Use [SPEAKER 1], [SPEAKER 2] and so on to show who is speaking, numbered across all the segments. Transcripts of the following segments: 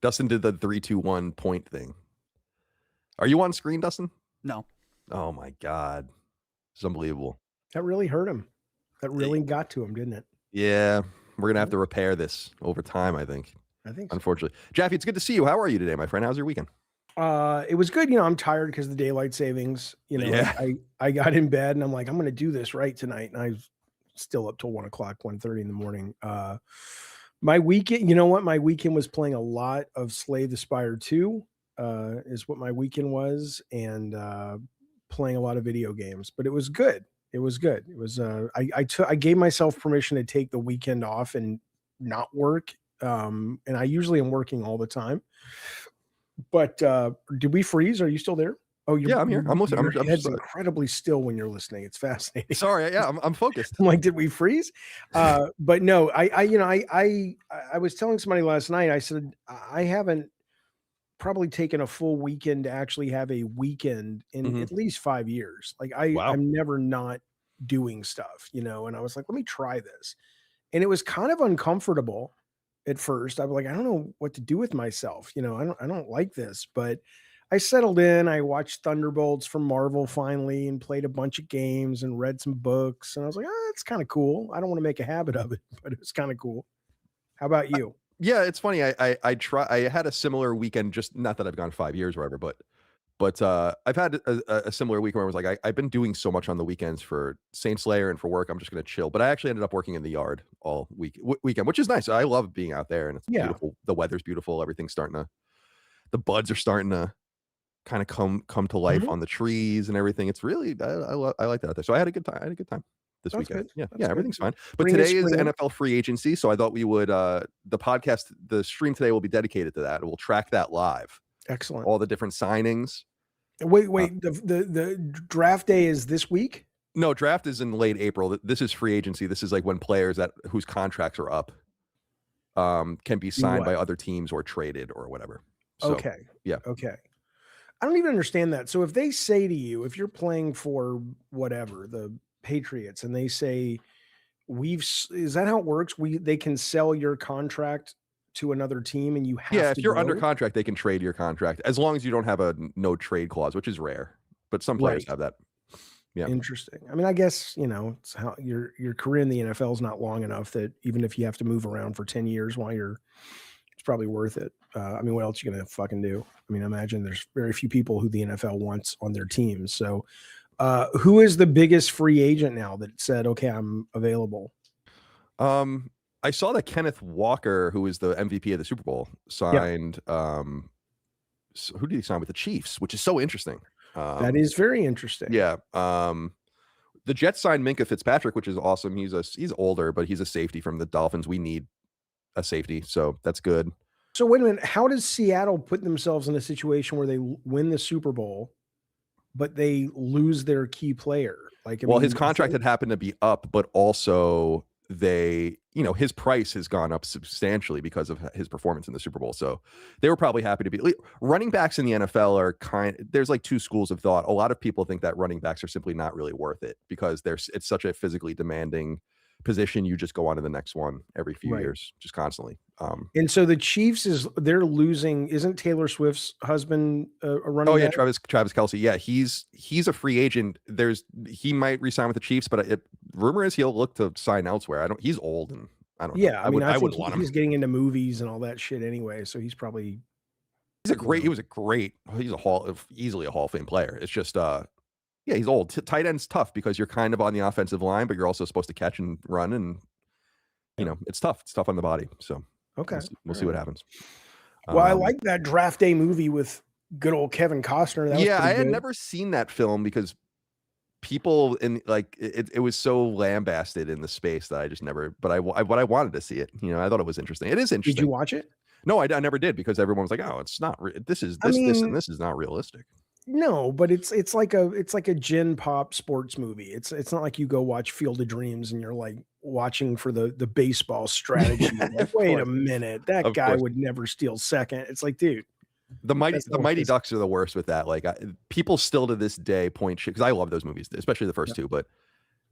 [SPEAKER 1] Dustin did the 3-2-1 point thing. Are you on screen, Dustin?
[SPEAKER 2] No.
[SPEAKER 1] Oh my God. It's unbelievable.
[SPEAKER 3] That really hurt him. That really got to him, didn't it?
[SPEAKER 1] Yeah. We're going to have to repair this over time, I think.
[SPEAKER 3] I think so.
[SPEAKER 1] Unfortunately. Jaffe, it's good to see you. How are you today, my friend? How's your weekend?
[SPEAKER 3] It was good. I'm tired because of the daylight savings.
[SPEAKER 1] Yeah.
[SPEAKER 3] I got in bed and I'm like, I'm going to do this right tonight. And I was still up till 1:30 in the morning. My weekend, you know what? My weekend was playing a lot of Slay the Spire 2, is what my weekend was, and playing a lot of video games. But it was good. It was good. It was I gave myself permission to take the weekend off and not work. And I usually am working all the time. But did we freeze? Are you still there? Oh,
[SPEAKER 1] I'm here. I'm listening.
[SPEAKER 3] Your head's incredibly still when you're listening. It's fascinating.
[SPEAKER 1] Sorry, yeah, I'm focused.
[SPEAKER 3] I'm like, did we freeze? But no, I was telling somebody last night. I said I haven't probably taken a full weekend to actually have a weekend in at least 5 years. Like I'm never not doing stuff, and I was like, let me try this, and it was kind of uncomfortable at first. I was like, I don't know what to do with myself. I don't like this, but I settled in. I watched Thunderbolts from Marvel finally and played a bunch of games and read some books. And I was like, it's kind of cool. I don't want to make a habit of it, but it was kind of cool. How about you?
[SPEAKER 1] Yeah, it's funny. I had a similar weekend, just not that I've gone 5 years or whatever, but I've had a similar week where I was like, I've been doing so much on the weekends for Saint Slayer and for work. I'm just going to chill. But I actually ended up working in the yard all weekend, which is nice. I love being out there, and it's beautiful. The weather's beautiful. Everything's the buds are starting to kind of come to life on the trees and everything. It's really, I like that out there. So I had a good time this weekend. Good. Yeah, everything's fine. But today is NFL free agency, so I thought we would the stream today will be dedicated to that. We'll track that live.
[SPEAKER 3] Excellent.
[SPEAKER 1] All the different signings.
[SPEAKER 3] Wait, the draft day is this week?
[SPEAKER 1] No, draft is in late April. This is free agency. This is like when players whose contracts are up can be signed by other teams or traded or whatever. So,
[SPEAKER 3] okay.
[SPEAKER 1] Yeah.
[SPEAKER 3] Okay. I don't even understand that. So if they say to you, if you're playing for whatever, the Patriots, and they say, is that how it works? They can sell your contract to another team and you have to
[SPEAKER 1] if you're under contract, they can trade your contract as long as you don't have a no trade clause, which is rare, but some players have that. Yeah.
[SPEAKER 3] Interesting. I mean, I guess, it's how your career in the NFL is not long enough that even if you have to move around for 10 years it's probably worth it. I mean, what else are you going to fucking do? I mean, I imagine there's very few people who the NFL wants on their teams. So who is the biggest free agent now that said, okay, I'm available?
[SPEAKER 1] I saw that Kenneth Walker, who is the MVP of the Super Bowl, signed. So who did he sign with? The Chiefs, which is so interesting.
[SPEAKER 3] That is very interesting.
[SPEAKER 1] Yeah. The Jets signed Minkah Fitzpatrick, which is awesome. He's older, but he's a safety from the Dolphins. We need a safety, so that's good.
[SPEAKER 3] So wait a minute. How does Seattle put themselves in a situation where they win the Super Bowl, but they lose their key player?
[SPEAKER 1] His contract had happened to be up, but also his price has gone up substantially because of his performance in the Super Bowl. So they were probably happy to be running backs in the NFL are there's like two schools of thought. A lot of people think that running backs are simply not really worth it because it's such a physically demanding position. You just go on to the next one every few years, just constantly.
[SPEAKER 3] And so the Chiefs they're losing. Isn't Taylor Swift's husband a running back?
[SPEAKER 1] Travis Kelce. Yeah, he's a free agent. He might resign with the Chiefs, but rumor is he'll look to sign elsewhere. He's old and I don't know.
[SPEAKER 3] Yeah, I wouldn't want him. He's getting into movies and all that shit anyway, so he's probably
[SPEAKER 1] he's easily a Hall of Fame player. It's just he's old. Tight end's tough because you're kind of on the offensive line, but you're also supposed to catch and run, and it's tough. It's tough on the body. So
[SPEAKER 3] okay,
[SPEAKER 1] we'll see what happens.
[SPEAKER 3] Well, I like that draft day movie with good old Kevin Costner.
[SPEAKER 1] I had never seen that film because people it was so lambasted in the space that I just never. But I wanted to see it. I thought it was interesting. It is interesting.
[SPEAKER 3] Did you watch it?
[SPEAKER 1] No, I never did because everyone was like, "Oh, it's not. This is not realistic."
[SPEAKER 3] No, but it's like a gen pop sports movie. It's not like you go watch Field of Dreams and you're like watching for the baseball strategy. Like, wait a minute, that guy would never steal second. It's like, dude,
[SPEAKER 1] the Mighty Ducks are the worst with that. Like people still to this day point shit because I love those movies, especially the first two. But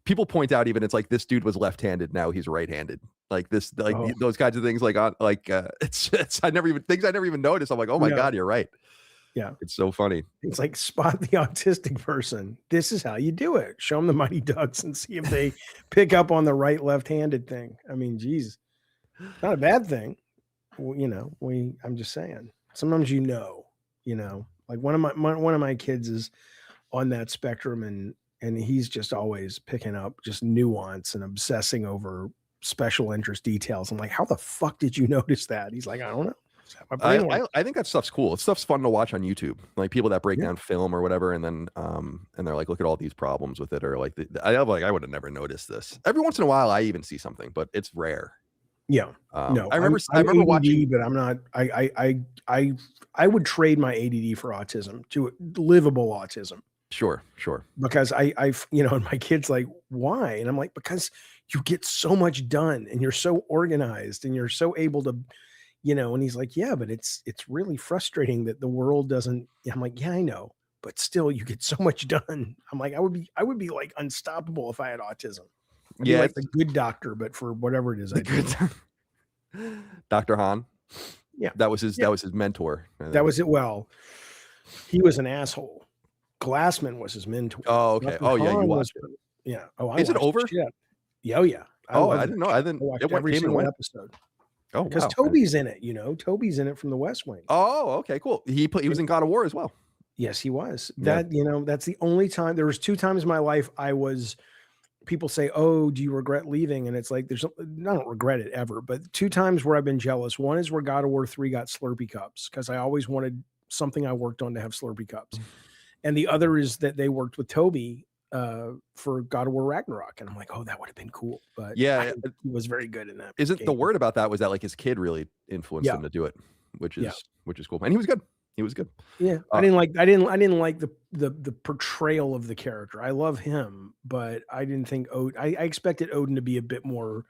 [SPEAKER 1] people point out even it's like this dude was left-handed, now he's right-handed. Like this, like
[SPEAKER 3] Oh,
[SPEAKER 1] those kinds of things, like on like it's I never even noticed. I'm like, oh my
[SPEAKER 3] no.
[SPEAKER 1] god, you're right.
[SPEAKER 3] Yeah.
[SPEAKER 1] It's so funny.
[SPEAKER 3] It's like spot the autistic person. This is how you do it. Show them the Mighty Ducks and see if they pick up on the right left-handed thing. I mean, geez, not a bad thing. I'm just saying. Sometimes like one of my kids is on that spectrum, and he's just always picking up just nuance and obsessing over special interest details. I'm like, how the fuck did you notice that? He's like, I don't know. My brain
[SPEAKER 1] I think that stuff's cool. Stuff's fun to watch on YouTube. Like people that break
[SPEAKER 3] Yeah.
[SPEAKER 1] down film or whatever, and then and they're like, look at all these problems with it, or like I would have never noticed this. Every once in a while, I even see something, but it's rare.
[SPEAKER 3] Yeah. No,
[SPEAKER 1] I remember
[SPEAKER 3] I'm ADD,
[SPEAKER 1] watching,
[SPEAKER 3] but I'm not. I would trade my ADD for autism, to livable autism,
[SPEAKER 1] sure.
[SPEAKER 3] because and my kid's like, why? And I'm like, because you get so much done, and you're so organized, and you're so able to, and he's like, yeah, but it's really frustrating that the world doesn't. I'm like, yeah, I know, but still, you get so much done. I'm like, I would be like unstoppable if I had autism. I'd be
[SPEAKER 1] Yeah,
[SPEAKER 3] like the good doctor, but for whatever it is I do.
[SPEAKER 1] Dr. Han.
[SPEAKER 3] Yeah.
[SPEAKER 1] That was his
[SPEAKER 3] Yeah.
[SPEAKER 1] mentor.
[SPEAKER 3] That was it. Well, he was an asshole. Glassman was his mentor.
[SPEAKER 1] Oh, okay.
[SPEAKER 3] Dr.
[SPEAKER 1] Oh, yeah, you
[SPEAKER 3] Han
[SPEAKER 1] watched
[SPEAKER 3] was,
[SPEAKER 1] it.
[SPEAKER 3] yeah. Oh, I
[SPEAKER 1] Is it
[SPEAKER 3] watched the
[SPEAKER 1] over?
[SPEAKER 3] shit out- Yeah, oh yeah. I
[SPEAKER 1] Oh,
[SPEAKER 3] loved
[SPEAKER 1] I
[SPEAKER 3] that
[SPEAKER 1] didn't know.
[SPEAKER 3] shit.
[SPEAKER 1] I
[SPEAKER 3] I
[SPEAKER 1] didn't.
[SPEAKER 3] watched
[SPEAKER 1] It went
[SPEAKER 3] every
[SPEAKER 1] came and
[SPEAKER 3] single
[SPEAKER 1] went.
[SPEAKER 3] episode
[SPEAKER 1] Oh,
[SPEAKER 3] because
[SPEAKER 1] wow.
[SPEAKER 3] Toby's in it. Toby's in it from The West Wing.
[SPEAKER 1] Oh, okay, cool. He was in God of War as well.
[SPEAKER 3] Yes, he was.
[SPEAKER 1] Yeah.
[SPEAKER 3] That's the only time. There was 2 times in my life people say, "Oh, do you regret leaving?" And it's like, I don't regret it ever, but 2 times where I've been jealous. One is where God of War 3 got Slurpee cups, because I always wanted something I worked on to have Slurpee cups. And the other is that they worked with Toby for God of War Ragnarok. And I'm like, oh, that would have been cool. But
[SPEAKER 1] Yeah.
[SPEAKER 3] he was very good in that.
[SPEAKER 1] Isn't the
[SPEAKER 3] game.
[SPEAKER 1] word about that was that like his kid really influenced
[SPEAKER 3] Yeah.
[SPEAKER 1] him to do it, which is
[SPEAKER 3] Yeah.
[SPEAKER 1] cool. And he was good. He was good.
[SPEAKER 3] Yeah. I didn't like the portrayal of the character. I love him, but I didn't think I expected Odin to be a bit more,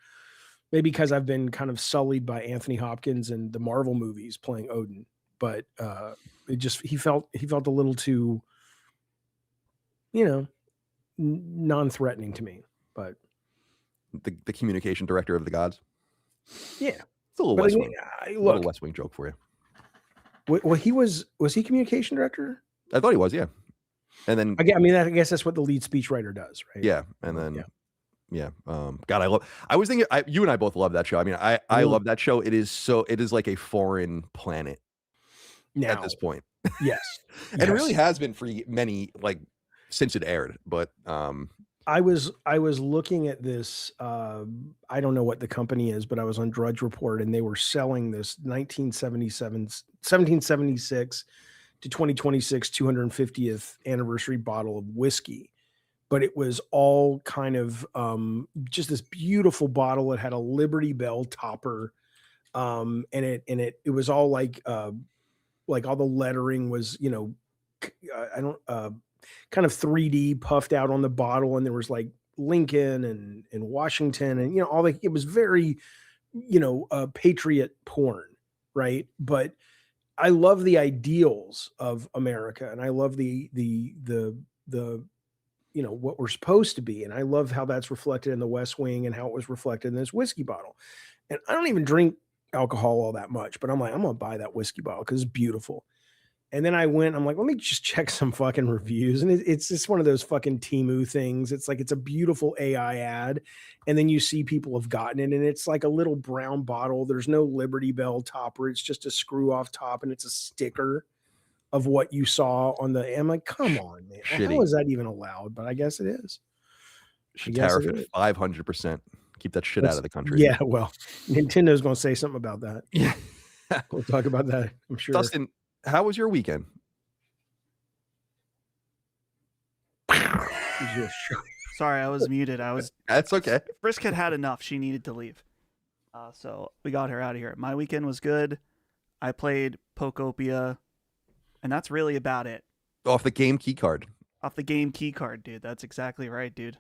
[SPEAKER 3] maybe because I've been kind of sullied by Anthony Hopkins and the Marvel movies playing Odin. But he felt a little too, non-threatening to me. But
[SPEAKER 1] The communication director of the gods.
[SPEAKER 3] yeah,
[SPEAKER 1] It's a little
[SPEAKER 3] but
[SPEAKER 1] West
[SPEAKER 3] again,
[SPEAKER 1] Wing. Little West Wing joke for you.
[SPEAKER 3] Well, was he communication director?
[SPEAKER 1] I thought he was, yeah. And then
[SPEAKER 3] I guess that's what the lead speechwriter does, right?
[SPEAKER 1] yeah, and then yeah. God, I was thinking you and I both love that show. I mean, I love that show. It is like a foreign planet
[SPEAKER 3] Now,
[SPEAKER 1] at this point.
[SPEAKER 3] yes.
[SPEAKER 1] And it really has been for many, like, since it aired. But
[SPEAKER 3] I was looking at this. I don't know what the company is, but I was on Drudge Report, and they were selling this 1776 to 2026 250th anniversary bottle of whiskey. But it was all kind of just this beautiful bottle. It had a Liberty Bell topper, and it was all like all the lettering was, I don't kind of 3D puffed out on the bottle, and there was like Lincoln and Washington, and it was very patriot porn, right? But I love the ideals of America, and I love the what we're supposed to be, and I love how that's reflected in The West Wing and how it was reflected in this whiskey bottle. And I don't even drink alcohol all that much, but I'm like, I'm gonna buy that whiskey bottle because it's beautiful. And then I'm like, let me just check some fucking reviews. And it's just one of those fucking Temu things. It's like, it's a beautiful AI ad. And then you see people have gotten it, and it's like a little brown bottle. There's no Liberty Bell topper. It's just a screw off top, and it's a sticker of what you saw on the. I'm like, come on, man.
[SPEAKER 1] Shitty.
[SPEAKER 3] How is that even allowed? But I guess it is.
[SPEAKER 1] Should tariff it 500%. Keep that shit out of the country.
[SPEAKER 3] Yeah, well, Nintendo's going to say something about that.
[SPEAKER 1] Yeah.
[SPEAKER 3] We'll talk about that, I'm sure.
[SPEAKER 1] Dustin, how was your weekend?
[SPEAKER 2] Sorry, I was muted.
[SPEAKER 1] That's okay.
[SPEAKER 2] Frisk had enough. She needed to leave. So we got her out of here. My weekend was good. I played Pokopia, and that's really about it.
[SPEAKER 1] Off the game key card.
[SPEAKER 2] Off the game key card, dude. That's exactly right, dude.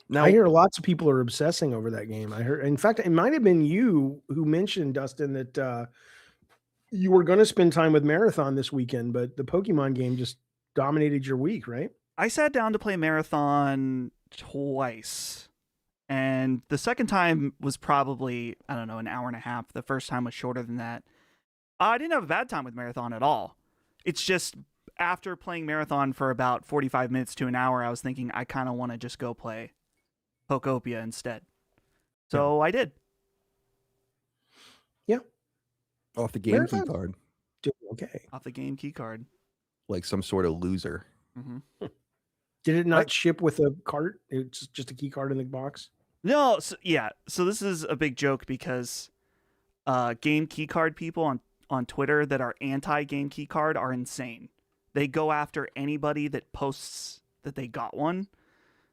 [SPEAKER 3] Now, I hear lots of people are obsessing over that game. I heard, in fact, it might have been you who mentioned, Dustin, that you were going to spend time with Marathon this weekend, but the Pokemon game just dominated your week, right?
[SPEAKER 2] I sat down to play Marathon twice. And the second time was probably, I don't know, an hour and a half. The first time was shorter than that. I didn't have a bad time with Marathon at all. It's just after playing Marathon for about 45 minutes to an hour, I was thinking I kind of want to just go play Pokopia instead. So I did.
[SPEAKER 3] Yeah.
[SPEAKER 1] Off the game key
[SPEAKER 3] Marathon's
[SPEAKER 1] card.
[SPEAKER 3] doing okay.
[SPEAKER 2] Off the game key card.
[SPEAKER 1] Like some sort of loser.
[SPEAKER 2] Mm-hmm.
[SPEAKER 3] Did it not ship with a cart? It's just a key card in the box?
[SPEAKER 2] No, so this is a big joke because game keycard people on Twitter that are anti-game keycard are insane. They go after anybody that posts that they got one.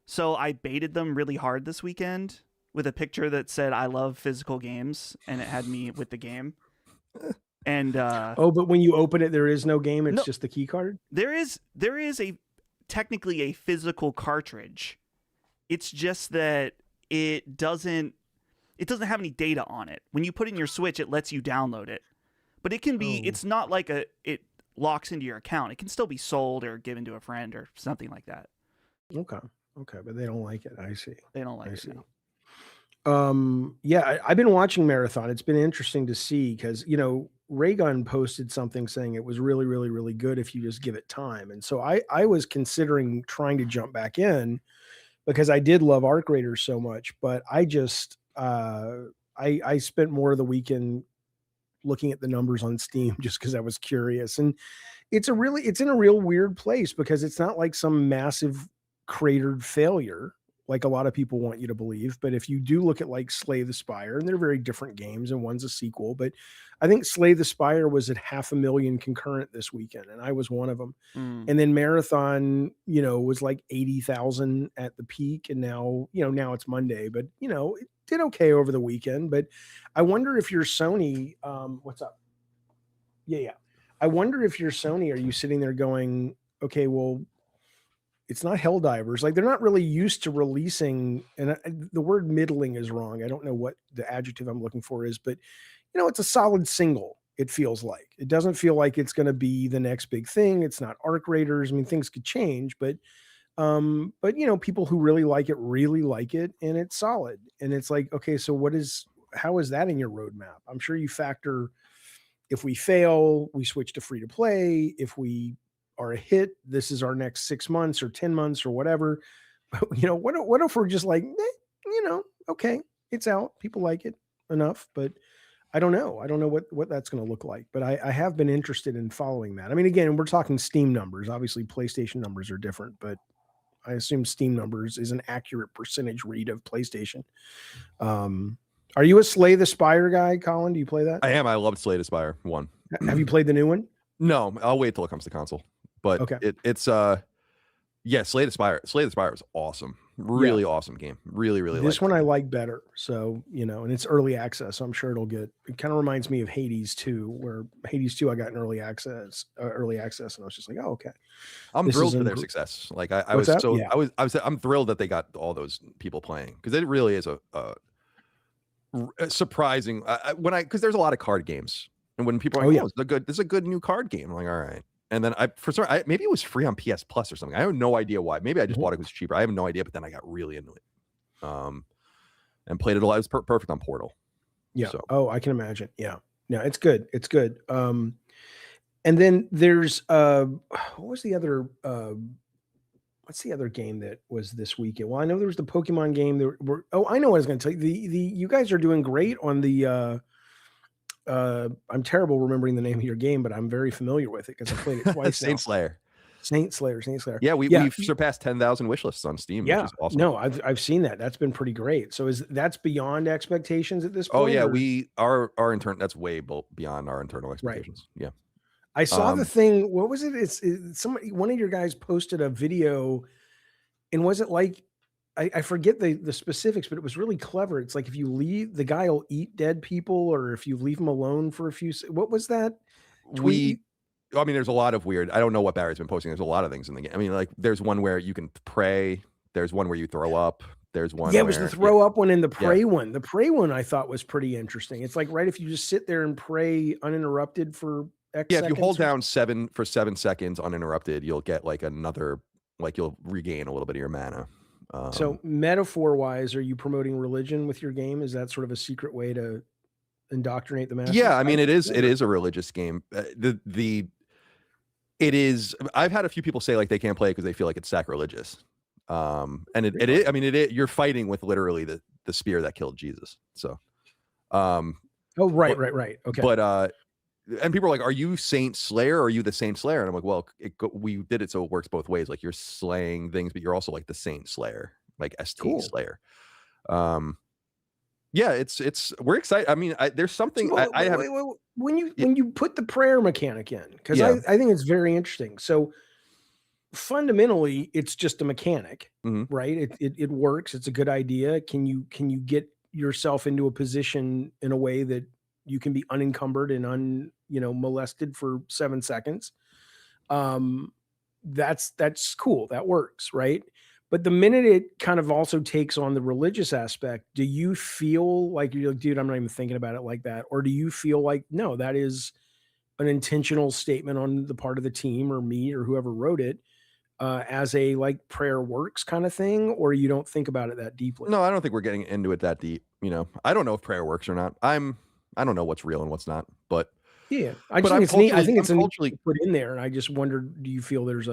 [SPEAKER 2] So I baited them really hard this weekend with a picture that said I love physical games, and it had me with the game. And
[SPEAKER 3] but when you open it, there is no game. It's just the key card.
[SPEAKER 2] There is technically a physical cartridge. It's just that it doesn't have any data on it. When you put it in your Switch, it lets you download it. But it can be, it's not like it locks into your account. It can still be sold or given to a friend or something like that.
[SPEAKER 3] Okay, but they don't like it. I see.
[SPEAKER 2] They don't like it.
[SPEAKER 3] Yeah, I've been watching Marathon. It's been interesting to see because, Raygun posted something saying it was really, really, really good if you just give it time. And so I was considering trying to jump back in because I did love Arc Raiders so much, but I just I spent more of the weekend looking at the numbers on Steam just because I was curious. And it's in a real weird place because it's not like some massive cratered failure like a lot of people want you to believe. But if you do look at like Slay the Spire, and they're very different games and one's a sequel, but I think Slay the Spire was at 500,000 concurrent this weekend, and I was one of them. And then Marathon, was like 80,000 at the peak, and now it's Monday, but it did okay over the weekend. But I wonder if you're Sony, what's up? Yeah. I wonder if you're Sony, are you sitting there going, okay, well, it's not Helldivers. Like, they're not really used to releasing, and the word middling is wrong. I don't know what the adjective I'm looking for is, but it's a solid single. It feels like it doesn't feel like it's going to be the next big thing. It's not Arc Raiders. I mean, things could change, but people who really like it, and it's solid. And it's like, okay, so how is that in your roadmap? I'm sure you factor, if we fail, we switch to free to play. If we are a hit, this is our next 6 months or 10 months or whatever. But, what if we're just like, okay, it's out. People like it enough, but I don't know. I don't know what that's going to look like, but I have been interested in following that. I mean, again, we're talking Steam numbers. Obviously, PlayStation numbers are different, but I assume Steam numbers is an accurate percentage read of PlayStation. Are you a Slay the Spire guy, Colin? Do you play that?
[SPEAKER 1] I am. I loved Slay the Spire 1.
[SPEAKER 3] Have you played the new one?
[SPEAKER 1] No, I'll wait till it comes to console. But
[SPEAKER 3] okay.
[SPEAKER 1] It's Slay the Spire. Slay the Spire was awesome. Really awesome game. Really, really.
[SPEAKER 3] This one I like better. So, and it's early access. So I'm sure it kind of reminds me of Hades 2, where Hades 2 I got in early access, and I was just like, oh, okay.
[SPEAKER 1] I'm thrilled for their success. Like I'm thrilled that they got all those people playing, because it really is a surprising because there's a lot of card games, and when people are like, this is a good new card game, I'm like, all right. And then maybe it was free on PS Plus or something. I have no idea why. Maybe I just bought it, it was cheaper. I have no idea. But then I got really into it, and played it a lot. It was perfect on Portal.
[SPEAKER 3] Yeah. So. Oh, I can imagine. Yeah. No, it's good. It's good. And then there's what was the other? What's the other game that was this weekend? Well, I know there was the Pokemon game. I know what I was going to tell you. You guys are doing great on the. I'm terrible remembering the name of your game, but I'm very familiar with it because I played it twice.
[SPEAKER 1] Saint Slayer.
[SPEAKER 3] Yeah,
[SPEAKER 1] we've surpassed 10,000 wish lists on Steam.
[SPEAKER 3] Yeah,
[SPEAKER 1] which is awesome.
[SPEAKER 3] No, I've seen that. That's been pretty great. So that's beyond expectations at this point?
[SPEAKER 1] Oh yeah, our that's way beyond our internal expectations. Right. Yeah.
[SPEAKER 3] I saw the thing. What was it? It's one of your guys posted a video, and was it like, I forget the specifics, but it was really clever. It's like, if you leave, the guy will eat dead people, or if you leave him alone for a few. What was that?
[SPEAKER 1] There's a lot of weird. I don't know what Barry's been posting. There's a lot of things in the game. I mean, like, there's one where you can pray. There's one where you throw up. There's one.
[SPEAKER 3] Yeah, it was the throw up one and the pray one. The pray one I thought was pretty interesting. It's like, right, if you just sit there and pray uninterrupted for X seconds.
[SPEAKER 1] If you hold down 7 seconds uninterrupted, you'll get like another like you'll regain a little bit of your mana.
[SPEAKER 3] So metaphor wise, are you promoting religion with your game? Is that sort of a secret way to indoctrinate the masses?
[SPEAKER 1] Yeah, I mean, it is a religious game. It is. I've had a few people say like they can't play it because they feel like it's sacrilegious. And it is. I mean, you're fighting with literally the spear that killed Jesus. So,
[SPEAKER 3] oh right, right. Okay,
[SPEAKER 1] but and people are like, "Are you Saint Slayer? Or are you the Saint Slayer?" And I'm like, "Well, we did it so it works both ways. Like you're slaying things, but you're also like the Saint Slayer, like ST
[SPEAKER 3] cool.
[SPEAKER 1] Slayer." Yeah, it's we're excited. I mean, there's something
[SPEAKER 3] So,
[SPEAKER 1] I have
[SPEAKER 3] when you put the prayer mechanic in, because
[SPEAKER 1] Yeah.
[SPEAKER 3] I think it's very interesting. So fundamentally, it's just a mechanic,
[SPEAKER 1] Mhm.
[SPEAKER 3] right? It works. It's a good idea. Can you get yourself into a position in a way that you can be unencumbered and molested for 7 seconds? That's cool. That works, right? But the minute it kind of also takes on the religious aspect, do you feel like you're like, dude, I'm not even thinking about it like that? Or do you feel like, no, that is an intentional statement on the part of the team or me or whoever wrote it, as a like prayer works kind of thing, or you don't think about it that deeply?
[SPEAKER 1] No, I don't think we're getting into it that deep. I don't know if prayer works or not. I don't know what's real and what's not, but
[SPEAKER 3] Yeah, I just
[SPEAKER 1] but
[SPEAKER 3] think
[SPEAKER 1] I'm
[SPEAKER 3] it's neat. I
[SPEAKER 1] culturally
[SPEAKER 3] think
[SPEAKER 1] I'm
[SPEAKER 3] it's a neat
[SPEAKER 1] culturally
[SPEAKER 3] thing to put in there, and I just wondered, do you feel there's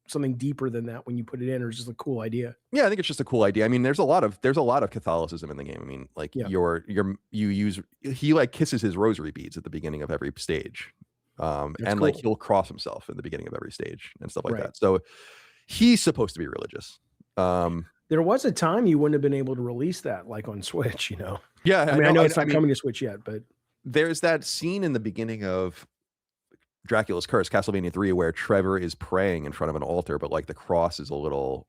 [SPEAKER 3] something deeper than that when you put it in, or just a cool idea?
[SPEAKER 1] Yeah, I think it's just a cool idea. I mean, there's a lot of Catholicism in the game. I mean, like
[SPEAKER 3] Yeah.
[SPEAKER 1] he like kisses his rosary beads at the beginning of every stage. And like
[SPEAKER 3] cool.
[SPEAKER 1] he'll cross himself in the beginning of every stage and stuff like
[SPEAKER 3] Right.
[SPEAKER 1] that. So he's supposed to be religious.
[SPEAKER 3] There was a time you wouldn't have been able to release that, like on Switch,
[SPEAKER 1] Yeah,
[SPEAKER 3] I mean, I know it's not coming to Switch yet, but
[SPEAKER 1] there's that scene in the beginning of Dracula's Curse, Castlevania 3, where Trevor is praying in front of an altar, but like the cross is a little,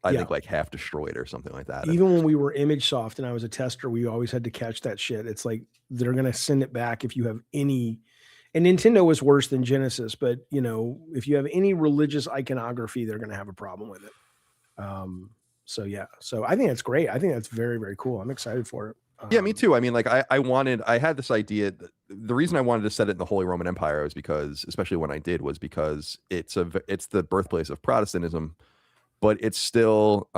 [SPEAKER 1] I think, like half destroyed or something like that.
[SPEAKER 3] Even when we were ImageSoft and I was a tester, we always had to catch that shit. It's like they're gonna send it back if you have any. And Nintendo was worse than Genesis, but if you have any religious iconography, they're gonna have a problem with it. So yeah, so I think that's great. I think that's very, very cool. I'm excited for it.
[SPEAKER 1] Yeah, me too. I mean, like I had this idea. The reason I wanted to set it in the Holy Roman Empire was because, especially when I did, was because it's the birthplace of Protestantism, but it's still,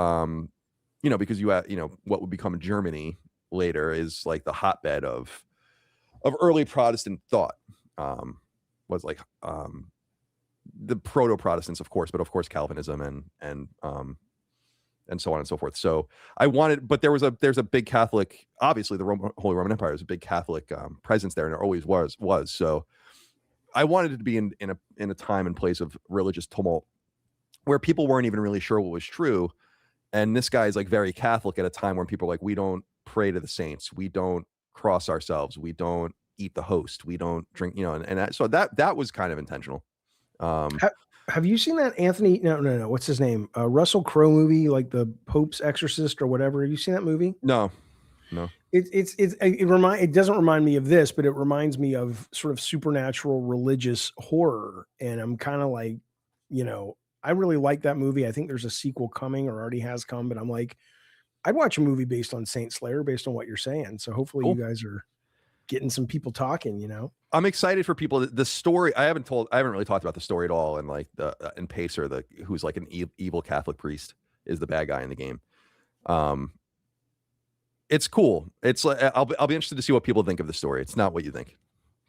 [SPEAKER 1] because what would become Germany later is like the hotbed of early Protestant thought. Was like the proto-Protestants, of course, but of course Calvinism and so on and so forth. So I wanted, but there's a big Catholic, obviously the Holy Roman Empire is a big Catholic presence there, and it always was. So I wanted it to be in a time and place of religious tumult where people weren't even really sure what was true. And this guy is like very Catholic at a time when people are like, we don't pray to the saints, we don't cross ourselves, we don't eat the host, we don't drink, so that was kind of intentional.
[SPEAKER 3] Have you seen that Anthony? No. What's his name? Russell Crowe movie, like the Pope's Exorcist or whatever. Have you seen that movie?
[SPEAKER 1] No.
[SPEAKER 3] It doesn't remind me of this, but it reminds me of sort of supernatural religious horror. And I'm kind of like, I really like that movie. I think there's a sequel coming or already has come, but I'm like, I'd watch a movie based on Saint Slayer based on what you're saying. So hopefully you guys are getting some people talking,
[SPEAKER 1] I'm excited for people. The story I haven't really talked about the story at all. And like and Pacer, who's like an evil Catholic priest, is the bad guy in the game. It's cool. It's like I'll be interested to see what people think of the story. It's not what you think.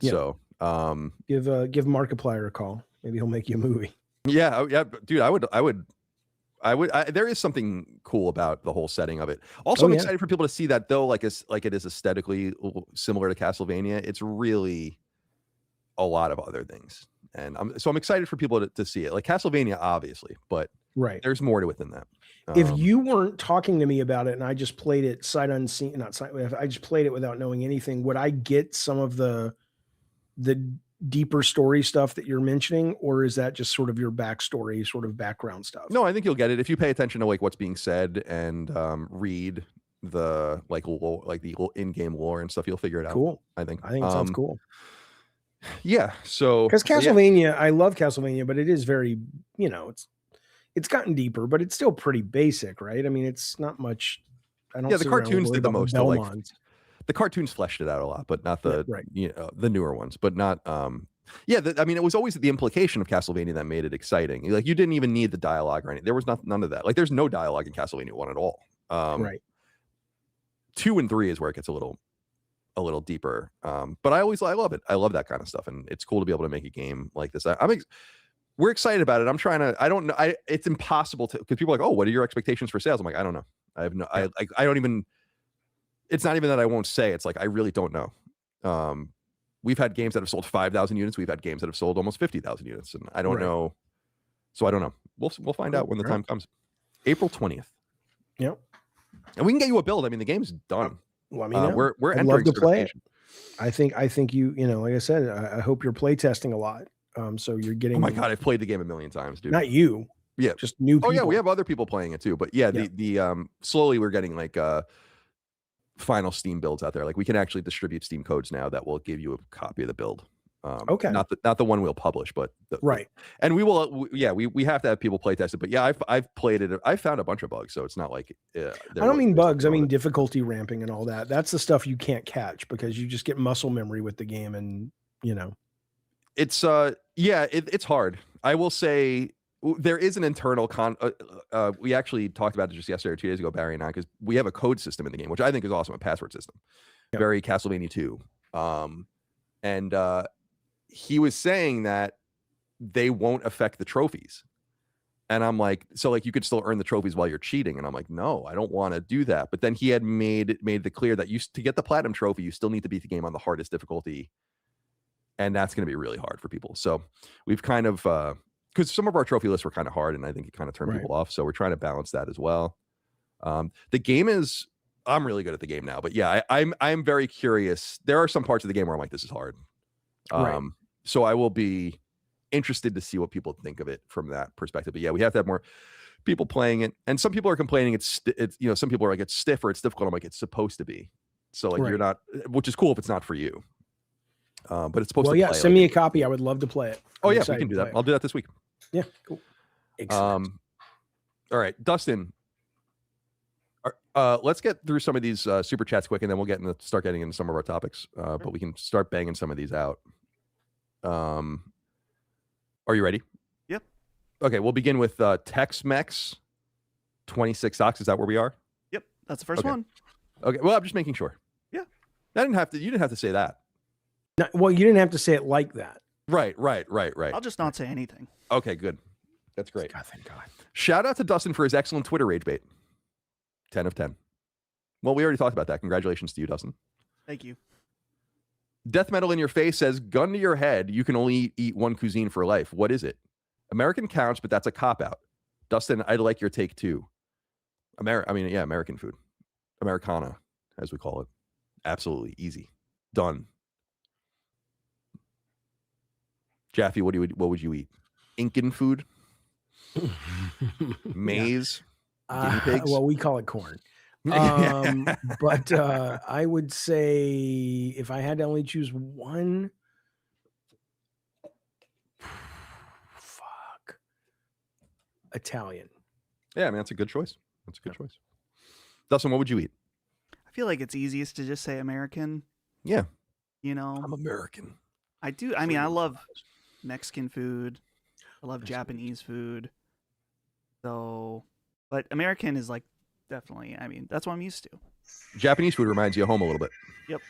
[SPEAKER 1] Yeah. So
[SPEAKER 3] give Markiplier a call. Maybe he'll make you a movie.
[SPEAKER 1] Yeah, dude. There is something cool about the whole setting of it. Also, I'm excited for people to see that, though, like it is aesthetically similar to Castlevania. It's really a lot of other things, and I'm excited for people to see it, like Castlevania, obviously, but there's more to it than that.
[SPEAKER 3] If you weren't talking to me about it and I just played it sight unseen, I just played it without knowing anything, would I get some of the deeper story stuff that you're mentioning, or is that just sort of your backstory, sort of background stuff?
[SPEAKER 1] No, I think you'll get it if you pay attention to like what's being said and read the the in-game lore and stuff. You'll figure it out.
[SPEAKER 3] Cool.
[SPEAKER 1] I think
[SPEAKER 3] it sounds cool.
[SPEAKER 1] Yeah. So
[SPEAKER 3] because Castlevania, I love Castlevania, but it is very, it's gotten deeper, but it's still pretty basic, right? I mean, it's not much.
[SPEAKER 1] The cartoons did the most. The cartoons fleshed it out a lot, but not the the newer ones, but not Yeah, I mean, it was always the implication of Castlevania that made it exciting. Like, you didn't even need the dialogue or anything. There was none of that. Like, there's no dialogue in Castlevania 1 at all.
[SPEAKER 3] Right.
[SPEAKER 1] 2 and 3 is where it gets a little deeper. But I love it. I love that kind of stuff, and it's cool to be able to make a game like this. We're excited about it. I'm trying to. I don't know. It's impossible to, because people are like, oh, what are your expectations for sales? I'm like, I don't know. I have no.
[SPEAKER 3] Yeah.
[SPEAKER 1] I don't even. It's not even that I won't say. It's like I really don't know. We've had games that have sold 5,000 units. We've had games that have sold almost 50,000 units, and I don't know. So I don't know. We'll find out when the time comes. April 20th.
[SPEAKER 3] Yep.
[SPEAKER 1] And we can get you a build. I mean, the game's done.
[SPEAKER 3] Let me know.
[SPEAKER 1] We're
[SPEAKER 3] I'd
[SPEAKER 1] entering
[SPEAKER 3] love to play it.
[SPEAKER 1] certification.
[SPEAKER 3] I think you know, like I said, I hope you're play testing a lot. So you're getting.
[SPEAKER 1] Oh my god, I've played the game a million times, dude.
[SPEAKER 3] Not you.
[SPEAKER 1] Yeah.
[SPEAKER 3] Just new people.
[SPEAKER 1] Oh yeah, we have other people playing it too. But yeah, the slowly we're getting like final Steam builds out there. Like, we can actually distribute Steam codes now that will give you a copy of the build.
[SPEAKER 3] Okay.
[SPEAKER 1] Not the one we'll publish, but
[SPEAKER 3] right.
[SPEAKER 1] And we will. We have to have people play test it. But yeah, I've played it. I found a bunch of bugs, so it's not like.
[SPEAKER 3] I don't mean bugs. I mean difficulty ramping and all that. That's the stuff you can't catch because you just get muscle memory with the game, and you know.
[SPEAKER 1] It's it's hard. I will say there is an internal we actually talked about it just yesterday or 2 days ago, Barry and I, because we have a code system in the game, which I think is awesome, a password system. Yep. Very Castlevania 2. And he was saying that they won't affect the trophies. And I'm like, so like you could still earn the trophies while you're cheating. And I'm like, no, I don't want to do that. But then he had made it clear that to get the platinum trophy, you still need to beat the game on the hardest difficulty. And that's going to be really hard for people. So we've kind of, because some of our trophy lists were kind of hard, and I think it kind of turned people off. So we're trying to balance that as well. The game is, I'm really good at the game now, but yeah, I'm very curious. There are some parts of the game where I'm like, this is hard. So I will be interested to see what people think of it from that perspective. But yeah, we have to have more people playing it. And some people are complaining it's some people are like, it's stiff or it's difficult. I'm like, it's supposed to be. So like you're not, which is cool if it's not for you. But it's supposed to play.
[SPEAKER 3] Send me a copy. I would love to play it.
[SPEAKER 1] Oh yeah, we can do that. I'll do that this week.
[SPEAKER 3] Yeah, cool. Excellent.
[SPEAKER 1] All right, Dustin. Let's get through some of these super chats quick, and then we'll start getting into some of our topics. But we can start banging some of these out. Are you ready?
[SPEAKER 2] Yep. Okay,
[SPEAKER 1] we'll begin with Tex-Mex 26 Socks. Is that where we are?
[SPEAKER 2] Yep, that's the first one.
[SPEAKER 1] Okay, well, I'm just making sure.
[SPEAKER 2] Yeah.
[SPEAKER 1] You didn't have to say that.
[SPEAKER 3] No, well, you didn't have to say it like that.
[SPEAKER 1] Right.
[SPEAKER 2] I'll just not say anything.
[SPEAKER 1] Okay, good. That's great.
[SPEAKER 3] God, thank God.
[SPEAKER 1] Shout out to Dustin for his excellent Twitter rage bait. 10 of 10. Well, we already talked about that. Congratulations to you, Dustin.
[SPEAKER 2] Thank you.
[SPEAKER 1] Death Metal in Your Face says, gun to your head, you can only eat one cuisine for life. What is it? American counts, but that's a cop-out. Dustin, I'd like your take too. American food. Americana, as we call it. Absolutely. Easy. Done. Jaffe, what would you eat? Incan food? Maize? Guinea pigs?
[SPEAKER 3] Well, we call it corn. But I would say if I had to only choose one, Italian.
[SPEAKER 1] Yeah, I mean, that's a good choice. Dustin, what would you eat?
[SPEAKER 2] I feel like it's easiest to just say American.
[SPEAKER 1] Yeah.
[SPEAKER 2] You know,
[SPEAKER 1] I'm American.
[SPEAKER 2] I do. I mean, I love Mexican food. I love Japanese food. So, but American is like definitely, I mean, that's what I'm used to.
[SPEAKER 1] Japanese food reminds you of home a little bit.
[SPEAKER 2] Yep.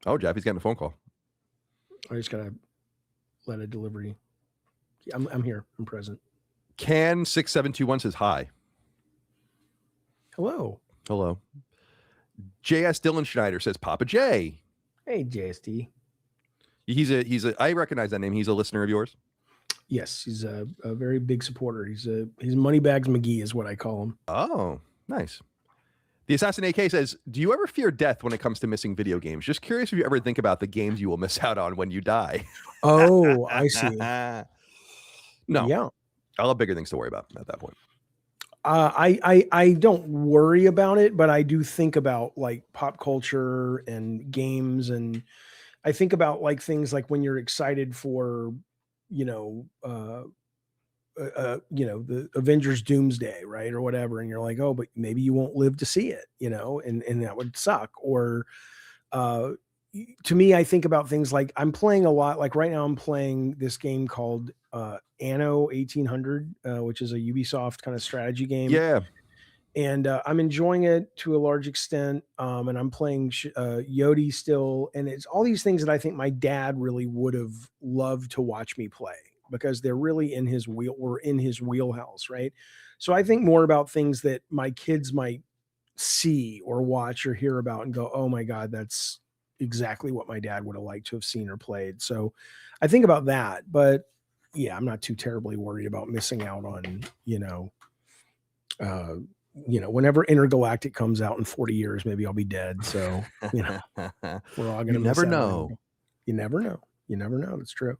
[SPEAKER 1] Oh, Jaffe's getting a phone call.
[SPEAKER 3] I just gotta let a delivery. I'm here. I'm present.
[SPEAKER 1] Can 6721 says hi.
[SPEAKER 3] Hello.
[SPEAKER 1] JS Dylan Schneider says Papa J.
[SPEAKER 3] Hey, JSD.
[SPEAKER 1] I recognize that name. He's a listener of yours.
[SPEAKER 3] Yes, he's a very big supporter. He's Moneybags McGee is what I call him.
[SPEAKER 1] Oh, nice. The Assassin AK says, do you ever fear death when it comes to missing video games? Just curious if you ever think about the games you will miss out on when you die.
[SPEAKER 3] Oh, I see.
[SPEAKER 1] No.
[SPEAKER 3] Yeah.
[SPEAKER 1] I'll have bigger things to worry about at that point.
[SPEAKER 3] I don't worry about it, but I do think about like pop culture and games, and I think about like things like when you're excited for, the Avengers Doomsday, right? Or whatever. And you're like, oh, but maybe you won't live to see it, and that would suck. Or, to me, I think about things like I'm playing a lot. Like right now, I'm playing this game called Anno 1800, which is a Ubisoft kind of strategy game.
[SPEAKER 1] Yeah.
[SPEAKER 3] And I'm enjoying it to a large extent. And I'm playing Yodi still, and it's all these things that I think my dad really would have loved to watch me play because they're really in his wheelhouse, right? So I think more about things that my kids might see or watch or hear about and go, oh my God, that's exactly what my dad would have liked to have seen or played. So I think about that, but yeah, I'm not too terribly worried about missing out on, whenever Intergalactic comes out in 40 years, maybe I'll be dead. So, we're all going to miss
[SPEAKER 1] never
[SPEAKER 3] out
[SPEAKER 1] know.
[SPEAKER 3] You never know. You never know. That's true.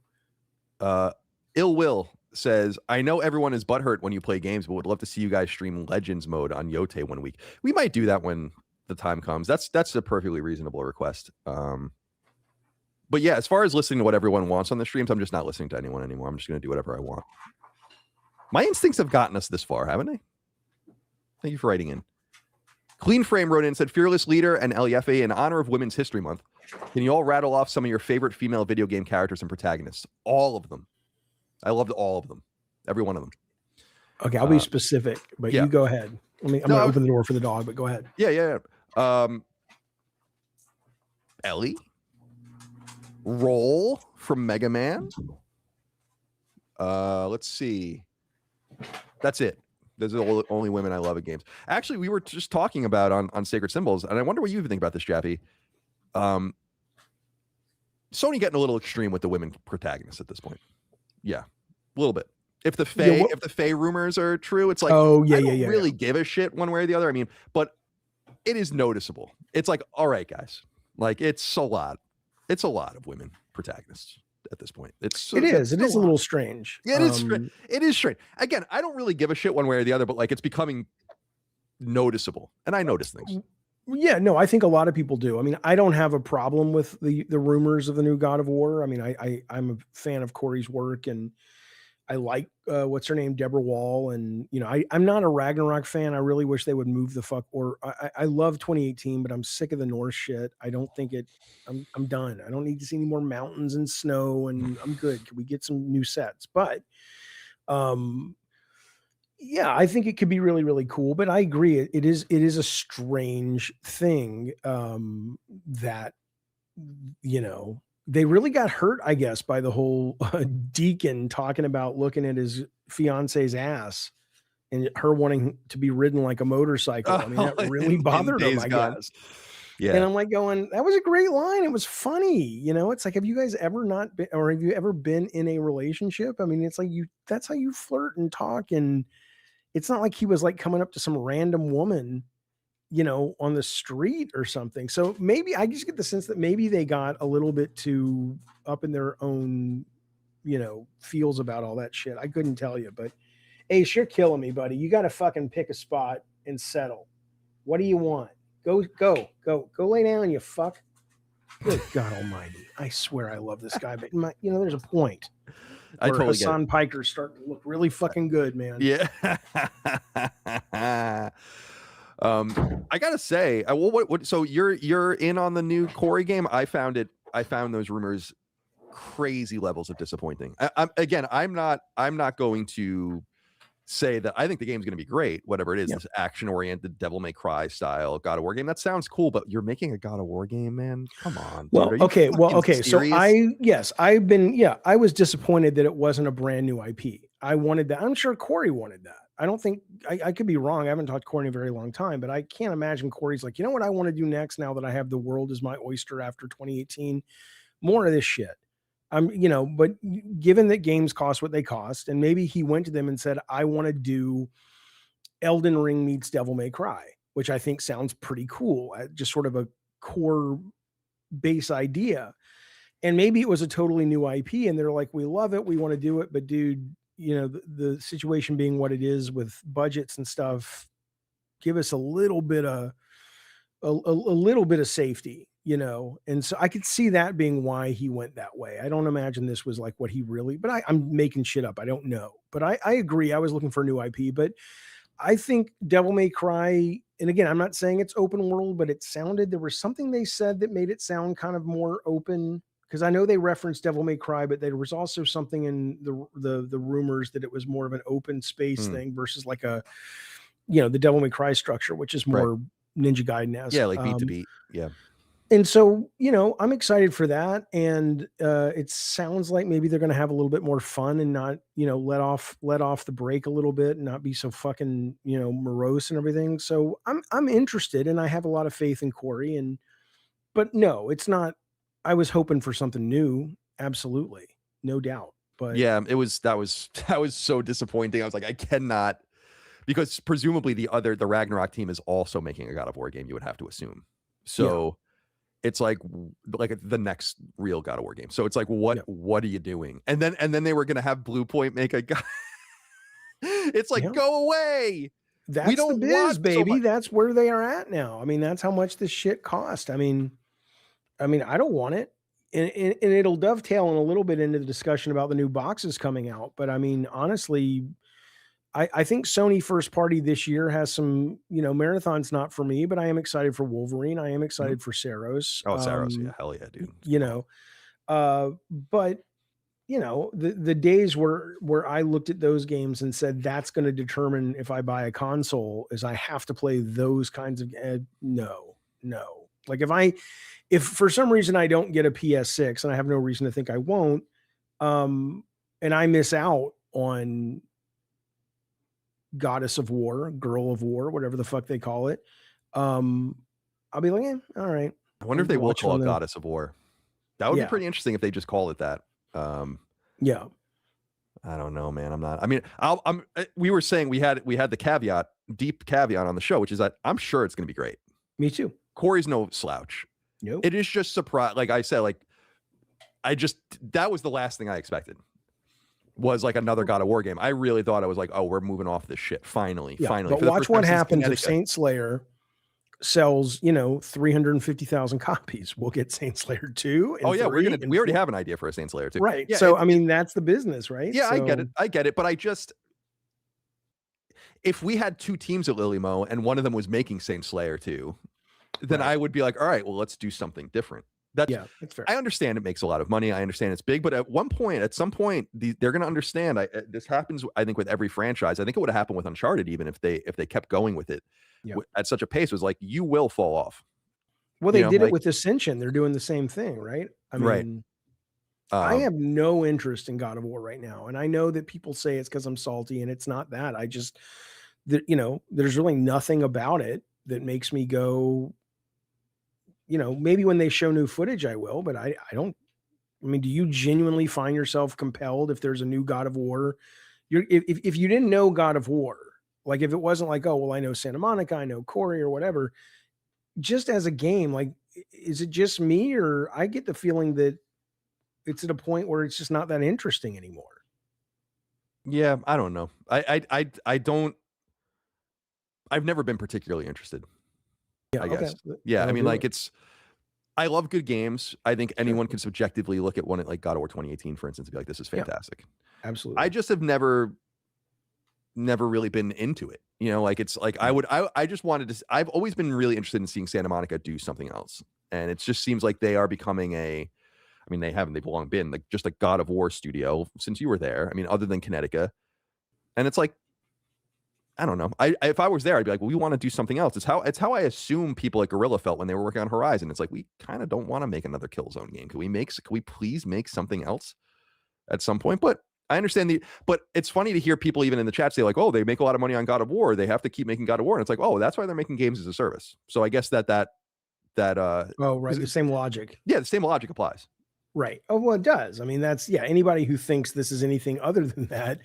[SPEAKER 1] Ill Will says, I know everyone is butthurt when you play games, but would love to see you guys stream Legends mode on Yote one week. We might do that when the time comes. That's a perfectly reasonable request. But yeah, as far as listening to what everyone wants on the streams, I'm just not listening to anyone anymore. I'm just going to do whatever I want. My instincts have gotten us this far, haven't they? Thank you for writing in. Clean Frame wrote in and said, Fearless Leader and Jaffe, in honor of Women's History Month, can you all rattle off some of your favorite female video game characters and protagonists? All of them. I loved all of them. Every one of them.
[SPEAKER 3] Okay, I'll be specific, but you go ahead. I'm going to open the door for the dog, but go ahead.
[SPEAKER 1] Yeah. Ellie. Roll from Mega Man. Let's see. That's it. Those are the only women I love in games. Actually, we were just talking about on Sacred Symbols, and I wonder what you think about this, Jaffe. Sony getting a little extreme with the women protagonists at this point. Yeah, a little bit. If the Faye rumors are true, it's like, I don't really give a shit one way or the other. I mean, but it is noticeable. It's like, all right, guys, like it's a lot. It's a lot of women protagonists at this point. It is a
[SPEAKER 3] little strange.
[SPEAKER 1] Yeah, it is strange. Again, I don't really give a shit one way or the other, but like it's becoming noticeable, and I notice things.
[SPEAKER 3] Yeah, no, I think a lot of people do. I mean, I don't have a problem with the rumors of the new God of War. I mean, I'm a fan of Corey's work, and I like what's her name, Deborah Wall, and I'm not a Ragnarok fan. I really wish they would move the fuck. Or I love 2018, but I'm sick of the Norse shit. I don't think it. I'm done. I don't need to see any more mountains and snow, and I'm good. Can we get some new sets? But yeah, I think it could be really, really cool. But I agree, it is a strange thing that they really got hurt, I guess, by the whole Deacon talking about looking at his fiance's ass and her wanting to be ridden like a motorcycle. I mean, that really bothered him, I guess.
[SPEAKER 1] Yeah.
[SPEAKER 3] And I'm like going, that was a great line. It was funny. It's like, have you guys ever not been, or have you ever been in a relationship? I mean, it's like that's how you flirt and talk. And it's not like he was like coming up to some random woman, on the street or something. So maybe I just get the sense that maybe they got a little bit too up in their own, feels about all that shit. I couldn't tell you, but Ace, you're killing me, buddy. You got to fucking pick a spot and settle. What do you want? Go lay down, you fuck. Good God Almighty! I swear I love this guy, but there's a point.
[SPEAKER 1] I totally
[SPEAKER 3] Hassan
[SPEAKER 1] get it.
[SPEAKER 3] Piker's starting to look really fucking good, man.
[SPEAKER 1] Yeah. I gotta say, so you're in on the new Corey game? I found those rumors crazy levels of disappointing. I'm not going to say that I think the game's going to be great, whatever it is, this action-oriented Devil May Cry style God of War game. That sounds cool, but you're making a God of War game, man. Come on.
[SPEAKER 3] Well, okay. So I was disappointed that it wasn't a brand new IP. I wanted that. I'm sure Corey wanted that. I don't think I could be wrong. I haven't talked to Corey in a very long time, but I can't imagine Corey's like, you know what I want to do next now that I have the world as my oyster after 2018? More of this shit. But given that games cost what they cost, and maybe he went to them and said, I want to do Elden Ring meets Devil May Cry, which I think sounds pretty cool. Just sort of a core base idea. And maybe it was a totally new IP and they're like, we love it. We want to do it. But dude, the situation being what it is with budgets and stuff, give us a little bit of safety. And so I could see that being why he went that way. I don't imagine this was like what he really, but I'm making shit up. I don't know, but I agree. I was looking for a new IP, but I think Devil May Cry and again, I'm not saying it's open world, but it sounded, there was something they said that made it sound kind of more open. Because I know they referenced Devil May Cry, but there was also something in the rumors that it was more of an open space thing versus like a, the Devil May Cry structure, which is
[SPEAKER 1] Right.
[SPEAKER 3] more Ninja Gaiden-esque.
[SPEAKER 1] Yeah, like beat to beat. Yeah.
[SPEAKER 3] And so, I'm excited for that. And it sounds like maybe they're going to have a little bit more fun and not, let off the brake a little bit and not be so fucking, morose and everything. So I'm interested, and I have a lot of faith in Corey. But no, it's not. I was hoping for something new. Absolutely, no doubt. But
[SPEAKER 1] yeah, that was so disappointing. I was like, I cannot, because presumably the Ragnarok team is also making a God of War game. You would have to assume. So it's like the next real God of War game. So it's like, what are you doing? And then they were gonna have Blue Point make a God. It's like, go away.
[SPEAKER 3] That's
[SPEAKER 1] We don't
[SPEAKER 3] the biz,
[SPEAKER 1] want
[SPEAKER 3] baby. That's where they are at now. I mean, that's how much this shit cost. I mean, I don't want it. And it'll dovetail in a little bit into the discussion about the new boxes coming out. But I mean, honestly, I think Sony first party this year has some, Marathon's not for me, but I am excited for Wolverine. I am excited for Saros.
[SPEAKER 1] Oh, Saros. Yeah, hell yeah, dude.
[SPEAKER 3] But the days where I looked at those games and said, that's going to determine if I buy a console, is I have to play those kinds of, no. Like if for some reason I don't get a PS6, and I have no reason to think I won't, and I miss out on Goddess of War, Girl of War, whatever the fuck they call it, I'll be like, all right.
[SPEAKER 1] I wonder if they will call it Goddess of War. That would be pretty interesting if they just call it that.
[SPEAKER 3] Yeah.
[SPEAKER 1] I don't know, man. I'm not. I mean, we were saying we had the deep caveat on the show, which is that I'm sure it's going to be great.
[SPEAKER 3] Me too.
[SPEAKER 1] Corey's no slouch.
[SPEAKER 3] Nope.
[SPEAKER 1] It is just surprise. Like I said, that was the last thing I expected. Was like another God of War game. I really thought I was like, oh, we're moving off this shit. Finally.
[SPEAKER 3] But watch what happens if Saint Slayer sells, 350,000 copies. We'll get Saint Slayer 2.
[SPEAKER 1] Oh yeah, we already have an idea for a Saint Slayer 2.
[SPEAKER 3] Right.
[SPEAKER 1] Yeah,
[SPEAKER 3] so I mean, that's the business, right?
[SPEAKER 1] Yeah,
[SPEAKER 3] so,
[SPEAKER 1] I get it. But if we had two teams at Lily Mo and one of them was making Saint Slayer 2, then I would be like, all right, well, let's do something different. That's
[SPEAKER 3] fair.
[SPEAKER 1] I understand it makes a lot of money. I understand it's big, but at some point, they're going to understand. This happens, I think, with every franchise. I think it would have happened with Uncharted, even if they kept going with it at such a pace. It was like, you will fall off.
[SPEAKER 3] Well, they did it with Ascension. They're doing the same thing, right? I mean, I have no interest in God of War right now, and I know that people say it's because I'm salty, and it's not that. I just, there's really nothing about it that makes me go. Maybe when they show new footage, I will, but I don't. I mean, do you genuinely find yourself compelled if there's a new God of War? If you didn't know God of War, like if it wasn't like, oh, well, I know Santa Monica, I know Corey or whatever, just as a game, like, is it just me, or I get the feeling that it's at a point where it's just not that interesting anymore?
[SPEAKER 1] Yeah, I don't know. I don't. I've never been particularly interested. I guess. Yeah, I mean, like I love good games. I think anyone can subjectively look at one like God of War 2018, for instance, and be like, this is fantastic.
[SPEAKER 3] Yeah, absolutely.
[SPEAKER 1] I just have never really been into it. It's like I just wanted to. I've always been really interested in seeing Santa Monica do something else, and it just seems like they are becoming they've long been like just a God of War studio since you were there. I mean, other than Connecticut, and it's like, I don't know. If I was there, I'd be like, well, we want to do something else. It's how I assume people at Guerrilla felt when they were working on Horizon. It's like, we kind of don't want to make another Killzone game. Can we please make something else at some point? But I understand but it's funny to hear people even in the chat say like, oh, they make a lot of money on God of War. They have to keep making God of War. And it's like, oh, that's why they're making games as a service. So I guess that
[SPEAKER 3] oh, right. The same logic.
[SPEAKER 1] Yeah. The same logic applies.
[SPEAKER 3] Right. Oh, well, it does. I mean, that's, anybody who thinks this is anything other than that,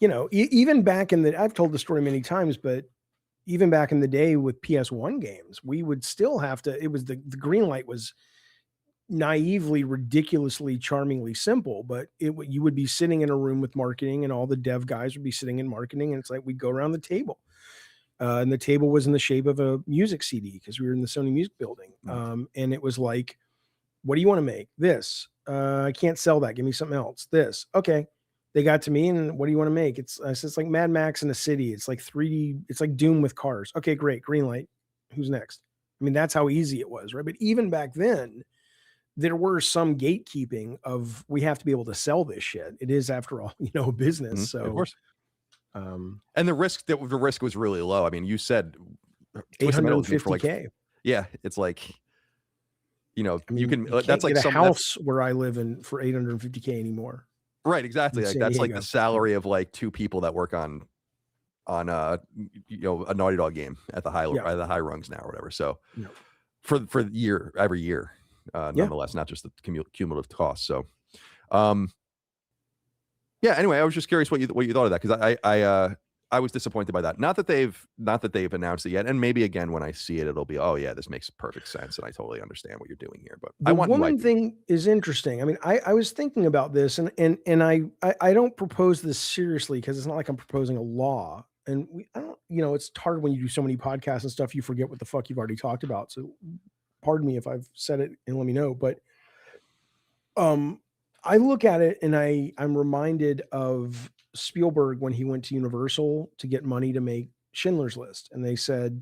[SPEAKER 3] even back I've told the story many times, but even back in the day with PS1 games, we would still have to, it was the green light was naively, ridiculously, charmingly simple, but you would be sitting in a room with marketing and all the dev guys would be sitting in marketing. And it's like, we'd go around the table and the table was in the shape of a music CD because we were in the Sony Music Building. And it was like, what do you want to make? This, I can't sell that. Give me something else. This. Okay. They got to me and what do you want to make? I said, it's like Mad Max in a city. It's like 3D. It's like Doom with cars. Okay, great. Green light. Who's next? I mean, that's how easy it was, right? But even back then, there were some gatekeeping of we have to be able to sell this shit. It is, after all, a business. So
[SPEAKER 1] of course.
[SPEAKER 3] um,
[SPEAKER 1] And the risk was really low. I mean, you said Twisted Metal is made for, like,
[SPEAKER 3] $850K.
[SPEAKER 1] yeah, it's like,
[SPEAKER 3] I mean,
[SPEAKER 1] you can
[SPEAKER 3] can't
[SPEAKER 1] that's like
[SPEAKER 3] get a
[SPEAKER 1] some
[SPEAKER 3] house where I live in for $850K anymore.
[SPEAKER 1] right, exactly.
[SPEAKER 3] in
[SPEAKER 1] Like
[SPEAKER 3] San
[SPEAKER 1] that's like
[SPEAKER 3] Diego.
[SPEAKER 1] the salary of like 2 people that work on a Naughty Dog game at the high
[SPEAKER 3] Yeah.
[SPEAKER 1] the high rungs now or whatever. So
[SPEAKER 3] Yeah.
[SPEAKER 1] for every year, nonetheless, not just the cumulative cost. So yeah, anyway, I was just curious what you thought of that, because I was disappointed by that. Not that they've announced it yet, and maybe again when I see it, it'll be, oh yeah, this makes perfect sense, and I totally understand what you're doing here. But I
[SPEAKER 3] The
[SPEAKER 1] want
[SPEAKER 3] woman
[SPEAKER 1] white.
[SPEAKER 3] thing is interesting. I mean, I was thinking about this, and I don't propose this seriously because it's not like I'm proposing a law. And I don't, it's hard when you do so many podcasts and stuff, you forget what the fuck you've already talked about. So pardon me if I've said it and let me know. But I look at it and I'm reminded of Spielberg when he went to Universal to get money to make Schindler's List. And they said,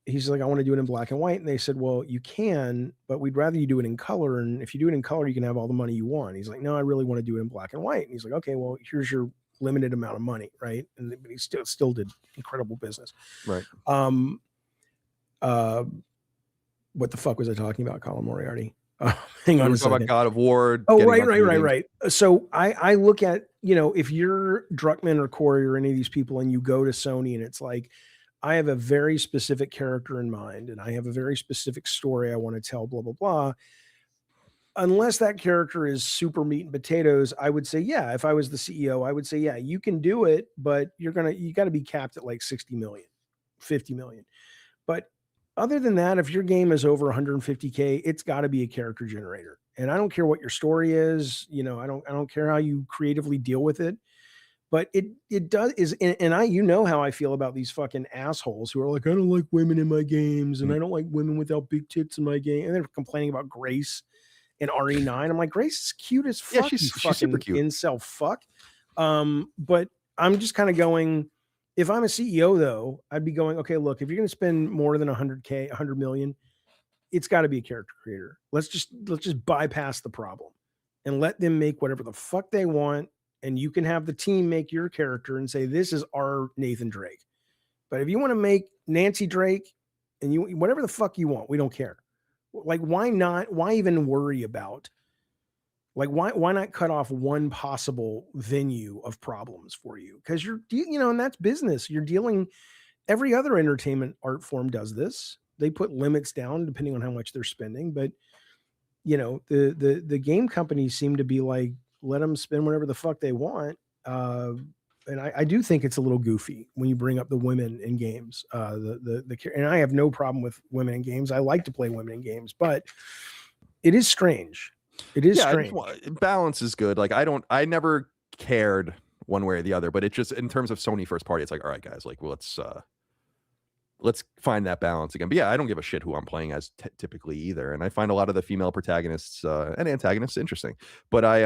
[SPEAKER 3] he's like, I want to do it in black and white. And they said, well, you can, but we'd rather you do it in color. And if you do it in color, you can have all the money you want. He's like, no, I really want to do it in black and white. And he's like, okay, well, here's your limited amount of money. Right. And he still did incredible business.
[SPEAKER 1] Right.
[SPEAKER 3] What the fuck was I talking about, Colin Moriarty? Hang on a second.
[SPEAKER 1] About God of War.
[SPEAKER 3] Oh, right. So I look at, if you're Druckmann or Corey or any of these people and you go to Sony and it's like, I have a very specific character in mind and I have a very specific story I want to tell, blah, blah, blah. Unless that character is super meat and potatoes, I would say, yeah, if I was the CEO, I would say, yeah, you can do it, but you got to be capped at like 60 million, 50 million. But other than that, if your game is over 150K, it's got to be a character generator. And I don't care what your story is, I don't care how you creatively deal with it. But it does is, and I, how I feel about these fucking assholes who are like, I don't like women in my games, and I don't like women without big tits in my game, and they're complaining about Grace and RE9. I'm like, Grace is cute as fuck.
[SPEAKER 1] Yeah, she's super cute.
[SPEAKER 3] Incel fuck. But I'm just kind of going, if I'm a CEO though, I'd be going, okay, look, if you're going to spend more than 100 million, it's got to be a character creator. Let's just bypass the problem and let them make whatever the fuck they want. And you can have the team make your character and say, this is our Nathan Drake. But if you want to make Nancy Drake and you, whatever the fuck you want, we don't care. Like, why not? Why even worry about, like, why not cut off one possible venue of problems for you? Because and that's business. You're dealing, every other entertainment art form does this. They put limits down depending on how much they're spending. But, the game companies seem to be like, let them spend whatever the fuck they want. And I do think it's a little goofy when you bring up the women in games. And I have no problem with women in games. I like to play women in games, but it is strange. It is strange.
[SPEAKER 1] Balance is good. Like I never cared one way or the other, but it just, in terms of Sony first party, it's like, all right, guys, like, well, let's find that balance again. But yeah, I don't give a shit who I'm playing as typically either. And I find a lot of the female protagonists and antagonists interesting. But I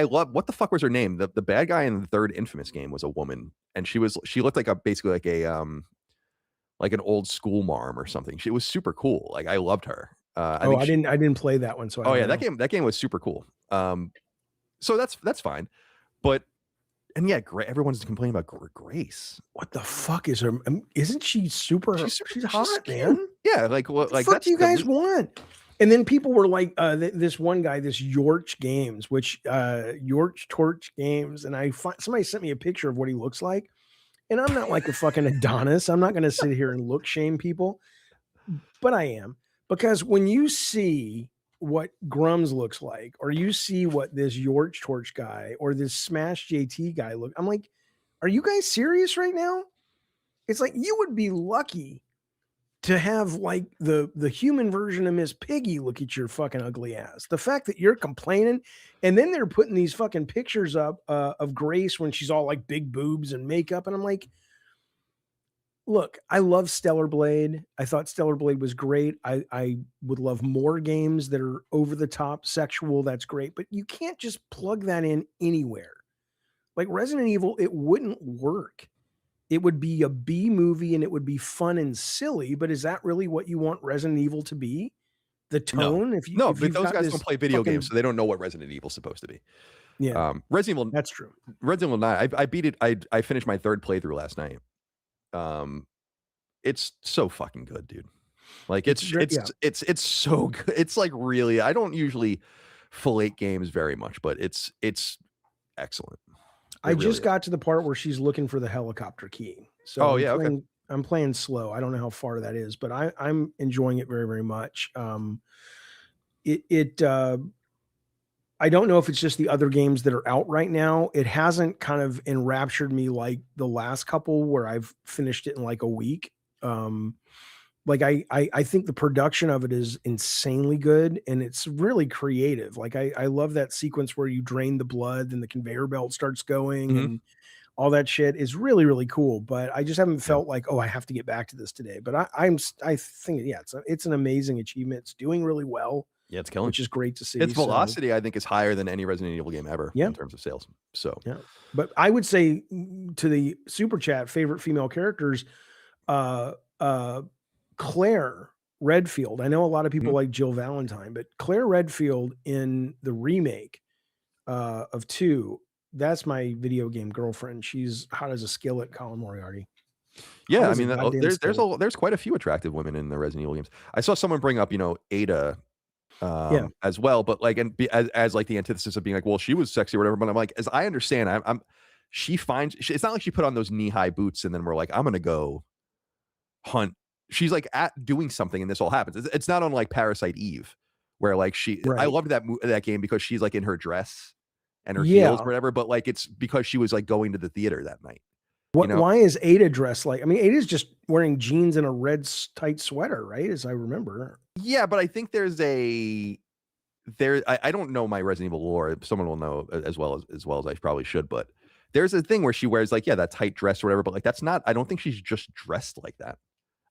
[SPEAKER 1] love, what the fuck was her name? The bad guy in the third Infamous game was a woman, and she looked like basically like an old school marm or something. She was super cool. Like, I loved her. I didn't play that one. So that game was super cool. So that's fine. But and yeah, everyone's complaining about Grace.
[SPEAKER 3] What the fuck is her? Isn't she super? She's hot, man.
[SPEAKER 1] Yeah, like what? Like,
[SPEAKER 3] what do you guys want? And then people were like, this one guy, this Yorch Games, Yorch Torch Games, and somebody sent me a picture of what he looks like, and I'm not like a fucking Adonis. I'm not going to sit here and look shame people, but I am, because when you see what Grums looks like, or you see what this Yorch Torch guy or this Smash JT guy look, I'm like, are you guys serious right now? It's like, you would be lucky to have like the human version of Miss Piggy look at your fucking ugly ass. The fact that you're complaining, and then they're putting these fucking pictures up of Grace when she's all like big boobs and makeup, and I'm like, look, I love Stellar Blade. I thought Stellar Blade was great. I would love more games that are over the top sexual. That's great, but you can't just plug that in anywhere. Like Resident Evil, it wouldn't work. It would be a B movie and it would be fun and silly, but is that really what you want Resident Evil to be? The
[SPEAKER 1] No.
[SPEAKER 3] tone?
[SPEAKER 1] No,
[SPEAKER 3] If
[SPEAKER 1] but
[SPEAKER 3] you've
[SPEAKER 1] those
[SPEAKER 3] got
[SPEAKER 1] guys
[SPEAKER 3] this
[SPEAKER 1] don't play video
[SPEAKER 3] fucking
[SPEAKER 1] games, so they don't know what Resident Evil's supposed to be.
[SPEAKER 3] yeah,
[SPEAKER 1] Resident
[SPEAKER 3] that's true.
[SPEAKER 1] Evil 9, I beat it. I finished my 3rd playthrough last night. It's so fucking good, dude. Like it's so good. It's like really, I don't usually fillate games very much, but it's excellent.
[SPEAKER 3] I just got to the part where she's looking for the helicopter key. So
[SPEAKER 1] Oh yeah, okay.
[SPEAKER 3] I'm playing slow. I don't know how far that is, but I'm enjoying it very, very much. I don't know if it's just the other games that are out right now. It hasn't kind of enraptured me like the last couple where I've finished it in like a week. Like I think the production of it is insanely good and it's really creative. Like I love that sequence where you drain the blood and the conveyor belt starts going and all that shit is really, really cool. But I just haven't felt like, oh, I have to get back to this today. But I think, yeah, it's an amazing achievement. It's doing really well.
[SPEAKER 1] Yeah, it's killing,
[SPEAKER 3] which is great to see.
[SPEAKER 1] Its velocity, I think, is higher than any Resident Evil game ever in terms of sales. So
[SPEAKER 3] yeah, but I would say to the super chat, favorite female characters, Claire Redfield. I know a lot of people like Jill Valentine, but Claire Redfield in the remake of 2, that's my video game girlfriend. She's hot as a skillet, Colin Moriarty.
[SPEAKER 1] Yeah, I mean, there's quite a few attractive women in the Resident Evil games. I saw someone bring up, Ada as well, but like, and as like the antithesis of being like, well, she was sexy or whatever. But I'm like, as I understand, it's not like she put on those knee-high boots and then we're like, I'm gonna go hunt. She's like at doing something and this all happens. It's not on like Parasite Eve where like I loved that game because she's like in her dress and her heels or whatever, but like it's because she was like going to the theater that night.
[SPEAKER 3] Why is Ada dressed like? I mean, Ada's just wearing jeans and a red tight sweater, right? As I remember.
[SPEAKER 1] Yeah, but I think I don't know my Resident Evil lore. Someone will know as well as I probably should, but there's a thing where she wears like, that tight dress or whatever, but like that's not, I don't think she's just dressed like that.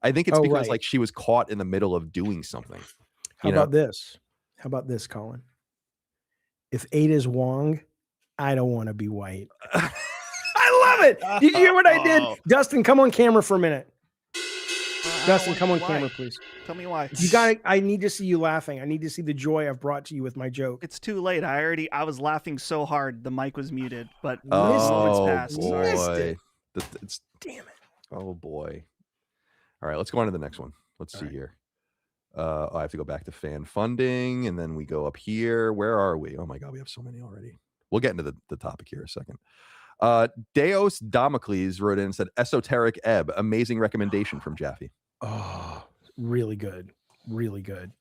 [SPEAKER 1] I think it's because like she was caught in the middle of doing something.
[SPEAKER 3] How about this? How about this, Colin? If Ada's Wong, I don't want to be white. I love it. Did you hear what I did? Dustin, come on camera for a minute. Dustin, come on camera, please.
[SPEAKER 2] Tell me why.
[SPEAKER 3] I need to see you laughing. I need to see the joy I've brought to you with my joke.
[SPEAKER 2] It's too late. I was laughing so hard the mic was muted, but
[SPEAKER 1] oh
[SPEAKER 2] passed.
[SPEAKER 1] boy.
[SPEAKER 3] Damn it.
[SPEAKER 1] Oh boy. All right, let's go on to the next one. Let's see here. I have to go back to fan funding, and then we go up here. Where are we? Oh my God, we have so many already. We'll get into the topic here in a second. Deos Damocles wrote in and said, Esoteric Ebb, amazing recommendation from Jaffe.
[SPEAKER 3] Oh, really good. Really good.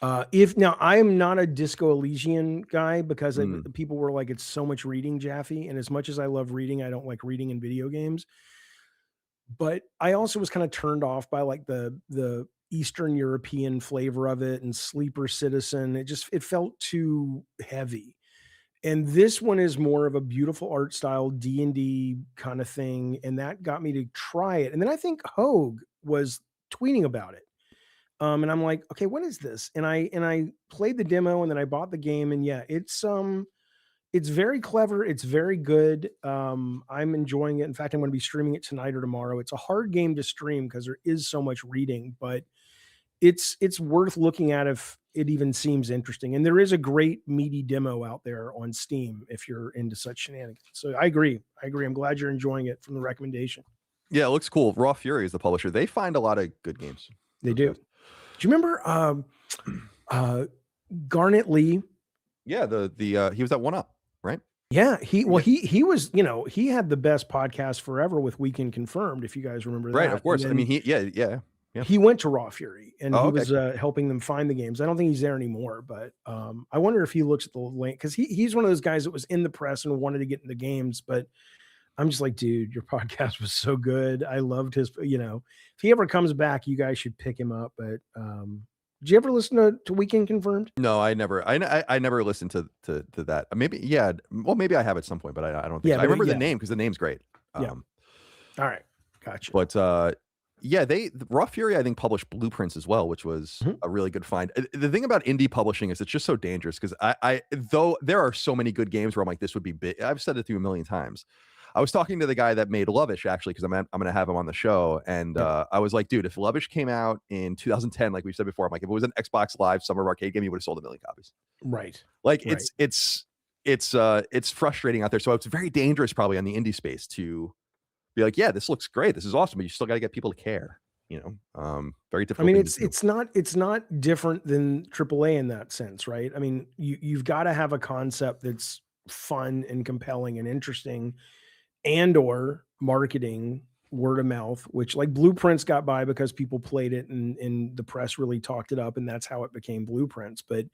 [SPEAKER 3] Now I'm not a Disco Elysian guy because people were like, it's so much reading, Jaffe. And as much as I love reading, I don't like reading in video games. But I also was kind of turned off by like the Eastern European flavor of it and Sleeper Citizen. It felt too heavy. And this one is more of a beautiful art style D&D kind of thing. And that got me to try it. And then I think Hogue was tweeting about it. And I'm like, okay, what is this? And I played the demo and then I bought the game. And yeah, it's very clever. It's very good. I'm enjoying it. In fact, I'm going to be streaming it tonight or tomorrow. It's a hard game to stream because there is so much reading, but it's worth looking at if it even seems interesting. And there is a great meaty demo out there on Steam if you're into such shenanigans. So I agree. I'm glad you're enjoying it from the recommendation.
[SPEAKER 1] Yeah, it looks cool. Raw Fury is the publisher. They find a lot of good games.
[SPEAKER 3] They do. Do you remember Garnet Lee?
[SPEAKER 1] Yeah, he was at 1UP, right?
[SPEAKER 3] Yeah, he was, he had the best podcast forever with Weekend Confirmed, if you guys remember that.
[SPEAKER 1] Right, of course. I mean, yeah.
[SPEAKER 3] He went to Raw Fury and he was helping them find the games. I don't think he's there anymore, but I wonder if he looks at the link because he's one of those guys that was in the press and wanted to get in the games. But I'm just like, dude, your podcast was so good. I loved his, if he ever comes back, you guys should pick him up. But did you ever listen to Weekend Confirmed?
[SPEAKER 1] No, I never. I never listened to that. Maybe, yeah. Well, maybe I have at some point, but I don't think so. I remember the name because the name's great.
[SPEAKER 3] Yeah. All right. Gotcha.
[SPEAKER 1] But Yeah, Raw Fury, I think, published Blueprints as well, which was
[SPEAKER 3] Mhm.
[SPEAKER 1] a really good find. The thing about indie publishing is it's just so dangerous because though there are so many good games where I'm like, this would be big. I've said it to you a million times. I was talking to the guy that made Lovish actually because I'm going to have him on the show, and
[SPEAKER 3] Yep.
[SPEAKER 1] I was like, dude, if Lovish came out in 2010, like we said before, I'm like, if it was an Xbox Live Summer Arcade game, you would have sold 1 million copies.
[SPEAKER 3] Right.
[SPEAKER 1] Like
[SPEAKER 3] Right.
[SPEAKER 1] it's frustrating out there. So it's very dangerous probably on the indie space to be like, yeah, this looks great, this is awesome, but you still got to get people to care. Very
[SPEAKER 3] I
[SPEAKER 1] difficult
[SPEAKER 3] mean,
[SPEAKER 1] thing to do.
[SPEAKER 3] it's not different than AAA in that sense, right? I mean, you've got to have a concept that's fun and compelling and interesting, and or marketing word of mouth, which like Blueprints got by because people played it and the press really talked it up, and that's how it became Blueprints. But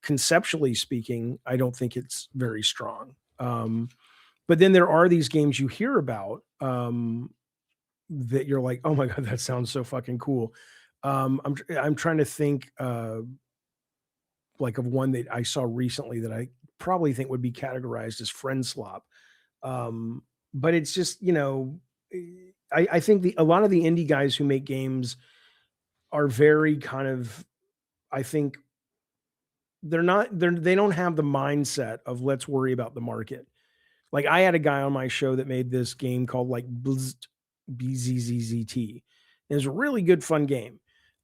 [SPEAKER 3] conceptually speaking, I don't think it's very strong. But then there are these games you hear about that you're like, oh my god, that sounds so fucking cool. I'm trying to think like of one that I saw recently that I probably think would be categorized as friend slop. But it's just, I think a lot of the indie guys who make games are very kind of, I think they don't have the mindset of let's worry about the market. Like I had a guy on my show that made this game called like BZZZT. It was a really good fun game.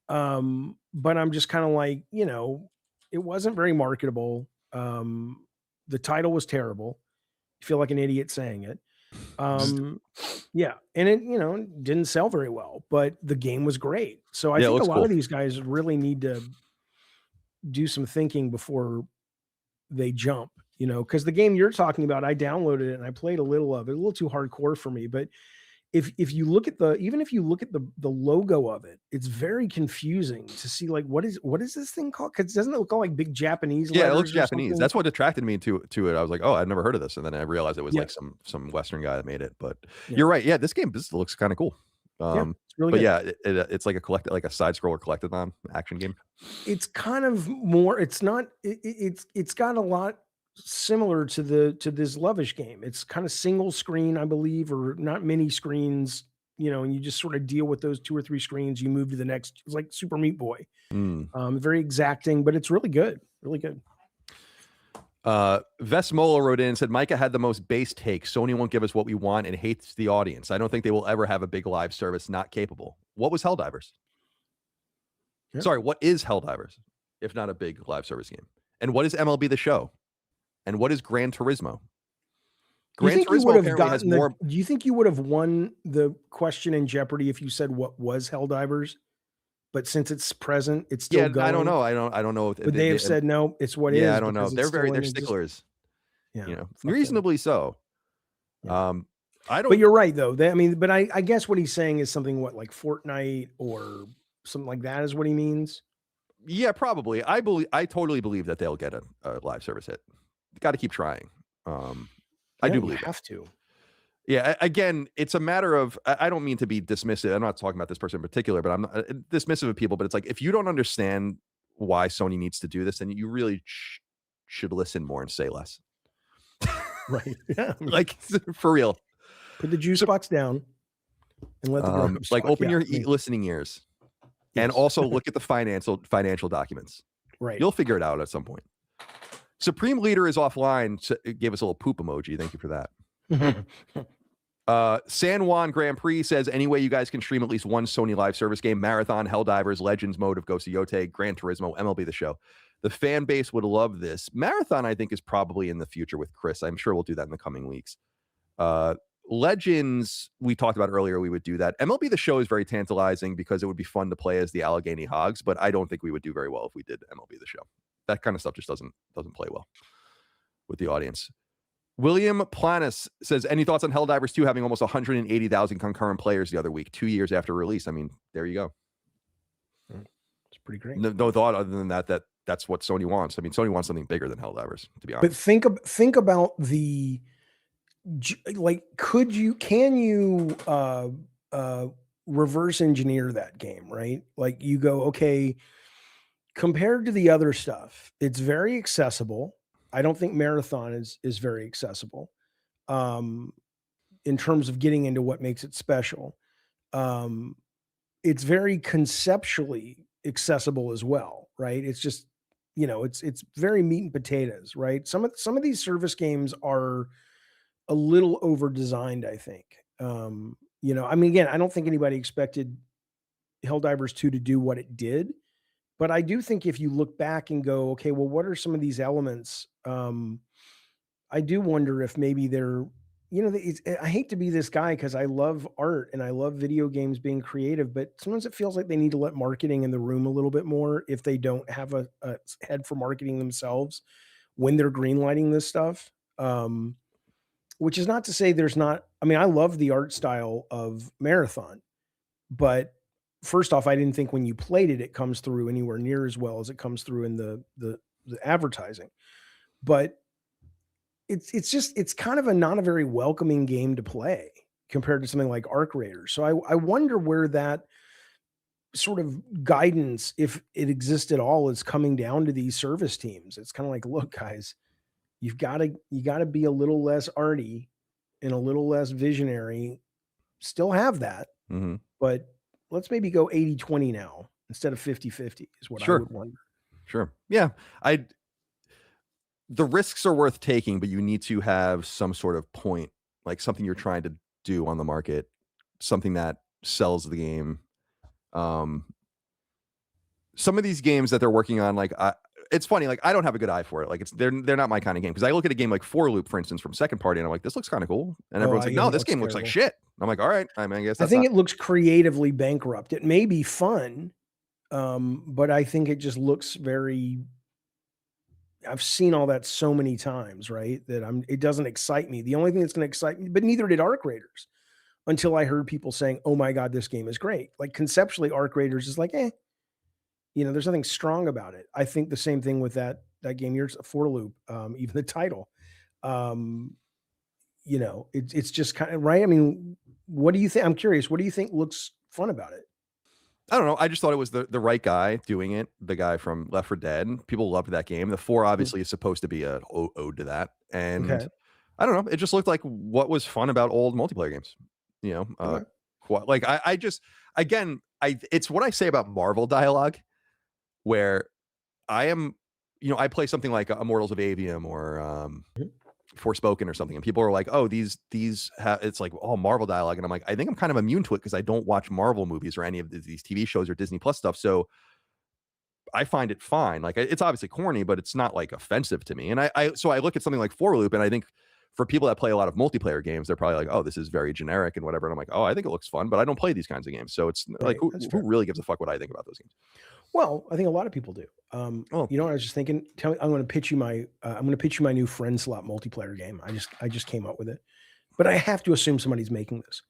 [SPEAKER 3] But I'm just kind of like, it wasn't very marketable. The title was terrible. I feel like an idiot saying it. Yeah, and it, didn't sell very well, but the game was great. So I
[SPEAKER 1] Yeah, it
[SPEAKER 3] think a
[SPEAKER 1] looks
[SPEAKER 3] lot
[SPEAKER 1] cool.
[SPEAKER 3] of these guys really need to do some thinking before they jump, because the game you're talking about, I downloaded it and I played a little of it, a little too hardcore for me. But if you look at even if you look at the logo of it, it's very confusing to see like what is this thing called? Because doesn't it look all like big Japanese
[SPEAKER 1] Yeah, it looks
[SPEAKER 3] letters or
[SPEAKER 1] Japanese.
[SPEAKER 3] something?
[SPEAKER 1] That's what attracted me to it. I was like, oh, I'd never heard of this, and then I realized it was
[SPEAKER 3] Yeah,
[SPEAKER 1] like some Western guy that made it. But
[SPEAKER 3] yeah,
[SPEAKER 1] you're right. Yeah, this looks kind of cool.
[SPEAKER 3] yeah. It's really
[SPEAKER 1] But
[SPEAKER 3] good.
[SPEAKER 1] yeah, it's like a side scroller collectathon action game.
[SPEAKER 3] It's kind of more. It's not. It's got a lot similar to this Lovish game. It's kind of single screen, I believe, or not many screens. And you just sort of deal with those 2 or 3 screens. You move to the next. It's like Super Meat Boy.
[SPEAKER 1] Mm.
[SPEAKER 3] Very exacting, but it's really good. Really good.
[SPEAKER 1] Vesmola wrote in and said, Micah had the most base take. Sony won't give us what we want and hates the audience. I don't think they will ever have a big live service not capable. What was Helldivers?
[SPEAKER 3] Yeah.
[SPEAKER 1] Sorry, what is Helldivers, if not a big live service game? And what is MLB The Show? And what is Gran Turismo?
[SPEAKER 3] Do you
[SPEAKER 1] Gran
[SPEAKER 3] think you
[SPEAKER 1] Turismo
[SPEAKER 3] would have
[SPEAKER 1] apparently has
[SPEAKER 3] gotten
[SPEAKER 1] more.
[SPEAKER 3] Do you think you would have won the question in Jeopardy if you said what was Helldivers? But since it's present, it's still
[SPEAKER 1] Yeah,
[SPEAKER 3] going.
[SPEAKER 1] I don't know. I don't know.
[SPEAKER 3] Would they have said no? It's what
[SPEAKER 1] yeah,
[SPEAKER 3] is
[SPEAKER 1] I don't know.
[SPEAKER 3] because it's still
[SPEAKER 1] They're
[SPEAKER 3] in existence?
[SPEAKER 1] sticklers.
[SPEAKER 3] Yeah, fuck them.
[SPEAKER 1] Reasonably so.
[SPEAKER 3] Yeah.
[SPEAKER 1] I don't.
[SPEAKER 3] But you're right though. But I guess what he's saying is something like Fortnite or something like that is what he means.
[SPEAKER 1] Yeah, probably. I totally believe that they'll get a live service hit. Got to keep trying. I do believe
[SPEAKER 3] you have to.
[SPEAKER 1] Yeah, again, it's a matter of I don't mean to be dismissive. I'm not talking about this person in particular, but I'm not dismissive of people. But it's like if you don't understand why Sony needs to do this, then you really should listen more and say less.
[SPEAKER 3] Right. Yeah.
[SPEAKER 1] Like for real.
[SPEAKER 3] Put the juice box down and let the grown-ups
[SPEAKER 1] like
[SPEAKER 3] talk.
[SPEAKER 1] open
[SPEAKER 3] Yeah,
[SPEAKER 1] your listening ears.
[SPEAKER 3] Yes.
[SPEAKER 1] And also look at the financial documents.
[SPEAKER 3] Right.
[SPEAKER 1] You'll figure it out at some point. Supreme Leader is offline. So it gave us a little poop emoji. Thank you for that. San Juan Grand Prix says, anyway, you guys can stream at least one Sony live service game, Marathon, Helldivers, Legends Mode of Ghost of Yote, Gran Turismo, MLB The Show. The fan base would love this. Marathon, I think, is probably in the future with Chris. I'm sure we'll do that in the coming weeks. Legends, we talked about earlier, we would do that. MLB The Show is very tantalizing because it would be fun to play as the Allegheny Hogs, but I don't think we would do very well if we did MLB The Show. That kind of stuff just doesn't play well with the audience. William Planis says, any thoughts on Helldivers 2 having almost 180,000 concurrent players the other week, 2 years after release? I mean, there you go.
[SPEAKER 3] It's pretty great.
[SPEAKER 1] No thought other than that's what Sony wants. I mean, Sony wants something bigger than Helldivers, to be honest.
[SPEAKER 3] But think about the like, can you reverse engineer that game, right? Like you go, okay, compared to the other stuff, it's very accessible. I don't think Marathon is very accessible in terms of getting into what makes it special. it's very conceptually accessible as well, right? It's just, it's very meat and potatoes, right? Some of these service games are a little over designed, I think. I mean, again, I don't think anybody expected Helldivers 2 to do what it did, but I do think if you look back and go, okay, well, what are some of these elements? I do wonder if maybe they're, I hate to be this guy because I love art and I love video games being creative, but sometimes it feels like they need to let marketing in the room a little bit more if they don't have a head for marketing themselves when they're greenlighting this stuff. Which is not to say there's not, I mean, I love the art style of Marathon, but first off, I didn't think when you played it, it comes through anywhere near as well as it comes through in the advertising. But it's kind of not a very welcoming game to play compared to something like Arc Raiders. So I wonder where that sort of guidance, if it exists at all, is coming down to these service teams. It's kind of like, look, guys, you gotta be a little less arty and a little less visionary. Still have that,
[SPEAKER 1] Mhm.
[SPEAKER 3] but let's maybe go 80-20 now instead of 50-50 is what I
[SPEAKER 1] Sure.
[SPEAKER 3] would wonder.
[SPEAKER 1] Sure. Yeah. The risks are worth taking, but you need to have some sort of point, like something you're trying to do on the market, something that sells the game. Um, some of these games that they're working on, like it's funny, like I don't have a good eye for it. Like they're not my kind of game because I look at a game like Four Loop, for instance, from Second Party, and I'm like, this looks kind of cool, and
[SPEAKER 3] Oh,
[SPEAKER 1] everyone's like,
[SPEAKER 3] yeah,
[SPEAKER 1] no,
[SPEAKER 3] that
[SPEAKER 1] this
[SPEAKER 3] looks
[SPEAKER 1] game looks like
[SPEAKER 3] terrible.
[SPEAKER 1] shit. I'm like, all right, I mean, I guess
[SPEAKER 3] I
[SPEAKER 1] that's
[SPEAKER 3] think
[SPEAKER 1] not.
[SPEAKER 3] it looks creatively bankrupt. It may be fun, but I think it just looks very. I've seen all that so many times, right? That it doesn't excite me. The only thing that's going to excite me, but neither did Arc Raiders until I heard people saying, "Oh my god, this game is great." Like conceptually, Arc Raiders is like, there's nothing strong about it. I think the same thing with that game, yours, For Loop, even the title. Um, it's just kind of right. I mean, what do you think? I'm curious. What do you think looks fun about it?
[SPEAKER 1] I don't know. I just thought it was the right guy doing it. The guy from Left 4 Dead. People loved that game. The 4
[SPEAKER 3] Mm,
[SPEAKER 1] obviously is supposed to be a ode to that, and
[SPEAKER 3] okay.
[SPEAKER 1] I don't know. It just looked like what was fun about old multiplayer games. You know,
[SPEAKER 3] Okay.
[SPEAKER 1] like I just again, it's what I say about Marvel dialogue, where I am, I play something like Immortals of Avium or
[SPEAKER 3] Mhm.
[SPEAKER 1] Forspoken or something, and people are like, "Oh, it's like all Marvel dialogue," and I'm like, I think I'm kind of immune to it because I don't watch Marvel movies or any of these TV shows or Disney Plus stuff, so I find it fine. Like it's obviously corny, but it's not like offensive to me. And so I look at something like Four Loop, and I think for people that play a lot of multiplayer games, they're probably like, "Oh, this is very generic and whatever." And I'm like, "Oh, I think it looks fun," but I don't play these kinds of games, so it's like,
[SPEAKER 3] Right. That's
[SPEAKER 1] who
[SPEAKER 3] fair.
[SPEAKER 1] really gives a fuck what I think about those games?
[SPEAKER 3] Well, I think a lot of people do.
[SPEAKER 1] Oh,
[SPEAKER 3] I was just thinking. I'm going to pitch you my new friend slot multiplayer game. I just came up with it, but I have to assume somebody's making this.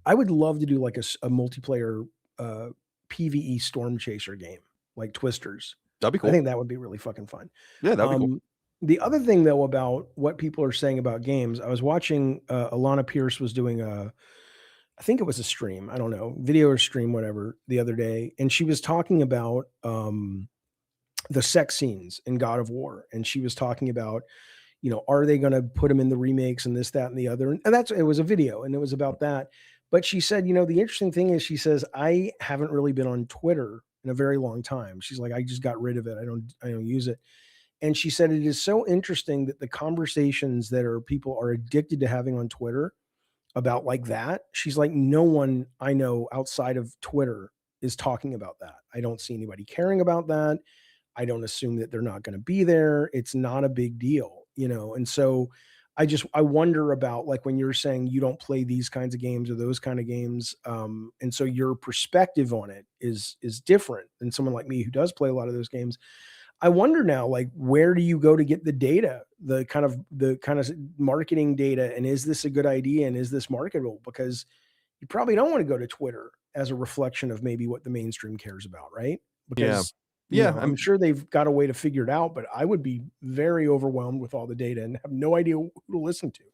[SPEAKER 3] I would love to do like a multiplayer uh, PVE storm chaser game, like Twisters.
[SPEAKER 1] that'd be
[SPEAKER 3] I
[SPEAKER 1] cool.
[SPEAKER 3] think that would be really fucking fun.
[SPEAKER 1] Yeah, that'd be cool.
[SPEAKER 3] Um, the other thing though about what people are saying about games, I was watching Alana Pierce was doing I think it was a stream, I don't know, video or stream, whatever, the other day, and she was talking about the sex scenes in God of War, and she was talking about, are they going to put them in the remakes and this, that, and the other, and it was a video, and it was about that. But she said, the interesting thing is, she says, I haven't really been on Twitter in a very long time. She's like, I just got rid of it. I don't use it. And she said it is so interesting that the conversations that people are addicted to having on Twitter about like that, she's like, no one I know outside of Twitter is talking about that. I don't see anybody caring about that. I don't assume that they're not going to be there. It's not a big deal. And so I wonder about like when you're saying you don't play these kinds of games or those kind of games, and so your perspective on it is different than someone like me who does play a lot of those games. I wonder now, like, where do you go to get the data, the kind of marketing data, and is this a good idea and is this marketable? Because you probably don't want to go to Twitter as a reflection of maybe what the mainstream cares about, right?
[SPEAKER 1] Yeah.
[SPEAKER 3] Because
[SPEAKER 1] Yeah,
[SPEAKER 3] I'm sure they've got a way to figure it out, but I would be very overwhelmed with all the data and have no idea who to listen to.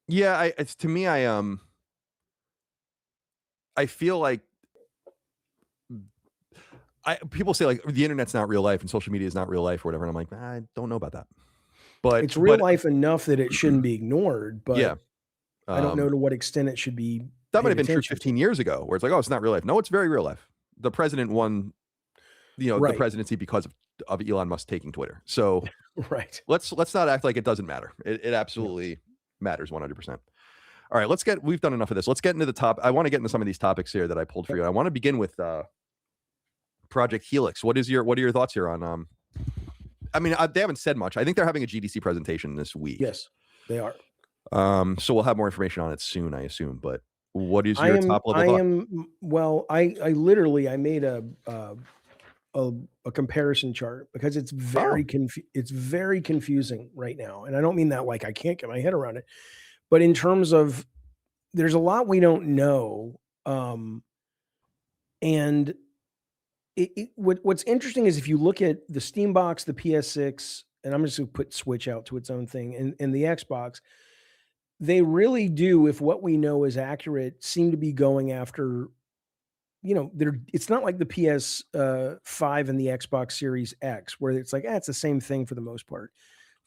[SPEAKER 1] yeah, it's to me, I feel like people say like the internet's not real life and social media is not real life or whatever, and I'm like, I don't know about that. But
[SPEAKER 3] It's real life enough that it shouldn't be ignored,
[SPEAKER 1] yeah,
[SPEAKER 3] but I don't know to what extent it should be
[SPEAKER 1] that might
[SPEAKER 3] paid
[SPEAKER 1] have been true
[SPEAKER 3] attention to.
[SPEAKER 1] 15 years ago where it's like, oh, it's not real life. No, it's very real life. the president won, the
[SPEAKER 3] Right.
[SPEAKER 1] presidency because of Elon Musk taking Twitter. So
[SPEAKER 3] Right.
[SPEAKER 1] let's not act like it doesn't matter. It absolutely matters 100%. All right, we've done enough of this. Let's get into the top. I want to get into some of these topics here that I pulled for you. I want to begin with Project Helix. What are your thoughts here on I mean, they haven't said much. I think they're having a GDC presentation this week.
[SPEAKER 3] Yes, they are.
[SPEAKER 1] So we'll have more information on it soon, I assume. But what is your top level thought?
[SPEAKER 3] Well, I literally I made a comparison chart because it's very confusing right now, and I don't mean that like I can't get my head around it, but in terms of there's a lot we don't know, and what's interesting is if you look at the Steam Box, the PS6, and I'm just going to put Switch out to its own thing, and the Xbox, they really do, if what we know is accurate, seem to be going after, it's not like the PS5 and the Xbox Series X, where it's like, it's the same thing for the most part.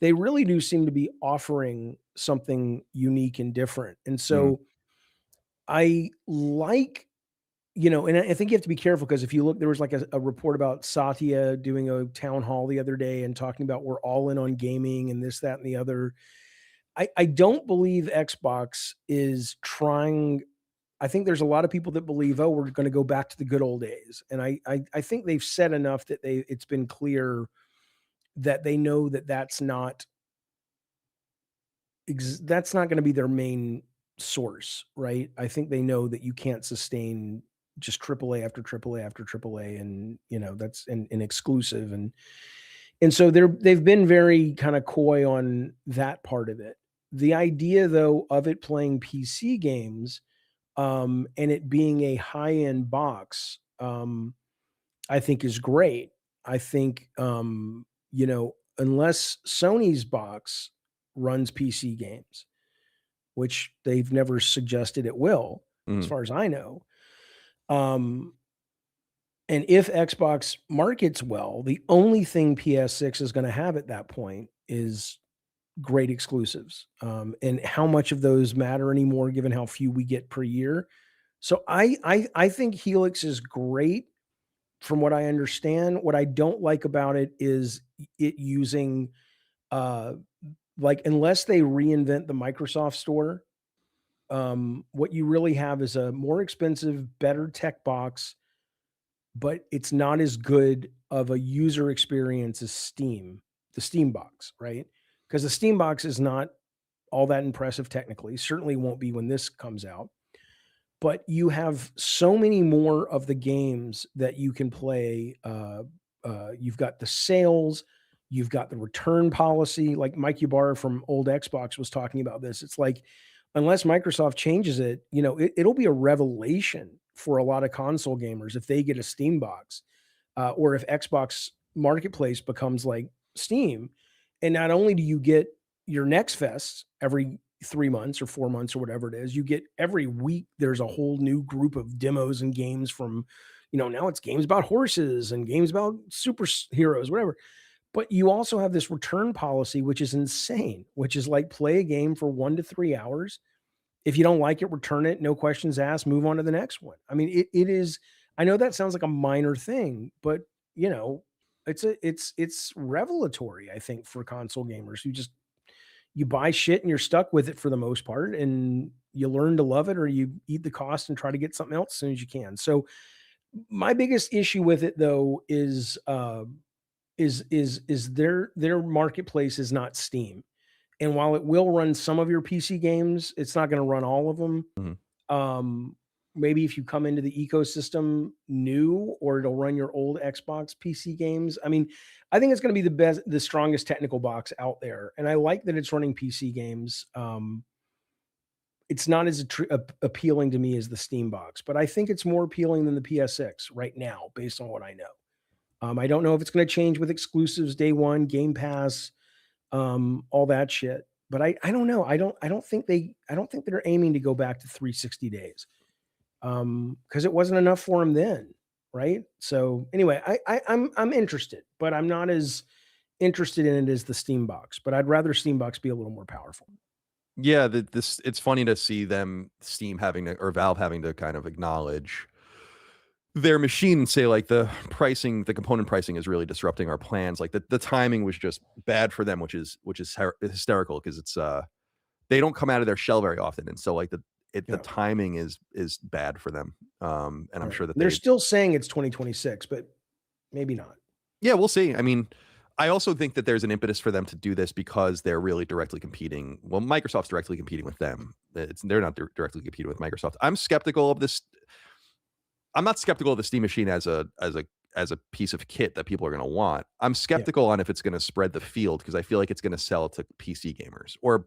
[SPEAKER 3] They really do seem to be offering something unique and different. And so I like, and I think you have to be careful because if you look, there was like a report about Satya doing a town hall the other day and talking about we're all in on gaming and this, that, and the other. I don't believe Xbox is trying. I think there's a lot of people that believe, we're going to go back to the good old days. And I think they've said enough that it's been clear that they know that that's not going to be their main source, right? I think they know that you can't sustain just AAA after AAA after AAA, and that's an exclusive, and so they've been very kind of coy on that part of it. The idea, though, of it playing PC games, and it being a high-end box, I think is great. I think unless Sony's box runs PC games, which they've never suggested it will, as far as I know. And if Xbox markets well, the only thing PS6 is going to have at that point is great exclusives. And how much of those matter anymore, given how few we get per year. So I think Helix is great from what I understand. What I don't like about it is it using, unless they reinvent the Microsoft Store, what you really have is a more expensive, better tech box, but it's not as good of a user experience as the Steam box, right? Because the Steam box is not all that impressive technically. Certainly won't be when this comes out. But you have so many more of the games that you can play. You've got the sales, you've got the return policy. Like Mike Ybarra from Old Xbox was talking about this. It's like, unless Microsoft changes it, it'll be a revelation for a lot of console gamers if they get a Steam box, or if Xbox Marketplace becomes like Steam. And not only do you get your Next Fest every 3 months or 4 months or whatever it is, you get every week, there's a whole new group of demos and games from, now it's games about horses and games about superheroes, whatever. But you also have this return policy, which is insane, which is like play a game for 1 to 3 hours. If you don't like it, return it, no questions asked, move on to the next one. I mean, it is, I know that sounds like a minor thing, but it's revelatory, I think, for console gamers who just, you buy shit and you're stuck with it for the most part, and you learn to love it, or you eat the cost and try to get something else as soon as you can. So my biggest issue with it, though, is their marketplace is not Steam. And while it will run some of your PC games, it's not going to run all of them. Maybe if you come into the ecosystem new, or it'll run your old Xbox PC games. I mean, I think it's going to be the strongest technical box out there. And I like that it's running PC games. It's not as appealing to me as the Steam box, but I think it's more appealing than the PS6 right now, based on what I know. I don't know if it's going to change with exclusives day one, Game Pass, all that shit. But I don't know. I don't think they're aiming to go back to 360 days. Because it wasn't enough for them then, right? So anyway, I'm interested, but I'm not as interested in it as the Steam box. But I'd rather Steam box be a little more powerful.
[SPEAKER 1] Yeah, it's funny to see Steam having to, or Valve having to kind of acknowledge their machine and say like the component pricing is really disrupting our plans. Like the timing was just bad for them, which is hysterical because it's they don't come out of their shell very often, and so like the
[SPEAKER 3] Yeah.
[SPEAKER 1] timing is bad for them. And I'm sure that
[SPEAKER 3] they're still saying it's 2026, but maybe not.
[SPEAKER 1] Yeah, we'll see. I mean, I also think that there's an impetus for them to do this because they're really directly competing. Well, Microsoft's directly competing with them. They're not directly competing with Microsoft. I'm skeptical of this. I'm not skeptical of the Steam machine as a piece of kit that people are going to want. I'm skeptical on if it's going to spread the field because I feel like it's going to sell to PC gamers or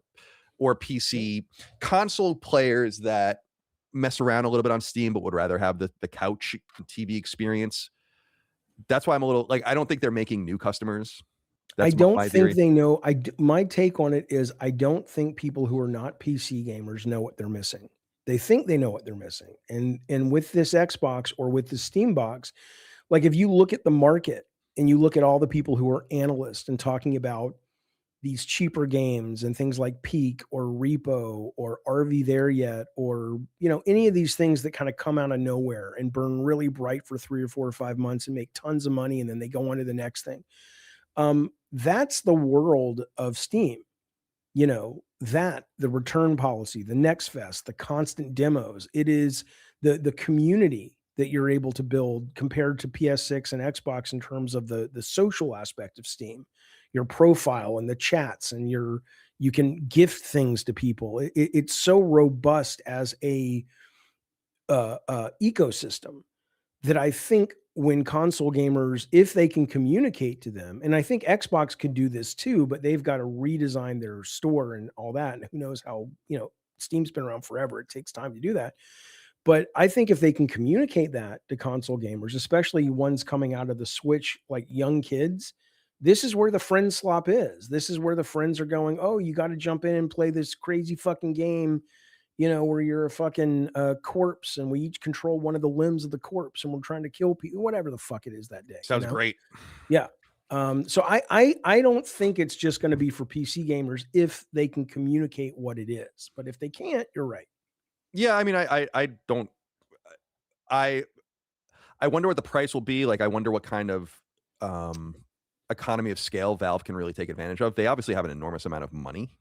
[SPEAKER 1] PC console players that mess around a little bit on Steam but would rather have the couch TV experience. That's why I'm a little like I don't think they're making new customers. That's
[SPEAKER 3] I don't
[SPEAKER 1] my
[SPEAKER 3] think
[SPEAKER 1] theory.
[SPEAKER 3] they know. My take on it is I don't think people who are not PC gamers know what they're missing. They think they know what they're missing. And with this Xbox or with the Steam box, like if you look at the market and you look at all the people who are analysts and talking about these cheaper games and things like Peak or Repo or Are We There Yet or any of these things that kind of come out of nowhere and burn really bright for 3 or 4 or 5 months and make tons of money and then they go on to the next thing. That's the world of Steam. That the return policy, the next fest, the constant demos, it is the community that you're able to build compared to PS6 and Xbox in terms of the social aspect of Steam, your profile and the chats and you can gift things to people. It's so robust as a ecosystem that I think when console gamers, if they can communicate to them, and I think Xbox could do this too, but they've got to redesign their store and all that. And who knows how, Steam's been around forever. It takes time to do that. But I think if they can communicate that to console gamers, especially ones coming out of the Switch, like young kids, this is where the friend slop is. This is where the friends are going, oh, you got to jump in and play this crazy fucking game where you're a fucking corpse and we each control one of the limbs of the corpse and we're trying to kill people, whatever the fuck it is that day.
[SPEAKER 1] Sounds great.
[SPEAKER 3] Yeah. So I don't think it's just going to be for PC gamers if they can communicate what it is. But if they can't, you're right.
[SPEAKER 1] Yeah, I mean, I don't. I wonder what the price will be. Like, I wonder what kind of economy of scale Valve can really take advantage of. They obviously have an enormous amount of money.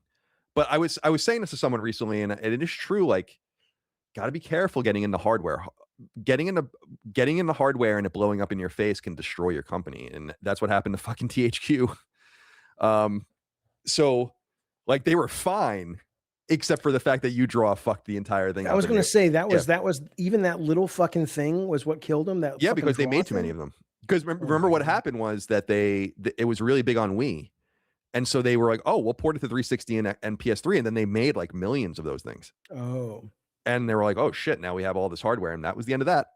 [SPEAKER 1] But I was saying this to someone recently, and it is true. Like, got to be careful getting into hardware. Getting into hardware and it blowing up in your face can destroy your company, and that's what happened to fucking THQ. So, like, they were fine, except for the fact that you fucked the entire thing.
[SPEAKER 3] I was going to say that was even that little fucking thing was what killed them. That
[SPEAKER 1] because they made too many of them. Because remember what happened was that it was really big on Wii. And so they were like, oh, we'll port it to 360 and PS3. And then they made like millions of those things.
[SPEAKER 3] Oh.
[SPEAKER 1] And they were like, oh, shit, now we have all this hardware. And that was the end of that.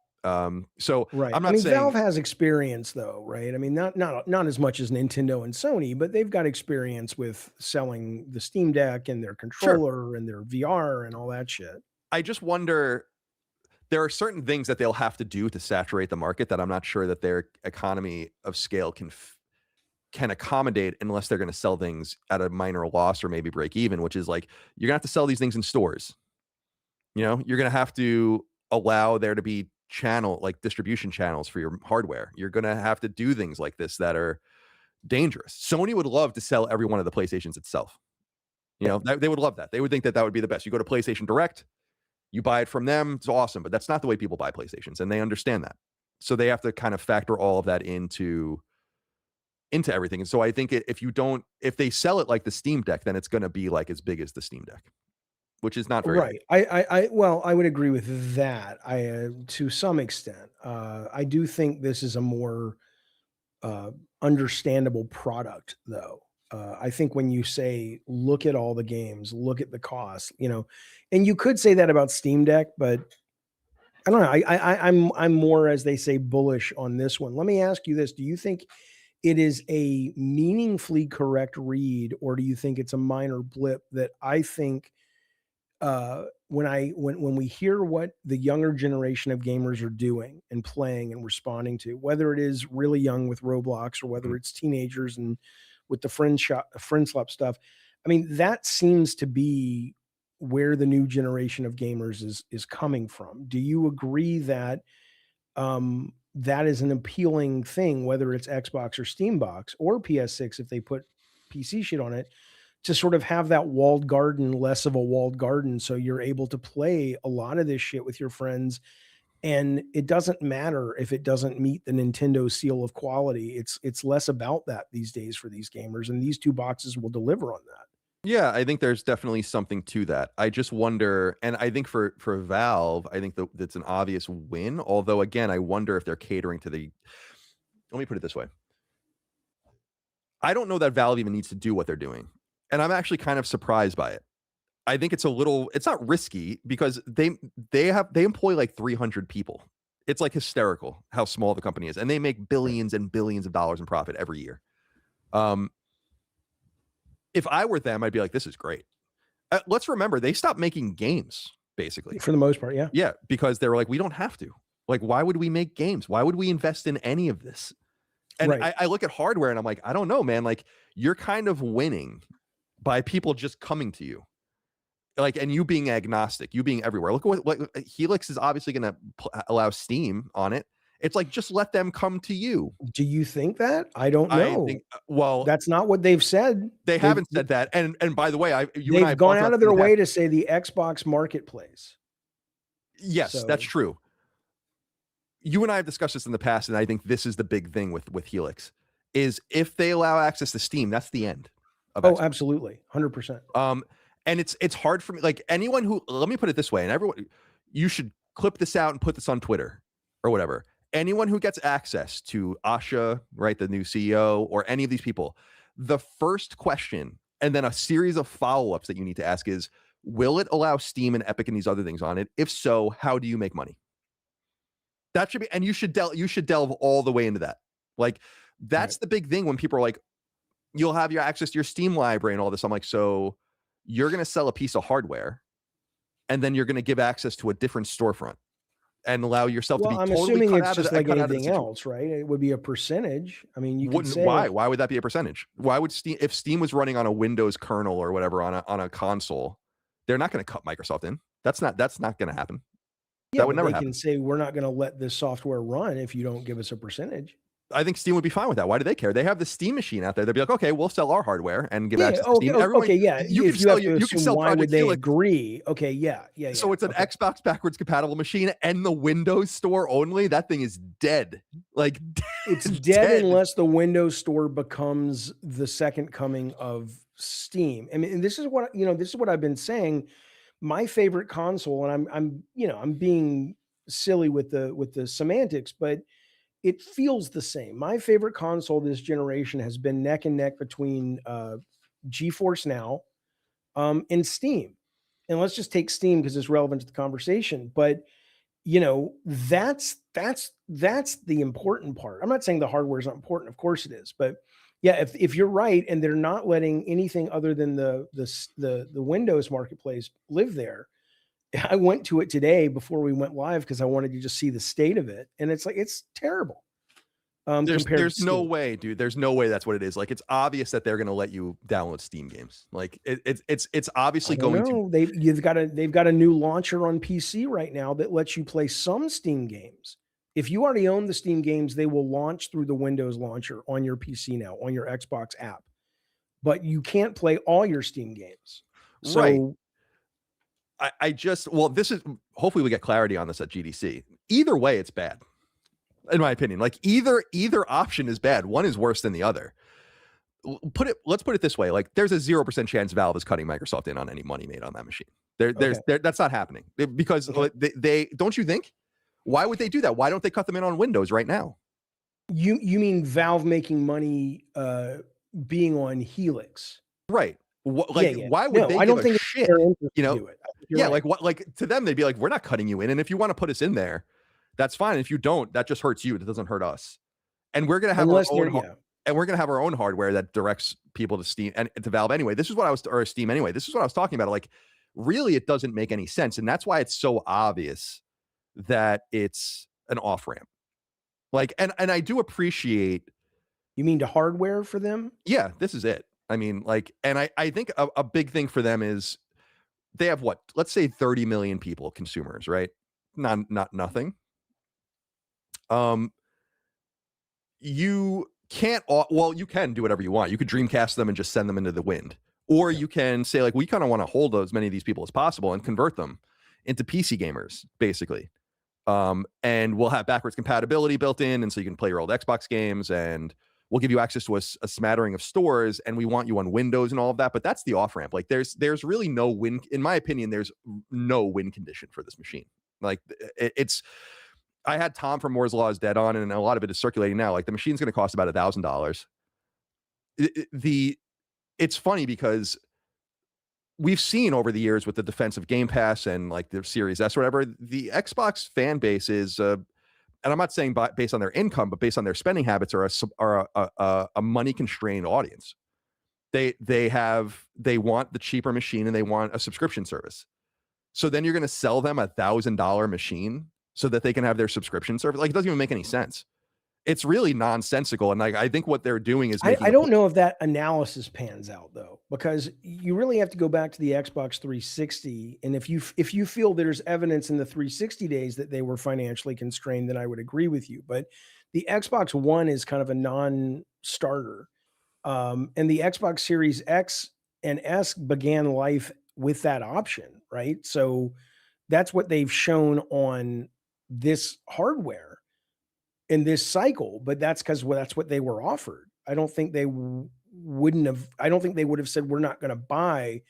[SPEAKER 1] So
[SPEAKER 3] right.
[SPEAKER 1] I'm not saying
[SPEAKER 3] Valve has experience though, right? I mean, not as much as Nintendo and Sony, but they've got experience with selling the Steam Deck and their controller and their VR and all that shit.
[SPEAKER 1] I just wonder, there are certain things that they'll have to do to saturate the market that I'm not sure that their economy of scale can accommodate unless they're going to sell things at a minor loss or maybe break even, which is like, you're gonna have to sell these things in stores. You're gonna have to allow there to be distribution channels for your hardware. You're gonna have to do things like this that are dangerous. Sony would love to sell every one of the PlayStations itself. They would love that. They would think that would be the best. You go to PlayStation Direct, you buy it from them, it's awesome, but that's not the way people buy PlayStations, and they understand that. So they have to kind of factor all of that into everything. And so I think if they sell it like the Steam Deck, then it's going to be like as big as the Steam Deck, which is not very
[SPEAKER 3] right. I would agree with that. To some extent, I do think this is a more understandable product, though. I think when you say, look at all the games, look at the cost, and you could say that about Steam Deck, but I don't know. I'm more, as they say, bullish on this one. Let me ask you this: do you think it is a meaningfully correct read, or do you think it's a minor blip that I think when we hear what the younger generation of gamers are doing and playing and responding to, whether it is really young with Roblox or whether it's teenagers and with the friend slap stuff, I mean, that seems to be where the new generation of gamers is coming from. Do you agree that that is an appealing thing, whether it's Xbox or Steambox or PS6 if they put PC shit on it, to sort of have that walled garden less of a walled garden, so you're able to play a lot of this shit with your friends, and it doesn't matter if it doesn't meet the Nintendo seal of quality. It's less about that these days for these gamers, and these two boxes will deliver on that.
[SPEAKER 1] Yeah, I think there's definitely something to that. I just wonder, and I think for Valve, I think that's an obvious win. Although again, I wonder if they're catering to the. Let me put it this way. I don't know that Valve even needs to do what they're doing, and I'm actually kind of surprised by it. I think it's a little. It's not risky because they employ like 300 people. It's like hysterical how small the company is, and they make billions and billions of dollars in profit every year. If I were them, I'd be like, this is great. Let's remember, they stopped making games, basically.
[SPEAKER 3] For the most part, yeah.
[SPEAKER 1] Yeah, because they were like, we don't have to. Like, why would we make games? Why would we invest in any of this? And
[SPEAKER 3] Right.
[SPEAKER 1] I look at hardware and I'm like, I don't know, man. Like, you're kind of winning by people just coming to you. Like, and you being agnostic, you being everywhere. Look at what Helix is obviously going to allow Steam on it. It's like, just let them come to you.
[SPEAKER 3] Do you think that? I don't know.
[SPEAKER 1] I think, well,
[SPEAKER 3] that's not what they've said.
[SPEAKER 1] They haven't said that. And by the way,
[SPEAKER 3] they've gone out of their way to say the Xbox Marketplace.
[SPEAKER 1] Yes, so, that's true. You and I have discussed this in the past, and I think this is the big thing with Helix, is if they allow access to Steam, that's the end of Xbox.
[SPEAKER 3] Absolutely. 100%.
[SPEAKER 1] And it's hard for me, like anyone who, let me put it this way, and everyone, you should clip this out and put this on Twitter or whatever. Anyone who gets access to Asha, right, the new CEO, or any of these people, the first question and then a series of follow-ups that you need to ask is, will it allow Steam and Epic and these other things on it? If so, how do you make money? That should be, and you should delve all the way into that. Like, that's right. The big thing when people are like, you'll have your access to your Steam library and all this. I'm like, so you're going to sell a piece of hardware and then you're going to give access to a different storefront and allow yourself to be
[SPEAKER 3] I'm
[SPEAKER 1] totally
[SPEAKER 3] assuming it's just like anything else, right? It would be a percentage. I mean, you wouldn't say
[SPEAKER 1] why would that be a percentage? Why would Steam, if Steam was running on a Windows kernel or whatever on a console, they're not going to cut Microsoft in. That's not going to happen.
[SPEAKER 3] Yeah,
[SPEAKER 1] that would never
[SPEAKER 3] happen.
[SPEAKER 1] They
[SPEAKER 3] can say we're not going to let this software run if you don't give us a percentage.
[SPEAKER 1] I think Steam would be fine with that. Why do they care? They have the Steam machine out there. They'd be like, okay, we'll sell our hardware and give access to Steam.
[SPEAKER 3] Everyone, you can sell.
[SPEAKER 1] You can sell.
[SPEAKER 3] Why would they agree? Okay, yeah.
[SPEAKER 1] So it's an Xbox backwards compatible machine and the Windows Store only. That thing is dead. Like
[SPEAKER 3] it's dead unless the Windows Store becomes the second coming of Steam. I mean, and this is what This is what I've been saying. My favorite console, and I'm being silly with the semantics, but it feels the same. My favorite console this generation has been neck and neck between GeForce Now and Steam. And let's just take Steam because it's relevant to the conversation. But that's the important part. I'm not saying the hardware is not important. Of course it is. But yeah, if you're right, and they're not letting anything other than the Windows marketplace live there. I went to it today before we went live because I wanted to just see the state of it, and it's terrible.
[SPEAKER 1] There's no way, dude. There's no way that's what it is. Like, it's obvious that they're going to let you download Steam games. Like, it's obviously going to.
[SPEAKER 3] They've got a new launcher on PC right now that lets you play some Steam games. If you already own the Steam games, they will launch through the Windows launcher on your PC now, on your Xbox app, but you can't play all your Steam games. So,
[SPEAKER 1] right. This is, hopefully we get clarity on this at GDC. Either way, it's bad, in my opinion. Like, either option is bad. One is worse than the other. Let's put it this way. Like, there's a 0% chance Valve is cutting Microsoft in on any money made on that machine. That's not happening because they don't you think? Why would they do that? Why don't they cut them in on Windows right now?
[SPEAKER 3] You mean Valve making money being on Helix?
[SPEAKER 1] Right. Why would they?
[SPEAKER 3] I don't think
[SPEAKER 1] shit.
[SPEAKER 3] Do it.
[SPEAKER 1] Yeah, right. Like to them, they'd be like, "We're not cutting you in, and if you want to put us in there, that's fine. If you don't, that just hurts you. It doesn't hurt us." And we're gonna have our own hardware that directs people to Steam and to Valve anyway. This is what I was, or Steam anyway. This is what I was talking about. Like, really, it doesn't make any sense, and that's why it's so obvious that it's an off ramp. Like, and I do appreciate.
[SPEAKER 3] You mean to hardware for them?
[SPEAKER 1] Yeah, this is it. I mean, like, and I think a big thing for them is they have what, let's say 30 million people, consumers, right? Not nothing. Um, you can't. Well, you can do whatever you want. You could Dreamcast them and just send them into the wind, or you can say like, we kind of want to hold as many of these people as possible and convert them into PC gamers, basically. And we'll have backwards compatibility built in, and so you can play your old Xbox games, and we'll give you access to a smattering of stores, and we want you on Windows and all of that. But that's the off ramp. Like there's really no win, in my opinion. There's no win condition for this machine. Like it's. I had Tom from Moore's Law is Dead on, and a lot of it is circulating now. Like the machine's going to cost about $1,000. It's funny because we've seen over the years with the defense of Game Pass and like the Series S or whatever, the Xbox fan base is, and I'm not saying based on their income, but based on their spending habits, are a money constrained audience. They want the cheaper machine and they want a subscription service. So then you're going to sell them $1,000 machine so that they can have their subscription service. Like it doesn't even make any sense. It's really nonsensical. And like, I think what they're doing is
[SPEAKER 3] I don't know if that analysis pans out though, because you really have to go back to the Xbox 360. And if you feel there's evidence in the 360 days that they were financially constrained, then I would agree with you. But the Xbox One is kind of a non-starter. And the Xbox Series X and S began life with that option, right? So that's what they've shown on this hardware in this cycle, but that's because that's what they were offered. I don't think they would have said we're not going to buy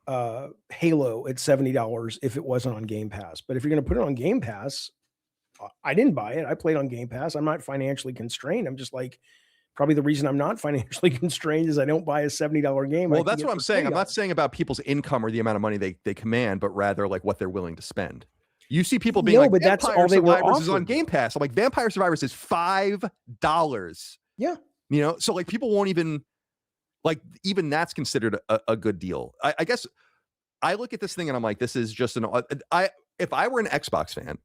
[SPEAKER 3] Halo at $70 if it wasn't on Game Pass. But if you're going to put it on Game Pass, I didn't buy it. I played on Game Pass. I'm not financially constrained. I'm just like, probably the reason I'm not financially constrained is I don't buy a $70 game.
[SPEAKER 1] Well, that's what I'm saying. I'm not saying about people's income or the amount of money they command, but rather like what they're willing to spend. You see people being like,
[SPEAKER 3] but that's all they were offered.
[SPEAKER 1] Is on Game Pass. I'm like, Vampire Survivors is $5.
[SPEAKER 3] Yeah.
[SPEAKER 1] You know, so like people won't even even that's considered a good deal. I guess I look at this thing and I'm like, this is just if I were an Xbox fan,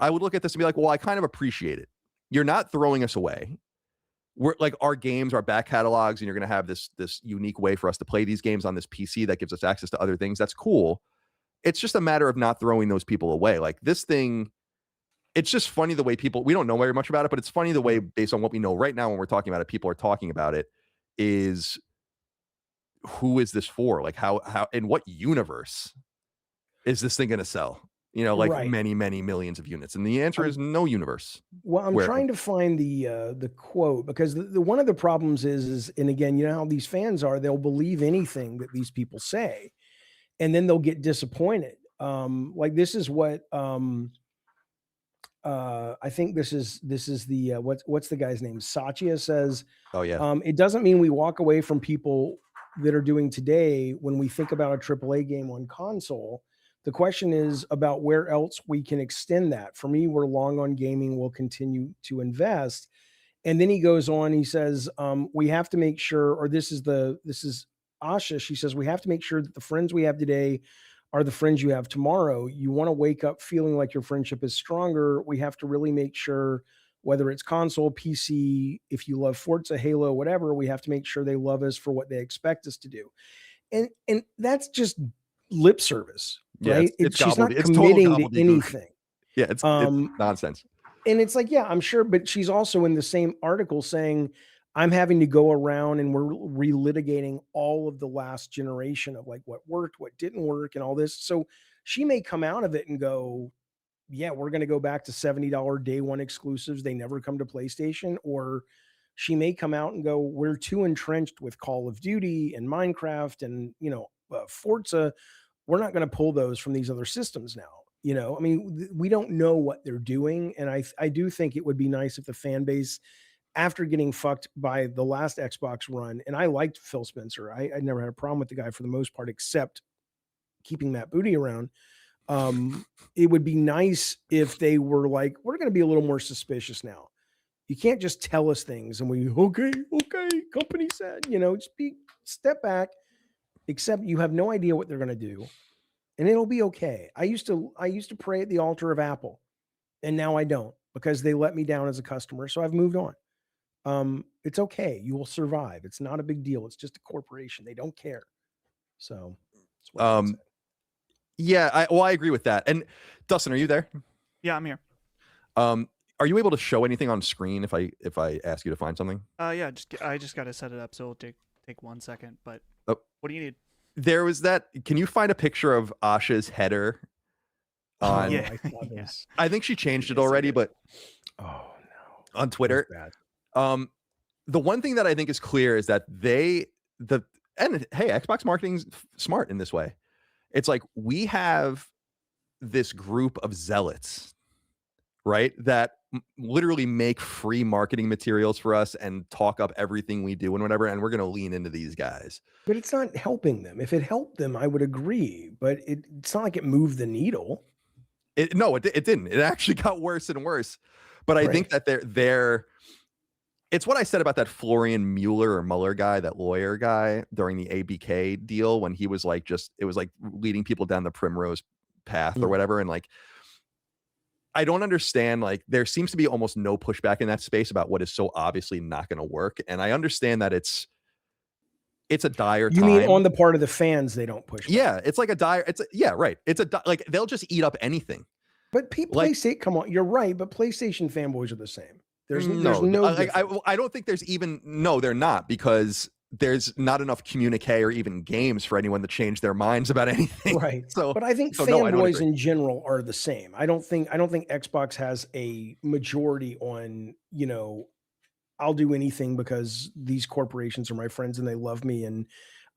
[SPEAKER 1] I would look at this and be like, well, I kind of appreciate it. You're not throwing us away. We're like our games, our back catalogs, and you're going to have this unique way for us to play these games on this PC that gives us access to other things. That's cool. It's just a matter of not throwing those people away. Like this thing, it's just funny the way we don't know very much about it, but it's funny the way, based on what we know right now when we're talking about it, people are talking about it, is who is this for? Like how in what universe is this thing going to sell? You know, like many, many millions of units. And the answer is no universe.
[SPEAKER 3] Well, I'm trying to find the quote, because the one of the problems is, and again, you know how these fans are, they'll believe anything that these people say, and then they'll get disappointed. Like this is what I think this is the what's the guy's name? Satya says,
[SPEAKER 1] oh yeah.
[SPEAKER 3] It doesn't mean we walk away from people that are doing today when we think about a AAA game on console. The question is about where else we can extend that. For me, we're long on gaming. We'll continue to invest. And then he goes on, he says, we have to make sure, or this is Asha. She says, we have to make sure that the friends we have today are the friends you have tomorrow. You want to wake up feeling like your friendship is stronger. We have to really make sure, whether it's console, PC, if you love Forza, Halo, whatever, we have to make sure they love us for what they expect us to do. And that's just lip service. Right?
[SPEAKER 1] It's
[SPEAKER 3] she's not committing to anything.
[SPEAKER 1] Yeah, it's nonsense.
[SPEAKER 3] And it's like, yeah, I'm sure, but she's also in the same article saying, I'm having to go around and we're relitigating all of the last generation of like what worked, what didn't work, and all this. So she may come out of it and go, yeah, we're going to go back to $70 day one exclusives. They never come to PlayStation. Or she may come out and go, we're too entrenched with Call of Duty and Minecraft and, Forza. We're not going to pull those from these other systems now. You know, I mean, we don't know what they're doing. And I do think it would be nice if the fan base, after getting fucked by the last Xbox run, and I liked Phil Spencer. I never had a problem with the guy for the most part, except keeping Matt Booty around. It would be nice if they were like, we're going to be a little more suspicious now. You can't just tell us things and okay, company said, just step back, except you have no idea what they're going to do. And it'll be okay. I used to pray at the altar of Apple, and now I don't, because they let me down as a customer. So I've moved on. It's okay. You will survive. It's not a big deal. It's just a corporation. They don't care. So that's what I would say.
[SPEAKER 1] Yeah, I agree with that. And Dustin, are you there?
[SPEAKER 2] Yeah, I'm here.
[SPEAKER 1] Are you able to show anything on screen if I ask you to find something?
[SPEAKER 2] Yeah, I just gotta set it up, so it'll take 1 second. But
[SPEAKER 1] Oh,
[SPEAKER 2] what do you need?
[SPEAKER 1] there was that. Can you find a picture of Asha's header on?
[SPEAKER 2] Yeah,
[SPEAKER 3] I saw
[SPEAKER 2] yeah.
[SPEAKER 3] this.
[SPEAKER 1] I think she changed it
[SPEAKER 2] Yes, I
[SPEAKER 1] already,
[SPEAKER 2] did.
[SPEAKER 1] but
[SPEAKER 3] Oh no,
[SPEAKER 1] on
[SPEAKER 3] that was
[SPEAKER 1] Twitter.
[SPEAKER 3] bad.
[SPEAKER 1] The one thing that I think is clear is that and hey, Xbox marketing's smart in this way. It's like we have this group of zealots, right? That literally make free marketing materials for us and talk up everything we do and whatever. And we're going to lean into these guys.
[SPEAKER 3] But it's not helping them. If it helped them, I would agree. But it's not like it moved the needle.
[SPEAKER 1] No, it didn't. It actually got worse and worse. But I think that it's what I said about that Florian Mueller guy, that lawyer guy during the ABK deal when he was like it was like leading people down the primrose path or whatever. And like, I don't understand, like there seems to be almost no pushback in that space about what is so obviously not going to work. And I understand that it's a dire time.
[SPEAKER 3] You mean on the part of the fans, they don't push back.
[SPEAKER 1] Yeah, it's like a dire, right. Like they'll just eat up anything.
[SPEAKER 3] But PlayStation, come on, you're right, but PlayStation fanboys are the same. There's no
[SPEAKER 1] I don't think there's even, no, they're not, because there's not enough communique or even games for anyone to change their minds about anything.
[SPEAKER 3] Right.
[SPEAKER 1] So,
[SPEAKER 3] but I think fanboys in general are the same. I don't think Xbox has a majority on, I'll do anything because these corporations are my friends and they love me and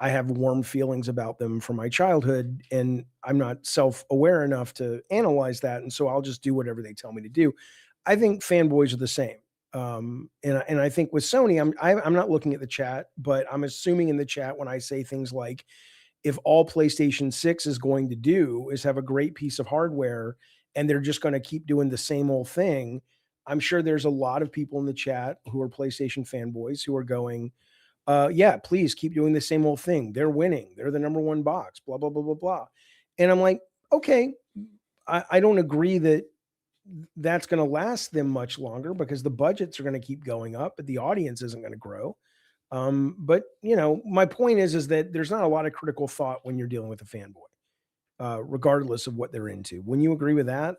[SPEAKER 3] I have warm feelings about them from my childhood and I'm not self-aware enough to analyze that. And so I'll just do whatever they tell me to do. I think fanboys are the same. And I think with Sony, I'm not looking at the chat, but I'm assuming in the chat when I say things like, if all PlayStation 6 is going to do is have a great piece of hardware and they're just going to keep doing the same old thing, I'm sure there's a lot of people in the chat who are PlayStation fanboys who are going, yeah, please keep doing the same old thing. They're winning. They're the number one box, blah, blah, blah, blah, blah. And I'm like, okay, I don't agree that that's going to last them much longer because the budgets are going to keep going up, but the audience isn't going to grow. But my point is that there's not a lot of critical thought when you're dealing with a fanboy, regardless of what they're into. Wouldn't you agree with that?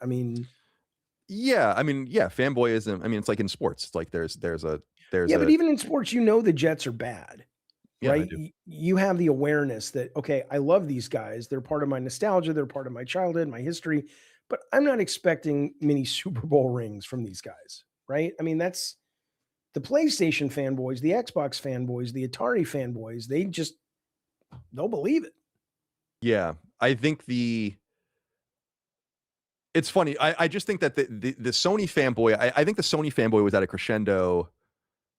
[SPEAKER 1] Yeah, fanboyism. I mean, it's like in sports. It's like there's
[SPEAKER 3] but even in sports, the Jets are bad,
[SPEAKER 1] yeah,
[SPEAKER 3] right? You have the awareness that, okay, I love these guys. They're part of my nostalgia. They're part of my childhood, my history, but I'm not expecting many Super Bowl rings from these guys, right? I mean, that's the PlayStation fanboys, the Xbox fanboys, the Atari fanboys. They'll believe it.
[SPEAKER 1] Yeah, I think it's funny. I just think that the Sony fanboy, I think the Sony fanboy was at a crescendo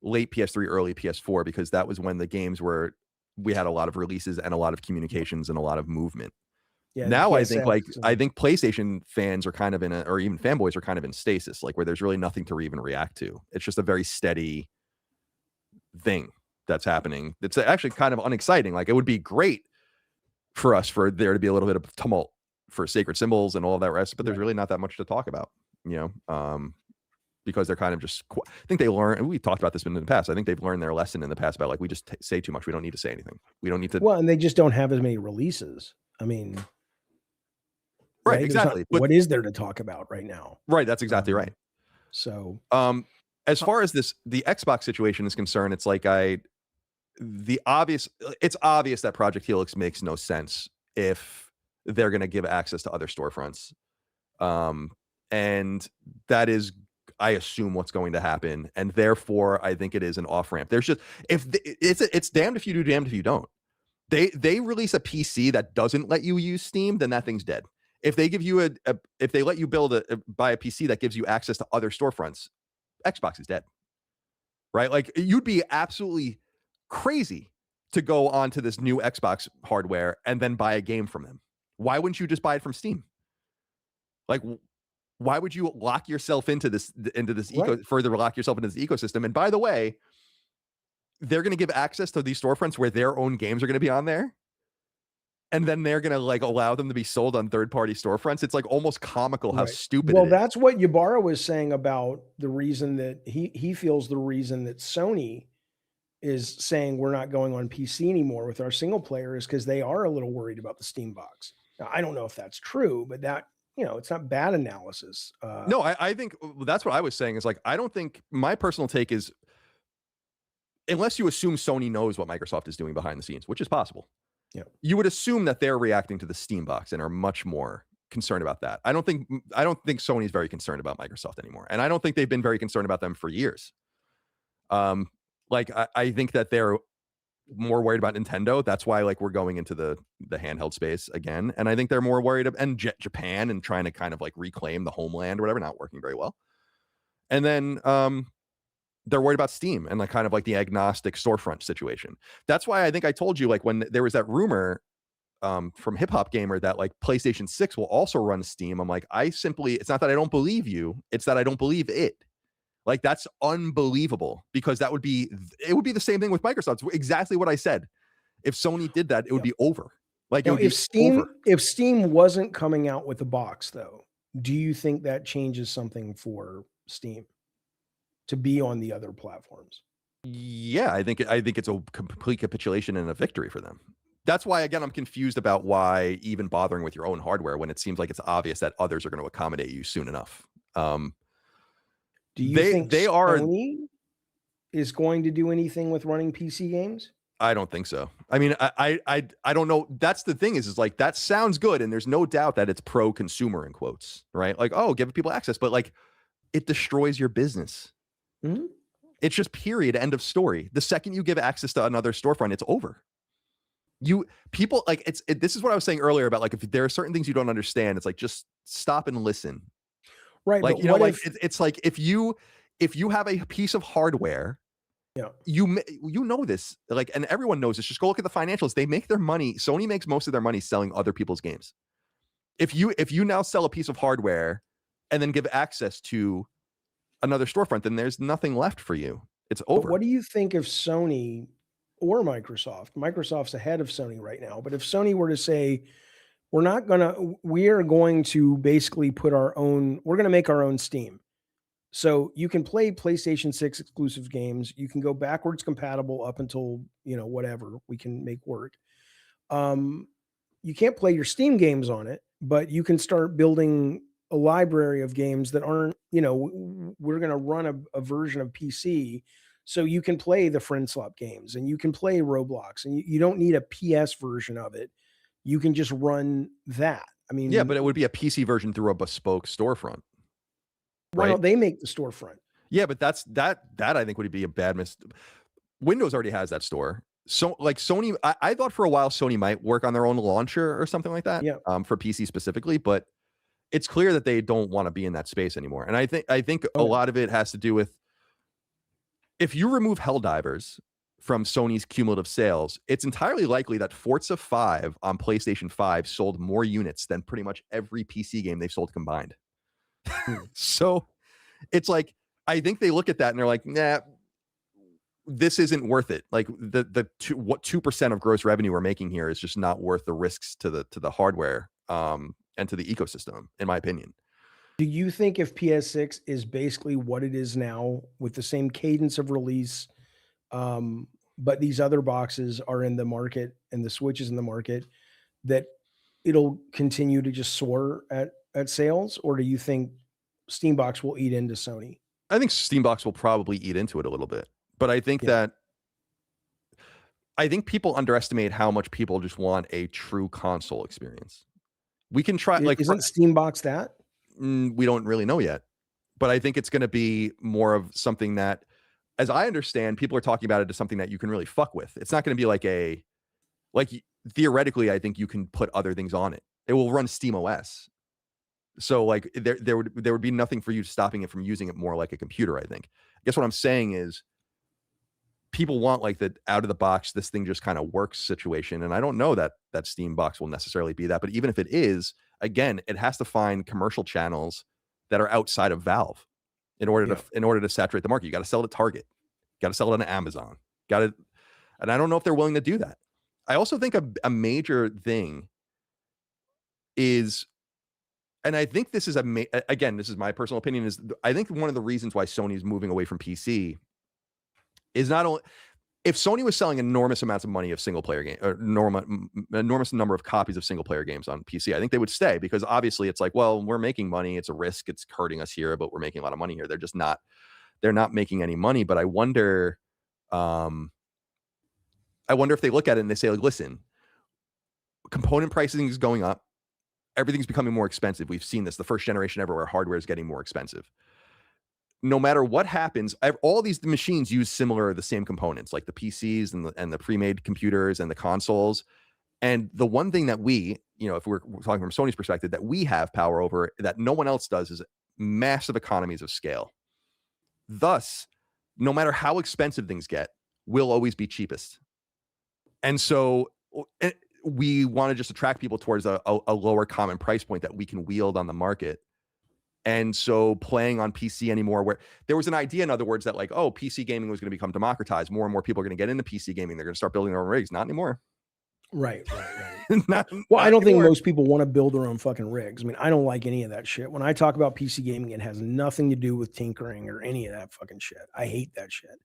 [SPEAKER 1] late PS3, early PS4, because that was when the games we had a lot of releases and a lot of communications and a lot of movement. Yeah, now I think PlayStation fans are kind of or even fanboys are kind of in stasis, like where there's really nothing to even react to. It's just a very steady thing that's happening. It's actually kind of unexciting. Like it would be great for there to be a little bit of tumult for sacred symbols and all of that rest, but there's really not that much to talk about, because they're kind of just, I think they learn, and we talked about this in the past, I think they've learned their lesson in the past about like, we just say too much. We don't need to say anything. We don't need to.
[SPEAKER 3] Well, and they just don't have as many releases.
[SPEAKER 1] Right, exactly.
[SPEAKER 3] But what is there to talk about right now?
[SPEAKER 1] Right, that's exactly right.
[SPEAKER 3] So,
[SPEAKER 1] as far as the Xbox situation is concerned, it's like it's obvious that Project Helix makes no sense if they're going to give access to other storefronts. And that is, I assume, what's going to happen. And therefore, I think it is an off-ramp. There's just, it's damned if you do, damned if you don't. They release a PC that doesn't let you use Steam, then that thing's dead. If they give you if they let you buy a PC that gives you access to other storefronts, Xbox is dead. Right? Like you'd be absolutely crazy to go onto this new Xbox hardware and then buy a game from them. Why wouldn't you just buy it from Steam? Like, why would you lock yourself into this further lock yourself into this ecosystem? And by the way, they're going to give access to these storefronts where their own games are going to be on there. And then they're going to like allow them to be sold on third-party storefronts. It's like almost comical how stupid it is.
[SPEAKER 3] Well, that's what Ybarra was saying about the reason that he feels the reason that Sony is saying we're not going on PC anymore with our single player is because they are a little worried about the Steam box. Now, I don't know if that's true, but it's not bad analysis.
[SPEAKER 1] No, I think that's what I was saying is like, I don't think my personal take is unless you assume Sony knows what Microsoft is doing behind the scenes, which is possible.
[SPEAKER 3] Yeah.
[SPEAKER 1] You would assume that they're reacting to the Steam box and are much more concerned about that. I don't think Sony's very concerned about Microsoft anymore. And I don't think they've been very concerned about them for years. Like I think that they're more worried about Nintendo. That's why like we're going into the handheld space again. And I think they're more worried and Japan and trying to kind of like reclaim the homeland or whatever, not working very well. And then they're worried about Steam and like kind of like the agnostic storefront situation. That's why I think I told you like when there was that rumor from Hip Hop Gamer that like PlayStation 6 will also run Steam. I'm like, it's not that I don't believe you, it's that I don't believe it. Like that's unbelievable because it would be the same thing with Microsoft. It's exactly what I said. If Sony did that, it would be over. Like
[SPEAKER 3] if Steam wasn't coming out with a box though, do you think that changes something for Steam to be on the other platforms?
[SPEAKER 1] Yeah, I think it's a complete capitulation and a victory for them. That's why again I'm confused about why even bothering with your own hardware when it seems like it's obvious that others are going to accommodate you soon enough.
[SPEAKER 3] Do you think Sony is going to do anything with running PC games?
[SPEAKER 1] I don't think so. I mean, I don't know. That's the thing is like that sounds good, and there's no doubt that it's pro-consumer in quotes, right? Like, oh, give people access, but like, it destroys your business.
[SPEAKER 3] Mm-hmm.
[SPEAKER 1] It's just period, end of story. The second you give access to another storefront, it's over. People like this is what I was saying earlier about like if there are certain things you don't understand, it's like just stop and listen.
[SPEAKER 3] Right.
[SPEAKER 1] Like, you know, like it's like if you have a piece of hardware, you know this, like, and everyone knows this. Just go look at the financials. They make their money. Sony makes most of their money selling other people's games. If you now sell a piece of hardware and then give access to another storefront, then there's nothing left for you. It's over.
[SPEAKER 3] But what do you think if Sony or Microsoft? Microsoft's ahead of Sony right now, but if Sony were to say, we are going to basically we're going to make our own Steam. So you can play PlayStation 6 exclusive games. You can go backwards compatible up until, whatever we can make work. You can't play your Steam games on it, but you can start building a library of games that aren't, we're going to run a version of PC. So you can play the Friend Swap games and you can play Roblox and you don't need a PS version of it. You can just run that. I mean,
[SPEAKER 1] yeah, but it would be a PC version through a bespoke storefront.
[SPEAKER 3] Why don't they make the storefront?
[SPEAKER 1] Yeah, but that I think would be a bad Windows already has that store. So like Sony, I thought for a while Sony might work on their own launcher or something like that.
[SPEAKER 3] Yeah.
[SPEAKER 1] For PC specifically, but it's clear that they don't want to be in that space anymore. And I think a lot of it has to do with if you remove Helldivers from Sony's cumulative sales, it's entirely likely that Forza 5 on PlayStation 5 sold more units than pretty much every PC game they've sold combined. So it's like, I think they look at that and they're like, nah, this isn't worth it. Like what 2% of gross revenue we're making here is just not worth the risks to the hardware and to the ecosystem, in my opinion.
[SPEAKER 3] Do you think if PS6 is basically what it is now with the same cadence of release, but these other boxes are in the market and the Switch is in the market, that it'll continue to just soar at sales? Or do you think Steambox will eat into Sony?
[SPEAKER 1] I think Steambox will probably eat into it a little bit, but I think people underestimate how much people just want a true console experience. We can try
[SPEAKER 3] isn't Steambox that?
[SPEAKER 1] We don't really know yet, but I think it's going to be more of something that, as I understand, people are talking about it as something that you can really fuck with. It's not going to be like theoretically, I think you can put other things on it. It will run Steam OS. So like there would be nothing for you stopping it from using it more like a computer, I think. I guess what I'm saying is people want like the out of the box, this thing just kind of works situation. And I don't know that Steam box will necessarily be that, but even if it is, again, it has to find commercial channels that are outside of Valve in order to saturate the market. You got to sell it at Target, got to sell it on Amazon, and I don't know if they're willing to do that. I also think a major thing is, and I think this is again, this is my personal opinion, is I think one of the reasons why Sony is moving away from PC is not only if Sony was selling enormous amounts of money of single player game or enormous number of copies of single player games on PC, I think they would stay, because obviously it's like, well, we're making money. It's a risk. It's hurting us here, but we're making a lot of money here. They're not making any money. But I wonder if they look at it and they say, like, listen, component pricing is going up. Everything's becoming more expensive. We've seen this the first generation ever where hardware is getting more expensive. No matter what happens, all these machines use the same components, like the PCs and the pre-made computers and the consoles. And the one thing that we, if we're talking from Sony's perspective, that we have power over that no one else does is massive economies of scale. Thus, no matter how expensive things get, we'll always be cheapest. And so we want to just attract people towards a lower common price point that we can wield on the market. And so playing on PC anymore, where there was an idea, in other words, that like, oh, PC gaming was going to become democratized. More and more people are going to get into PC gaming. They're going to start building their own rigs. Not anymore.
[SPEAKER 3] Right.
[SPEAKER 1] not
[SPEAKER 3] I don't
[SPEAKER 1] anymore.
[SPEAKER 3] think most people want to build their own fucking rigs. I mean, I don't like any of that shit. When I talk about PC gaming, it has nothing to do with tinkering or any of that fucking shit. I hate that shit.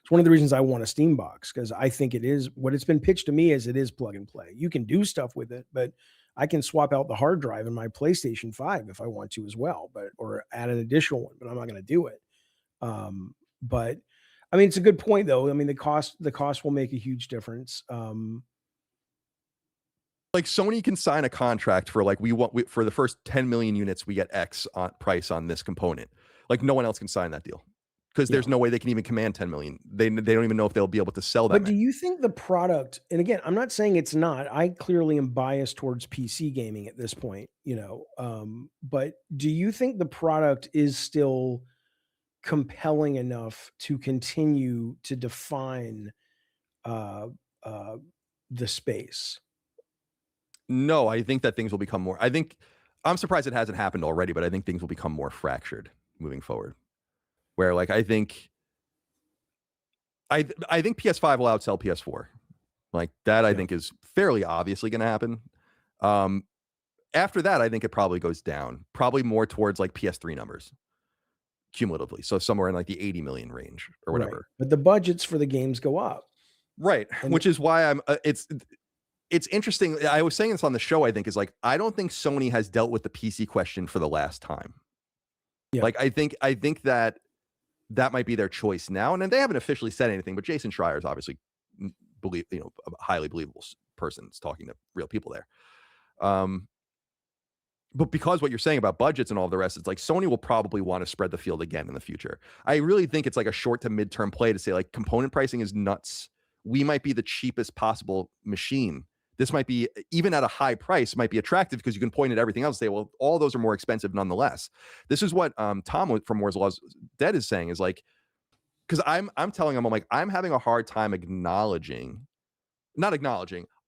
[SPEAKER 3] It's one of the reasons I want a Steam box, because I think it is what it's been pitched to me as it is plug and play. You can do stuff with it, but I can swap out the hard drive in my PlayStation 5 if I want to as well, or add an additional one, but I'm not going to do it. But I mean, it's a good point though. I mean, the cost will make a huge difference.
[SPEAKER 1] Like Sony can sign a contract for like, for the first 10 million units, we get X price on this component. Like no one else can sign that deal, because there's no way they can even command 10 million. They don't even know if they'll be able to sell that.
[SPEAKER 3] But do you think the product, and again, I'm not saying it's not, I clearly am biased towards PC gaming at this point, but do you think the product is still compelling enough to continue to define the space?
[SPEAKER 1] No, I think that things will become more. I'm surprised it hasn't happened already, but I think things will become more fractured moving forward. Where like I think PS5 will outsell PS4. Like that, I think is fairly obviously going to happen. After that, I think it probably goes down, probably more towards like PS3 numbers cumulatively. So somewhere in like the 80 million range or whatever.
[SPEAKER 3] Right. But the budgets for the games go up.
[SPEAKER 1] Right. Which is why it's interesting. I was saying this on the show, I think, is like, I don't think Sony has dealt with the PC question for the last time. Yeah. Like, I think that might be their choice now. And then they haven't officially said anything, but Jason Schreier is obviously a highly believable person. It's talking to real people there. But because what you're saying about budgets and all the rest, it's like Sony will probably want to spread the field again in the future. I really think it's like a short to midterm play to say like component pricing is nuts. We might be the cheapest possible machine. This might be, even at a high price, might be attractive because you can point at everything else and say, well, all those are more expensive nonetheless. This is what Tom from Moore's Law Dead is saying, is like, because I'm telling him, I'm like, I'm having a hard time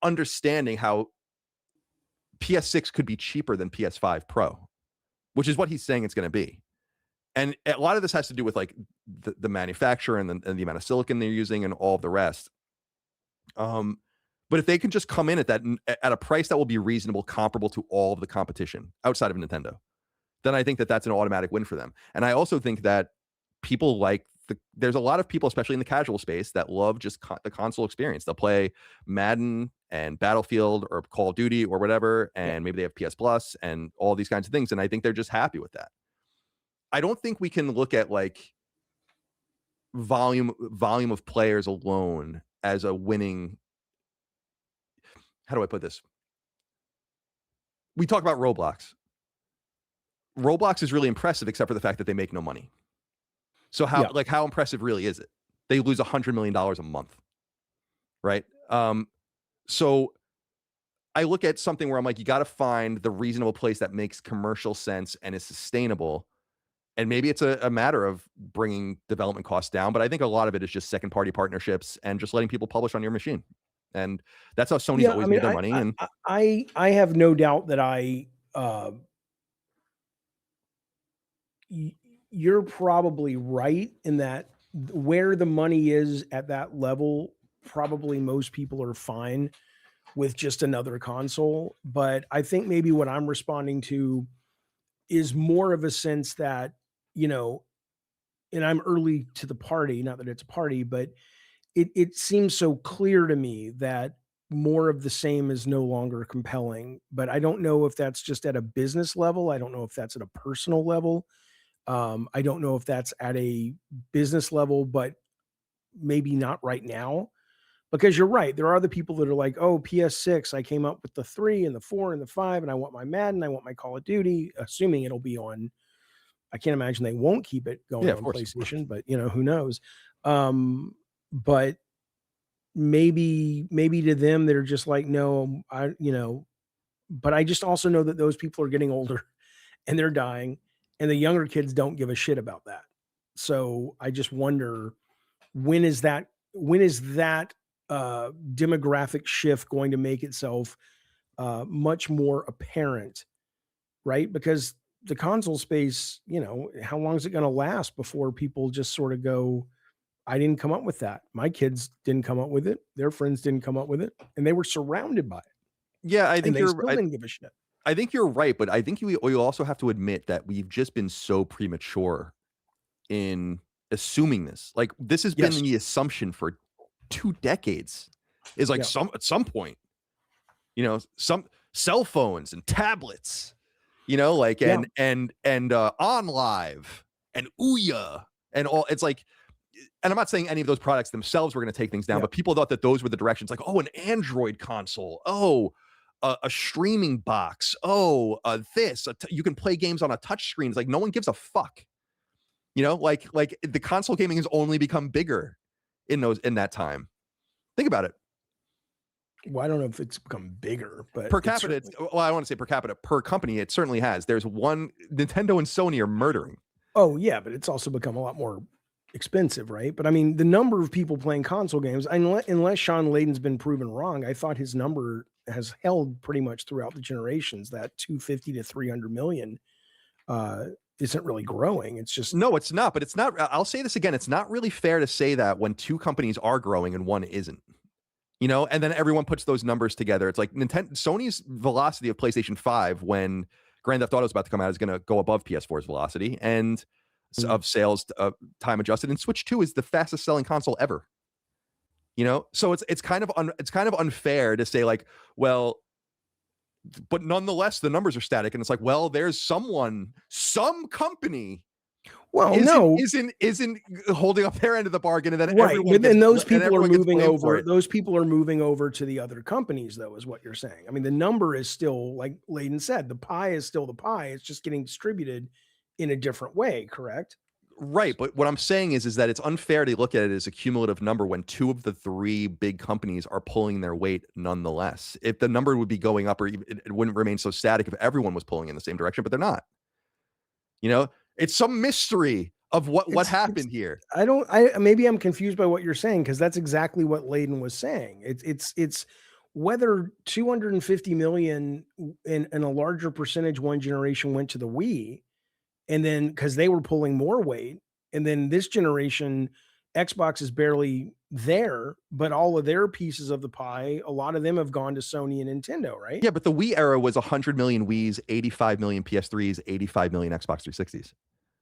[SPEAKER 1] understanding how PS6 could be cheaper than PS5 Pro, which is what he's saying it's going to be. And a lot of this has to do with like the manufacturer and the amount of silicon they're using and all of the rest. But if they can just come in at a price that will be reasonable, comparable to all of the competition outside of Nintendo, then I think that that's an automatic win for them. And I also think that people there's a lot of people, especially in the casual space, that love just the console experience. They'll play Madden and Battlefield or Call of Duty or whatever, and maybe they have PS Plus and all these kinds of things. And I think they're just happy with that. I don't think we can look at like volume of players alone as a winning. How do I put this? We talk about Roblox. Roblox is really impressive, except for the fact that they make no money. So how impressive really is it? They lose $100 million a month, right? So I look at something where I'm like, you got to find the reasonable place that makes commercial sense and is sustainable. And maybe it's a matter of bringing development costs down, but I think a lot of it is just second party partnerships and just letting people publish on your machine. And that's how Sony's always made their money. And
[SPEAKER 3] I have no doubt that you're probably right in that where the money is at that level, probably most people are fine with just another console. But I think maybe what I'm responding to is more of a sense that, and I'm early to the party, not that it's a party, but it seems so clear to me that more of the same is no longer compelling, but I don't know if that's just at a business level. I don't know if that's at a personal level. I don't know if that's at a business level, but maybe not right now. Because you're right, there are the people that are like, "Oh, PS6, I came up with the 3 and the 4 and the 5, and I want my Madden, I want my Call of Duty," assuming it'll be on. I can't imagine they won't keep it going
[SPEAKER 1] Yeah, of
[SPEAKER 3] on
[SPEAKER 1] course.
[SPEAKER 3] PlayStation, but, who knows? But maybe to them, they're just like, "No, but I just also know that those people are getting older and they're dying, and the younger kids don't give a shit about that. So I just wonder when is that demographic shift going to make itself much more apparent, right? Because the console space, how long is it going to last before people just sort of go, I didn't come up with that. My kids didn't come up with it. Their friends didn't come up with it. And they were surrounded by it.
[SPEAKER 1] Yeah, I
[SPEAKER 3] And
[SPEAKER 1] think
[SPEAKER 3] they
[SPEAKER 1] you're
[SPEAKER 3] still didn't give a shit.
[SPEAKER 1] I think you're right, but I think you also have to admit that we've just been so premature in assuming this. Like, this has been
[SPEAKER 3] Yes.
[SPEAKER 1] the assumption for 2 decades. Is like
[SPEAKER 3] Yeah.
[SPEAKER 1] at some point, some cell phones and tablets, like
[SPEAKER 3] Yeah.
[SPEAKER 1] and on live and Ouya and all. It's like, and I'm not saying any of those products themselves were going to take things down,
[SPEAKER 3] Yeah.
[SPEAKER 1] but people thought that those were the directions. Like, oh, an Android console. Oh, a streaming box. Oh, you can play games on a touch screen. It's like no one gives a fuck. Like the console gaming has only become bigger in that time. Think about it.
[SPEAKER 3] Well, I don't know if it's become bigger, but
[SPEAKER 1] Per capita, well, I don't want to say per capita, per company, it certainly has. There's one, Nintendo and Sony are murdering.
[SPEAKER 3] Oh yeah, but it's also become a lot more expensive, right? But I mean, the number of people playing console games, unless Sean Layden's been proven wrong, I thought his number has held pretty much throughout the generations. That 250 to 300 million isn't really growing. It's just
[SPEAKER 1] No, it's not. But it's not. I'll say this again. It's not really fair to say that when two companies are growing and one isn't. And then everyone puts those numbers together. It's like Sony's velocity of PlayStation 5 when Grand Theft Auto is about to come out is going to go above PS4's velocity and of sales time adjusted. And Switch 2 is the fastest selling console ever. So it's kind of unfair to say like, well, but nonetheless the numbers are static. And it's like, well, there's some company.
[SPEAKER 3] Well,
[SPEAKER 1] isn't holding up their end of the bargain, and then
[SPEAKER 3] right.
[SPEAKER 1] everyone
[SPEAKER 3] But then
[SPEAKER 1] gets,
[SPEAKER 3] those people are moving over.
[SPEAKER 1] it.
[SPEAKER 3] Those people are moving over to the other companies, though, is what you're saying. I mean, the number is still, like Layden said, the pie is still the pie. It's just getting distributed in a different way, correct?
[SPEAKER 1] Right. But what I'm saying is that it's unfair to look at it as a cumulative number when two of the three big companies are pulling their weight nonetheless. If the number would be going up, or even, it wouldn't remain so static if everyone was pulling in the same direction, but they're not. It's some mystery of what happened here.
[SPEAKER 3] Maybe I'm confused by what you're saying, because that's exactly what Layden was saying. It's whether 250 million in a larger percentage one generation went to the Wii, and then because they were pulling more weight, and then this generation Xbox is barely there, but all of their pieces of the pie, a lot of them have gone to Sony and Nintendo, right?
[SPEAKER 1] Yeah, but the Wii era was 100 million Wiis, 85 million PS3s, 85 million Xbox 360s.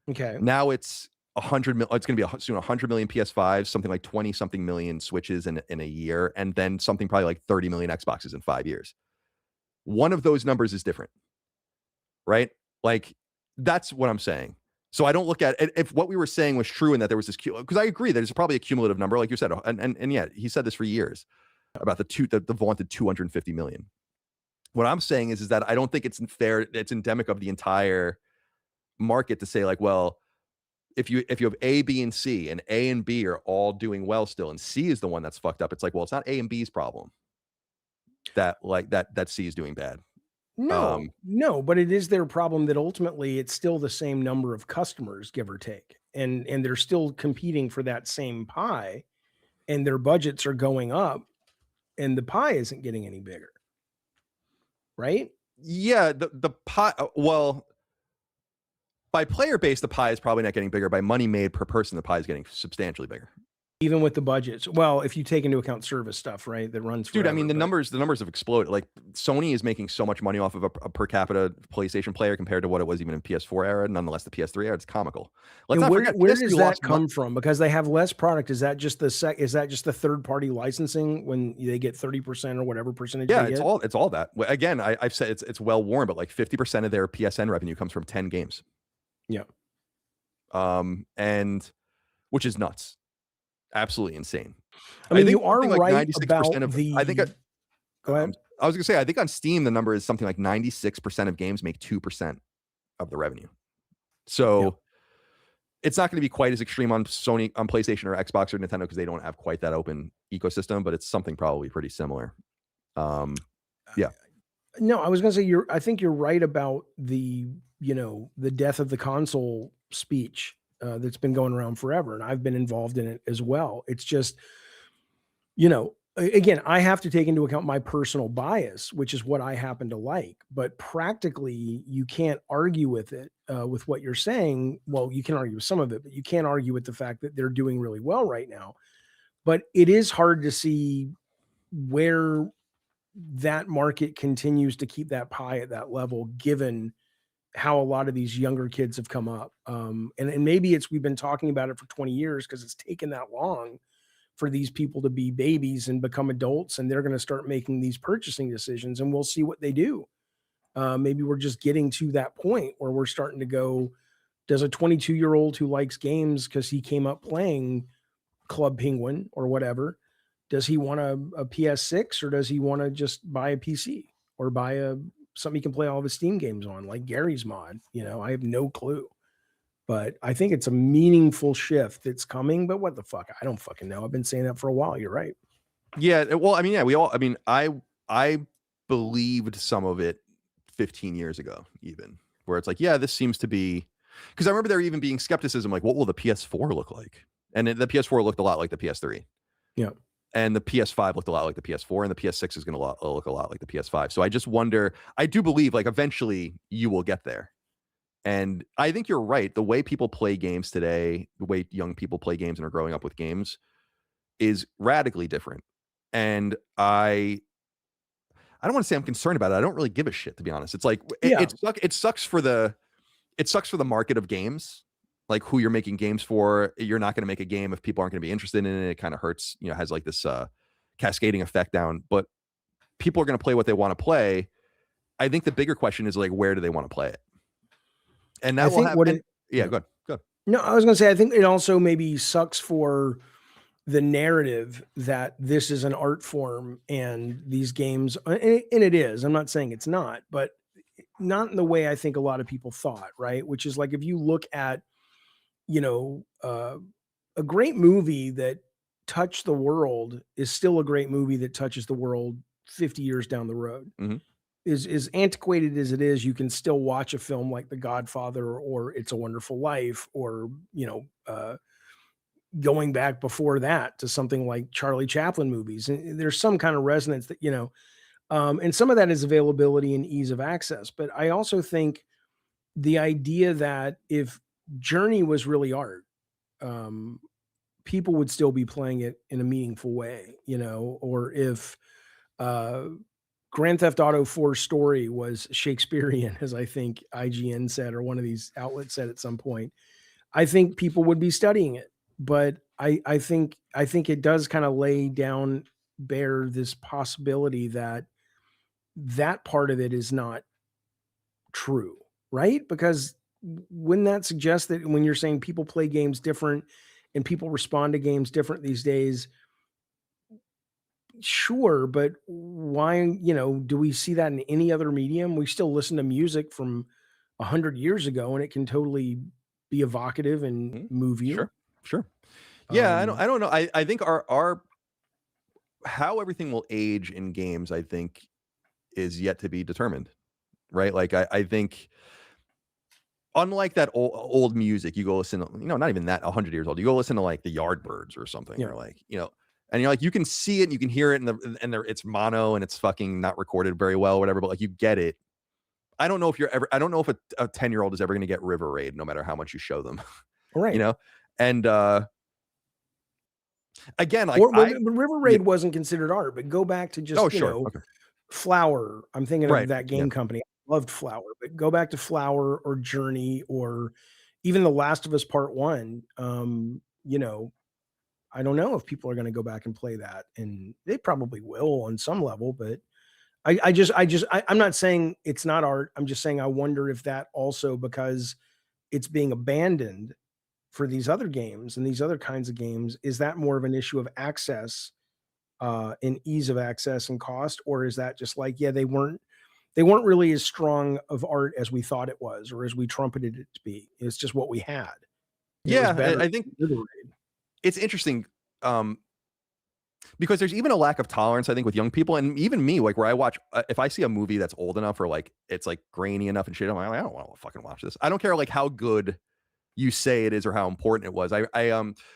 [SPEAKER 3] Okay.
[SPEAKER 1] Now it's 100 million. It's going to be soon 100 million PS5s, something like 20 something million Switches in a year, and then something probably like 30 million Xboxes in 5 years. One of those numbers is different, right? Like, that's what I'm saying. So I don't look at it, if what we were saying was true and that there was this, because I agree there's probably a cumulative number, like you said, and yeah, he said this for years about the vaunted 250 million. What I'm saying is that I don't think it's fair. It's endemic of the entire market to say like, well, if you have A, B, and C, and A and B are all doing well still, and C is the one that's fucked up. It's like, well, it's not A and B's problem that C is doing bad.
[SPEAKER 3] No, but it is their problem that ultimately it's still the same number of customers, give or take, and they're still competing for that same pie, and their budgets are going up, and the pie isn't getting any bigger, right?
[SPEAKER 1] Yeah, the pie. Well, by player base, the pie is probably not getting bigger. By money made per person, the pie is getting substantially bigger.
[SPEAKER 3] Even with the budgets. Well, if you take into account service stuff, right, that runs forever.
[SPEAKER 1] Dude, I mean, the numbers have exploded. Like, Sony is making so much money off of a per capita PlayStation player compared to what it was even in PS4 era. Nonetheless, the PS3 era, it's comical. Let's not forget,
[SPEAKER 3] where does that come from? Because they have less product. Is that just the third party licensing when they get 30% or whatever percentage?
[SPEAKER 1] Yeah, it's all that. Again, I've said it's well worn, but like 50% of their PSN revenue comes from 10 games.
[SPEAKER 3] Yeah.
[SPEAKER 1] And which is nuts. Absolutely insane.
[SPEAKER 3] I mean, you are right about the.
[SPEAKER 1] Go ahead. I was gonna say, I think on Steam the number is something like 96% of games make 2% of the revenue. So it's not going to be quite as extreme on Sony, on PlayStation or Xbox or Nintendo because they don't have quite that open ecosystem, but it's something probably pretty similar. Yeah.
[SPEAKER 3] No, I was gonna say I think you're right about the death of the console speech. That's been going around forever, and I've been involved in it as well. It's just, again, I have to take into account my personal bias, which is what I happen to like. But practically, you can't argue with it, with what you're saying. Well, you can argue with some of it, but you can't argue with the fact that they're doing really well right now. But it is hard to see where that market continues to keep that pie at that level, given how a lot of these younger kids have come up. And maybe we've been talking about it for 20 years because it's taken that long for these people to be babies and become adults, and they're going to start making these purchasing decisions, and we'll see what they do. Maybe we're just getting to that point where we're starting to go, does a 22-year-old who likes games because he came up playing Club Penguin or whatever, does he want a PS6 or does he want to just buy a PC or buy something he can play all of his Steam games on, like Gary's mod? I have no clue, but I think it's a meaningful shift that's coming. But what the fuck? I don't fucking know. I've been saying that for a while. You're right.
[SPEAKER 1] Yeah. Well, I mean, I believed some of it 15 years ago, even, where it's like, yeah, this seems to be, because I remember there even being skepticism, like, what will the PS4 look like? And the PS4 looked a lot like the PS3.
[SPEAKER 3] Yeah.
[SPEAKER 1] And the PS5 looked a lot like the PS4, and the PS6 is going to look a lot like the PS5. So I just wonder, I do believe like eventually you will get there. And I think you're right. The way people play games today, the way young people play games and are growing up with games is radically different. And I don't want to say I'm concerned about it. I don't really give a shit, to be honest. It's like, it sucks for the market of games. Like who you're making games for. You're not going to make a game if people aren't going to be interested in it. It kind of hurts, has like this cascading effect down, but people are going to play what they want to play. I think the bigger question is like, where do they want to play it? And that will happen. Go ahead.
[SPEAKER 3] No, I was going to say, I think it also maybe sucks for the narrative that this is an art form and these games, and it is, I'm not saying it's not, but not in the way I think a lot of people thought, right? Which is like, if you look at, a great movie that touched the world is still a great movie that touches the world 50 years down the road.
[SPEAKER 1] Mm-hmm.
[SPEAKER 3] As antiquated as it is, you can still watch a film like The Godfather or It's a Wonderful Life, or, going back before that to something like Charlie Chaplin movies. And there's some kind of resonance that, and some of that is availability and ease of access. But I also think the idea that if Journey was really art, people would still be playing it in a meaningful way, or if Grand Theft Auto 4 story was Shakespearean, as I think IGN said, or one of these outlets said at some point, I think people would be studying it. But I think it does kind of lay down bare this possibility that part of it is not true, right? Because wouldn't that suggest that when you're saying people play games different and people respond to games different these days? Sure, but why, do we see that in any other medium? We still listen to music from 100 years ago and it can totally be evocative and move you.
[SPEAKER 1] Sure. Yeah, I don't know. I think our how everything will age in games, I think, is yet to be determined. Right? Like I think, unlike that old music, you go listen to, not even that 100 years old, you go listen to like the Yardbirds or something, or like, and you're like, you can see it and you can hear it, and it's mono and it's fucking not recorded very well, whatever, but like you get it. I don't know if I don't know if a 10-year-old is ever going to get River Raid, no matter how much you show them.
[SPEAKER 3] Right.
[SPEAKER 1] And Again, like
[SPEAKER 3] Or well,
[SPEAKER 1] I
[SPEAKER 3] River
[SPEAKER 1] yeah.
[SPEAKER 3] Raid wasn't considered art, but go back to
[SPEAKER 1] Oh,
[SPEAKER 3] just,
[SPEAKER 1] sure. Okay.
[SPEAKER 3] Flower. I'm thinking of
[SPEAKER 1] Right.
[SPEAKER 3] that
[SPEAKER 1] Yeah.
[SPEAKER 3] game company. I loved Flower, but go back to Flower or Journey or even The Last of Us Part 1. I don't know if people are gonna go back and play that, and they probably will on some level, but I'm not saying it's not art. I'm just saying I wonder if that also because it's being abandoned for these other games and these other kinds of games, is that more of an issue of access, and ease of access and cost, or is that just like, yeah, they weren't really as strong of art as we thought it was, or as we trumpeted it to be. It's just what we had. And it was
[SPEAKER 1] Yeah.
[SPEAKER 3] better
[SPEAKER 1] I think
[SPEAKER 3] than River Raid.
[SPEAKER 1] it's interesting. Because there's even a lack of tolerance, I think, with young people, and even me, like where I watch, if I see a movie that's old enough or like it's like grainy enough and shit, I'm like, I don't want to fucking watch this. I don't care like how good you say it is or how important it was. I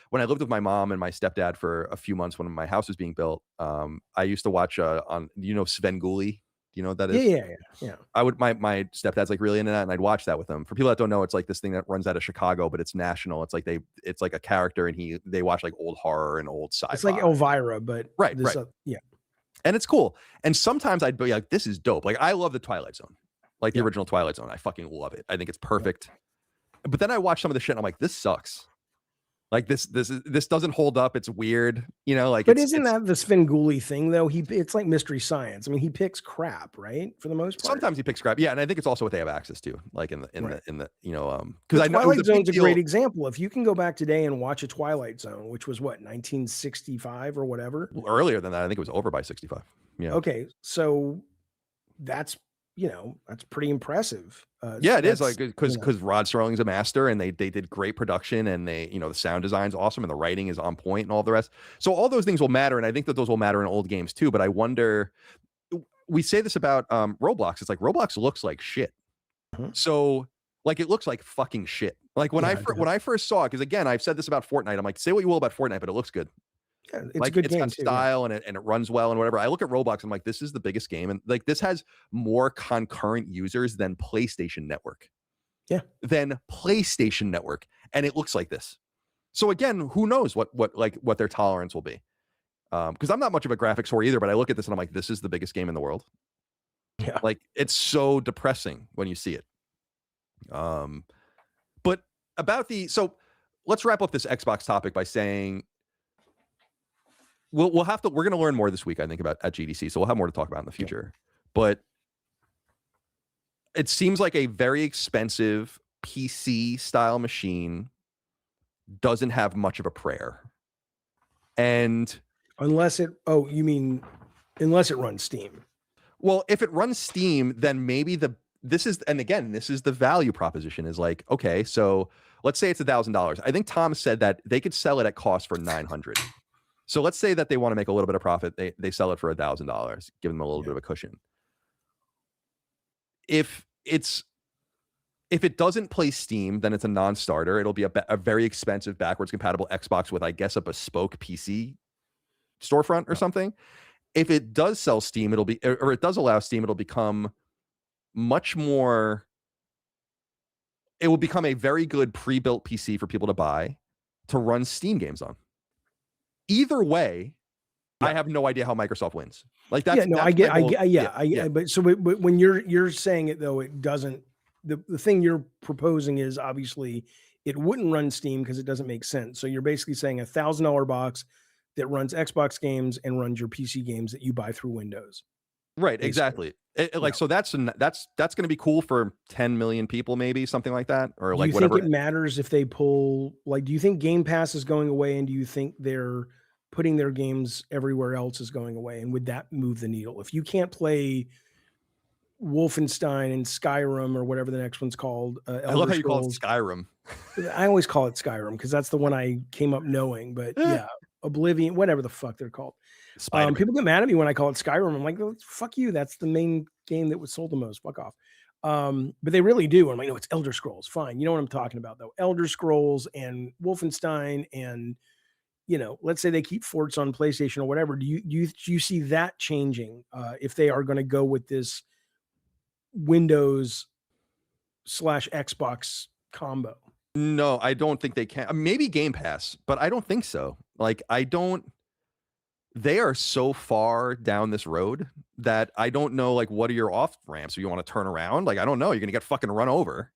[SPEAKER 1] when I lived with my mom and my stepdad for a few months when my house was being built, I used to watch on Svengoolie. Do you know what that
[SPEAKER 3] Yeah,
[SPEAKER 1] is?
[SPEAKER 3] yeah, yeah, yeah.
[SPEAKER 1] I would my stepdad's like really into that, and I'd watch that with him. For people that don't know, it's like this thing that runs out of Chicago, but it's national. It's like it's like a character, and they watch like old horror and old
[SPEAKER 3] It's like
[SPEAKER 1] sci-fi.
[SPEAKER 3] Elvira, but
[SPEAKER 1] Right,
[SPEAKER 3] this,
[SPEAKER 1] right.
[SPEAKER 3] yeah,
[SPEAKER 1] And it's cool. And sometimes I'd be like, this is dope. Like I love the Twilight Zone, like the
[SPEAKER 3] yeah,
[SPEAKER 1] original Twilight Zone. I fucking love it. I think it's
[SPEAKER 3] yeah.
[SPEAKER 1] perfect. But then I watch some of the shit, and I'm like, this sucks. Like this doesn't hold up. It's weird, like
[SPEAKER 3] But
[SPEAKER 1] it's
[SPEAKER 3] isn't that the Svengoolie thing though? It's like Mystery Science. I mean, he picks crap, right? For the most part.
[SPEAKER 1] sometimes he picks crap. Yeah, and I think it's also what they have access to, like
[SPEAKER 3] Right.
[SPEAKER 1] because
[SPEAKER 3] The
[SPEAKER 1] I know it was
[SPEAKER 3] Twilight
[SPEAKER 1] a big
[SPEAKER 3] Zone's a
[SPEAKER 1] deal.
[SPEAKER 3] great example. If you can go back today and watch a Twilight Zone, which was what, 1965 or whatever?
[SPEAKER 1] Earlier than that, I think it was over by 65. Yeah.
[SPEAKER 3] Okay, so that's that's pretty impressive.
[SPEAKER 1] Yeah, it is like
[SPEAKER 3] That's
[SPEAKER 1] because Rod Serling's a master, and they did great production, and the sound design's awesome, and the writing is on point, and all the rest. So all those things will matter, and I think that those will matter in old games too. But I wonder, we say this about Roblox. It's like Roblox looks like shit.
[SPEAKER 3] Mhm.
[SPEAKER 1] So like it looks like fucking shit. Like when
[SPEAKER 3] Yeah,
[SPEAKER 1] I
[SPEAKER 3] it does.
[SPEAKER 1] when I first saw it, because again, I've said this about Fortnite. I'm like, say what you will about Fortnite, but it looks good.
[SPEAKER 3] Yeah, it's a
[SPEAKER 1] Like
[SPEAKER 3] good
[SPEAKER 1] it's
[SPEAKER 3] game
[SPEAKER 1] got
[SPEAKER 3] too. Yeah.
[SPEAKER 1] style, and it runs well and whatever. I look at Roblox, I'm like, this is the biggest game, and like this has more concurrent users than PlayStation Network.
[SPEAKER 3] Yeah.
[SPEAKER 1] Than PlayStation Network, and it looks like this. So again, who knows what their tolerance will be? Because I'm not much of a graphics whore either, but I look at this and I'm like, this is the biggest game in the world.
[SPEAKER 3] Yeah.
[SPEAKER 1] Like it's so depressing when you see it. But so let's wrap up this Xbox topic by saying we're going to learn more this week, I think, about at GDC. So we'll have more to talk about in the future. But it seems like a very expensive PC style machine doesn't have much of a prayer. And
[SPEAKER 3] Unless it runs Steam.
[SPEAKER 1] well, if it runs Steam, then maybe this is the value proposition is like, okay, so let's say it's $1,000. I think Tom said that they could sell it at cost for $900. So let's say that they want to make a little bit of profit. They sell it for $1,000, give them a little bit of a cushion. If it doesn't play Steam, then it's a non-starter. It'll be a very expensive backwards compatible Xbox with, I guess, a bespoke PC storefront or something. If it does sell Steam, it does allow Steam, it'll become much more. It will become a very good pre-built PC for people to buy to run Steam games on. Either way, I have no idea how Microsoft wins. Like that's
[SPEAKER 3] I get, but when you're saying it though, it doesn't. The thing you're proposing is obviously it wouldn't run Steam because it doesn't make sense. So you're basically saying $1,000 box that runs Xbox games and runs your PC games that you buy through Windows.
[SPEAKER 1] Right, basically. Exactly. So that's going to be cool for 10 million people, maybe something like that, or
[SPEAKER 3] do
[SPEAKER 1] like
[SPEAKER 3] you
[SPEAKER 1] whatever.
[SPEAKER 3] Think it matters if they pull? Like, do you think Game Pass is going away, and do you think they're putting their games everywhere else is going away? And would that move the needle if you can't play Wolfenstein and Skyrim or whatever the next one's called?
[SPEAKER 1] I love how you call it Skyrim.
[SPEAKER 3] I always call it Skyrim because that's the one I came up knowing. But yeah, Oblivion, whatever the fuck they're called. People get mad at me when I call it Skyrim. I'm like, well, fuck you. That's the main game that was sold the most. Fuck off. But they really do. I'm like, no, it's Elder Scrolls. Fine. You know what I'm talking about, though. Elder Scrolls and Wolfenstein and, let's say they keep Forts on PlayStation or whatever. Do you see that changing if they are going to go with this Windows/Xbox combo?
[SPEAKER 1] No, I don't think they can. Maybe Game Pass, but I don't think so. Like, they are so far down this road that I don't know, like, what are your off ramps? Or you want to turn around? Like, I don't know. You're going to get fucking run over.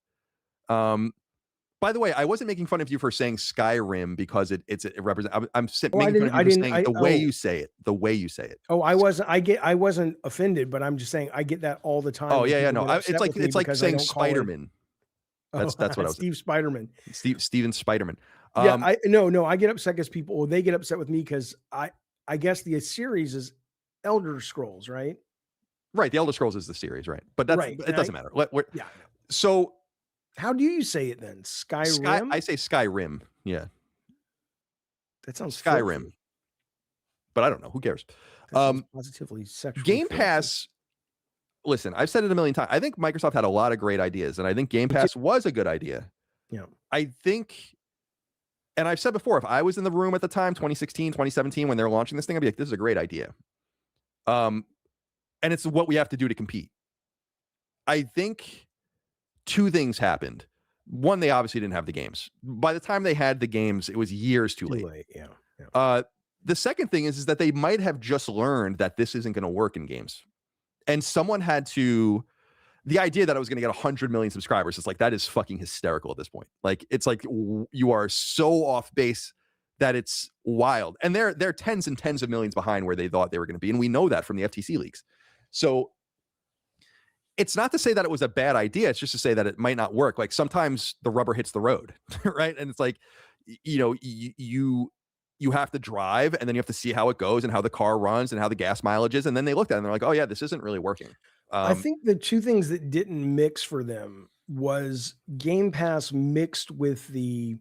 [SPEAKER 1] By the way, I wasn't making fun of you for saying Skyrim because it represents. I'm making fun of you for saying the way you say it. The way you say it.
[SPEAKER 3] Oh, I wasn't offended, but I'm just saying I get that all the time.
[SPEAKER 1] Oh yeah, no. It's like saying Spider-Man. That's what I was.
[SPEAKER 3] Steve Spider-Man.
[SPEAKER 1] Steven Spider-Man.
[SPEAKER 3] Yeah, I get upset because they get upset with me because I guess the series is Elder Scrolls, right?
[SPEAKER 1] Right. The Elder Scrolls is the series, right? But that's right. It doesn't matter.
[SPEAKER 3] Yeah.
[SPEAKER 1] So
[SPEAKER 3] how do you say it then? Skyrim?
[SPEAKER 1] I say Skyrim. Yeah.
[SPEAKER 3] That sounds
[SPEAKER 1] Skyrim.
[SPEAKER 3] filthy.
[SPEAKER 1] But I don't know. Who cares?
[SPEAKER 3] Positively sexual.
[SPEAKER 1] Game Pass. Listen, I've said it a million times. I think Microsoft had a lot of great ideas, and I think Game Pass was a good idea.
[SPEAKER 3] Yeah.
[SPEAKER 1] I think, and I've said before, if I was in the room at the time, 2016, 2017, when they're launching this thing, I'd be like, this is a great idea. And it's what we have to do to compete. I think two things happened. One, they obviously didn't have the games. By the time they had the games, it was years too late.
[SPEAKER 3] Yeah.
[SPEAKER 1] The second thing is that they might have just learned that this isn't going to work in games. And someone had to, the idea that I was going to get 100 million subscribers, it's like, that is fucking hysterical at this point. Like, it's like you are so off base that it's wild. And they're tens and tens of millions behind where they thought they were going to be. And we know that from the FTC leaks. So it's not to say that it was a bad idea. It's just to say that it might not work. Like, sometimes the rubber hits the road, right? And it's like, you have to drive, and then you have to see how it goes and how the car runs and how the gas mileage is. And then they looked at it and they're like, oh yeah, this isn't really working.
[SPEAKER 3] I think the two things that didn't mix for them was Game Pass mixed with the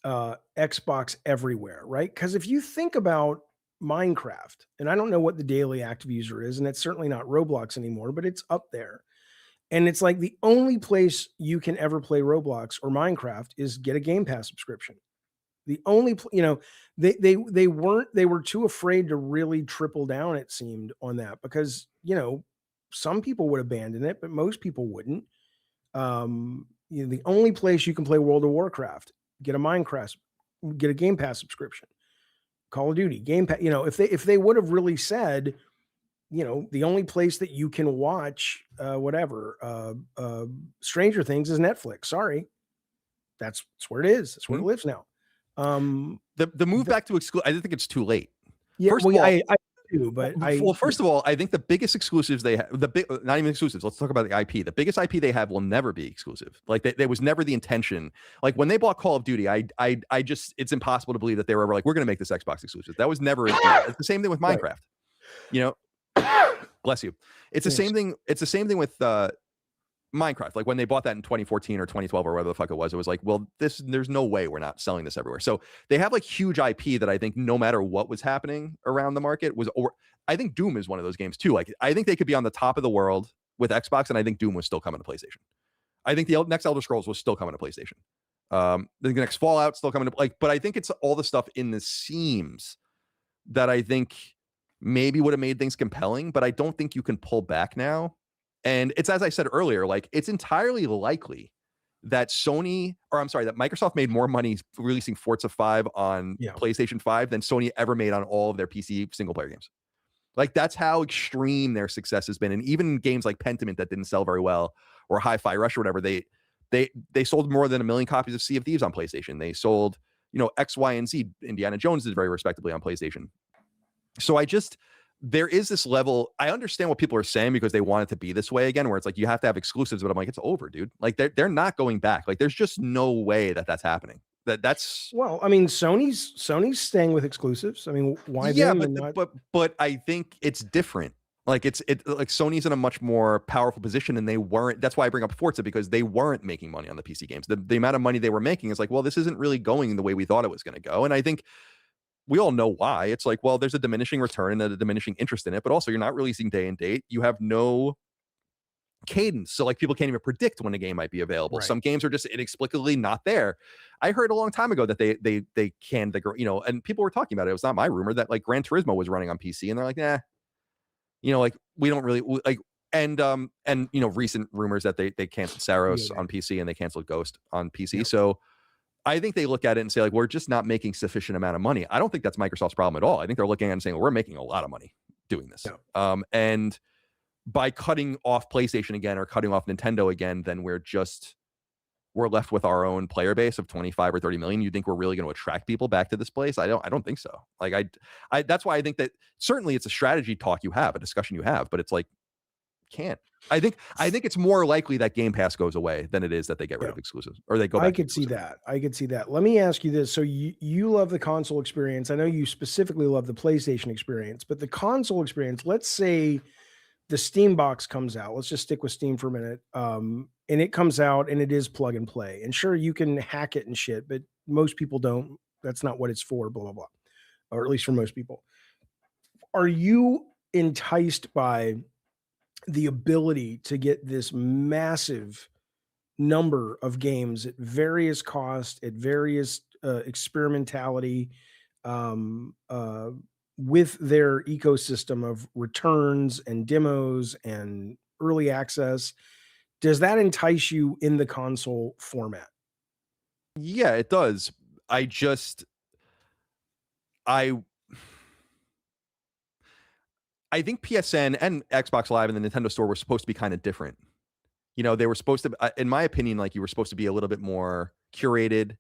[SPEAKER 3] Xbox everywhere, right? Because if you think about Minecraft, and I don't know what the daily active user is, and it's certainly not Roblox anymore, but it's up there. And it's like the only place you can ever play Roblox or Minecraft is get a Game Pass subscription. The only, they were too afraid to really triple down, it seemed, on that, because, some people would abandon it, but most people wouldn't. The only place you can play World of Warcraft, get a Game Pass subscription. Call of Duty, Game Pass. If they would have really said, the only place that you can watch Stranger Things is Netflix. Sorry, that's where it is. That's where it lives now.
[SPEAKER 1] The move back to exclusive, I think it's too late.
[SPEAKER 3] Yeah,
[SPEAKER 1] first of all,
[SPEAKER 3] I do, but
[SPEAKER 1] first of all, I think the biggest exclusives they have, not even exclusives. Let's talk about the IP. The biggest IP they have will never be exclusive. Like, there was never the intention. Like, when they bought Call of Duty, I just, it's impossible to believe that they were ever like, we're going to make this Xbox exclusive. That was never. It's the same thing with Minecraft. Right. Bless you. It's the same thing. It's the same thing with Minecraft. Like, when they bought that in 2014 or 2012 or whatever the fuck it was like, well, there's no way we're not selling this everywhere. So they have like huge IP that I think no matter what was happening around the market I think Doom is one of those games too. Like, I think they could be on the top of the world with Xbox, and I think Doom was still coming to PlayStation. I think the next Elder Scrolls was still coming to PlayStation. The next Fallout still coming to, but I think it's all the stuff in the seams that I think maybe would have made things compelling, but I don't think you can pull back now. And it's, as I said earlier, like, it's entirely likely that that Microsoft made more money releasing Forza 5 on PlayStation 5 than Sony ever made on all of their PC single player games. Like, that's how extreme their success has been. And even games like Pentiment that didn't sell very well, or Hi-Fi Rush or whatever, they sold more than 1 million copies of Sea of Thieves on PlayStation. They sold, X, Y, and Z. Indiana Jones did very respectably on PlayStation. So there is this level. I understand what people are saying because they want it to be this way again, where it's like, you have to have exclusives, but I'm like, it's over, dude. Like, they're not going back. Like, there's just no way that's happening. That's
[SPEAKER 3] well, I mean, Sony's staying with exclusives. I mean, why?
[SPEAKER 1] Yeah, but I think it's different. Like, like Sony's in a much more powerful position, and they weren't. That's why I bring up Forza, because they weren't making money on the PC games. The amount of money they were making is like, well, this isn't really going the way we thought it was going to go. And I think we all know why. It's like, well, there's a diminishing return and a diminishing interest in it, but also you're not releasing day and date. You have no cadence. So, like, people can't even predict when a game might be available. Right. Some games are just inexplicably not there. I heard a long time ago that they canned the, and people were talking about it. It was not my rumor that, like, Gran Turismo was running on PC, and they're like, nah, like, we don't really like, and recent rumors that they canceled Saros on PC and they canceled Ghost on PC. Yep. So I think they look at it and say, like, we're just not making sufficient amount of money. I don't think that's Microsoft's problem at all. I think they're looking at it and saying, we're making a lot of money doing this.
[SPEAKER 3] Yeah.
[SPEAKER 1] And by cutting off PlayStation again or cutting off Nintendo again, then we're left with our own player base of 25 or 30 million. You think we're really going to attract people back to this place? I don't think so. Like I that's why I think that certainly it's a strategy talk you have, a discussion you have, but it's like, can't. I think it's more likely that Game Pass goes away than it is that they get rid of exclusives or they go back.
[SPEAKER 3] I could see that. I could see that. Let me ask you this. So you love the console experience. I know you specifically love the PlayStation experience, but the console experience, let's say the Steam box comes out. Let's just stick with Steam for a minute. And it comes out and it is plug and play. And sure, you can hack it and shit, but most people don't. That's not what it's for, blah, blah, blah. Or at least for most people. Are you enticed by the ability to get this massive number of games at various cost, at various experimentality, with their ecosystem of returns and demos and early access? Does that entice you in the console format?
[SPEAKER 1] Yeah, it does. I think PSN and Xbox Live and the Nintendo Store were supposed to be kind of different. You know, they were supposed to, in my opinion, like you were supposed to be a little bit more curated,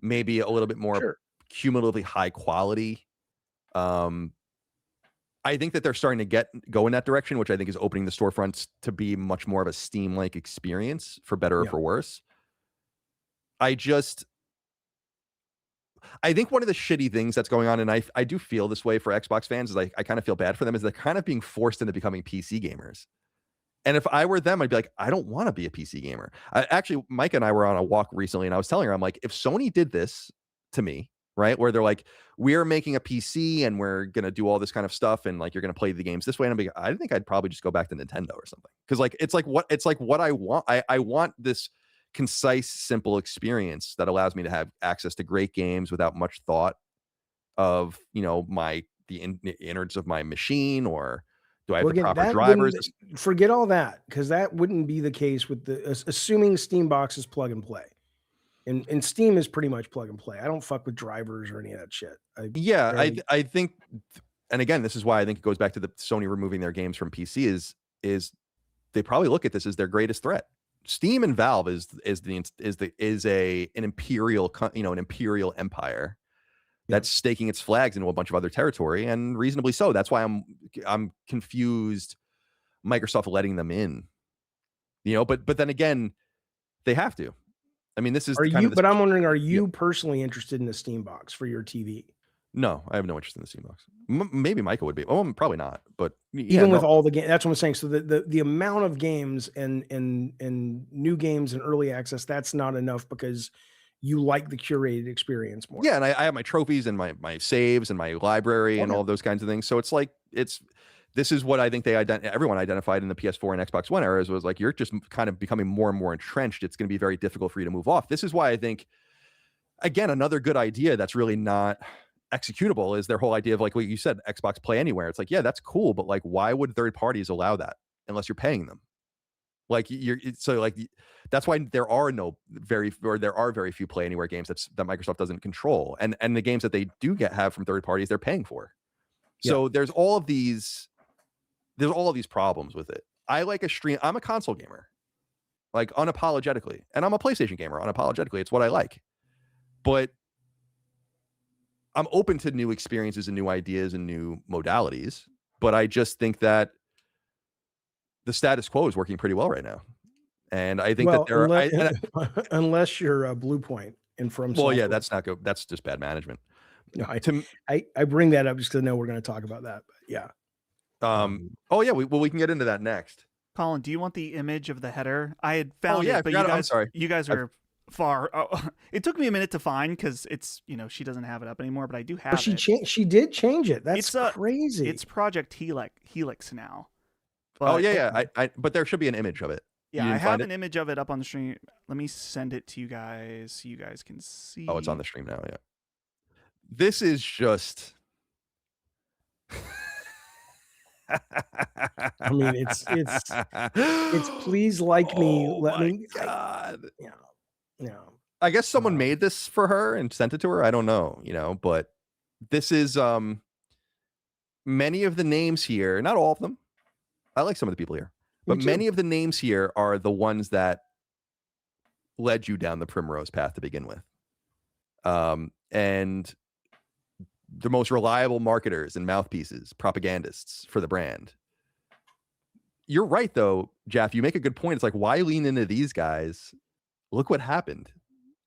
[SPEAKER 1] maybe a little bit more cumulatively high quality. I think that they're starting to go in that direction, which I think is opening the storefronts to be much more of a Steam-like experience, for better or for worse. I think one of the shitty things that's going on, and I do feel this way for Xbox fans, is I kind of feel bad for them, is they're kind of being forced into becoming PC gamers. And if I were them, I'd be like, I don't want to be a PC gamer. Actually, Micah and I were on a walk recently, and I was telling her, I'm like, if Sony did this to me, right, where they're like, we're making a PC and we're going to do all this kind of stuff, and like, you're going to play the games this way, and I think I'd probably just go back to Nintendo or something. Because like, it's like what I want. I want this concise, simple experience that allows me to have access to great games without much thought of, you know, the innards of my machine, or do I have the proper drivers?
[SPEAKER 3] Forget all that, because that wouldn't be the case with assuming Steam box is plug and play. And Steam is pretty much plug and play. I don't fuck with drivers or any of that shit.
[SPEAKER 1] I think, and again, this is why I think it goes back to the Sony removing their games from PC is they probably look at this as their greatest threat. Steam and Valve is an imperial, you know, an imperial empire that's staking its flags into a bunch of other territory, and reasonably so. That's why I'm confused Microsoft letting them in. You know, but then again, they have to. I mean, this is
[SPEAKER 3] but I'm wondering, are you personally interested in the Steam box for your TV?
[SPEAKER 1] No, I have no interest in the Steam box. Maybe Micah would be. Oh, probably not. But
[SPEAKER 3] even with all the games, that's what I'm saying. So the amount of games and new games and early access, that's not enough because you like the curated experience more.
[SPEAKER 1] Yeah, and I have my trophies and my saves and my library and all those kinds of things. So it's like this is what I think everyone identified in the PS4 and Xbox One eras, was like, you're just kind of becoming more and more entrenched. It's going to be very difficult for you to move off. This is why I think, again, another good idea that's really not executable is their whole idea of, like what you said, Xbox Play Anywhere. It's like, yeah, that's cool, but like, why would third parties allow that unless you're paying them? Like that's why there are very few Play Anywhere games that Microsoft doesn't control, and the games that they do have from third parties, they're paying for. So there's all of these problems with it. I like a stream. I'm a console gamer, like unapologetically, and I'm a PlayStation gamer unapologetically. It's what I like, but I'm open to new experiences and new ideas and new modalities. But I just think that the status quo is working pretty well right now, and I think that there are
[SPEAKER 3] unless you're Blue Point and from.
[SPEAKER 1] Well, yeah, that's not good. That's just bad management.
[SPEAKER 3] No, I bring that up just because I know we're going to talk about that. But yeah.
[SPEAKER 1] Oh yeah. We can get into that next.
[SPEAKER 2] Colin, do you want the image of the header? I had found it, but
[SPEAKER 1] I'm sorry.
[SPEAKER 2] You guys are far. Oh, it took me a minute to find because it's, you know, she doesn't have it up anymore, but I do have it.
[SPEAKER 3] She did change it. That's crazy.
[SPEAKER 2] It's Project Helix now.
[SPEAKER 1] But, but there should be an image of it.
[SPEAKER 2] Yeah, I have an image of it up on the stream. Let me send it to you guys so you guys can see.
[SPEAKER 1] Oh, it's on the stream now. Yeah. This is just.
[SPEAKER 3] I mean, it's please like me. Let me.
[SPEAKER 1] God.
[SPEAKER 3] Yeah.
[SPEAKER 1] I guess someone made this for her and sent it to her. I don't know, but this is many of the names here, not all of them. I like some of the people here, but many of the names here are the ones that led you down the primrose path to begin with. And the most reliable marketers and mouthpieces, propagandists for the brand. You're right, though, Jaffe. You make a good point. It's like, why lean into these guys? Look what happened.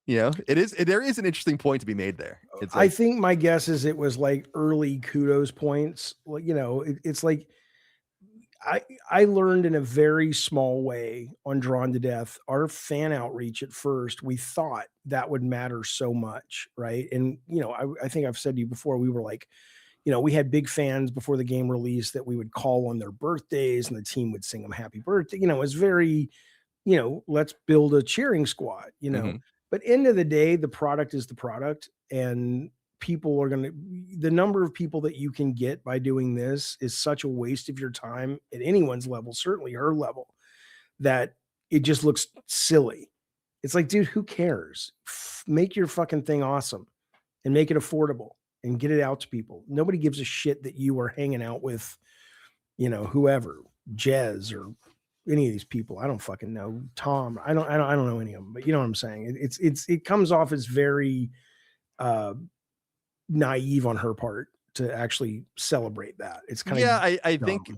[SPEAKER 1] There is an interesting point to be made there. It's
[SPEAKER 3] I think my guess is it was like early kudos points. Like, it's like I learned in a very small way on Drawn to Death, our fan outreach at first, we thought that would matter so much, right? And, I think I've said to you before, we were like, we had big fans before the game release that we would call on their birthdays and the team would sing them happy birthday. It was very, let's build a cheering squad, But end of the day, the product is the product, and people are the number of people that you can get by doing this is such a waste of your time at anyone's level, certainly her level, that it just looks silly. It's like, dude, who cares? Make your fucking thing awesome and make it affordable and get it out to people. Nobody gives a shit that you are hanging out with, whoever, Jez or any of these people. I don't fucking know. Tom, I don't know any of them, but you know what I'm saying? It comes off as very naive on her part to actually celebrate that. It's kind of
[SPEAKER 1] I think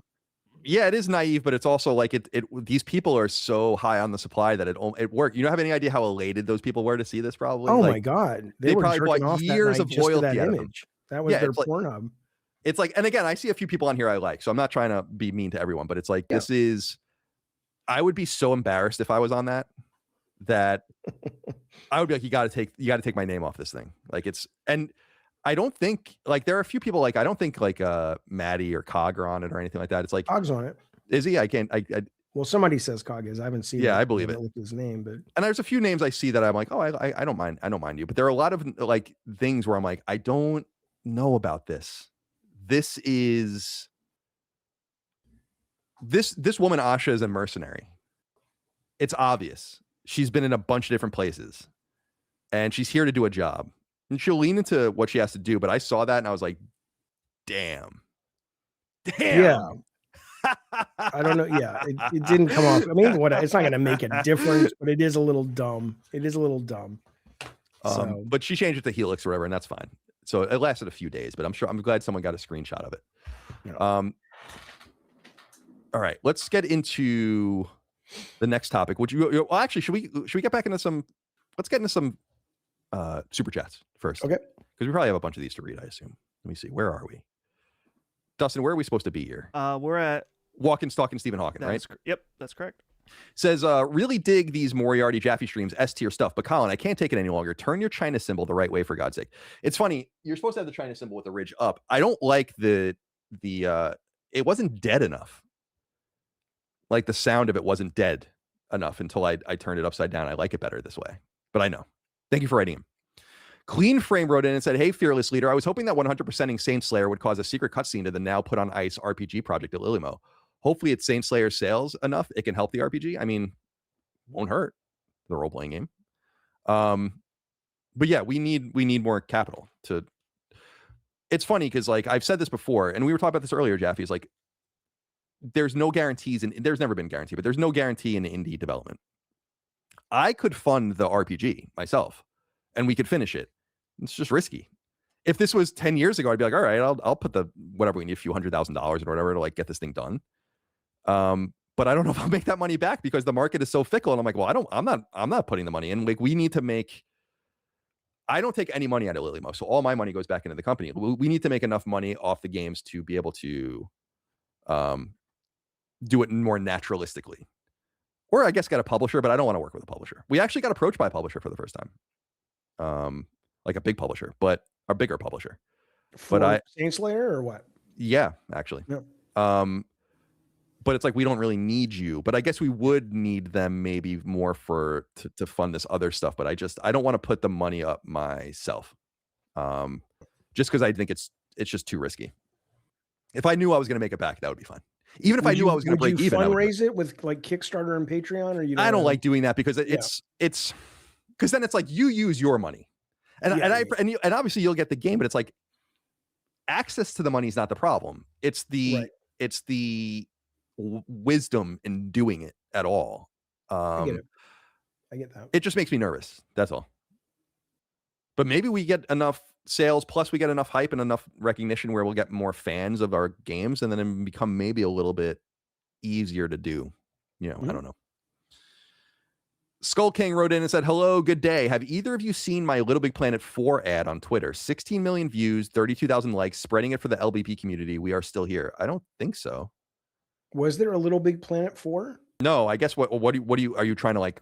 [SPEAKER 1] it is naive, but it's also like these people are so high on the supply that it worked. You don't have any idea how elated those people were to see this, probably.
[SPEAKER 3] Oh my God.
[SPEAKER 1] They were probably bought years of loyalty
[SPEAKER 3] that
[SPEAKER 1] out
[SPEAKER 3] image. That was their Pornhub.
[SPEAKER 1] It's like, and again, I see a few people on here I like, so I'm not trying to be mean to everyone, but it's like, this is, I would be so embarrassed if I was on that I would be like, you got to take my name off this thing. Like and I don't think, like, there are a few people, like, I don't think like Maddie or Cog are on it or anything like that. It's like,
[SPEAKER 3] Cog's on it.
[SPEAKER 1] Is he?
[SPEAKER 3] Well, somebody says Cog is. I haven't seen.
[SPEAKER 1] Yeah, I believe it.
[SPEAKER 3] His name, but
[SPEAKER 1] and there's a few names I see that I'm like, oh, I don't mind. I don't mind you. But there are a lot of like things where I'm like, I don't know about this. This woman Asha is a mercenary. It's obvious. She's been in a bunch of different places, and she's here to do a job. And she'll lean into what she has to do. But I saw that and I was like, damn.
[SPEAKER 3] Yeah. I don't know. Yeah, it didn't come off. I mean, it's not going to make a difference, but it is a little dumb.
[SPEAKER 1] But she changed it to Helix or whatever, and that's fine. So it lasted a few days, but I'm glad someone got a screenshot of it.
[SPEAKER 3] Yeah.
[SPEAKER 1] All right, let's get into the next topic. Well, actually, should we get back into some? Let's get into some super chats first.
[SPEAKER 3] Okay.
[SPEAKER 1] Because we probably have a bunch of these to read, I assume. Let me see. Where are we? Dustin, where are we supposed to be here?
[SPEAKER 2] We're at
[SPEAKER 1] Walking, Stalking, Stephen Hawking, right?
[SPEAKER 2] Yep, that's correct.
[SPEAKER 1] Says, really dig these Moriarty Jaffe streams, S-tier stuff, but Colin, I can't take it any longer. Turn your China symbol the right way, for God's sake. It's funny. You're supposed to have the China symbol with the ridge up. I don't like it wasn't dead enough. Like the sound of it wasn't dead enough until I turned it upside down. I like it better this way, but I know. Thank you for writing him. Clean Frame wrote in and said, hey, fearless leader, I was hoping that 100%ing Saint Slayer would cause a secret cutscene to the now put on ice RPG project at Lilimo. Hopefully it's Saint Slayer sales enough. It can help the RPG. I mean, won't hurt the role-playing game. But yeah, we need more capital to. It's funny because, like, I've said this before, and we were talking about this earlier, Jaffe, is like, there's no guarantees, and there's never been guarantee, but there's no guarantee in indie development. I could fund the RPG myself and we could finish it. It's just risky. If this was 10 years ago, I'd be like, all right, I'll put the whatever we need, a few $100,000 or whatever to like get this thing done. But I don't know if I'll make that money back because the market is so fickle. And I'm like, well, I'm not putting the money in. Like, we need to make. I don't take any money out of Lilimo, so all my money goes back into the company. We need to make enough money off the games to be able to do it more naturalistically. Or I guess get a publisher, but I don't want to work with a publisher. We actually got approached by a publisher for the first time. Like a big publisher, but a bigger publisher.
[SPEAKER 3] For Saint Slayer or what? Yeah,
[SPEAKER 1] actually.
[SPEAKER 3] Yep.
[SPEAKER 1] But it's like, we don't really need you, but I guess we would need them maybe more to fund this other stuff. But I don't want to put the money up myself. Just because I think it's just too risky. If I knew I was going to make it back, that would be fine. Even if I knew I was going to break even.
[SPEAKER 3] Would you fundraise it with like Kickstarter and Patreon, or you?
[SPEAKER 1] I don't like doing that because it's because then it's like you use your money, and obviously you'll get the game, but it's like access to the money is not the problem. It's the wisdom in doing it at all.
[SPEAKER 3] I get it. I get that.
[SPEAKER 1] It just makes me nervous. That's all. But maybe we get enough sales, plus we get enough hype and enough recognition where we'll get more fans of our games, and then it become maybe a little bit easier to do. I don't know. Skull King wrote in and said, hello, good day. Have either of you seen my Little Big Planet 4 ad on Twitter? 16 million views, 32,000 likes, spreading it for the LBP community. We are still here. I don't think so.
[SPEAKER 3] Was there a Little Big Planet 4?
[SPEAKER 1] No, I guess are you trying to like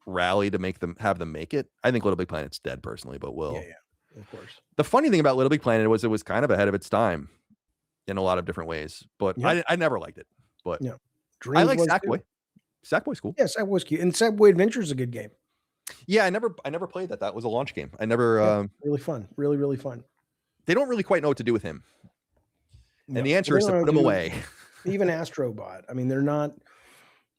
[SPEAKER 1] rally to have them make it? I think Little Big Planet's dead personally, but
[SPEAKER 3] Yeah, of course.
[SPEAKER 1] The funny thing about Little Big Planet was it was kind of ahead of its time in a lot of different ways, but I never liked it. But I like Sackboy. Sackboy's cool.
[SPEAKER 3] Yeah, Sackboy's cute, and Sackboy Adventure is a good game.
[SPEAKER 1] Yeah, I never played that. That was a launch game. I never.
[SPEAKER 3] Really fun. Really fun.
[SPEAKER 1] They don't really quite know what to do with him, and the answer is to put him away.
[SPEAKER 3] Even Astrobot. I mean, they're not.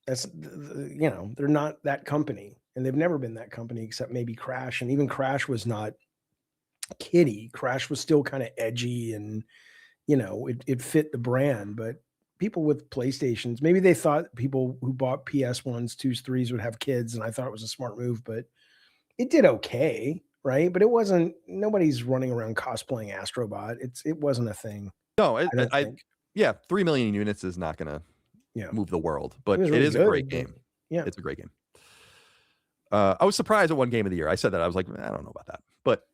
[SPEAKER 3] They're not that company, and they've never been that company except maybe Crash, and even Crash was not kiddie. Crash was still kind of edgy, and it fit the brand, but. People with PlayStations, maybe they thought people who bought PS1s, 2s, 3s would have kids, and I thought it was a smart move, but it did okay, right? But it wasn't. Nobody's running around cosplaying Astrobot. It wasn't a thing.
[SPEAKER 1] No, 3 million units is not going to move the world, but it is a great game. Yeah, it's a great game. I was surprised at one game of the year. I said that I was like, I don't know about that, but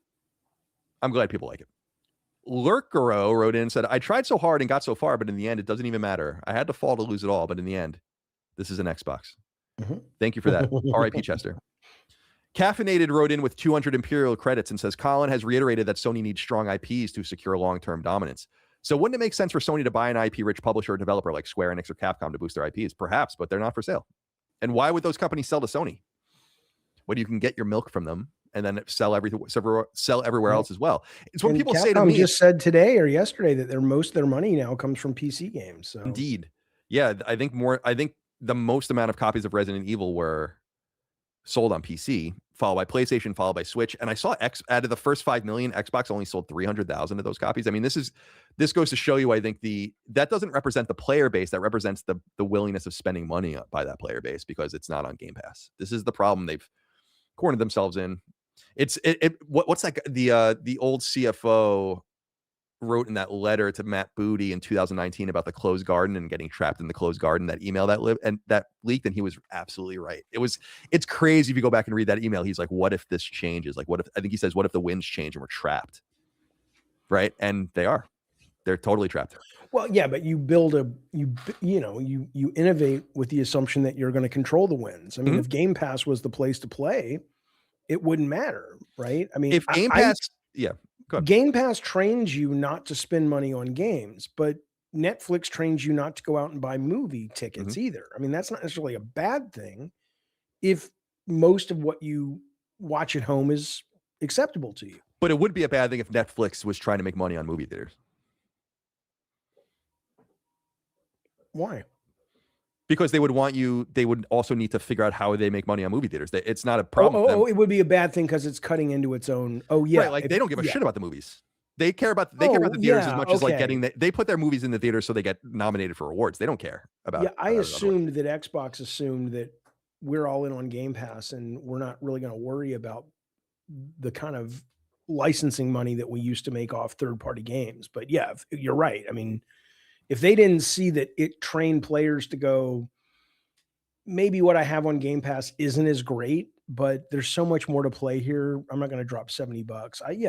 [SPEAKER 1] I'm glad people like it. Lurkero wrote in and said, I tried so hard and got so far, but in the end, it doesn't even matter. I had to fall to lose it all, but in the end, this is an Xbox. Mm-hmm. Thank you for that. R.I.P. Chester. Caffeinated wrote in with 200 Imperial credits and says, Colin has reiterated that Sony needs strong IPs to secure long-term dominance. So wouldn't it make sense for Sony to buy an IP-rich publisher or developer like Square Enix or Capcom to boost their IPs? Perhaps, but they're not for sale. And why would those companies sell to Sony? When you can get your milk from them and then sell everywhere else as well. It's when people say to me,
[SPEAKER 3] just said today or yesterday that most of their money now comes from PC games. So
[SPEAKER 1] indeed, yeah, I think the most amount of copies of Resident Evil were sold on PC, followed by PlayStation, followed by Switch. And I saw out of the first 5 million, Xbox only sold 300,000 of those copies. I mean, this goes to show you, I think that doesn't represent the player base. That represents the willingness of spending money by that player base because it's not on Game Pass. This is the problem they've cornered themselves in. What's that? The old CFO wrote in that letter to Matt Booty in 2019 about the closed garden and getting trapped in the closed garden. That email that leaked, and he was absolutely right. It's crazy if you go back and read that email. He's like, "What if this changes? Like, what if?" I think he says, "What if the winds change and we're trapped?" Right, and they're totally trapped.
[SPEAKER 3] Well, yeah, but you build you innovate with the assumption that you're going to control the winds. I mean, if Game Pass was the place to play, it wouldn't matter, right? I mean,
[SPEAKER 1] if Game Pass,
[SPEAKER 3] Game Pass trains you not to spend money on games, but Netflix trains you not to go out and buy movie tickets either. I mean, that's not necessarily a bad thing if most of what you watch at home is acceptable to you.
[SPEAKER 1] But it would be a bad thing if Netflix was trying to make money on movie theaters.
[SPEAKER 3] Why?
[SPEAKER 1] Because they would also need to figure out how they make money on movie theaters. It's not a problem.
[SPEAKER 3] It would be a bad thing because it's cutting into its own. Oh yeah,
[SPEAKER 1] right, like they don't give a shit about the movies. They care about the theaters as much as like they put their movies in the theaters so they get nominated for awards. They don't care about.
[SPEAKER 3] Yeah, I assumed that Xbox assumed that we're all in on Game Pass and we're not really going to worry about the kind of licensing money that we used to make off third-party games. But yeah, you're right. I mean, if they didn't see that it trained players to go, maybe what I have on Game Pass isn't as great, but there's so much more to play here. I'm not going to drop $70.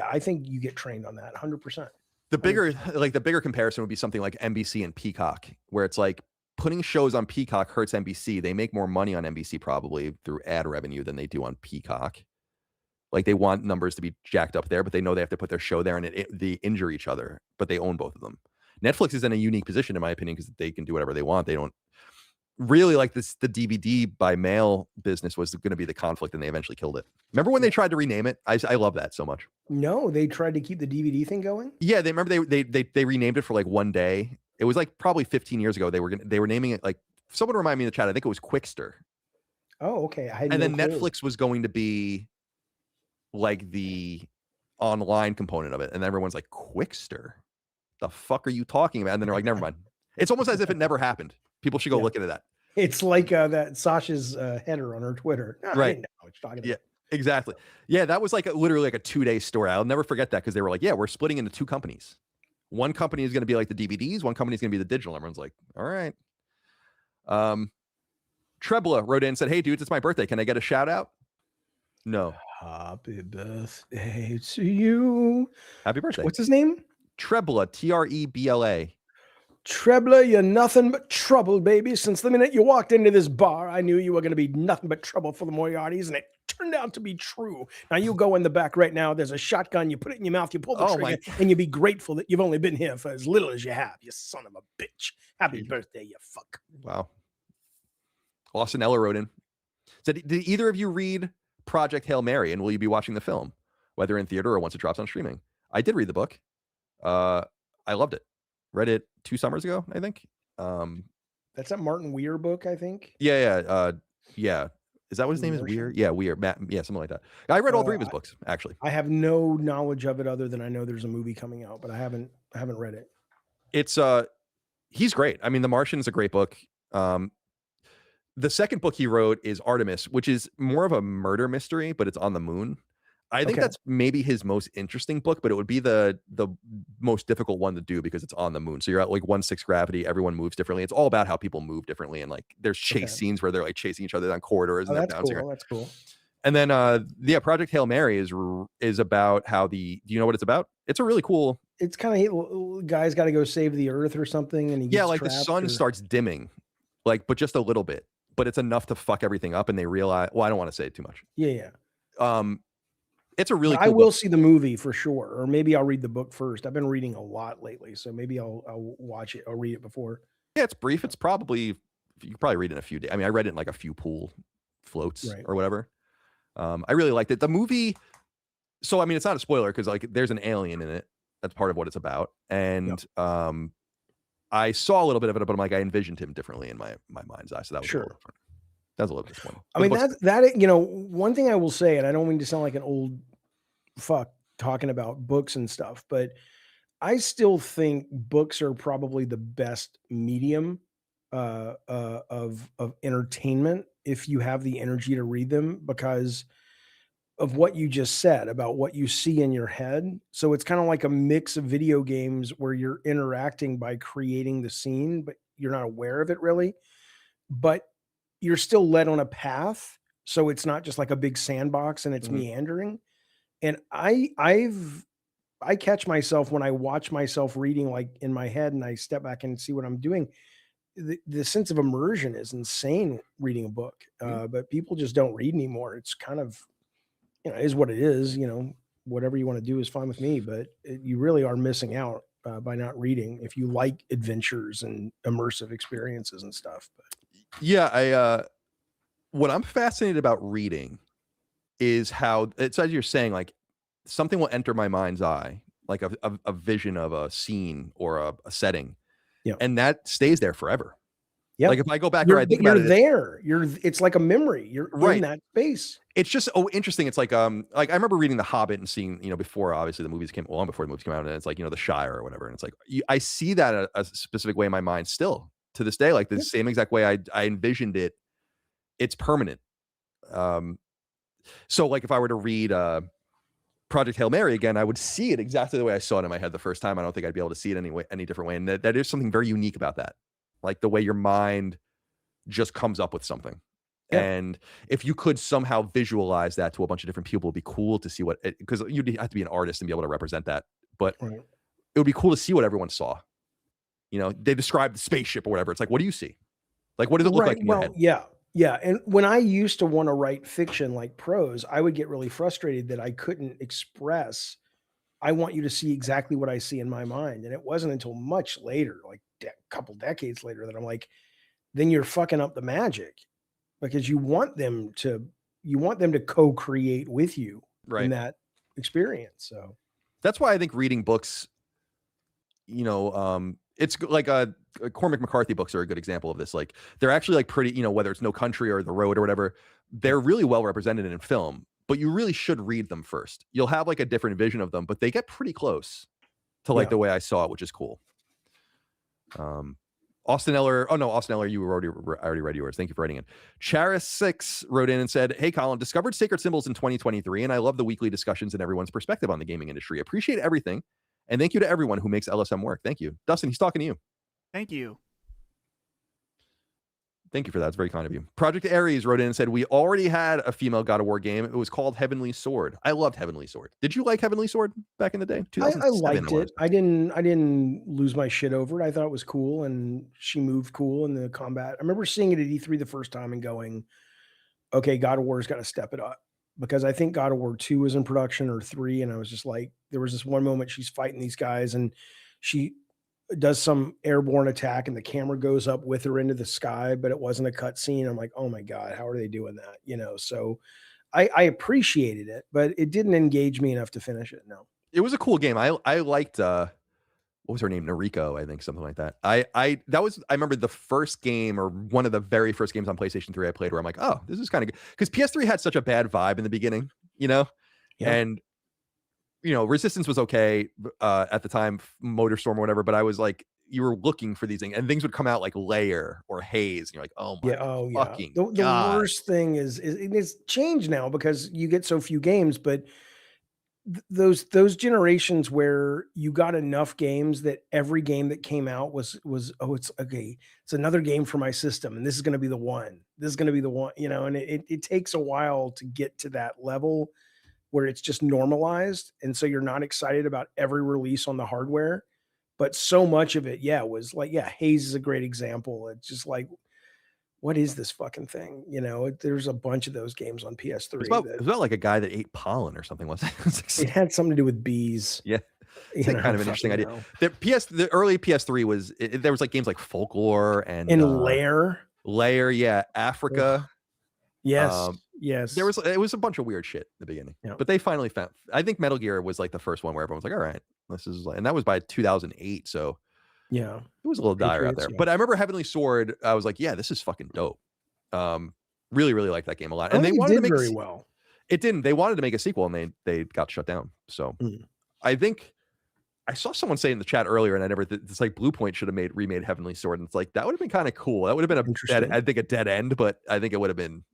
[SPEAKER 3] I think you get trained on that 100%.
[SPEAKER 1] The bigger comparison would be something like NBC and Peacock, where it's like putting shows on Peacock hurts NBC. They make more money on NBC probably through ad revenue than they do on Peacock. Like they want numbers to be jacked up there, but they know they have to put their show there and they injure each other, but they own both of them. Netflix is in a unique position, in my opinion, because they can do whatever they want. They don't really like this. The DVD by mail business was going to be the conflict, and they eventually killed it. Remember when they tried to rename it? I love that so much.
[SPEAKER 3] No, they tried to keep the DVD thing going.
[SPEAKER 1] Yeah, they renamed it for like one day. It was like probably 15 years ago. They were naming it like, someone remind me in the chat. I think it was Quickster.
[SPEAKER 3] Oh, okay.
[SPEAKER 1] Then Netflix was going to be like the online component of it, and everyone's like, Quickster, the fuck are you talking about? And then they're like, never mind. It's almost as if it never happened. People should go look into that.
[SPEAKER 3] It's like that Sasha's header on her Twitter. No, I
[SPEAKER 1] Right.
[SPEAKER 3] didn't know what you're talking about.
[SPEAKER 1] Exactly. Yeah, that was like literally like a 2-day story. I'll never forget that because they were like, yeah, we're splitting into 2 companies. One company is going to be like the DVDs. One company is going to be the digital. Everyone's like, all right. Trebla wrote in and said, hey, dudes, it's my birthday. Can I get a shout out? No.
[SPEAKER 3] Happy birthday to you.
[SPEAKER 1] Happy birthday.
[SPEAKER 3] What's his name?
[SPEAKER 1] Trebla, Trebla.
[SPEAKER 3] Trebla, you're nothing but trouble, baby. Since the minute you walked into this bar, I knew you were going to be nothing but trouble for the Moriartys, and it turned out to be true. Now you go in the back right now. There's a shotgun. You put it in your mouth. You pull the trigger, and you be grateful that you've only been here for as little as you have. You son of a bitch. Happy birthday, you fuck.
[SPEAKER 1] Wow. Austin Eller wrote in. Said, did either of you read Project Hail Mary, and will you be watching the film, whether in theater or once it drops on streaming? I did read the book. I loved it. Read it 2 summers ago, I think.
[SPEAKER 3] That's that Martin Weir book, I think.
[SPEAKER 1] Yeah. Is that what his name is? Weir? Yeah, Weir. Matt, yeah, something like that. I read all 3 of his books, actually.
[SPEAKER 3] I have no knowledge of it other than I know there's a movie coming out, but I haven't read it.
[SPEAKER 1] It's he's great. I mean, The Martian is a great book. The second book he wrote is Artemis, which is more of a murder mystery, but it's on the moon. I think that's maybe his most interesting book, but it would be the most difficult one to do because it's on the moon. So you're at like 1/6 gravity. Everyone moves differently. It's all about how people move differently. And like there's chase scenes where they're like chasing each other down corridors. And
[SPEAKER 3] that's cool. That's cool.
[SPEAKER 1] And then Project Hail Mary is about how do you know what it's about? It's a really cool.
[SPEAKER 3] It's kind of guy's got to go save the Earth or something, and he gets
[SPEAKER 1] like the sun starts dimming, like but just a little bit, but it's enough to fuck everything up, and they realize. Well, I don't want to say it too much.
[SPEAKER 3] Yeah.
[SPEAKER 1] It's a really cool
[SPEAKER 3] I will
[SPEAKER 1] book.
[SPEAKER 3] see the movie for sure, or maybe I'll read the book first. I've been reading a lot lately, so maybe I'll watch it. I'll read it before.
[SPEAKER 1] Yeah, it's brief. It's probably you can probably read it in a few days. I mean, I read it in like a few pool floats or whatever. I really liked it. The movie. So I mean, it's not a spoiler because like there's an alien in it. That's part of what it's about, and I saw a little bit of it, but I'm like I envisioned him differently in my mind's eye, so that was a little different. That was a little disappointing.
[SPEAKER 3] I mean, that one thing I will say, and I don't mean to sound like an old fuck talking about books and stuff, but I still think books are probably the best medium of entertainment if you have the energy to read them because of what you just said about what you see in your head. So it's kind of like a mix of video games where you're interacting by creating the scene, but you're not aware of it really. But you're still led on a path, so it's not just like a big sandbox and it's meandering. And I catch myself when I watch myself reading like in my head and I step back and see what I'm doing. The sense of immersion is insane reading a book, but people just don't read anymore. It's kind of, is what it is. Whatever you want to do is fine with me, but you really are missing out by not reading if you like adventures and immersive experiences and stuff. But
[SPEAKER 1] yeah, what I'm fascinated about reading is how it's as you're saying, like something will enter my mind's eye, like a vision of a scene or a setting, and that stays there forever. Yeah, like if I go back or I think about it,
[SPEAKER 3] there. It's like a memory. You're in that space.
[SPEAKER 1] It's just interesting. It's like I remember reading The Hobbit and seeing before obviously the movies came long before the movies came out, and it's like the Shire or whatever, and it's like I see that a specific way in my mind still to this day, like the same exact way I envisioned it. It's permanent. So like if I were to read Project Hail Mary again, I would see it exactly the way I saw it in my head the first time. I don't think I'd be able to see it any different way. And that is something very unique about that. Like the way your mind just comes up with something. Yeah. And if you could somehow visualize that to a bunch of different people, it'd be cool to see because you'd have to be an artist and be able to represent that. But it would be cool to see what everyone saw. They described the spaceship or whatever. It's like, what do you see? Like, what does it look like in your head?
[SPEAKER 3] Yeah. And when I used to want to write fiction like prose, I would get really frustrated that I couldn't express, I want you to see exactly what I see in my mind. And it wasn't until much later, like a couple decades later, that I'm like, then you're fucking up the magic because you want them to co-create with you in that experience. So
[SPEAKER 1] that's why I think reading books, it's like Cormac McCarthy books are a good example of this. Like they're actually like pretty, whether it's No Country or The Road or whatever, they're really well represented in film but you really should read them first. You'll have like a different vision of them, but they get pretty close to like
[SPEAKER 3] Yeah.
[SPEAKER 1] the way I saw it, which is cool. Austin Eller. Oh no, Austin Eller, you were I already read yours. Thank you for writing in. Charis6 wrote in and said, "Hey Colin, discovered Sacred Symbols in 2023, and I love the weekly discussions and everyone's perspective on the gaming industry. Appreciate everything, and thank you to everyone who makes LSM work." Thank you, Dustin. He's talking to you.
[SPEAKER 2] Thank you.
[SPEAKER 1] Thank you for that. It's very kind of you. Project Aries wrote in and said, "We already had a female God of War game. It was called Heavenly Sword. I loved Heavenly Sword. Did you like Heavenly Sword back in the day?
[SPEAKER 3] I liked it. I didn't lose my shit over it. I thought it was cool, and she moved cool in the combat. I remember seeing it at E3 the first time and going, okay, God of War's got to step it up, because I think God of War 2 was in production, or 3, and I was just like, there was this one moment she's fighting these guys and she does some airborne attack and the camera goes up with her into the sky, but it wasn't a cut scene. I'm like, oh my God, how are they doing that? So I appreciated it, but it didn't engage me enough to finish it. No.
[SPEAKER 1] It was a cool game. I liked what was her name? Noriko, I think, something like that. I remember the first game, or one of the very first games on PlayStation 3 I played, where I'm like, oh, this is kind of good. Because PS3 had such a bad vibe in the beginning,
[SPEAKER 3] Yeah.
[SPEAKER 1] And Resistance was okay at the time, Motorstorm or whatever, but I was like, you were looking for these things, and things would come out like Layer or Haze, and you're like, oh my fucking
[SPEAKER 3] The
[SPEAKER 1] God.
[SPEAKER 3] worst thing is it's changed now because you get so few games, but those generations where you got enough games that every game that came out was oh, it's okay, it's another game for my system, and this is going to be the one. This is going to be the one, and it takes a while to get to that level where it's just normalized, and so you're not excited about every release on the hardware. But so much of it, was like, Haze is a great example. It's just like, what is this fucking thing? There's a bunch of those games on PS3.
[SPEAKER 1] It was about like a guy that ate pollen or something, wasn't it?
[SPEAKER 3] It had something to do with bees.
[SPEAKER 1] Yeah. It's like kind of an interesting idea. The early PS3 was, there was like games like Folklore and Layer, yeah, Africa.
[SPEAKER 3] Yes.
[SPEAKER 1] It was a bunch of weird shit in the beginning, but they finally found. I think Metal Gear was like the first one where everyone was like, all right, this is like, and that was by 2008, so
[SPEAKER 3] yeah,
[SPEAKER 1] it was a little dire out there. But I remember Heavenly Sword. I was like, yeah, this is fucking dope. Really, really liked that game a lot, and they wanted to make
[SPEAKER 3] very well.
[SPEAKER 1] It didn't. They wanted to make a sequel, and they got shut down. So I think I saw someone say in the chat earlier, and it's like Blue Point should have remade Heavenly Sword, and it's like that would have been kind of cool. That would have been a dead end, but I think it would have been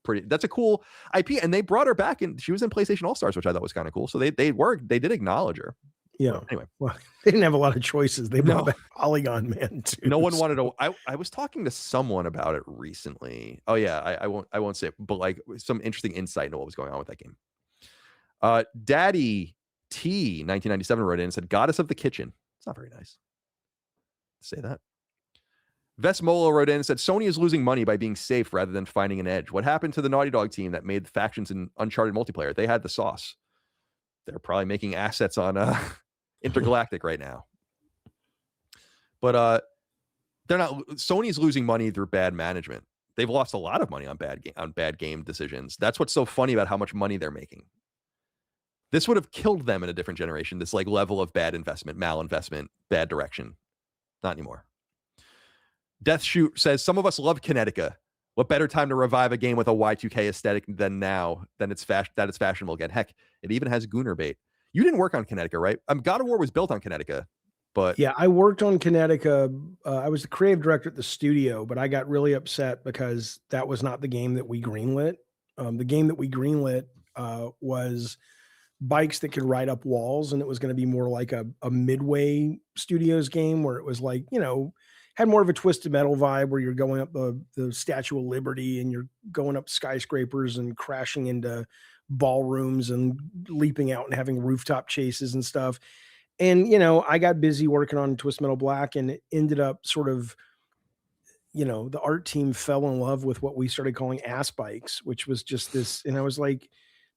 [SPEAKER 1] pretty. That's a cool IP, and they brought her back, and she was in PlayStation All Stars, which I thought was kind of cool. So they did acknowledge her.
[SPEAKER 3] Yeah.
[SPEAKER 1] Anyway,
[SPEAKER 3] well, they didn't have a lot of choices. They brought back Polygon Man too.
[SPEAKER 1] No one wanted to. I was talking to someone about it recently. Oh yeah, I won't say it, but like some interesting insight into what was going on with that game. Daddy T 1997 wrote in and said, "Goddess of the Kitchen." It's not very nice to say that. Ves Molo wrote in and said, "Sony is losing money by being safe rather than finding an edge. What happened to the Naughty Dog team that made the factions in Uncharted multiplayer? They had the sauce. They're probably making assets on Intergalactic right now." But they're not. Sony's losing money through bad management. They've lost a lot of money on bad game decisions. That's what's so funny about how much money they're making. This would have killed them in a different generation. This like level of bad investment, malinvestment, bad direction. Not anymore. Death Shoot says, "Some of us love Kinetica. What better time to revive a game with a Y2K aesthetic than now? Than it's fashionable again. Heck, it even has Gooner bait." You didn't work on Kinetica, right? God of War was built on Kinetica, but
[SPEAKER 3] yeah, I worked on Kinetica. I was the creative director at the studio, but I got really upset because that was not the game that we greenlit. The game that we greenlit was bikes that could ride up walls, and it was going to be more like a Midway Studios game where it was like, had more of a Twisted Metal vibe where you're going up the Statue of Liberty and you're going up skyscrapers and crashing into ballrooms and leaping out and having rooftop chases and stuff. And, I got busy working on Twisted Metal Black, and it ended up sort of, the art team fell in love with what we started calling ass bikes, which was just this. And I was like,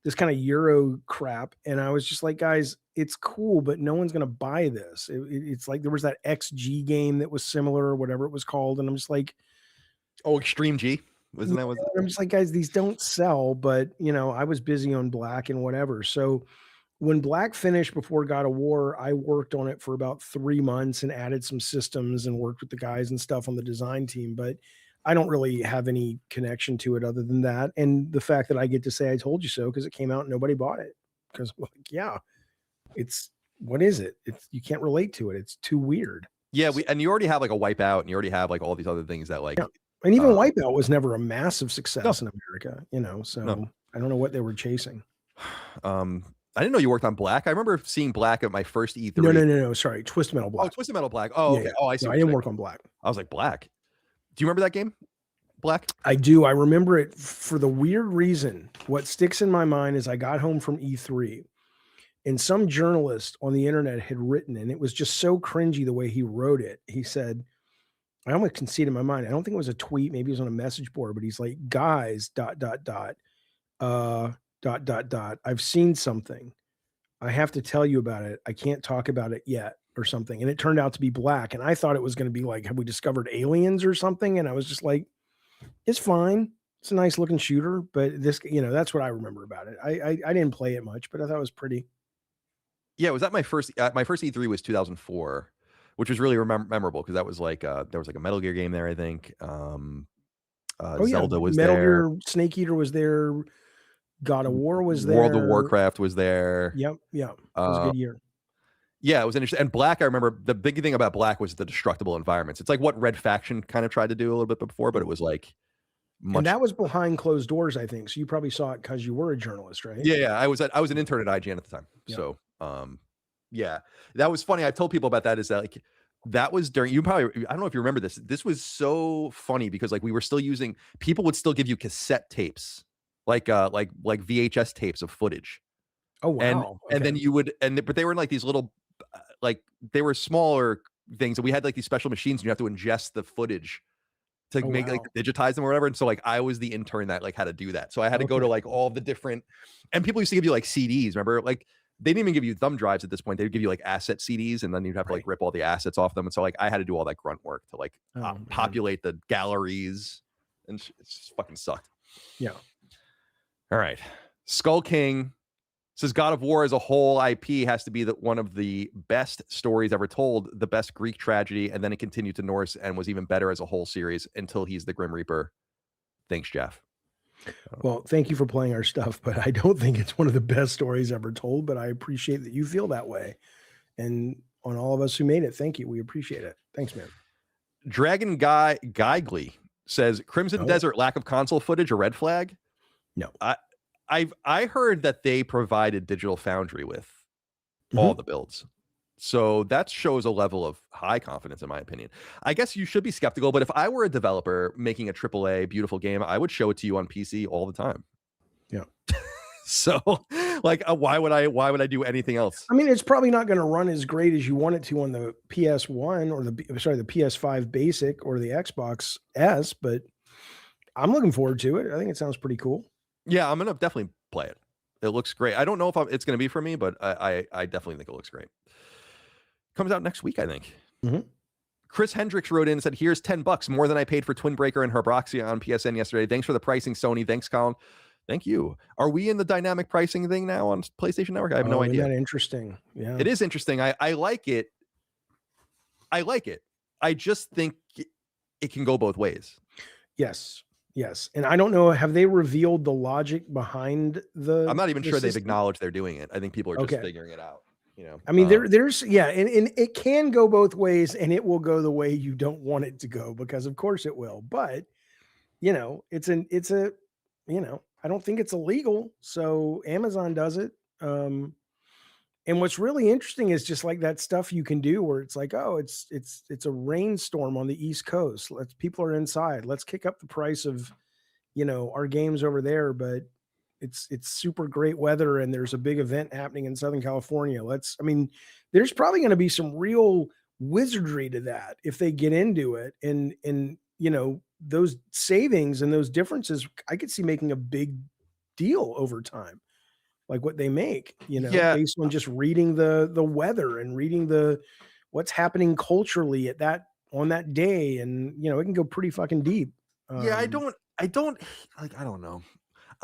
[SPEAKER 3] this kind of Euro crap. And I was just like, guys, it's cool, but no one's going to buy this. It's like, there was that XG game that was similar or whatever it was called. And I'm just like,
[SPEAKER 1] oh, Extreme G. Wasn't that what?
[SPEAKER 3] I'm just like, guys, these don't sell, but I was busy on Black and whatever. So when Black finished before God of War, I worked on it for about 3 months and added some systems and worked with the guys and stuff on the design team. But I don't really have any connection to it other than that, and the fact that I get to say I told you so because it came out and nobody bought it. Because like, yeah, it's what is it? It's you can't relate to it. It's too weird.
[SPEAKER 1] Yeah, and you already have like a Wipeout, and you already have like all these other things that like.
[SPEAKER 3] Yeah. And even Wipeout was never a massive success
[SPEAKER 1] No.
[SPEAKER 3] in America, you know. So
[SPEAKER 1] No.
[SPEAKER 3] I don't know what they were chasing.
[SPEAKER 1] I didn't know you worked on Black. I remember seeing Black at my first E3.
[SPEAKER 3] No. Sorry, Twisted Metal Black.
[SPEAKER 1] Oh, Twisted Metal Black. Oh, okay.
[SPEAKER 3] Yeah.
[SPEAKER 1] Oh, I see.
[SPEAKER 3] No, I didn't work on Black.
[SPEAKER 1] I was like, Black. Do you remember that game? Black?
[SPEAKER 3] I do. I remember it for the weird reason. What sticks in my mind is I got home from E3 and some journalist on the internet had written, and it was just so cringy the way he wrote it. He said, I almost concede in my mind. I don't think it was a tweet. Maybe it was on a message board, but he's like, guys, ... I've seen something. I have to tell you about it. I can't talk about it yet or something. And it turned out to be Black. And I thought it was going to be like, have we discovered aliens or something? And I was just like, it's fine. It's a nice looking shooter, but this, that's what I remember about it. I didn't play it much, but I thought it was pretty.
[SPEAKER 1] Yeah, it was at my first E3 was 2004, which was really memorable because that was like there was like a Metal Gear game there, I think. Zelda was
[SPEAKER 3] Metal
[SPEAKER 1] there.
[SPEAKER 3] Gear Snake Eater was there. God of War was there.
[SPEAKER 1] World of Warcraft was there.
[SPEAKER 3] Yep. It was a good year.
[SPEAKER 1] Yeah, it was interesting. And Black, I remember the big thing about Black was the destructible environments. It's like what Red Faction kind of tried to do a little bit before, but it was like much.
[SPEAKER 3] And that was behind closed doors, I think. So you probably saw it because you were a journalist, right?
[SPEAKER 1] Yeah. I was an intern at IGN at the time. Yep. So yeah, that was funny. I told people about that. Is that like that was during I don't know if you remember this. This was so funny because like we were still using people would still give you cassette tapes, like VHS tapes of footage.
[SPEAKER 3] Oh wow.
[SPEAKER 1] And then you would but they were in like these little like they were smaller things, and we had like these special machines and you have to ingest the footage to make like digitize them or whatever. And so like I was the intern that like had to do that. So I had to go to like all the different, and people used to give you like CDs, remember? Like they didn't even give you thumb drives at this point. They would give you like asset CDs, and then you'd have to like rip all the assets off them. And so like I had to do all that grunt work to like populate the galleries, and it just fucking sucked.
[SPEAKER 3] Yeah.
[SPEAKER 1] All right. Skull King says God of War as a whole IP has to be one of the best stories ever told, the best Greek tragedy, and then it continued to Norse and was even better as a whole series until he's the Grim Reaper. Thanks, Jeff.
[SPEAKER 3] Well, thank you for playing our stuff, but I don't think it's one of the best stories ever told, but I appreciate that you feel that way. And on all of us who made it, thank you. We appreciate it. Thanks, man.
[SPEAKER 1] Dragon Guy Geigley says Crimson Desert lack of console footage a red flag?
[SPEAKER 3] No.
[SPEAKER 1] I heard that they provided Digital Foundry with all the builds. So that shows a level of high confidence, in my opinion. I guess you should be skeptical, but if I were a developer making a AAA beautiful game, I would show it to you on PC all the time.
[SPEAKER 3] Yeah.
[SPEAKER 1] So like, why would I do anything else?
[SPEAKER 3] I mean, it's probably not going to run as great as you want it to on the PS1 or the PS5 Basic or the Xbox S, but I'm looking forward to it. I think it sounds pretty cool.
[SPEAKER 1] Yeah, I'm going to definitely play it. It looks great. I don't know if it's going to be for me, but I definitely think it looks great. Comes out next week, I think. Chris Hendricks wrote in and said, here's $10 more than I paid for Twin Breaker and Herbroxia on PSN yesterday. Thanks for the pricing, Sony. Thanks, Colin. Thank you. Are we in the dynamic pricing thing now on PlayStation Network? I have no idea.
[SPEAKER 3] Isn't that interesting? Yeah.
[SPEAKER 1] It is interesting. I like it. I like it. I just think it can go both ways.
[SPEAKER 3] Yes. And I don't know, have they revealed the logic behind the
[SPEAKER 1] I'm not even sure
[SPEAKER 3] system?
[SPEAKER 1] they've acknowledged they're doing it. I think people are just figuring it out. You know,
[SPEAKER 3] I mean, there's and it can go both ways, and it will go the way you don't want it to go, because of course it will. But it's a I don't think it's illegal, so Amazon does it. And what's really interesting is just like that stuff you can do where it's like, oh, it's a rainstorm on the East Coast. People are inside. Let's kick up the price of our games over there, but it's super great weather and there's a big event happening in Southern California. There's probably going to be some real wizardry to that if they get into it, and those savings and those differences I could see making a big deal over time, like what they make, based on just reading the weather and reading what's happening culturally on that day, and it can go pretty fucking deep.
[SPEAKER 1] I don't know.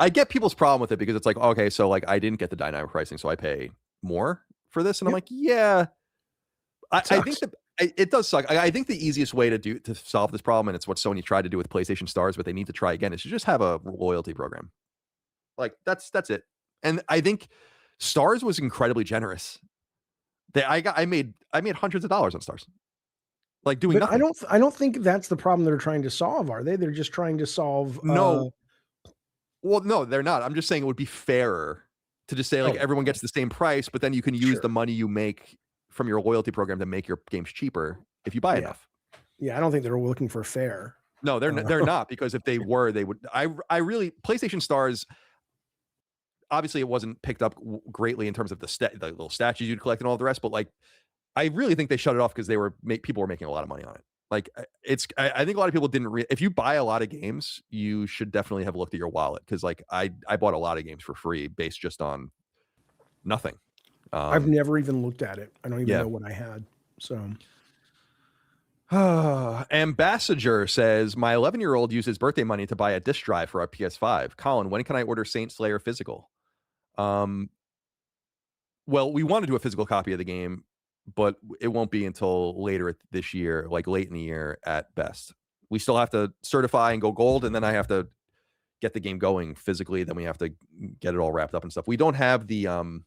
[SPEAKER 1] I get people's problem with it because it's like, okay, so like I didn't get the dynamic pricing, so I pay more for this, and I'm like, yeah. I think it does suck. I think the easiest way to solve this problem, and it's what Sony tried to do with PlayStation Stars, but they need to try again, is to just have a loyalty program. Like that's it. And I think Stars was incredibly generous. I made hundreds of dollars on Stars, like doing
[SPEAKER 3] But
[SPEAKER 1] nothing.
[SPEAKER 3] I don't think that's the problem they're trying to solve, are they? They're just trying to solve.
[SPEAKER 1] No, well, no, they're not. I'm just saying it would be fairer to just say like
[SPEAKER 3] Oh,
[SPEAKER 1] everyone gets the same price, but then you can use
[SPEAKER 3] sure.
[SPEAKER 1] the money you make from your loyalty program to make your games cheaper if you buy
[SPEAKER 3] Yeah.
[SPEAKER 1] enough.
[SPEAKER 3] Yeah, I don't think they're looking for fair.
[SPEAKER 1] No, they're not, because if they were, they would. I really PlayStation Stars. Obviously, it wasn't picked up greatly in terms of the little statues you'd collect and all the rest, but like, I really think they shut it off because people were making a lot of money on it. Like, I think a lot of people didn't. If you buy a lot of games, you should definitely have looked at your wallet, because like I bought a lot of games for free based just on nothing.
[SPEAKER 3] I've never even looked at it. I don't even
[SPEAKER 1] Yeah.
[SPEAKER 3] know what I had. So.
[SPEAKER 1] Ambassador says my 11-year-old used his birthday money to buy a disc drive for our PS5. Colin, when can I order Saint Slayer physical? Well, we want to do a physical copy of the game, but it won't be until later this year, like late in the year at best. We still have to certify and go gold, and then I have to get the game going physically. Then we have to get it all wrapped up and stuff. We don't have the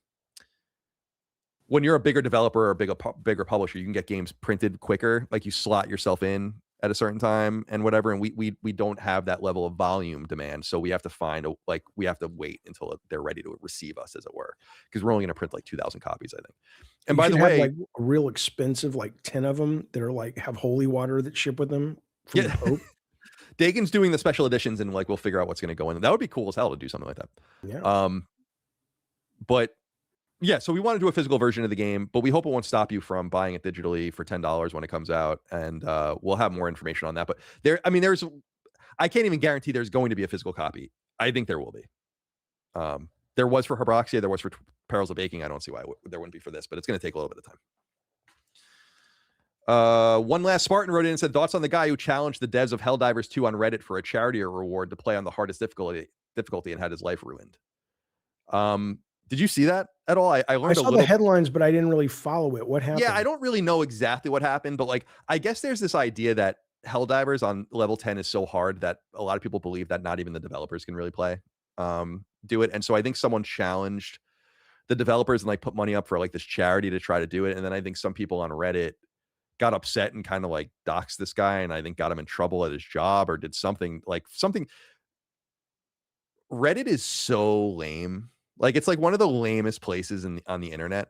[SPEAKER 1] when you're a bigger developer or bigger publisher, you can get games printed quicker. Like you slot yourself in at a certain time and whatever. And we don't have that level of volume demand. So we have to we have to wait until they're ready to receive us, as it were, because we're only going to print like 2,000 copies, I think. And by the way,
[SPEAKER 3] like a real expensive, like 10 of them that are like have holy water that ship with them from the Pope.
[SPEAKER 1] Dagan's doing the special editions, and like we'll figure out what's going to go in. That would be cool as hell to do something like that.
[SPEAKER 3] Yeah.
[SPEAKER 1] But yeah, so we want to do a physical version of the game, but we hope it won't stop you from buying it digitally for $10 when it comes out, and we'll have more information on that. But I can't even guarantee there's going to be a physical copy. I think there will be. There was for Hybraxia, there was for Perils of Baking. I don't see why there wouldn't be for this, but it's going to take a little bit of time. One last Spartan wrote in and said, thoughts on the guy who challenged the devs of Helldivers 2 on Reddit for a charity reward to play on the hardest difficulty and had his life ruined. Did you see that at all? I learned
[SPEAKER 3] I saw the headlines, but I didn't really follow it. What happened?
[SPEAKER 1] Yeah, I don't really know exactly what happened, but like, I guess there's this idea that Helldivers on level 10 is so hard that a lot of people believe that not even the developers can really do it. And so I think someone challenged the developers and like put money up for like this charity to try to do it. And then I think some people on Reddit got upset and kind of like doxed this guy, and I think got him in trouble at his job or did something. Reddit is so lame. Like, it's like one of the lamest places on the internet.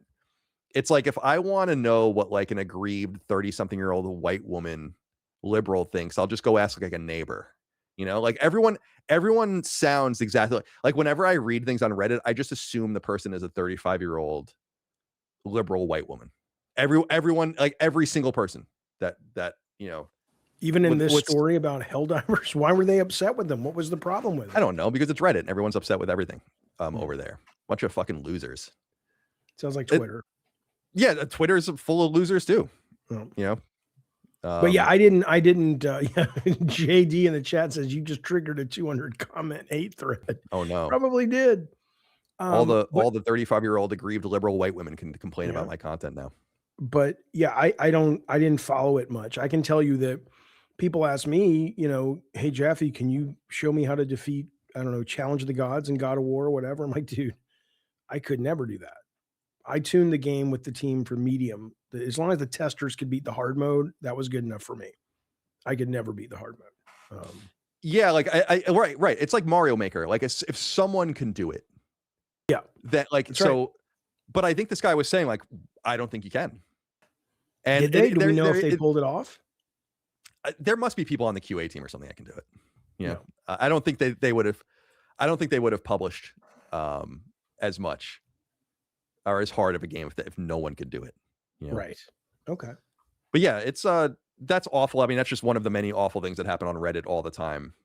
[SPEAKER 1] It's like, if I want to know what like an aggrieved 30-something-year-old white woman liberal thinks, I'll just go ask like a neighbor. You know, like everyone sounds exactly like whenever I read things on Reddit, I just assume the person is a 35-year-old liberal white woman. Everyone, like every single person that you know.
[SPEAKER 3] Even in this story about Helldivers, why were they upset with them? What was the problem with it?
[SPEAKER 1] I don't know, because it's Reddit and everyone's upset with everything over there. Bunch of fucking losers.
[SPEAKER 3] Sounds like Twitter.
[SPEAKER 1] Yeah, Twitter is full of losers too. You know.
[SPEAKER 3] But yeah, I didn't. JD in the chat says you just triggered a 200 comment hate thread.
[SPEAKER 1] Oh no,
[SPEAKER 3] probably did.
[SPEAKER 1] All the 35-year-old aggrieved liberal white women can complain about my content now.
[SPEAKER 3] But yeah, I didn't follow it much. I can tell you that people ask me, you know, hey Jaffe, can you show me how to defeat, I don't know, challenge the gods in God of War or whatever? I'm like, dude, I could never do that. I tuned the game with the team for medium. As long as the testers could beat the hard mode, that was good enough for me. I could never beat the hard mode.
[SPEAKER 1] Yeah, like right. It's like Mario Maker. Like if someone can do it,
[SPEAKER 3] yeah,
[SPEAKER 1] that like that's so. Right. But I think this guy was saying like, I don't think you can. And
[SPEAKER 3] do we know if they pulled it off?
[SPEAKER 1] There must be people on the QA team or something that can do it. You know, I don't think they would have. I don't think they would have published as much or as hard of a game if no one could do it. You know?
[SPEAKER 3] Right. Okay.
[SPEAKER 1] But yeah, it's that's awful. I mean, that's just one of the many awful things that happen on Reddit all the time.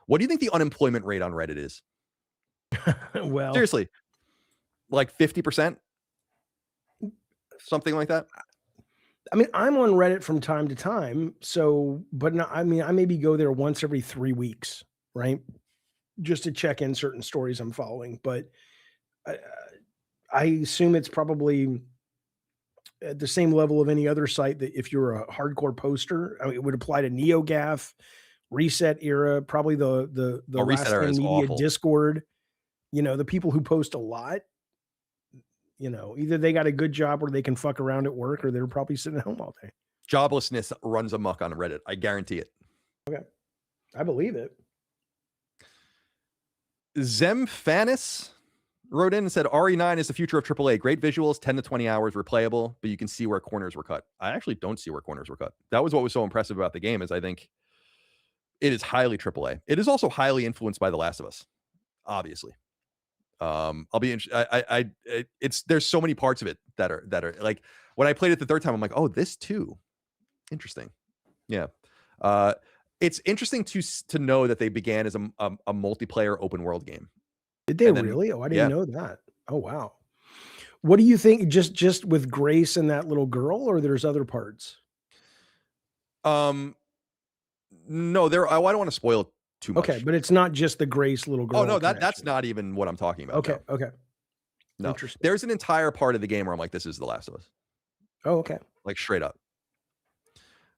[SPEAKER 1] What do you think the unemployment rate on Reddit is?
[SPEAKER 3] Well,
[SPEAKER 1] seriously, like 50%, something like that.
[SPEAKER 3] I mean, I'm on Reddit from time to time, so, but no, I mean, I maybe go there once every 3 weeks, right? Just to check in certain stories I'm following, but I assume it's probably at the same level of any other site that if you're a hardcore poster, I mean, it would apply to NeoGAF, Reset Era, probably the
[SPEAKER 1] Oh, Reset
[SPEAKER 3] Last
[SPEAKER 1] Era
[SPEAKER 3] Stand
[SPEAKER 1] is
[SPEAKER 3] Media
[SPEAKER 1] awful.
[SPEAKER 3] Discord. The people who post a lot, either they got a good job or they can fuck around at work, or they're probably sitting at home all day.
[SPEAKER 1] Joblessness runs amok on Reddit. I guarantee it.
[SPEAKER 3] Okay, I believe it.
[SPEAKER 1] Zemfanis wrote in and said RE9 is the future of AAA. Great visuals, 10 to 20 hours replayable, but you can see where corners were cut. I actually don't see where corners were cut. That was what was so impressive about the game, is I think it is highly AAA. It is also highly influenced by The Last of Us, obviously. I'll be it's there's so many parts of it that are like, when I played it the third time, I'm like, oh, this too. Interesting. Yeah. It's interesting to know that they began as a multiplayer open world game.
[SPEAKER 3] Did they
[SPEAKER 1] And then,
[SPEAKER 3] really? Oh, I
[SPEAKER 1] yeah.
[SPEAKER 3] didn't know that. Oh, wow. What do you think? Just with Grace and that little girl, or there's other parts?
[SPEAKER 1] No, I don't want to spoil too much.
[SPEAKER 3] Okay, but it's not just the Grace little girl.
[SPEAKER 1] Oh no, that's not even what I'm talking about.
[SPEAKER 3] Okay,
[SPEAKER 1] no.
[SPEAKER 3] okay.
[SPEAKER 1] No,
[SPEAKER 3] Interesting.
[SPEAKER 1] there's an entire part of the game where I'm like, this is The Last of Us.
[SPEAKER 3] Oh, okay.
[SPEAKER 1] Like straight up.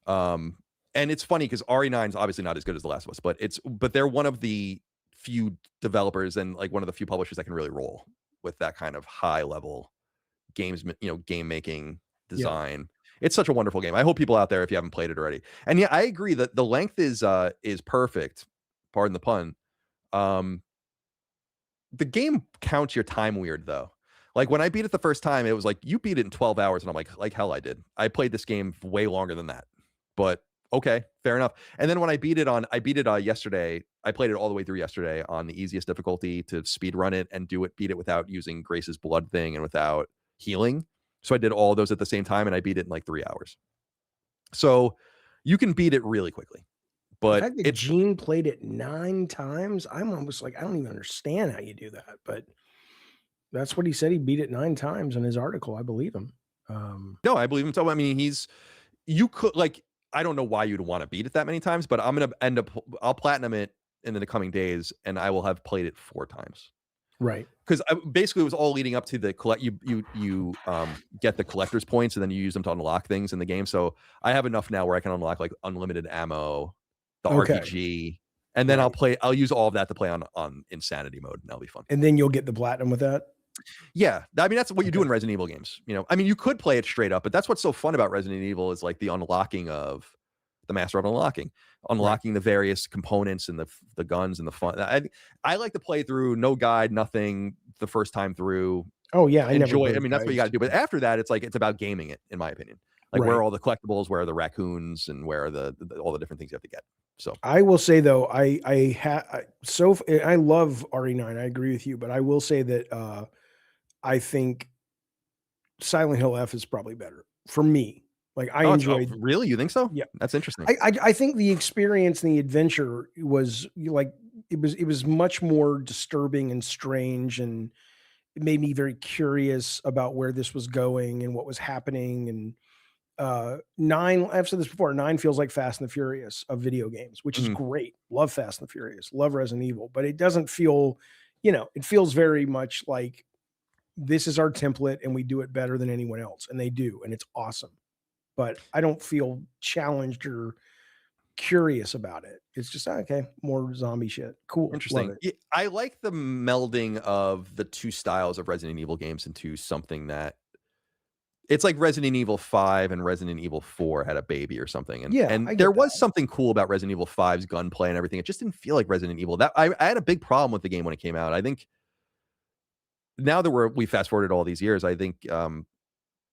[SPEAKER 1] And it's funny because RE9 is obviously not as good as The Last of Us, but they're one of the few developers and like one of the few publishers that can really roll with that kind of high level games, game making design. Yeah. It's such a wonderful game. I hope people out there, if you haven't played it already. And yeah, I agree that the length is perfect. Pardon the pun. The game counts your time weird though. Like when I beat it the first time, it was like, you beat it in 12 hours. And I'm like hell I did. I played this game way longer than that. But okay, fair enough. And then when I beat it yesterday, I played it all the way through yesterday on the easiest difficulty to speed run it and beat it without using Grace's blood thing and without healing. So I did all those at the same time and I beat it in like 3 hours. So you can beat it really quickly. But
[SPEAKER 3] the fact that Gene played it 9 times, I'm almost like, I don't even understand how you do that. But that's what he said. He beat it 9 times in his article. I believe him.
[SPEAKER 1] No, I believe him. So I mean, you could, like, I don't know why you'd want to beat it that many times, but I'm gonna I'll platinum it in the coming days, and I will have played it 4 times.
[SPEAKER 3] Right.
[SPEAKER 1] Because basically it was all leading up to the you get the collector's points and then you use them to unlock things in the game. So I have enough now where I can unlock like unlimited ammo, the RPG, and then I'll use all of that to play on insanity mode, and that'll be fun.
[SPEAKER 3] And then you'll get the platinum with that.
[SPEAKER 1] Yeah, I mean that's what you do in Resident Evil games. I mean you could play it straight up, but that's what's so fun about Resident Evil is like the unlocking of the master of unlocking the various components and the guns and the fun. I like to play through, no guide, nothing, the first time through.
[SPEAKER 3] Oh yeah, I
[SPEAKER 1] enjoy.
[SPEAKER 3] I
[SPEAKER 1] mean that's what you got to do. But after that, it's about gaming it, in my opinion. Like where are all the collectibles, where are the raccoons, and where are all the different things you have to get. So
[SPEAKER 3] I will say though, I love RE9. I agree with you, but I will say that I think Silent Hill F is probably better for me. Like I enjoyed.
[SPEAKER 1] Really? You think so?
[SPEAKER 3] Yeah,
[SPEAKER 1] that's interesting.
[SPEAKER 3] I think the experience and the adventure was like it was much more disturbing and strange, and it made me very curious about where this was going and what was happening. And 9, I've said this before, 9 feels like Fast and the Furious of video games, which is great. Love Fast and the Furious, love Resident Evil, but it doesn't feel, it feels very much like this is our template and we do it better than anyone else. And they do, and it's awesome. But I don't feel challenged or curious about it. It's just, okay, more zombie shit. Cool.
[SPEAKER 1] Interesting. I like the melding of the 2 styles of Resident Evil games into something that it's like Resident Evil 5 and Resident Evil 4 had a baby or something. And there was something cool about Resident Evil 5's gunplay and everything. It just didn't feel like Resident Evil. That I had a big problem with the game when it came out. I think now that we fast forwarded all these years, I think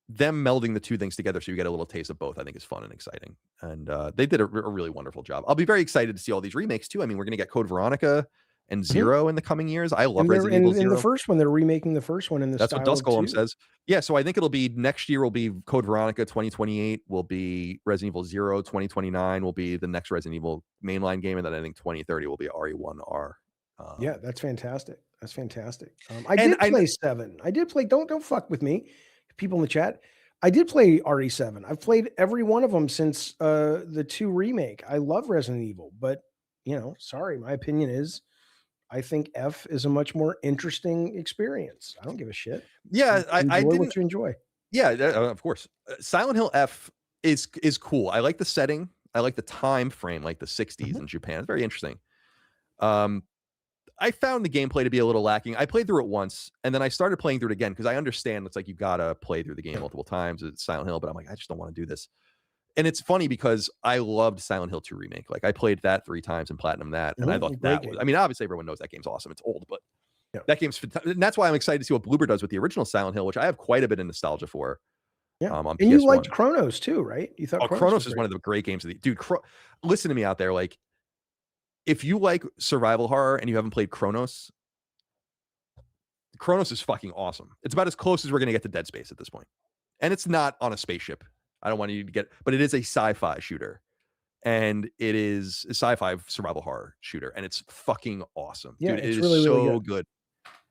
[SPEAKER 1] them melding the 2 things together so you get a little taste of both, I think is fun and exciting. And they did a really wonderful job. I'll be very excited to see all these remakes too. I mean, we're going to get Code Veronica and Zero in the coming years. I love Resident Evil Zero.
[SPEAKER 3] In the first one, they're remaking the first one in the
[SPEAKER 1] That's what Dusk Golem says. Yeah, so I think it'll be next year will be Code Veronica, 2028 will be Resident Evil Zero, 2029 will be the next Resident Evil mainline game, and then I think 2030 will be RE1R.
[SPEAKER 3] Yeah, that's fantastic. That's fantastic. I did play 7. I did play. Don't fuck with me, people in the chat. I did play RE7. I've played every one of them since the 2 remake. I love Resident Evil, but sorry, my opinion is I think F is a much more interesting experience. I don't give a shit.
[SPEAKER 1] Yeah, I
[SPEAKER 3] enjoy
[SPEAKER 1] didn't.
[SPEAKER 3] what you enjoy.
[SPEAKER 1] Yeah, of course. Silent Hill F is cool. I like the setting. I like the time frame, like the 60s in Japan. It's very interesting. Um, I found the gameplay to be a little lacking. I played through it once, and then I started playing through it again because I understand it's like you gotta play through the game multiple times. It's Silent Hill, but I'm like, I just don't want to do this. And it's funny because I loved Silent Hill 2 Remake. Like I played that 3 times and platinum that, and I thought
[SPEAKER 3] Great
[SPEAKER 1] that was.
[SPEAKER 3] game.
[SPEAKER 1] I mean, obviously everyone knows that game's awesome. It's old, but
[SPEAKER 3] Yeah.
[SPEAKER 1] that game's fantastic. And that's why I'm excited to see what Bloober does with the original Silent Hill, which I have quite a bit of nostalgia for.
[SPEAKER 3] Yeah.
[SPEAKER 1] On
[SPEAKER 3] And you
[SPEAKER 1] PS1.
[SPEAKER 3] liked Chronos too, right? You thought
[SPEAKER 1] Oh, Chronos is one of the great games of the dude. Listen to me out there. Like, if you like survival horror and you haven't played Chronos, Chronos is fucking awesome. It's about as close as we're gonna get to Dead Space at this point. And it's not on a spaceship. I don't want you to get, but it is a sci-fi shooter. And it is a sci-fi survival horror shooter, and it's fucking awesome.
[SPEAKER 3] Yeah,
[SPEAKER 1] dude,
[SPEAKER 3] it's
[SPEAKER 1] it is
[SPEAKER 3] really, really
[SPEAKER 1] so good.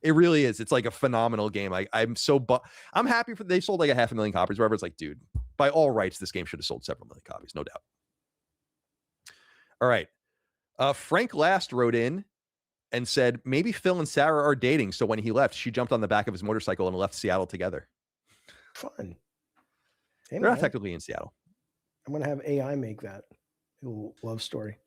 [SPEAKER 1] It really is. It's like a phenomenal game. I'm happy for they sold like 500,000 copies, wherever. It's like, dude, by all rights, this game should have sold several million copies, no doubt. All right. Frank Last wrote in and said, maybe Phil and Sarah are dating. So when he left, she jumped on the back of his motorcycle and left Seattle together.
[SPEAKER 3] Fun.
[SPEAKER 1] Hey, they're not technically in Seattle.
[SPEAKER 3] I'm going to have AI make that a little love story.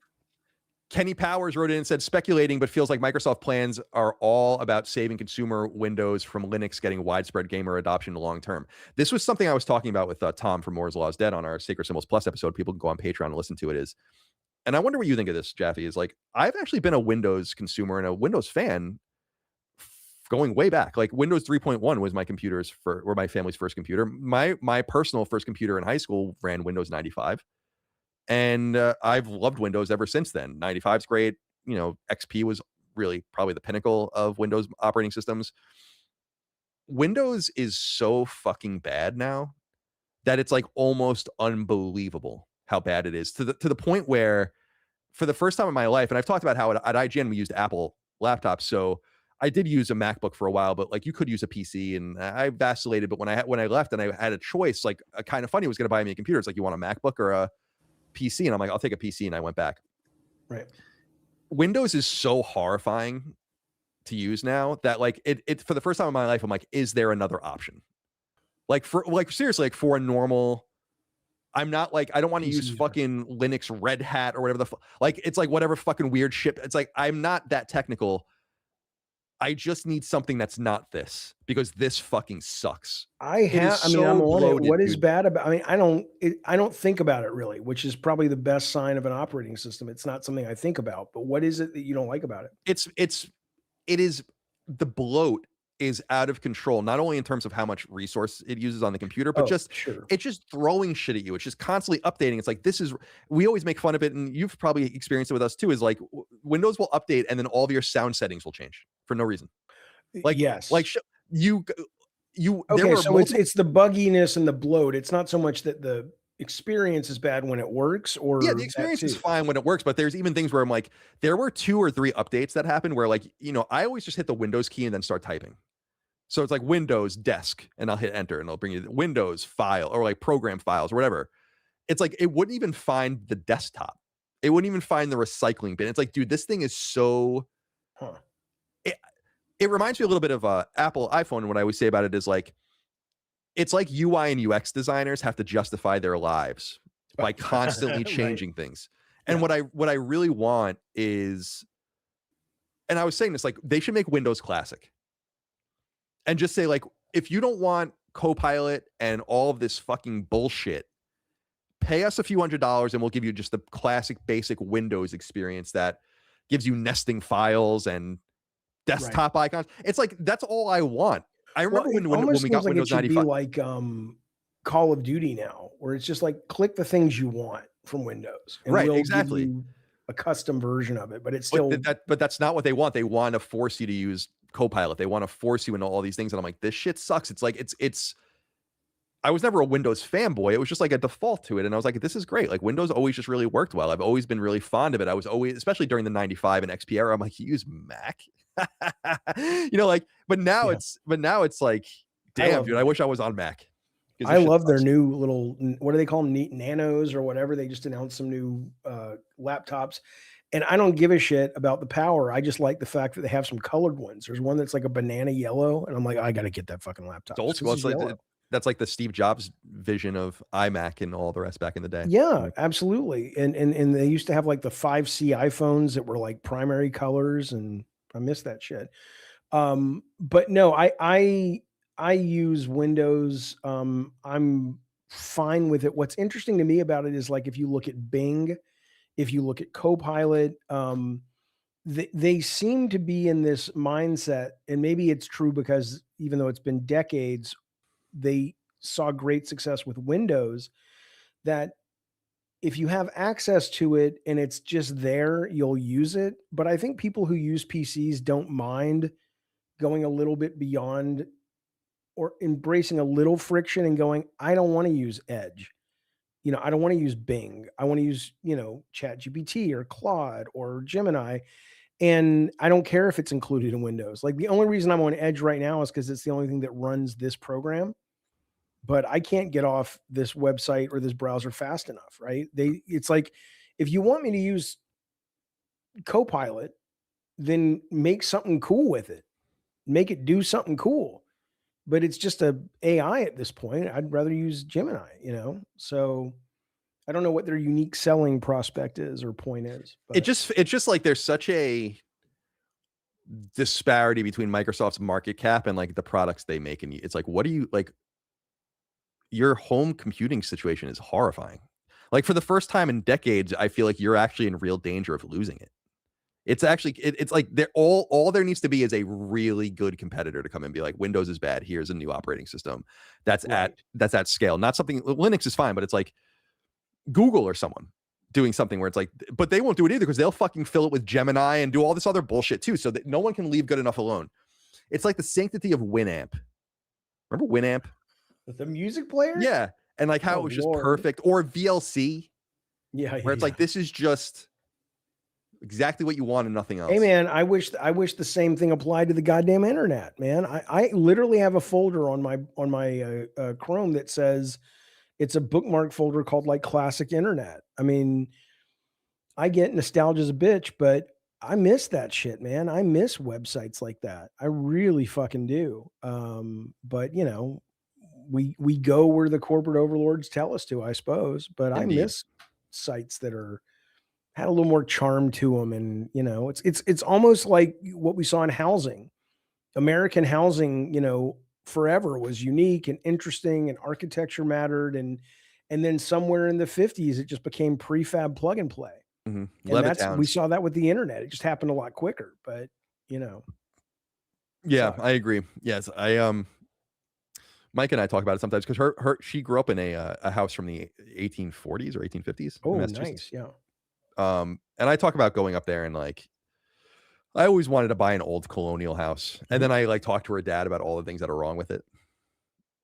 [SPEAKER 1] Kenny Powers wrote in and said, speculating, but feels like Microsoft plans are all about saving consumer Windows from Linux getting widespread gamer adoption long term. This was something I was talking about with Tom from Moore's Law is Dead on our Sacred Symbols Plus episode. People can go on Patreon and listen to it. And I wonder what you think of this, Jaffe, is like, I've actually been a Windows consumer and a Windows fan going way back. Like Windows 3.1 was my family's first computer. My personal first computer in high school ran Windows 95. And I've loved Windows ever since then. 95's great. You know, XP was really probably the pinnacle of Windows operating systems. Windows is so fucking bad now that it's like almost unbelievable how bad it is, to the point where for the first time in my life, and I've talked about how at IGN we used Apple laptops, so I did use a MacBook for a while, but like you could use a PC, and I vacillated. But when I left and I had a choice, like a kind of funny was going to buy me a computer. It's like, you want a MacBook or a PC? And I'm like, I'll take a PC, and I went back.
[SPEAKER 3] Right.
[SPEAKER 1] Windows is so horrifying to use now that like it for the first time in my life, I'm like, is there another option? Like seriously, like for a normal, I'm not like, I don't want to use fucking Linux Red Hat or whatever like, it's like whatever fucking weird shit. It's like, I'm not that technical. I just need something that's not this, because this fucking sucks.
[SPEAKER 3] I'm on it. What is bad about, I don't think about it really, which is probably the best sign of an operating system. It's not something I think about, but what is it that you don't like about it?
[SPEAKER 1] It is the bloat is out of control, not only in terms of how much resource it uses on the computer, but it's just throwing shit at you. It's just constantly updating. It's like, we always make fun of it, and you've probably experienced it with us too, is like Windows will update and then all of your sound settings will change for no reason. Like,
[SPEAKER 3] yes.
[SPEAKER 1] Like you
[SPEAKER 3] okay, so it's the bugginess and the bloat. It's not so much that the experience is bad when it works, or
[SPEAKER 1] yeah, the experience is fine when it works, but there's even things where I'm like, there were 2 or 3 updates that happened where, like, you know, I always just hit the Windows key and then start typing. So it's like Windows desk, and I'll hit enter, and it'll bring you the Windows file or like program files or whatever. It's like, it wouldn't even find the desktop. It wouldn't even find the recycling bin. It's like, dude, this thing is so. It reminds me a little bit of Apple iPhone. And what I always say about it is like, it's like UI and UX designers have to justify their lives by constantly changing things. And what I really want is, and I was saying this, like, they should make Windows Classic. And just say, like, if you don't want Copilot and all of this fucking bullshit, pay us a few $100s and we'll give you just the classic basic Windows experience that gives you nesting files and desktop icons. It's like, that's all I want. I remember when we got Windows 95.
[SPEAKER 3] It should be like Call of Duty now, where it's just like, click the things you want from Windows, and we'll give you a custom version of it. But it's still
[SPEAKER 1] but that's not what they want. They want to force you to use Copilot. They want to force you into all these things, and I'm like, this shit sucks. It's like it's I was never a Windows fanboy. It was just like a default to it, and I was like, this is great. Like, Windows always just really worked well. I've always been really fond of it. I was always, especially during the 95 and XP era, I'm like, you use Mac? You know, like, but now it's like, damn, dude, I wish I was on Mac.
[SPEAKER 3] I love their new little, what do they call them, nanos or whatever. They just announced some new laptops, and I don't give a shit about the power. I just like the fact that they have some colored ones. There's one that's like a banana yellow, and I'm like, I got to get that fucking laptop.
[SPEAKER 1] It's old school. that's like the Steve Jobs vision of iMac and all the rest back in the day.
[SPEAKER 3] Yeah, absolutely. And they used to have like the 5C iPhones that were like primary colors, and I miss that shit. But no, I use Windows. I'm fine with it. What's interesting to me about it is, like, if you look at Bing, if you look at Copilot, they seem to be in this mindset, and maybe it's true because even though it's been decades, they saw great success with Windows, that if you have access to it and it's just there, you'll use it. But I think people who use PCs don't mind going a little bit beyond, or embracing a little friction and going, I don't want to use Edge. I don't want to use Bing. I want to use, ChatGPT or Claude or Gemini. And I don't care if it's included in Windows. Like, the only reason I'm on Edge right now is because it's the only thing that runs this program. But I can't get off this website or this browser fast enough, right? It's like, if you want me to use Copilot, then make something cool with it. Make it do something cool. But it's just a AI at this point. I'd rather use Gemini. So I don't know what their unique selling prospect is or point is. But
[SPEAKER 1] It's just like there's such a disparity between Microsoft's market cap and like the products they make, and it's like, what do you like? Your home computing situation is horrifying. Like, for the first time in decades, I feel like you're actually in real danger of losing it. It's actually it's like all there needs to be is a really good competitor to come and be like, Windows is bad. Here's a new operating system that's
[SPEAKER 3] Right.
[SPEAKER 1] at scale. Not something, Linux is fine, but it's like Google or someone doing something where it's like, but they won't do it either because they'll fucking fill it with Gemini and do all this other bullshit too, so that no one can leave good enough alone. It's like the sanctity of Winamp. Remember Winamp?
[SPEAKER 3] The music player?
[SPEAKER 1] Yeah. And like how
[SPEAKER 3] Oh,
[SPEAKER 1] it was just
[SPEAKER 3] Lord.
[SPEAKER 1] perfect. Or VLC,
[SPEAKER 3] Yeah.
[SPEAKER 1] where it's like, this is just exactly what you want and nothing else.
[SPEAKER 3] Hey man, I wish the same thing applied to the goddamn internet, man. I literally have a folder on my Chrome that says, it's a bookmark folder called like classic internet. I mean, I get nostalgia as a bitch, but I miss that shit, man. I miss websites like that. I really fucking do. But we go where the corporate overlords tell us to, I suppose. But I
[SPEAKER 1] Indeed.
[SPEAKER 3] miss sites that had a little more charm to them, and it's almost like what we saw in housing. American housing, forever was unique and interesting, and architecture mattered, and then somewhere in the 50s it just became prefab plug and play. And we saw that with the internet. It just happened a lot quicker, but
[SPEAKER 1] yeah,
[SPEAKER 3] sucks.
[SPEAKER 1] I agree. Yes, Mike and I talk about it sometimes because she grew up in a house from the 1840s or 1850s.
[SPEAKER 3] Oh, nice. Yeah.
[SPEAKER 1] And I talk about going up there, and like, I always wanted to buy an old colonial house, and then I like talked to her dad about all the things that are wrong with it.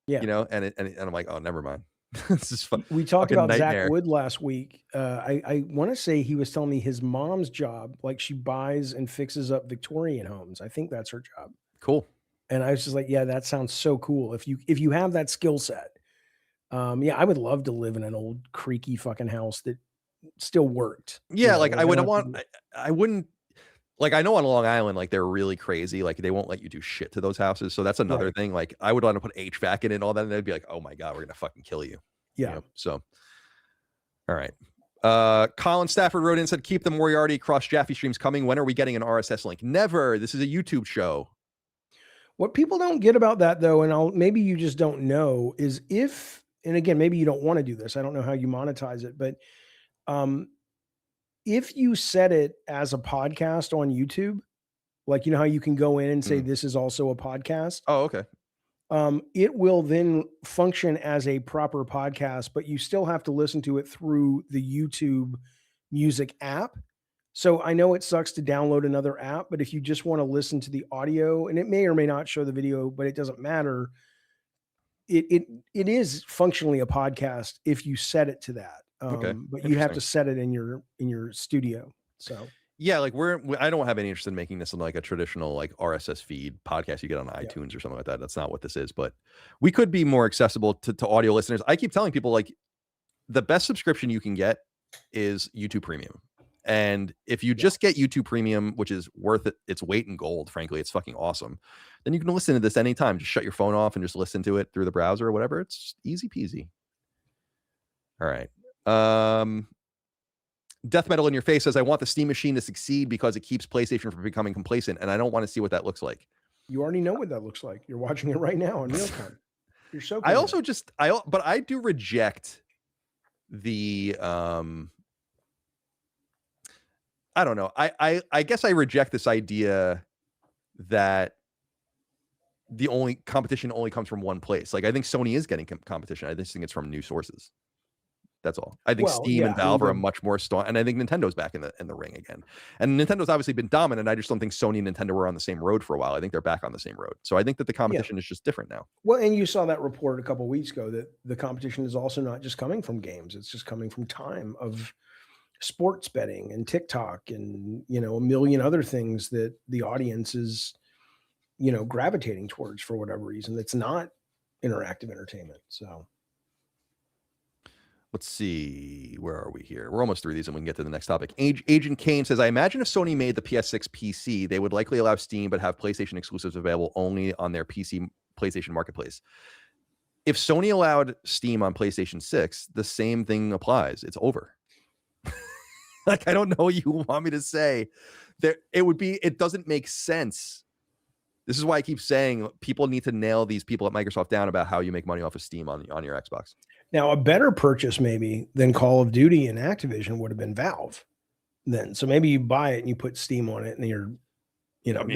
[SPEAKER 3] Yeah.
[SPEAKER 1] And I'm like, oh, never mind. This is fun.
[SPEAKER 3] We talked
[SPEAKER 1] Fucking
[SPEAKER 3] about
[SPEAKER 1] nightmare.
[SPEAKER 3] Zach Wood last week. I want to say he was telling me his mom's job, like, she buys and fixes up Victorian homes. I think that's her job.
[SPEAKER 1] Cool.
[SPEAKER 3] And I was just like, yeah, that sounds so cool. If you have that skill set, yeah, I would love to live in an old creaky fucking house that still worked.
[SPEAKER 1] Yeah, like, I
[SPEAKER 3] don't
[SPEAKER 1] wouldn't
[SPEAKER 3] have to-
[SPEAKER 1] I wouldn't like, I know on Long Island, like, they're really crazy. Like, they won't let you do shit to those houses. So that's another
[SPEAKER 3] Right.
[SPEAKER 1] thing. Like, I would want to put HVAC in it and all that, and they'd be like, oh my God, we're gonna fucking kill you.
[SPEAKER 3] Yeah.
[SPEAKER 1] So all right. Colin Stafford wrote in and said, keep the Moriarty cross Jaffe streams coming. When are we getting an RSS link? Never. This is a YouTube show.
[SPEAKER 3] What people don't get about that, though, and maybe you just don't know, is and again, maybe you don't want to do this. I don't know how you monetize it, but if you set it as a podcast on YouTube, like, how you can go in and say, this is also a podcast.
[SPEAKER 1] Oh, okay.
[SPEAKER 3] It will then function as a proper podcast, but you still have to listen to it through the YouTube Music app. So I know it sucks to download another app, but if you just want to listen to the audio, and it may or may not show the video, but it doesn't matter. It is functionally a podcast if you set it to that.
[SPEAKER 1] Okay.
[SPEAKER 3] But you have to set it in your studio. So
[SPEAKER 1] yeah, like, I don't have any interest in making this in like a traditional like RSS feed podcast you get on iTunes or something like that. That's not what this is, but we could be more accessible to audio listeners. I keep telling people, like, the best subscription you can get is YouTube Premium. And if you just get YouTube Premium, which is worth its weight in gold, frankly, it's fucking awesome. Then you can listen to this anytime. Just shut your phone off and just listen to it through the browser or whatever. It's easy peasy. All right. Death Metal in Your Face says, I want the Steam machine to succeed because it keeps PlayStation from becoming complacent, and I don't want to see what that looks like.
[SPEAKER 3] You already know what that looks like. You're watching it right now in real time. You're so
[SPEAKER 1] I also just but I do reject the I don't know. I guess I reject this idea that the only competition only comes from one place. Like, I think Sony is getting competition. I just think it's from new sources. That's all. I think Steam and Valve are much more strong, and I think Nintendo's back in the ring again. And Nintendo's obviously been dominant. I just don't think Sony and Nintendo were on the same road for a while. I think they're back on the same road. So I think that the competition is just different now.
[SPEAKER 3] Well, and you saw that report a couple of weeks ago that the competition is also not just coming from games. It's just coming from time of sports betting and TikTok and, a million other things that the audience is, gravitating towards for whatever reason. That's not interactive entertainment. So
[SPEAKER 1] let's see. Where are we here? We're almost through these and we can get to the next topic. Agent Kane says, I imagine if Sony made the PS6 PC, they would likely allow Steam, but have PlayStation exclusives available only on their PC PlayStation Marketplace. If Sony allowed Steam on PlayStation 6, the same thing applies. It's over. Like, I don't know what you want me to say. It doesn't make sense. This is why I keep saying people need to nail these people at Microsoft down about how you make money off of Steam on your Xbox.
[SPEAKER 3] Now, a better purchase maybe than Call of Duty and Activision would have been Valve then. So maybe you buy it and you put Steam on it and you're, then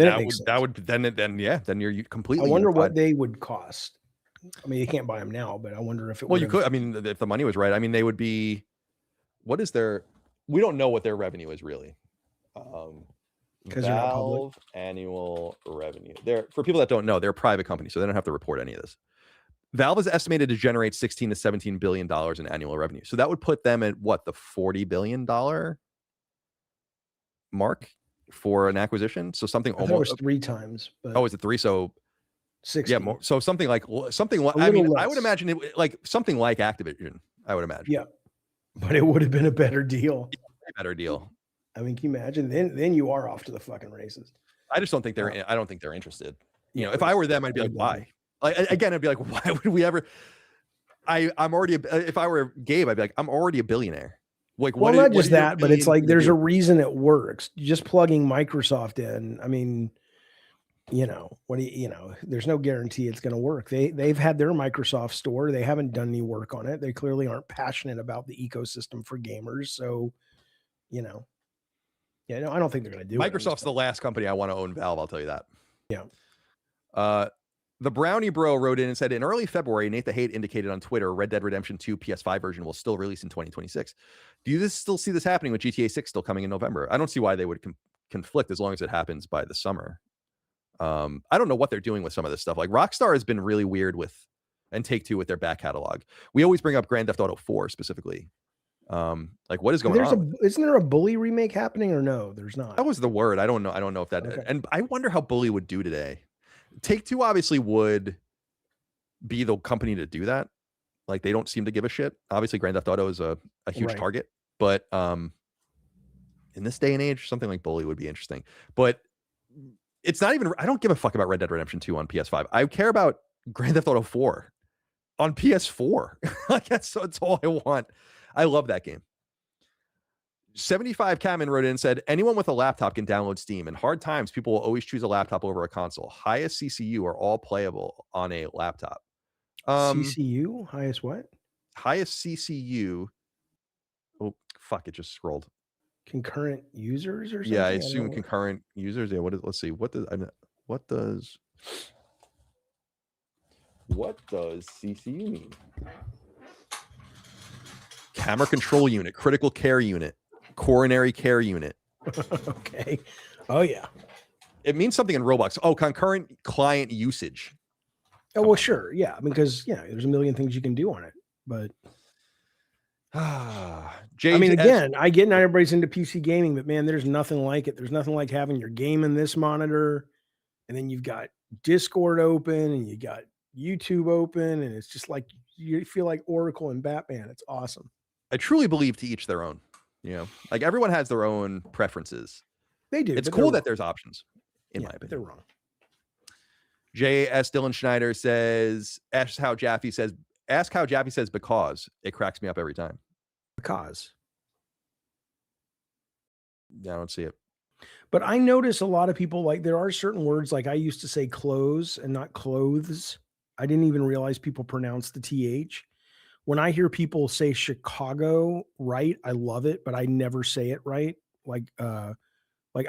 [SPEAKER 3] you're completely.
[SPEAKER 1] I
[SPEAKER 3] wonder what they would cost. I mean, you can't buy them now, but I wonder if it
[SPEAKER 1] you could. I mean, if the money was right, I mean, they would be, what is their, we don't know what their revenue is really.
[SPEAKER 3] Because they're not public.
[SPEAKER 1] Annual revenue. For people that don't know, they're a private company, so they don't have to report any of this. Valve is estimated to generate $16 to $17 billion in annual revenue. So that would put them at what, the $40 billion mark for an acquisition? So something almost.
[SPEAKER 3] It was 3 times.
[SPEAKER 1] But is it 3? So
[SPEAKER 3] 60.
[SPEAKER 1] Yeah, more. So something like I mean, less. I would imagine it like something like Activision. I would imagine.
[SPEAKER 3] Yeah, but it would have been a better deal.
[SPEAKER 1] Better deal.
[SPEAKER 3] I mean, can you imagine? Then you are off to the fucking races.
[SPEAKER 1] I just don't think they're. I don't think they're interested. If I were them, I'd be like, why? Like, again, I'd be like, why would we ever? I'm already. If I were Gabe, I'd be like, I'm already a billionaire. Like,
[SPEAKER 3] well, not just that, but it's like there's a reason it works. Just plugging Microsoft in. I mean, there's no guarantee it's going to work. They've had their Microsoft store. They haven't done any work on it. They clearly aren't passionate about the ecosystem for gamers. So, I don't think they're going to do it.
[SPEAKER 1] Microsoft's the last company I want to own Valve. I'll tell you that.
[SPEAKER 3] Yeah.
[SPEAKER 1] The Brownie Bro wrote in and said, in early February, Nate the Hate indicated on Twitter, Red Dead Redemption 2 PS5 version will still release in 2026. Do you still see this happening with GTA 6 still coming in November? I don't see why they would conflict as long as it happens by the summer. I don't know what they're doing with some of this stuff. Like Rockstar has been really weird and Take-Two with their back catalog. We always bring up Grand Theft Auto 4 specifically. Like what is going on?
[SPEAKER 3] Isn't there a Bully remake happening or no? There's not.
[SPEAKER 1] That was the word. I don't know. I don't know if that. Okay. And I wonder how Bully would do today. Take-Two obviously would be the company to do that. Like they don't seem to give a shit. Obviously, Grand Theft Auto is a huge target, but in this day and age, something like Bully would be interesting. But it's not even. I don't give a fuck about Red Dead Redemption 2 on PS5. I care about Grand Theft Auto 4 on PS4. Like that's all I want. I love that game. 75 Kamen wrote in and said, anyone with a laptop can download Steam. In hard times, people will always choose a laptop over a console. Highest CCU are all playable on a laptop.
[SPEAKER 3] CCU? Highest what?
[SPEAKER 1] Highest CCU. Oh, fuck. It just scrolled.
[SPEAKER 3] Concurrent users or something?
[SPEAKER 1] Yeah, I assume concurrent users. Yeah, let's see. What does CCU mean? Camera control unit, critical care unit, coronary care unit.
[SPEAKER 3] Okay. Oh yeah.
[SPEAKER 1] It means something in Roblox. Oh, concurrent client usage.
[SPEAKER 3] Oh well, sure. Yeah, because there's a million things you can do on it. But
[SPEAKER 1] James,
[SPEAKER 3] I mean, again, I get not everybody's into PC gaming, but man, there's nothing like it. There's nothing like having your game in this monitor, and then you've got Discord open, and you got YouTube open, and it's just like you feel like Oracle and Batman. It's awesome.
[SPEAKER 1] I truly believe to each their own. You know, like everyone has their own preferences.
[SPEAKER 3] They do.
[SPEAKER 1] It's
[SPEAKER 3] but they're
[SPEAKER 1] cool that
[SPEAKER 3] wrong.
[SPEAKER 1] there's options, in my
[SPEAKER 3] But
[SPEAKER 1] opinion.
[SPEAKER 3] they're wrong.
[SPEAKER 1] J.S. Dylan Schneider says, ask how Jaffe says because it cracks me up every time.
[SPEAKER 3] Because.
[SPEAKER 1] Yeah, I don't see it.
[SPEAKER 3] But I notice a lot of people, like, there are certain words, like I used to say clothes and not clothes. I didn't even realize people pronounce the TH. When I hear people say Chicago right, I love it, but I never say it right. Like I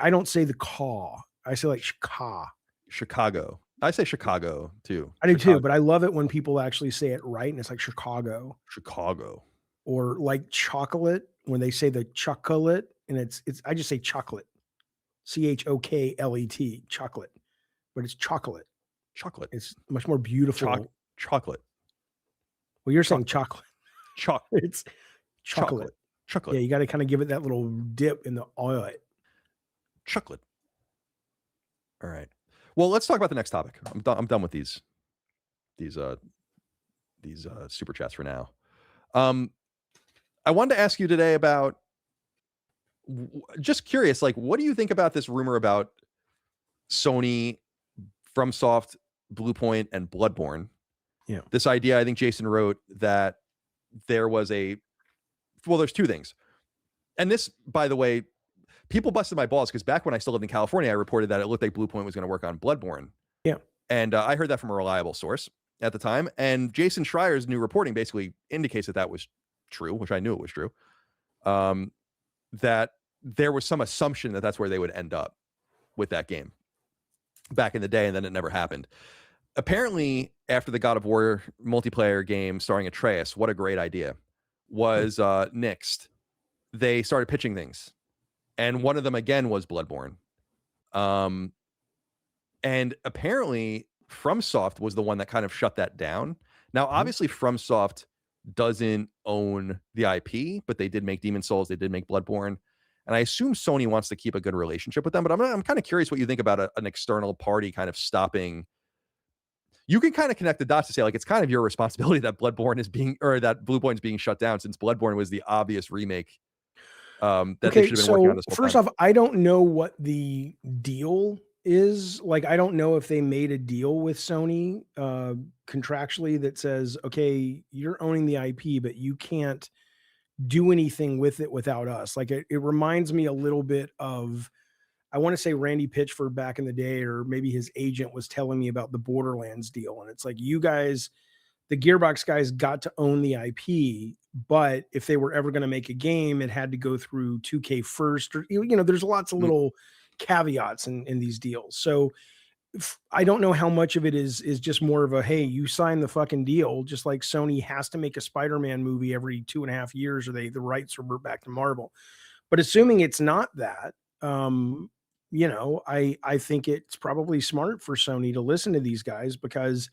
[SPEAKER 3] don't say the caw. I say like Chicago.
[SPEAKER 1] Chicago. I say Chicago too.
[SPEAKER 3] I do
[SPEAKER 1] Chicago.
[SPEAKER 3] too, but I love it when people actually say it right, and it's like Chicago.
[SPEAKER 1] Chicago.
[SPEAKER 3] Or like chocolate, when they say the chocolate, and it's I just say chocolate. CHOKLET, chocolate. But it's chocolate.
[SPEAKER 1] Chocolate.
[SPEAKER 3] It's much more beautiful.
[SPEAKER 1] Chocolate.
[SPEAKER 3] Well, you're saying chocolate. It's chocolate.
[SPEAKER 1] Chocolate.
[SPEAKER 3] Yeah, you got to kind of give it that little dip in the oil.
[SPEAKER 1] Chocolate. All right. Well, let's talk about the next topic. I'm done with these super chats for now. I wanted to ask you today about, just curious, like, what do you think about this rumor about Sony, FromSoft, Bluepoint, and Bloodborne?
[SPEAKER 3] Yeah.
[SPEAKER 1] This idea, I think Jason wrote that there was there's two things. And this, by the way, people busted my balls because back when I still lived in California, I reported that it looked like Bluepoint was going to work on Bloodborne.
[SPEAKER 3] Yeah. And
[SPEAKER 1] I heard that from a reliable source at the time. And Jason Schreier's new reporting basically indicates that was true, which I knew it was true. That there was some assumption that that's where they would end up with that game back in the day, and then it never happened. Apparently, after the God of War multiplayer game starring Atreus, what a great idea, was nixed. They started pitching things, and one of them again was Bloodborne. And apparently FromSoft was the one that kind of shut that down. Now, obviously, FromSoft doesn't own the IP, but they did make Demon Souls, they did make Bloodborne, and I assume Sony wants to keep a good relationship with them. But I'm kind of curious what you think about an external party kind of stopping. You can kind of connect the dots to say, like, it's kind of your responsibility that Bloodborne is being, or that Bluepoint is being shut down, since Bloodborne was the obvious remake that they should have been working on this whole
[SPEAKER 3] first
[SPEAKER 1] time.
[SPEAKER 3] off, I don't know what the deal is. Like, I don't know if they made a deal with Sony contractually that says, okay, you're owning the IP, but you can't do anything with it without us. Like, it reminds me a little bit of, I want to say Randy Pitchford back in the day, or maybe his agent was telling me about the Borderlands deal. And it's like, you guys, the Gearbox guys, got to own the IP, but if they were ever going to make a game, it had to go through 2K first, or, there's lots of little caveats in these deals. So I don't know how much of it is just more of a, hey, you signed the fucking deal, just like Sony has to make a Spider-Man movie every 2.5 years, or the rights revert back to Marvel. But assuming it's not that, I think it's probably smart for Sony to listen to these guys, because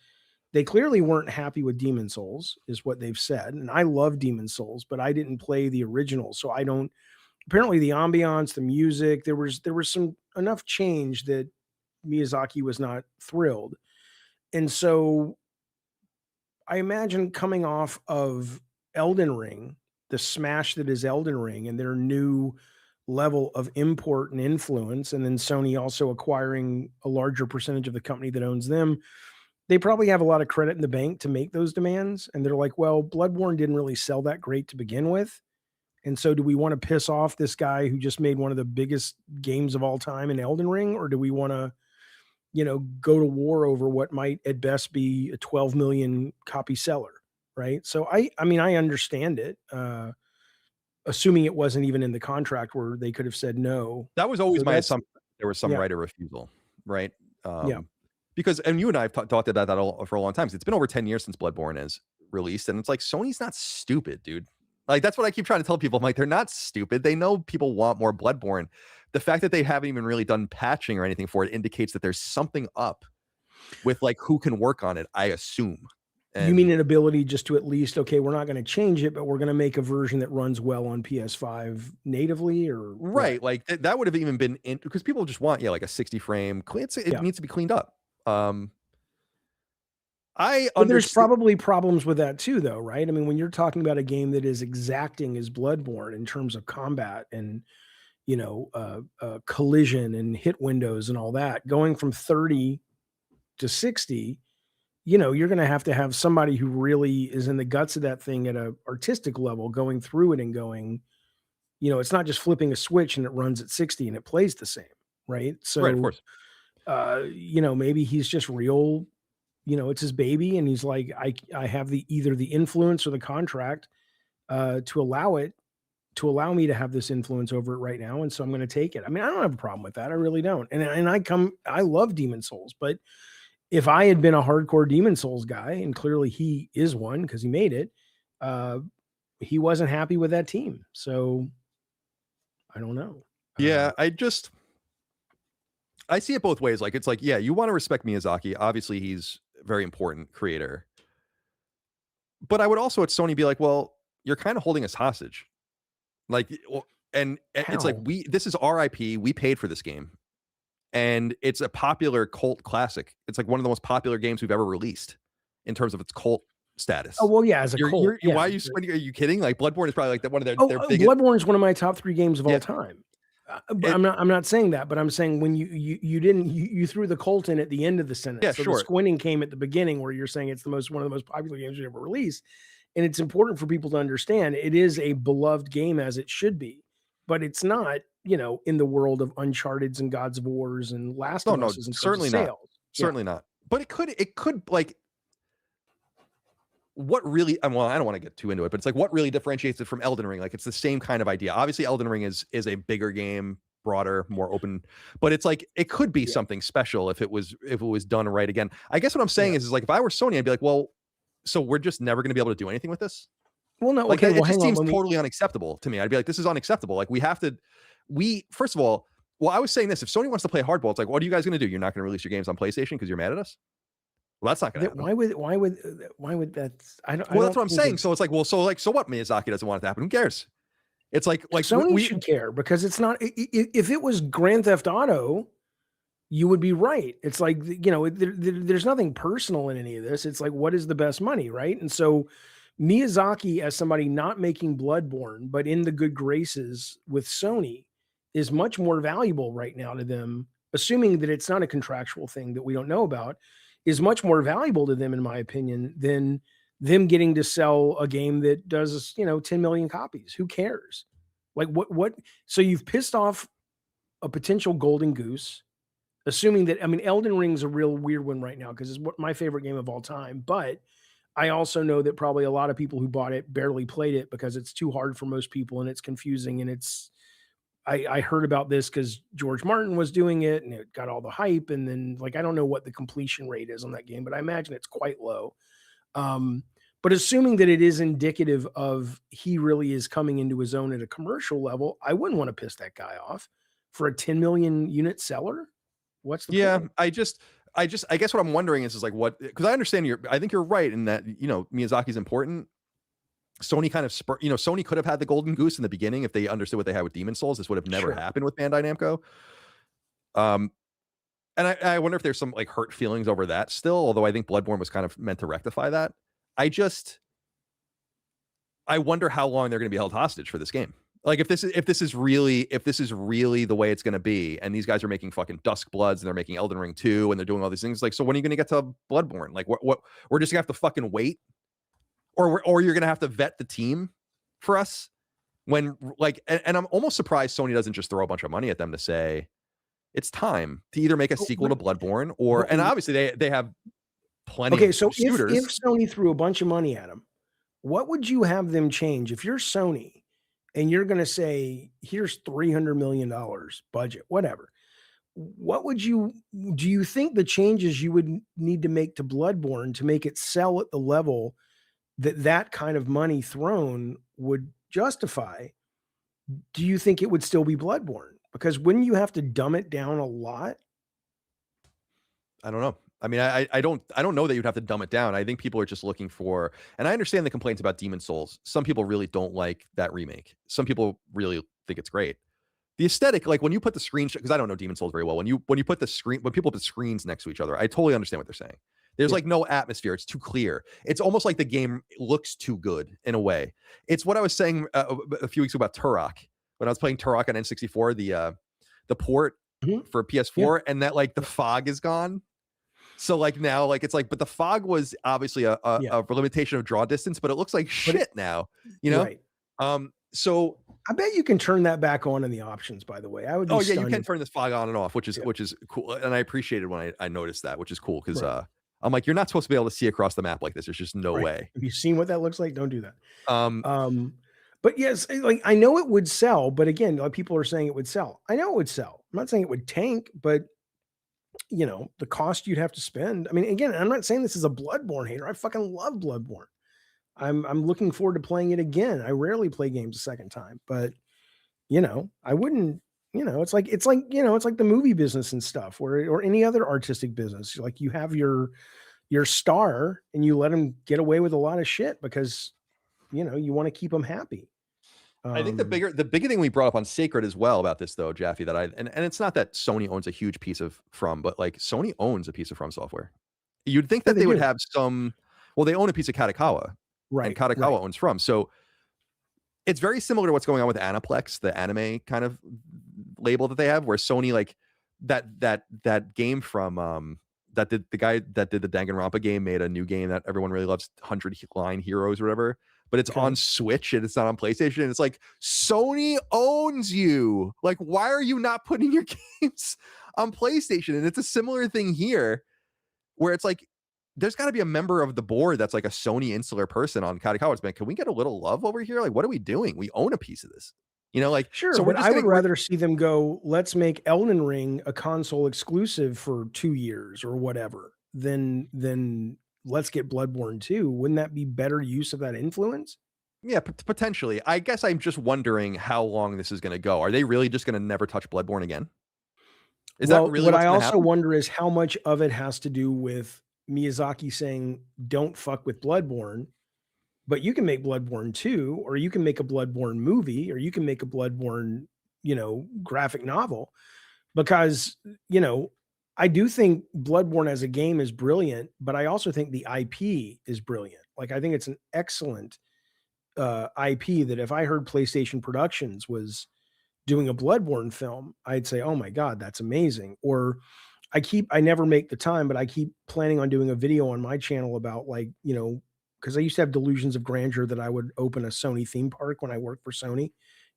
[SPEAKER 3] they clearly weren't happy with Demon Souls, is what they've said. And I love Demon Souls, but I didn't play the original, so I don't. Apparently, the ambiance, the music, there was some enough change that Miyazaki was not thrilled. And so I imagine, coming off of Elden Ring, the smash that is Elden Ring, and their new level of import and influence, and then Sony also acquiring a larger percentage of the company that owns them, they probably have a lot of credit in the bank to make those demands. And they're like, well, Bloodborne didn't really sell that great to begin with. And so do we want to piss off this guy who just made one of the biggest games of all time in Elden Ring? Or do we want to, go to war over what might at best be a 12 million copy seller? Right. So I understand it. Assuming it wasn't even in the contract where they could have said no.
[SPEAKER 1] That was always my assumption. There was some right of refusal, right? Because, and you and I have talked about that for a long time. It's been over 10 years since Bloodborne is released, and it's like, Sony's not stupid, dude. Like, that's what I keep trying to tell people. I'm like, they're not stupid. They know people want more Bloodborne. The fact that they haven't even really done patching or anything for it indicates that there's something up with, like, who can work on it, I assume.
[SPEAKER 3] You mean an ability just to at least, okay, we're not going to change it, but we're going to make a version that runs well on PS5 natively, or
[SPEAKER 1] right? Like that would have even been because people just want like a 60 frame. It needs to be cleaned up. I
[SPEAKER 3] But there's
[SPEAKER 1] understand.
[SPEAKER 3] probably problems with that too, though, right? I mean, when you're talking about a game that is exacting as Bloodborne in terms of combat and collision and hit windows and all that, going from 30 to 60, you're going to have somebody who really is in the guts of that thing at a artistic level, going through it and going, it's not just flipping a switch and it runs at 60 and it plays the same, right?
[SPEAKER 1] Right, of
[SPEAKER 3] So,
[SPEAKER 1] course.
[SPEAKER 3] maybe he's just real, it's his baby, and he's like, I have either the influence or the contract to allow me to have this influence over it right now, and so I'm going to take it. I mean, I don't have a problem with that. I really don't. And I love Demon Souls, but if I had been a hardcore Demon Souls guy, and clearly he is one because he made it, uh, he wasn't happy with that team. So I don't know.
[SPEAKER 1] Yeah, I see it both ways. Like, it's like, yeah, you want to respect Miyazaki. Obviously, he's a very important creator. But I would also at Sony be like, well, you're kind of holding us hostage. Like, and it's like,
[SPEAKER 3] How?
[SPEAKER 1] this is our IP. We paid for this game. And it's a popular cult classic. It's like one of the most popular games we've ever released in terms of its cult status.
[SPEAKER 3] Oh well, yeah, as a cult,
[SPEAKER 1] Why are
[SPEAKER 3] yeah.
[SPEAKER 1] you spending? Are you kidding? Like, Bloodborne is probably like one of their biggest.
[SPEAKER 3] Bloodborne is one of my top 3 games of
[SPEAKER 1] Yeah,
[SPEAKER 3] all time. But I'm not saying that, but I'm saying when you threw the Colt in at the end of the sentence.
[SPEAKER 1] yeah,
[SPEAKER 3] So
[SPEAKER 1] sure.
[SPEAKER 3] the squinting came at the beginning where you're saying it's one of the most popular games we ever released. And it's important for people to understand it is a beloved game as it should be, but it's not, in the world of Uncharted's and Gods of Wars and Last of
[SPEAKER 1] No,
[SPEAKER 3] Us in terms of
[SPEAKER 1] certainly not.
[SPEAKER 3] sales.
[SPEAKER 1] Certainly not. But it could like, what really, well, I don't want to get too into it, but it's like, what really differentiates it from Elden Ring? Like, it's the same kind of idea. Obviously, Elden Ring is a bigger game, broader, more open, but it's like, it could be something special if it was done right again. I guess what I'm saying is like, if I were Sony, I'd be like, well, so we're just never going to be able to do anything with this?
[SPEAKER 3] Well, no,
[SPEAKER 1] Like,
[SPEAKER 3] okay,
[SPEAKER 1] it
[SPEAKER 3] well,
[SPEAKER 1] just
[SPEAKER 3] hang on.
[SPEAKER 1] seems totally unacceptable to me. I'd be like, this is unacceptable. Like, first of all, well, I was saying this, if Sony wants to play hardball, it's like, what are you guys going to do? You're not going to release your games on PlayStation because you're mad at us? Well, that's not going to happen.
[SPEAKER 3] Why would that?
[SPEAKER 1] Well, that's what I'm saying. So it's like, well, so what? Miyazaki doesn't want it to happen. Who cares? It's like
[SPEAKER 3] Sony should care, because it's not. If it was Grand Theft Auto, you would be right. It's like, there's nothing personal in any of this. It's like, what is the best money, right? And so Miyazaki, as somebody not making Bloodborne but in the good graces with Sony, is much more valuable right now to them, assuming that it's not a contractual thing that we don't know about, is much more valuable to them, in my opinion, than them getting to sell a game that does, 10 million copies. Who cares? Like, what? So you've pissed off a potential golden goose, assuming that, I mean, Elden Ring's a real weird one right now because it's my favorite game of all time. But I also know that probably a lot of people who bought it barely played it because it's too hard for most people and it's confusing. And I heard about this because George Martin was doing it and it got all the hype. And then, like, I don't know what the completion rate is on that game, but I imagine it's quite low. But assuming that it is indicative of he really is coming into his own at a commercial level, I wouldn't want to piss that guy off for a 10 million unit seller. What's the point?
[SPEAKER 1] I guess what I'm wondering is like, what, because I understand I think you're right in that, Miyazaki's important. Sony kind of Sony could have had the golden goose in the beginning if they understood what they had with Demon Souls. This would have never happened with Bandai Namco. And I wonder if there's some like hurt feelings over that still, although I think Bloodborne was kind of meant to rectify that. I wonder how long they're going to be held hostage for this game. Like, if this is really the way it's going to be, and these guys are making fucking Dusk Bloods and they're making Elden Ring 2 and they're doing all these things, like, so when are you going to get to Bloodborne? Like, what we're just going to have to fucking wait, or you're going to have to vet the team for us when, like, and I'm almost surprised Sony doesn't just throw a bunch of money at them to say it's time to either make a sequel to Bloodborne and obviously they have plenty of
[SPEAKER 3] so
[SPEAKER 1] suitors.
[SPEAKER 3] If Sony threw a bunch of money at them, what would you have them change? If you're Sony and you're going to say, here's $300 million budget, whatever, do you think the changes you would need to make to Bloodborne to make it sell at the level that kind of money thrown would justify? Do you think it would still be Bloodborne? Because wouldn't you have to dumb it down a lot?
[SPEAKER 1] I don't know. I mean, I don't know that you'd have to dumb it down. I think people are just looking for, and I understand the complaints about Demon Souls. Some people really don't like that remake. Some people really think it's great. The aesthetic, like when you put the screen, because I don't know Demon Souls very well. When people put the screens next to each other, I totally understand what they're saying. There's
[SPEAKER 3] Yeah.
[SPEAKER 1] like no atmosphere. It's too clear. It's almost like the game looks too good in a way. It's what I was saying a few weeks ago about Turok when I was playing Turok on N64, the port
[SPEAKER 3] Mhm.
[SPEAKER 1] for
[SPEAKER 3] Yeah.
[SPEAKER 1] PS4, and that like the fog is gone. So like now, like it's like, but the fog was obviously
[SPEAKER 3] Yeah.
[SPEAKER 1] a limitation of draw distance, but it looks like
[SPEAKER 3] But
[SPEAKER 1] shit now, you know?
[SPEAKER 3] right.
[SPEAKER 1] So
[SPEAKER 3] I bet you can turn that back on in the options, by the way. I would be
[SPEAKER 1] oh yeah, you
[SPEAKER 3] stunned
[SPEAKER 1] can
[SPEAKER 3] if
[SPEAKER 1] turn this fog on and off,
[SPEAKER 3] yeah.
[SPEAKER 1] which is cool. And I appreciated when I noticed that, which is cool because
[SPEAKER 3] Right.
[SPEAKER 1] I'm like, you're not supposed to be able to see across the map like this. There's just no
[SPEAKER 3] Right.
[SPEAKER 1] way.
[SPEAKER 3] Have you seen what that looks like? Don't do that.
[SPEAKER 1] Um,
[SPEAKER 3] Um, but yes, like I know it would sell, but again, like people are saying it would sell. I know it would sell. I'm not saying it would tank, but the cost you'd have to spend. I mean, again, I'm not saying this is a Bloodborne hater. I fucking love Bloodborne. I'm looking forward to playing it again. I rarely play games a second time, but I wouldn't, it's like the movie business and stuff or any other artistic business. Like you have your star and you let them get away with a lot of shit because you want to keep them happy.
[SPEAKER 1] I think the
[SPEAKER 3] Um,
[SPEAKER 1] bigger thing we brought up on Sacred as well about this though, Jaffe, that and it's not that Sony owns a huge piece of From, but like Sony owns a piece of From Software. You'd think
[SPEAKER 3] yeah,
[SPEAKER 1] that
[SPEAKER 3] they
[SPEAKER 1] they would
[SPEAKER 3] do.
[SPEAKER 1] have some. Well, they own a piece of Katakawa, and
[SPEAKER 3] Right, right.
[SPEAKER 1] Katakawa owns From. So it's very similar to what's going on with Aniplex, the anime kind of label that they have, where Sony like that game from that did the guy that did the Danganronpa game made a new game that everyone really loves, 100 Line Heroes or whatever. But it's
[SPEAKER 3] Okay.
[SPEAKER 1] on Switch and it's not on PlayStation. And it's like Sony owns you. Like, why are you not putting your games on PlayStation? And it's a similar thing here, where it's like there's got to be a member of the board that's like a Sony insular person on Katakawa's been. Can we get a little love over here? Like, what are we doing? We own a piece of this, like.
[SPEAKER 3] Sure,
[SPEAKER 1] So we're
[SPEAKER 3] but
[SPEAKER 1] just
[SPEAKER 3] I would
[SPEAKER 1] gonna.
[SPEAKER 3] rather see them go, let's make Elden Ring a console exclusive for 2 years or whatever than let's get Bloodborne 2. Wouldn't that be better use of that influence?
[SPEAKER 1] Yeah, potentially. I guess I'm just wondering how long this is going to go. Are they really just going to never touch Bloodborne again? Is that
[SPEAKER 3] Well,
[SPEAKER 1] really
[SPEAKER 3] what
[SPEAKER 1] what's
[SPEAKER 3] I
[SPEAKER 1] going to
[SPEAKER 3] also
[SPEAKER 1] happen?
[SPEAKER 3] wonder is how much of it has to do with Miyazaki saying, "Don't fuck with Bloodborne," but you can make Bloodborne 2, or you can make a Bloodborne movie, or you can make a Bloodborne, graphic novel. Because, I do think Bloodborne as a game is brilliant, but I also think the IP is brilliant. Like, I think it's an excellent IP that if I heard PlayStation Productions was doing a Bloodborne film, I'd say, "Oh my god, that's amazing." Or I never make the time, but I keep planning on doing a video on my channel about like, because I used to have delusions of grandeur that I would open a Sony theme park when I worked for Sony,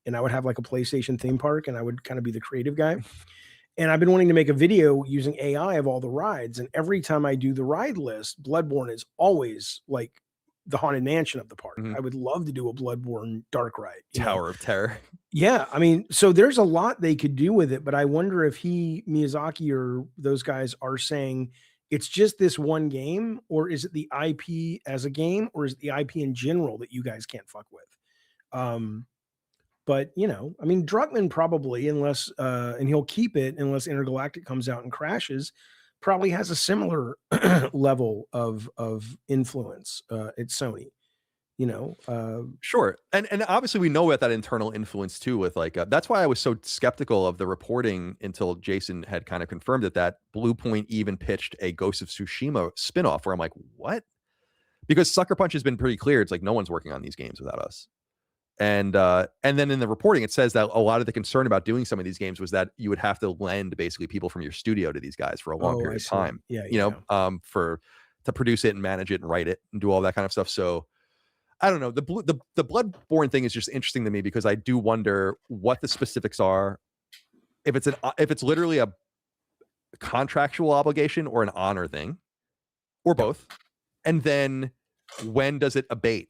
[SPEAKER 3] and I would have like a PlayStation theme park, and I would kind of be the creative guy. And I've been wanting to make a video using AI of all the rides, and every time I do the ride list, Bloodborne is always like the haunted mansion of the park.
[SPEAKER 1] Mhm.
[SPEAKER 3] I would love to do a Bloodborne dark ride.
[SPEAKER 1] Tower of Terror.
[SPEAKER 3] Yeah, I mean, so there's a lot they could do with it, but I wonder if Miyazaki or those guys are saying it's just this one game, or is it the IP as a game, or is it the IP in general that you guys can't fuck with? Um, but I mean, Druckmann probably, unless and he'll keep it unless Intergalactic comes out and crashes, probably has a similar level of influence at Sony.
[SPEAKER 1] Sure. And obviously we know about that internal influence too with like that's why I was so skeptical of the reporting until Jason had kind of confirmed it, that Blue Point even pitched a Ghost of Tsushima spin-off, where I'm like, what? Because Sucker Punch has been pretty clear. It's like no one's working on these games without us. And then in the reporting it says that a lot of the concern about doing some of these games was that you would have to lend basically people from your studio to these guys for a long
[SPEAKER 3] Oh, I
[SPEAKER 1] period of
[SPEAKER 3] see.
[SPEAKER 1] time,
[SPEAKER 3] Yeah, yeah, yeah.
[SPEAKER 1] for to produce it and manage it and write it and do all that kind of stuff. So I don't know. The Bloodborne thing is just interesting to me because I do wonder what the specifics are. If it's literally a contractual obligation or an honor thing, or
[SPEAKER 3] Yeah.
[SPEAKER 1] both, and then when does it abate?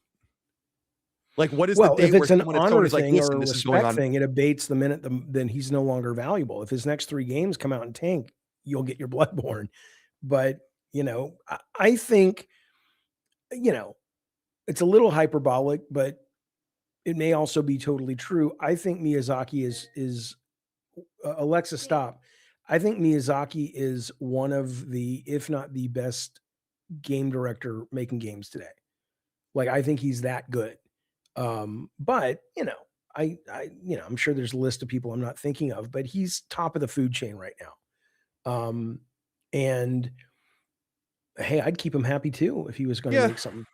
[SPEAKER 1] Like, what is the
[SPEAKER 3] Well, if
[SPEAKER 1] date where
[SPEAKER 3] it's an
[SPEAKER 1] someone at
[SPEAKER 3] honor
[SPEAKER 1] Sony's like,
[SPEAKER 3] thing or
[SPEAKER 1] listen,
[SPEAKER 3] a
[SPEAKER 1] this is going
[SPEAKER 3] respect
[SPEAKER 1] on?
[SPEAKER 3] thing, it abates the minute then he's no longer valuable. If his next 3 games come out in tank, you'll get your Bloodborne. But, I think, it's a little hyperbolic, but it may also be totally true. I think Miyazaki is Alexa, stop. I think Miyazaki is one of the, if not the best game director making games today. Like, I think he's that good. But I'm sure there's a list of people I'm not thinking of, but he's top of the food chain right now. And hey, I'd keep him happy too if he was going to
[SPEAKER 1] Yeah,
[SPEAKER 3] make something.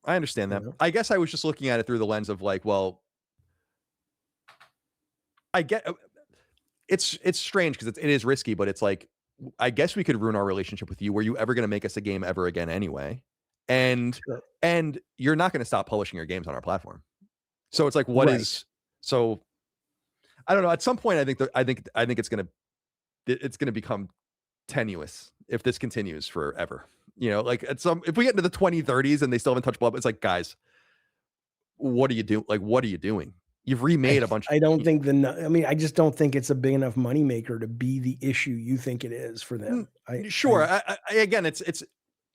[SPEAKER 1] I understand
[SPEAKER 3] You
[SPEAKER 1] that.
[SPEAKER 3] know?
[SPEAKER 1] I guess I was just looking at it through the lens of like, well, I get it's strange because it is risky, but it's like I guess we could ruin our relationship with you. Were you ever going to make us a game ever again anyway? And
[SPEAKER 3] Sure.
[SPEAKER 1] and you're not going to stop publishing your games on our platform. So it's like, what
[SPEAKER 3] Right.
[SPEAKER 1] is so? I don't know. At some point, I think it's gonna become tenuous if this continues forever. You know, like if we get into the 2030s and they still haven't touched blood, it's like, guys, what are you doing? Like, what are you doing? You've remade a bunch
[SPEAKER 3] I don't
[SPEAKER 1] of
[SPEAKER 3] think I mean, I just don't think it's a big enough moneymaker to be the issue you think it is for them.
[SPEAKER 1] sure. Again, it's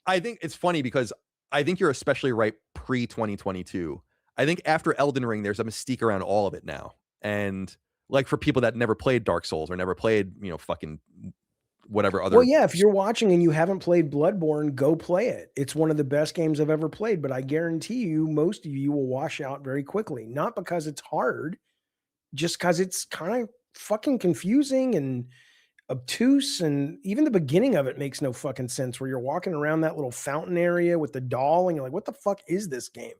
[SPEAKER 1] I think it's funny because I think you're especially right pre 2022. I think after Elden Ring, there's a mystique around all of it now. And like for people that never played Dark Souls or never played, fucking whatever
[SPEAKER 3] Well,
[SPEAKER 1] other.
[SPEAKER 3] yeah, if you're watching and you haven't played Bloodborne, go play it. It's one of the best games I've ever played, but I guarantee you most of you will wash out very quickly. Not because it's hard, just because it's kind of fucking confusing and obtuse, and even the beginning of it makes no fucking sense where you're walking around that little fountain area with the doll and you're like, what the fuck is this game?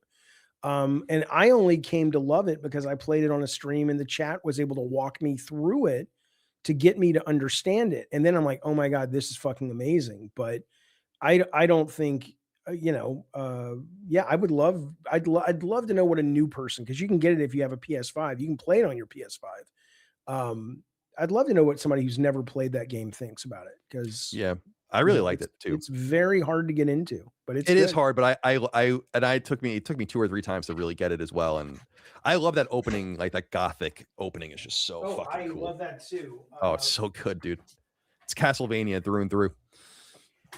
[SPEAKER 3] And I only came to love it because I played it on a stream and the chat was able to walk me through it to get me to understand it. And then I'm like, oh my God, this is fucking amazing. But I don't think, yeah, I'd love to know what a new person, because you can get it if you have a PS5, you can play it on your PS5. I'd love to know what somebody who's never played that game thinks about it, because
[SPEAKER 1] Yeah, I really liked it too.
[SPEAKER 3] it's very hard to get into, but it's
[SPEAKER 1] It is
[SPEAKER 3] good.
[SPEAKER 1] hard, but it took me 2 or 3 times to really get it as well. And I love that opening, like that gothic opening is just so fucking cool.
[SPEAKER 3] that too.
[SPEAKER 1] Oh, it's so good, dude. It's Castlevania through and through.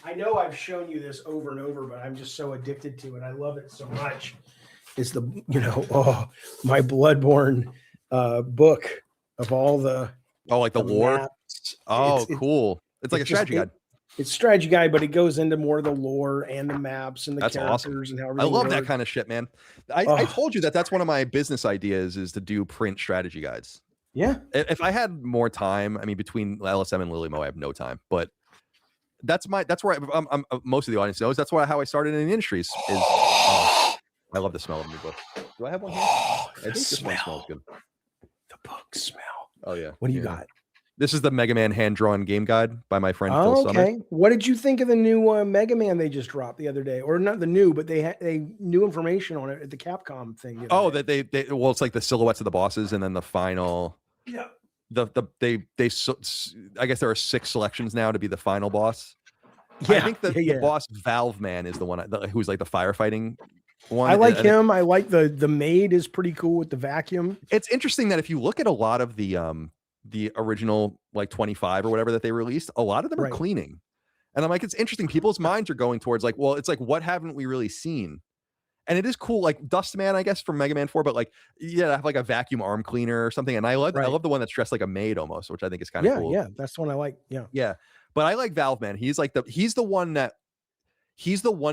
[SPEAKER 3] I know I've shown you this over and over, but I'm just so addicted to it. I love it so much. It's my Bloodborne book of all the
[SPEAKER 1] like the lore.
[SPEAKER 3] maps.
[SPEAKER 1] Oh, cool. It's like a strategy guide.
[SPEAKER 3] It's strategy guide, but it goes into more of the lore and the maps and the
[SPEAKER 1] That's
[SPEAKER 3] characters
[SPEAKER 1] awesome.
[SPEAKER 3] and how
[SPEAKER 1] I love
[SPEAKER 3] works.
[SPEAKER 1] that kind of shit, man. I told you that's one of my business ideas is to do print strategy guides.
[SPEAKER 3] Yeah.
[SPEAKER 1] If I had more time, I mean, between LSM and Lilymo, I have no time, but that's where I'm most of the audience knows. That's how I started in the industry. I love the smell of new books. Do I have one here? I think this one smells good.
[SPEAKER 3] The book smell.
[SPEAKER 1] Oh yeah.
[SPEAKER 3] What do you got?
[SPEAKER 1] This is the Mega Man hand-drawn game guide by my friend Phil
[SPEAKER 3] Oh,
[SPEAKER 1] Summers.
[SPEAKER 3] okay. What did you think of the new Mega Man they just dropped the other day? Or not the new, but they new information on it at the Capcom thing.
[SPEAKER 1] Oh, that they well, it's like the silhouettes of the bosses and then the final.
[SPEAKER 3] Yeah.
[SPEAKER 1] I guess there are 6 selections now to be the final boss.
[SPEAKER 3] Yeah,
[SPEAKER 1] I think the boss Valve Man is the one who's like the firefighting one.
[SPEAKER 3] I like him. I like the maid is pretty cool with the vacuum.
[SPEAKER 1] It's interesting that if you look at a lot of the original like 25 or whatever that they released, a lot of them are cleaning. And I'm like, it's interesting. People's minds are going towards like, well, it's like, what haven't we really seen? And it is cool, like Dustman, I guess, from Mega Man 4, but like, yeah, have like a vacuum arm cleaner or something. And I love the one that's dressed like a maid almost, which I think is kind of cool.
[SPEAKER 3] Yeah, that's the one I like. Yeah.
[SPEAKER 1] Yeah. But I like Valve Man. He's the one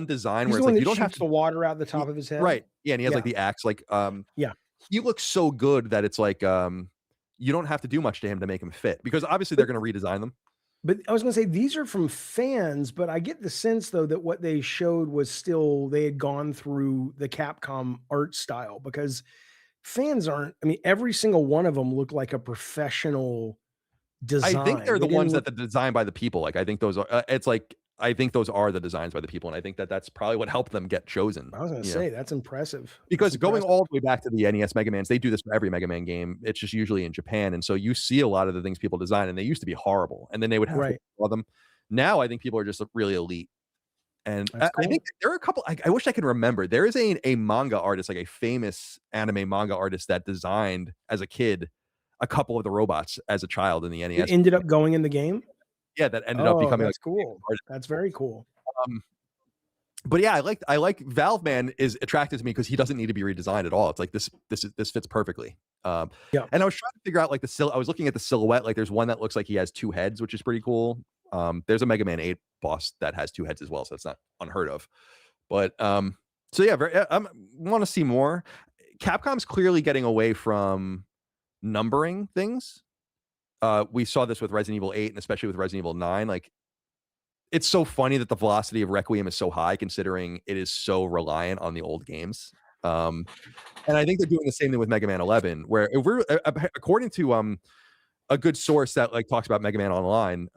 [SPEAKER 1] design where it's like you don't have to
[SPEAKER 3] the water out the top of his head.
[SPEAKER 1] Right. Yeah. And he has like the axe, like he looks so good that it's like you don't have to do much to him to make him fit, because obviously they're going to redesign them.
[SPEAKER 3] But I was going to say, these are from fans, but I get the sense though that what they showed was still, they had gone through the Capcom art style, because fans aren't, I mean, every single one of them look like a professional design.
[SPEAKER 1] I think they're the ones that are designed by the people. Like, I think those are, I think those are the designs by the people. And I think that's probably what helped them get chosen.
[SPEAKER 3] I was going to say, that's impressive.
[SPEAKER 1] Because going all the way back to the NES Mega Mans, they do this for every Mega Man game. It's just usually in Japan. And so you see a lot of the things people design, and they used to be horrible. And then they would have to draw them. Now I think people are just really elite. And I think there are a couple, I wish I could remember. There is a manga artist, like a famous anime manga artist that designed as a kid a couple of the robots as a child in the NES.
[SPEAKER 3] It ended up going in the game?
[SPEAKER 1] Yeah, that ended up becoming
[SPEAKER 3] that's cool. That's very cool.
[SPEAKER 1] But yeah, I like Valve Man is attracted to me because he doesn't need to be redesigned at all. It's like this fits perfectly. And I was trying to figure out like I was looking at the silhouette. Like there's one that looks like he has 2 heads, which is pretty cool. There's a Mega Man 8 boss that has 2 heads as well, so it's not unheard of. But so yeah, I want to see more. Capcom's clearly getting away from numbering things. We saw this with Resident Evil 8 and especially with Resident Evil 9. Like it's so funny that the velocity of Requiem is so high considering it is so reliant on the old games. And I think they're doing the same thing with Mega Man 11, where if we're according to a good source that like talks about Mega Man Online,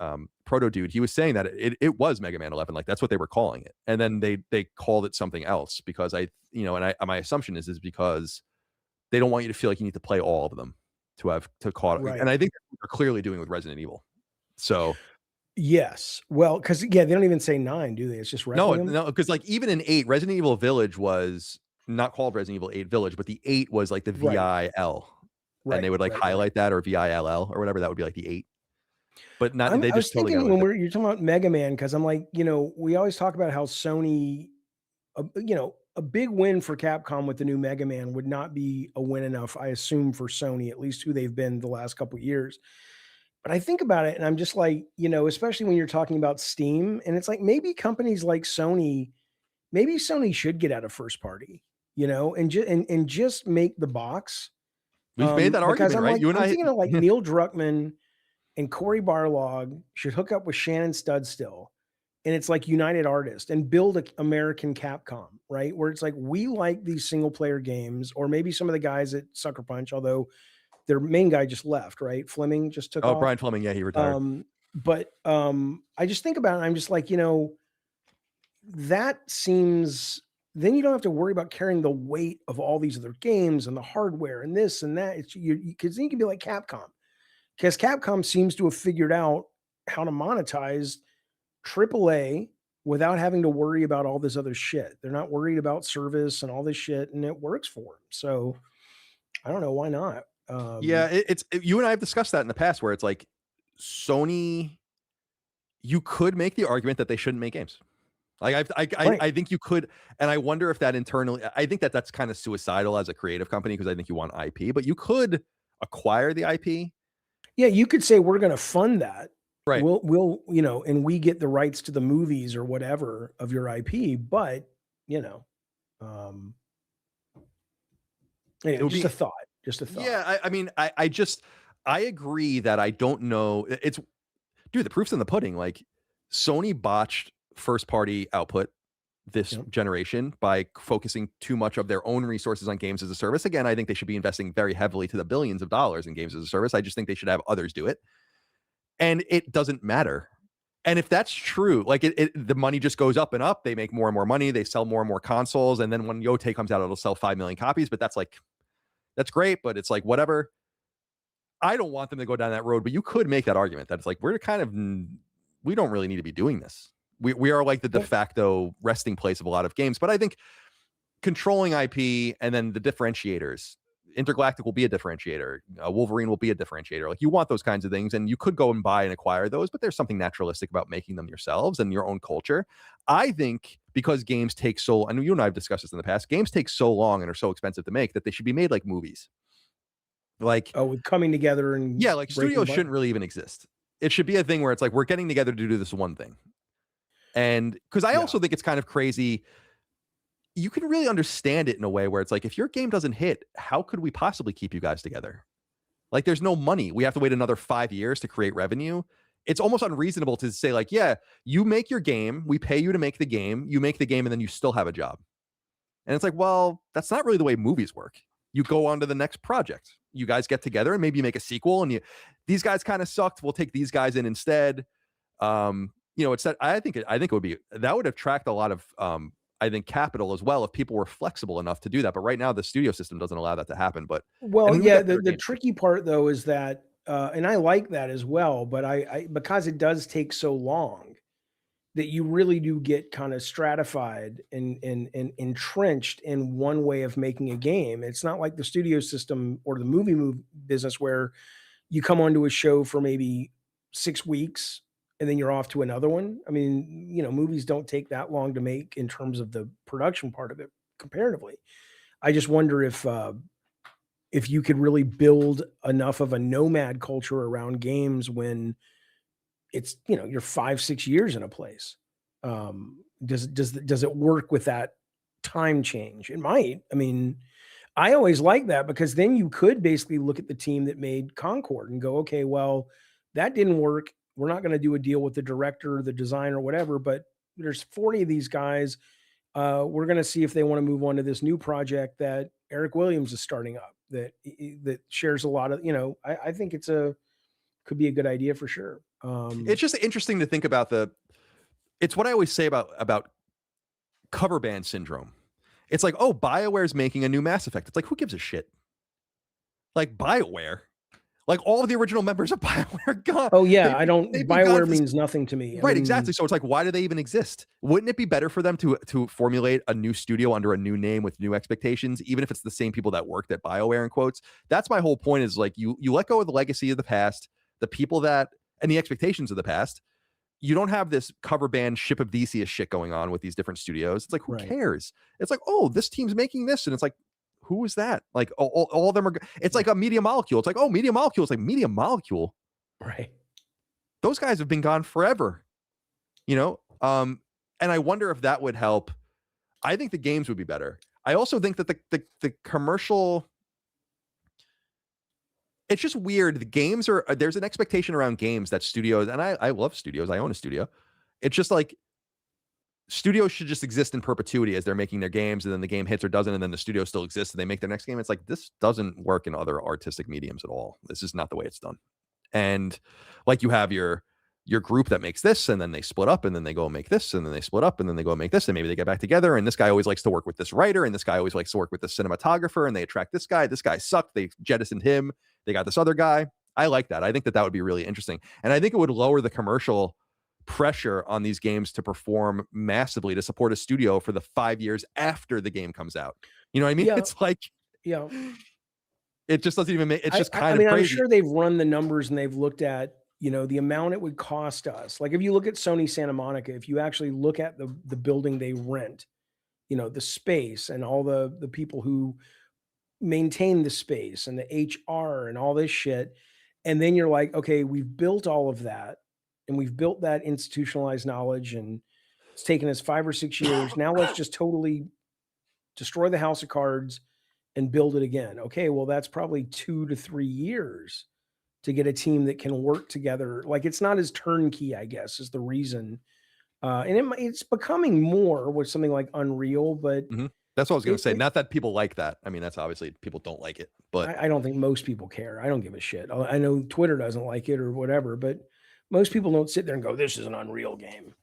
[SPEAKER 1] Proto Dude, he was saying that it was Mega Man 11, like that's what they were calling it, and then they called it something else because my assumption is because they don't want you to feel like you need to play all of them to caught,
[SPEAKER 3] Right.
[SPEAKER 1] and I think they're clearly doing with Resident Evil. So
[SPEAKER 3] Yes. Well, because they don't even say 9, do they? It's just Requiem.
[SPEAKER 1] no, because like even in 8, Resident Evil Village was not called Resident Evil 8 Village, but the 8 was like the VIL. And they would like highlight that or VILL or whatever. That would be like the 8. But not they
[SPEAKER 3] I was
[SPEAKER 1] just totally
[SPEAKER 3] thinking
[SPEAKER 1] got
[SPEAKER 3] when you're talking about Mega Man, because I'm like, we always talk about how Sony, a big win for Capcom with the new Mega Man would not be a win enough, I assume, for Sony, at least who they've been the last couple of years. But I think about it and I'm just like, especially when you're talking about Steam, and it's like maybe companies like Sony, maybe Sony should get out of first party, and just make the box.
[SPEAKER 1] We've made that
[SPEAKER 3] Because
[SPEAKER 1] argument,
[SPEAKER 3] I'm
[SPEAKER 1] right?
[SPEAKER 3] like,
[SPEAKER 1] You and
[SPEAKER 3] I'm
[SPEAKER 1] I
[SPEAKER 3] thinking of like Neil Druckmann and Cory Barlog should hook up with Shannon Studstill, and it's like United Artists and build an American Capcom, right? Where it's like we like these single player games, or maybe some of the guys at Sucker Punch, although their main guy just left, right? Fleming just took off.
[SPEAKER 1] Brian Fleming, yeah, he retired.
[SPEAKER 3] But I just think about it, and I'm just like, that seems. Then you don't have to worry about carrying the weight of all these other games and the hardware and this and that. It's because then you can be like Capcom, because Capcom seems to have figured out how to monetize AAA without having to worry about all this other shit. They're not worried about service and all this shit, and it works for them. So I don't know why not.
[SPEAKER 1] Yeah, you and I have discussed that in the past, where it's like Sony. You could make the argument that they shouldn't make games. Like I think you could, and I wonder if that internally. I think that that's kind of suicidal as a creative company because I think you want IP, but you could acquire the IP.
[SPEAKER 3] Yeah, you could say we're going to fund that.
[SPEAKER 1] Right.
[SPEAKER 3] We'll and we get the rights to the movies or whatever of your IP, but anyway, just a thought. Just a thought.
[SPEAKER 1] Yeah, I mean, I agree that I don't know. It's dude, the proof's in the pudding. Like Sony botched first party output this generation by focusing too much of their own resources on games as a service. Again, I think they should be investing very heavily to the billions of dollars in games as a service. I just think they should have others do it. And it doesn't matter. And if that's true, like the money just goes up and up. They make more and more money. They sell more and more consoles. And then when Yote comes out, it'll sell 5 million copies. But that's great. But it's like, whatever. I don't want them to go down that road. But you could make that argument that it's like, we don't really need to be doing this. We are like the de facto resting place of a lot of games. But I think controlling IP and then the differentiators, Intergalactic will be a differentiator. Wolverine will be a differentiator. Like you want those kinds of things, and you could go and buy and acquire those, but there's something naturalistic about making them yourselves and your own culture. I think because games take so, and you and I have discussed this in the past, games take so long and are so expensive to make that they should be made like movies. Like
[SPEAKER 3] with coming together and
[SPEAKER 1] like studios shouldn't really even exist. It should be a thing where it's like we're getting together to do this one thing. And because I also think it's kind of crazy. You can really understand it in a way where it's like, if your game doesn't hit, how could we possibly keep you guys together? Like there's no money. We have to wait another 5 years to create revenue. It's almost unreasonable to say like, yeah, you make your game. We pay you to make the game. You make the game and then you still have a job. And it's like, well, that's not really the way movies work. You go on to the next project. You guys get together and maybe you make a sequel and these guys kind of sucked. We'll take these guys in instead. It's that I think it would be, that would attract a lot of, I think capital as well if people were flexible enough to do that. But right now the studio system doesn't allow that to happen. But
[SPEAKER 3] the tricky part though is that, and I like that as well, but I because it does take so long that you really do get kind of stratified and entrenched in one way of making a game. It's not like the studio system or the movie business where you come onto a show for maybe 6 weeks and then you're off to another one. I mean, movies don't take that long to make in terms of the production part of it comparatively. I just wonder if you could really build enough of a nomad culture around games when it's, you're 5-6 years in a place. Does it work with that time change? It might. I mean, I always like that because then you could basically look at the team that made Concord and go, okay, well, that didn't work we're not going to do a deal with the director, the designer, whatever, but there's 40 of these guys. We're going to see if they want to move on to this new project that Eric Williams is starting up that shares a lot of, I think could be a good idea for sure.
[SPEAKER 1] It's just interesting to think about it's what I always say about cover band syndrome. It's like, oh, BioWare's making a new Mass Effect. It's like, who gives a shit? Like BioWare. Like all of the original members of BioWare gone.
[SPEAKER 3] Oh yeah, BioWare means nothing to me.
[SPEAKER 1] Right, exactly. So it's like, why do they even exist? Wouldn't it be better for them to formulate a new studio under a new name with new expectations, even if it's the same people that worked at BioWare in quotes? That's my whole point, is like you let go of the legacy of the past, the people and the expectations of the past. You don't have this cover band Ship of Theseus shit going on with these different studios. It's like, who cares? It's like, oh, this team's making this. And it's like, who is that? Like all of them are, it's like a Media Molecule. It's like, oh, Media Molecule. It's like Media Molecule.
[SPEAKER 3] Right.
[SPEAKER 1] Those guys have been gone forever, and I wonder if that would help. I think the games would be better. I also think that the commercial, it's just weird. The games there's an expectation around games that studios, and I love studios. I own a studio. It's just like studios should just exist in perpetuity as they're making their games, and then the game hits or doesn't, and then the studio still exists and they make their next game. It's like, this doesn't work in other artistic mediums at all. This is not the way it's done. And like, you have your group that makes this, and then they split up, and then they go and make this, and then they split up, and then they go and make this, and maybe they get back together, and this guy always likes to work with this writer, and this guy always likes to work with this cinematographer, and they attract this guy sucked, they jettisoned him, they got this other guy. I like that. I think that would be really interesting, and I think it would lower the commercial pressure on these games to perform massively to support a studio for the 5 years after the game comes out. You know what I mean?
[SPEAKER 3] Yeah.
[SPEAKER 1] It's like,
[SPEAKER 3] yeah,
[SPEAKER 1] it just doesn't even make, it's just kind of crazy.
[SPEAKER 3] I'm sure they've run the numbers and they've looked at, the amount it would cost us. Like, if you look at Sony Santa Monica, if you actually look at the building they rent, the space and all the people who maintain the space and the HR and all this shit. And then you're like, okay, we've built all of that, and we've built that institutionalized knowledge, and it's taken us 5 or 6 years. Now let's just totally destroy the house of cards and build it again. Okay, well, that's probably 2 to 3 years to get a team that can work together. Like, it's not as turnkey, I guess, is the reason. And it's becoming more with something like Unreal, but
[SPEAKER 1] that's what I was going to say. Not that people like that. I mean, that's obviously, people don't like it, but
[SPEAKER 3] I don't think most people care. I don't give a shit. I know Twitter doesn't like it or whatever, but most people don't sit there and go, this is an Unreal game.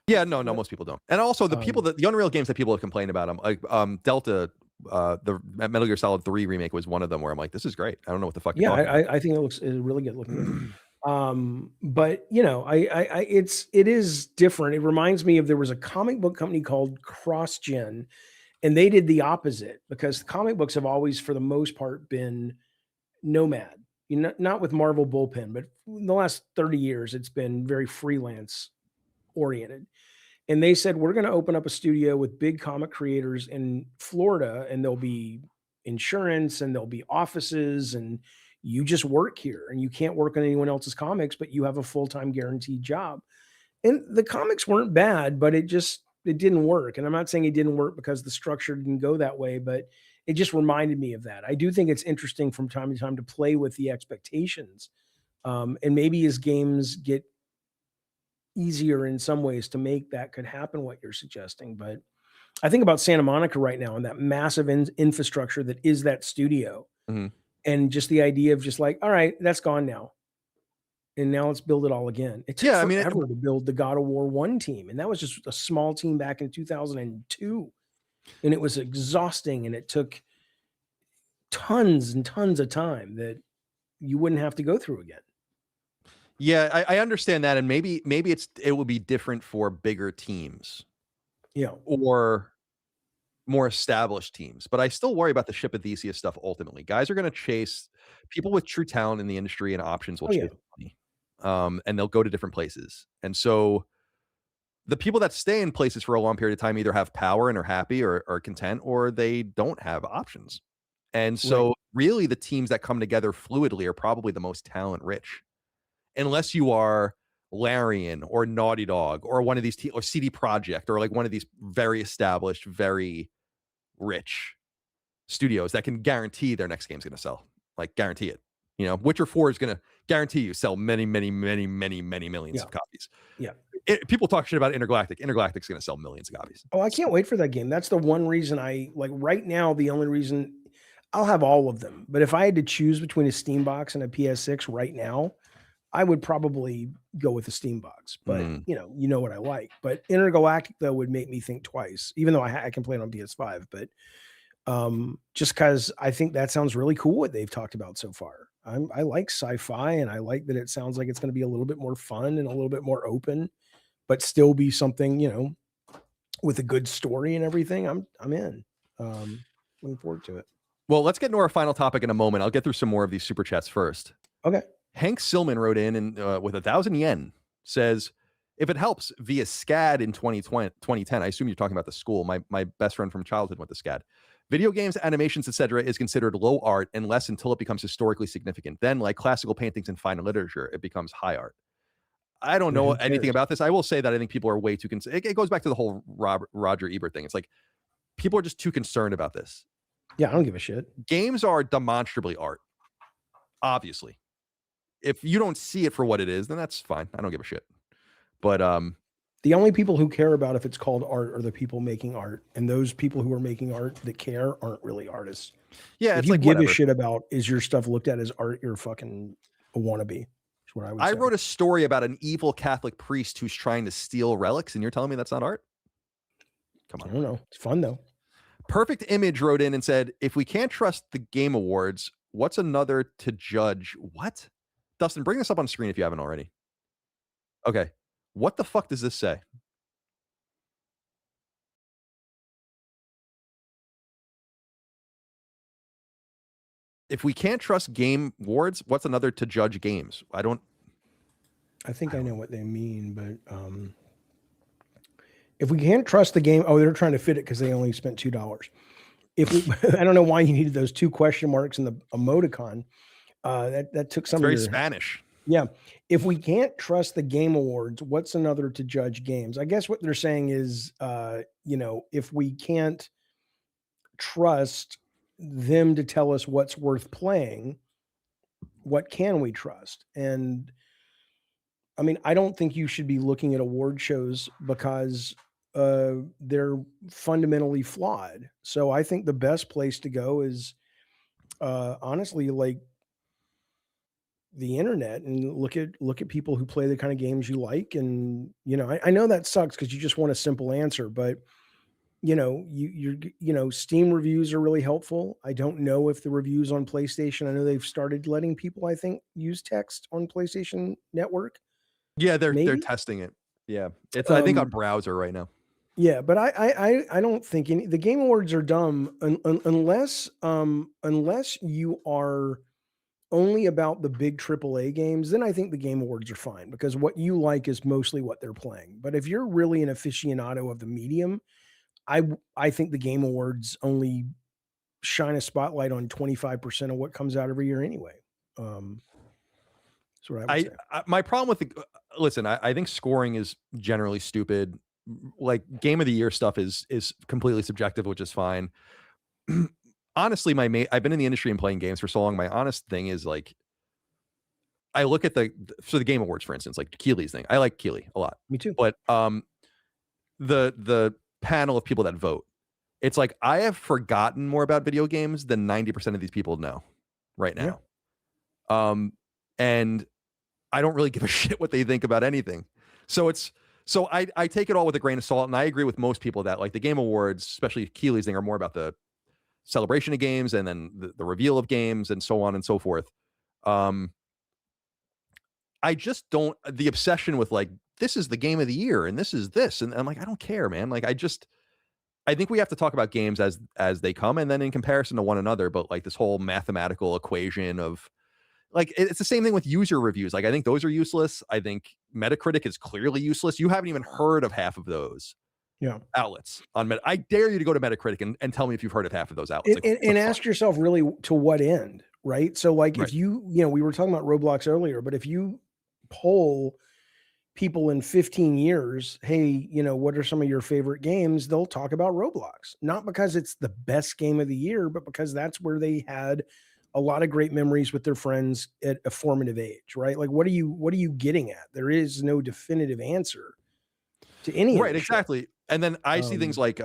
[SPEAKER 1] Yeah, no, most people don't. And also the Unreal games that people have complained about them, like Delta, the Metal Gear Solid 3 remake was one of them where I'm like, this is great. I don't know what the fuck.
[SPEAKER 3] Yeah, I think it's really good looking. But it is different. It reminds me of, there was a comic book company called CrossGen, and they did the opposite, because comic books have always, for the most part, been nomad. Not with Marvel Bullpen, but in the last 30 years, it's been very freelance oriented. And they said, we're going to open up a studio with big comic creators in Florida, and there'll be insurance and there'll be offices, and you just work here, and you can't work on anyone else's comics, but you have a full-time guaranteed job. And the comics weren't bad, but it didn't work. And I'm not saying it didn't work because the structure didn't go that way, but it just reminded me of that. I do think it's interesting from time to time to play with the expectations. And maybe as games get easier in some ways to make, that could happen, what you're suggesting. But I think about Santa Monica right now, and that massive infrastructure that is that studio. And just the idea of just like, all right, that's gone now, and now let's build it all again. It took forever to build the God of War 1 team, and that was just a small team back in 2002, and it was exhausting, and it took tons and tons of time that you wouldn't have to go through again.
[SPEAKER 1] Yeah, I understand that, and maybe it will be different for bigger teams, or more established teams. But I still worry about the Ship of Theseus stuff. Ultimately, guys are going to chase people with true talent in the industry, and options will chase money, and they'll go to different places. And so the people that stay in places for a long period of time either have power and are happy or content, or they don't have options. And so really, the teams that come together fluidly are probably the most talent rich. Unless you are Larian or Naughty Dog or one of these or CD Projekt or like one of these very established, very rich studios that can guarantee their next game's going to sell, like guarantee it. You know, Witcher 4 is going to guarantee you sell many, many, many, many, many millions of copies.
[SPEAKER 3] Yeah.
[SPEAKER 1] People talk shit about Intergalactic. Intergalactic's going to sell millions of copies.
[SPEAKER 3] Oh, I can't wait for that game. That's the one reason I like right now. The only reason I'll have all of them, but if I had to choose between a Steam box and a PS6 right now, I would probably go with the Steam box. But you know what I like. But Intergalactic though would make me think twice, even though I can play it on PS5. But just because I think that sounds really cool what they've talked about so far. I like sci-fi, and I like that it sounds like it's going to be a little bit more fun and a little bit more open, but still be something, you know, with a good story and everything. I'm in. Looking forward to it.
[SPEAKER 1] Well, let's get into our final topic in a moment. I'll get through some more of these super chats first.
[SPEAKER 3] Okay.
[SPEAKER 1] Hank Silman wrote in and with 1,000 yen, says, if it helps, via SCAD in 2010, I assume you're talking about the school. My best friend from childhood went to SCAD. Video games, animations, etc., is considered low art unless until it becomes historically significant. Then, like classical paintings and fine literature, it becomes high art. I don't know anything about this. I will say that I think people are way too concerned. It goes back to the whole Roger Ebert thing. It's like people are just too concerned about this.
[SPEAKER 3] Yeah, I don't give a shit.
[SPEAKER 1] Games are demonstrably art, obviously. If you don't see it for what it is, then that's fine. I don't give a shit. But
[SPEAKER 3] the only people who care about if it's called art are the people making art, and those people who are making art that care aren't really artists.
[SPEAKER 1] Yeah,
[SPEAKER 3] if you give a shit about is your stuff looked at as art, you're fucking a wannabe. Is what I would say.
[SPEAKER 1] I wrote a story about an evil Catholic priest who's trying to steal relics, and you're telling me that's not art? Come on.
[SPEAKER 3] I don't know. It's fun though.
[SPEAKER 1] Perfect Image wrote in and said, if we can't trust the Game Awards, what's another to judge? What? Dustin, bring this up on screen if you haven't already. Okay. What the fuck does this say? If we can't trust Game Awards, what's another to judge games? I
[SPEAKER 3] think I know what they mean, but if we can't trust the game, they're trying to fit it because they only spent $2. If we, I don't know why you needed those 2 question marks in the emoticon. That took some.
[SPEAKER 1] It's very Spanish.
[SPEAKER 3] Yeah. If we can't trust the Game Awards, what's another to judge games? I guess what they're saying is, if we can't trust them to tell us what's worth playing, what can we trust? And I mean, I don't think you should be looking at award shows because they're fundamentally flawed. So I think the best place to go is honestly like the internet and look at people who play the kind of games you like. And I know that sucks because you just want a simple answer, but Steam reviews are really helpful. I don't know if the reviews on PlayStation, I know they've started letting people, I think, use text on PlayStation Network.
[SPEAKER 1] Yeah, they're testing it. Yeah. It's I think on browser right now.
[SPEAKER 3] Yeah, but I don't think the Game Awards are dumb unless you are only about the big AAA games. Then I think the Game Awards are fine because what you like is mostly what they're playing. But if you're really an aficionado of the medium, I think the Game Awards only shine a spotlight on 25% of what comes out every year anyway. That's what I would say.
[SPEAKER 1] My problem with listen, I think scoring is generally stupid. Like game of the year stuff is completely subjective, which is fine. Honestly, I've been in the industry and playing games for so long. My honest thing is like, I look at the Game Awards, for instance, like Keeley's thing. I like Keeley a lot.
[SPEAKER 3] Me too.
[SPEAKER 1] But the panel of people that vote, it's like I have forgotten more about video games than 90% of these people know right now. Yeah. And I don't really give a shit what they think about anything. So I take it all with a grain of salt, and I agree with most people that like the Game Awards, especially Keeley's thing, are more about the celebration of games and then the reveal of games and so on and so forth. I just don't, the obsession with like, this is the game of the year and this is this. And I'm like, I don't care, man. Like, I think we have to talk about games as they come and then in comparison to one another. But like this whole mathematical equation of like, it's the same thing with user reviews. Like, I think those are useless. I think Metacritic is clearly useless. You haven't even heard of half of those outlets on I dare you to go to Metacritic and tell me if you've heard of half of those outlets.
[SPEAKER 3] And ask yourself really to what end, right? So like if you we were talking about Roblox earlier, but if you poll people in 15 years, hey, what are some of your favorite games? They'll talk about Roblox, not because it's the best game of the year, but because that's where they had a lot of great memories with their friends at a formative age, right? Like, what are you getting at? There is no definitive answer to any of
[SPEAKER 1] Right,
[SPEAKER 3] this shit.
[SPEAKER 1] exactly. And then I see things
[SPEAKER 3] Um,
[SPEAKER 1] like,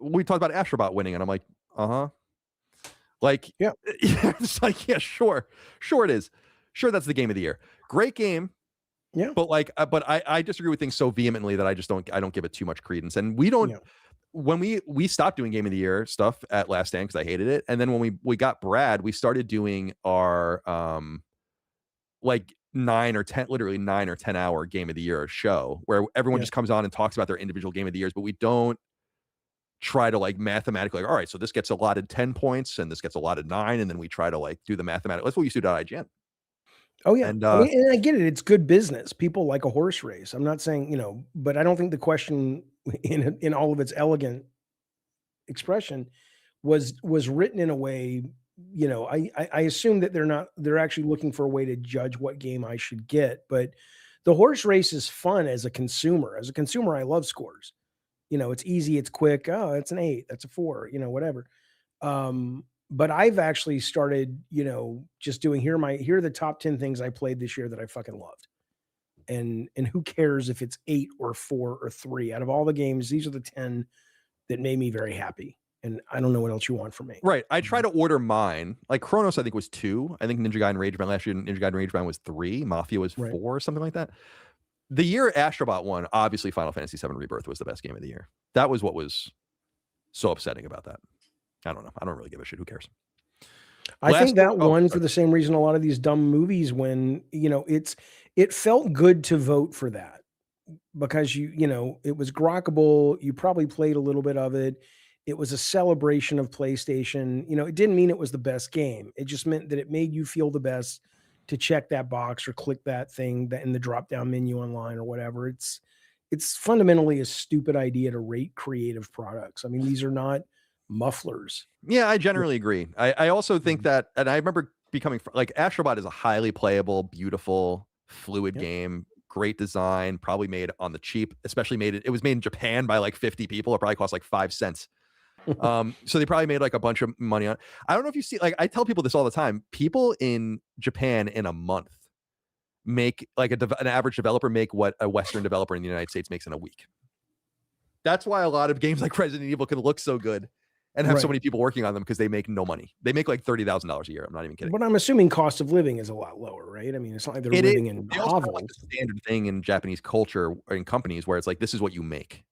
[SPEAKER 1] we talked about Astrobot winning, and I'm like, "Uh-huh." Like,
[SPEAKER 3] yeah,
[SPEAKER 1] it's like, yeah, sure. Sure it is. Sure, that's the game of the year. Great game,
[SPEAKER 3] yeah,
[SPEAKER 1] but like, but I disagree with things so vehemently that I don't give it too much credence. And we don't
[SPEAKER 3] yeah,
[SPEAKER 1] when we stopped doing game of the year stuff at Last Stand because I hated it. And then when we got Brad, we started doing our like 9 or 10, literally 9 or 10 hour game of the year show where everyone
[SPEAKER 3] yeah.
[SPEAKER 1] just comes on and talks about their individual game of the years, but we don't try to like mathematically like, all right, so this gets allotted 10 points and this gets allotted 9, and then we try to like do the mathematical. That's what we used to do at IGN.
[SPEAKER 3] Oh, yeah.
[SPEAKER 1] And
[SPEAKER 3] I mean, and I get it. It's good business. People like a horse race. I'm not saying, but I don't think the question in all of its elegant expression was written in a way, I assume that they're actually looking for a way to judge what game I should get. But the horse race is fun as a consumer. As a consumer, I love scores. It's easy, it's quick. Oh, it's an 8, that's a 4, whatever. But I've actually started, just doing here are the top 10 things I played this year that I fucking loved. And who cares if it's 8 or 4 or 3? Out of all the games, these are the 10 that made me very happy. And I don't know what else you want from me.
[SPEAKER 1] right, I try to order mine. Like Chronos, I think was 2. I think Ninja Gaiden Rage Band last year, Ninja Gaiden Rage Band was 3. Mafia was
[SPEAKER 3] Right.
[SPEAKER 1] 4, or something like that. The year Astrobot won, obviously Final Fantasy VII Rebirth was the best game of the year. That was what was so upsetting about that. I don't know. I don't really give a shit. Who cares?
[SPEAKER 3] I think that
[SPEAKER 1] Oh,
[SPEAKER 3] won for
[SPEAKER 1] sorry.
[SPEAKER 3] the same reason a lot of these dumb movies win. It felt good to vote for that because it was grokkable. You probably played a little bit of it. It was a celebration of PlayStation. It didn't mean it was the best game. It just meant that it made you feel the best to check that box or click that thing that in the drop down menu online or whatever. It's fundamentally a stupid idea to rate creative products. I mean, these are not mufflers.
[SPEAKER 1] Yeah, I generally agree. I also think
[SPEAKER 3] Mhm.
[SPEAKER 1] that, and I remember becoming like Astrobot is a highly playable, beautiful, fluid
[SPEAKER 3] Yep.
[SPEAKER 1] game. Great design, probably made on the cheap. Especially it was made in Japan by like 50 people. It probably cost like 5 cents. So they probably made like a bunch of money on it. I don't know if you see, like I tell people this all the time. People in Japan in a month make like an average developer make what a Western developer in the United States makes in a week. That's why a lot of games like Resident Evil can look so good and have so
[SPEAKER 3] Right.
[SPEAKER 1] many people working on them because they make no money. They make like $30,000 a year. I'm not even kidding.
[SPEAKER 3] But I'm assuming cost of living is a lot lower, right? I mean, it's not like they're
[SPEAKER 1] It is.
[SPEAKER 3] living in
[SPEAKER 1] They also have like
[SPEAKER 3] hovels.
[SPEAKER 1] the standard thing in Japanese culture in companies where it's like, this is what you make.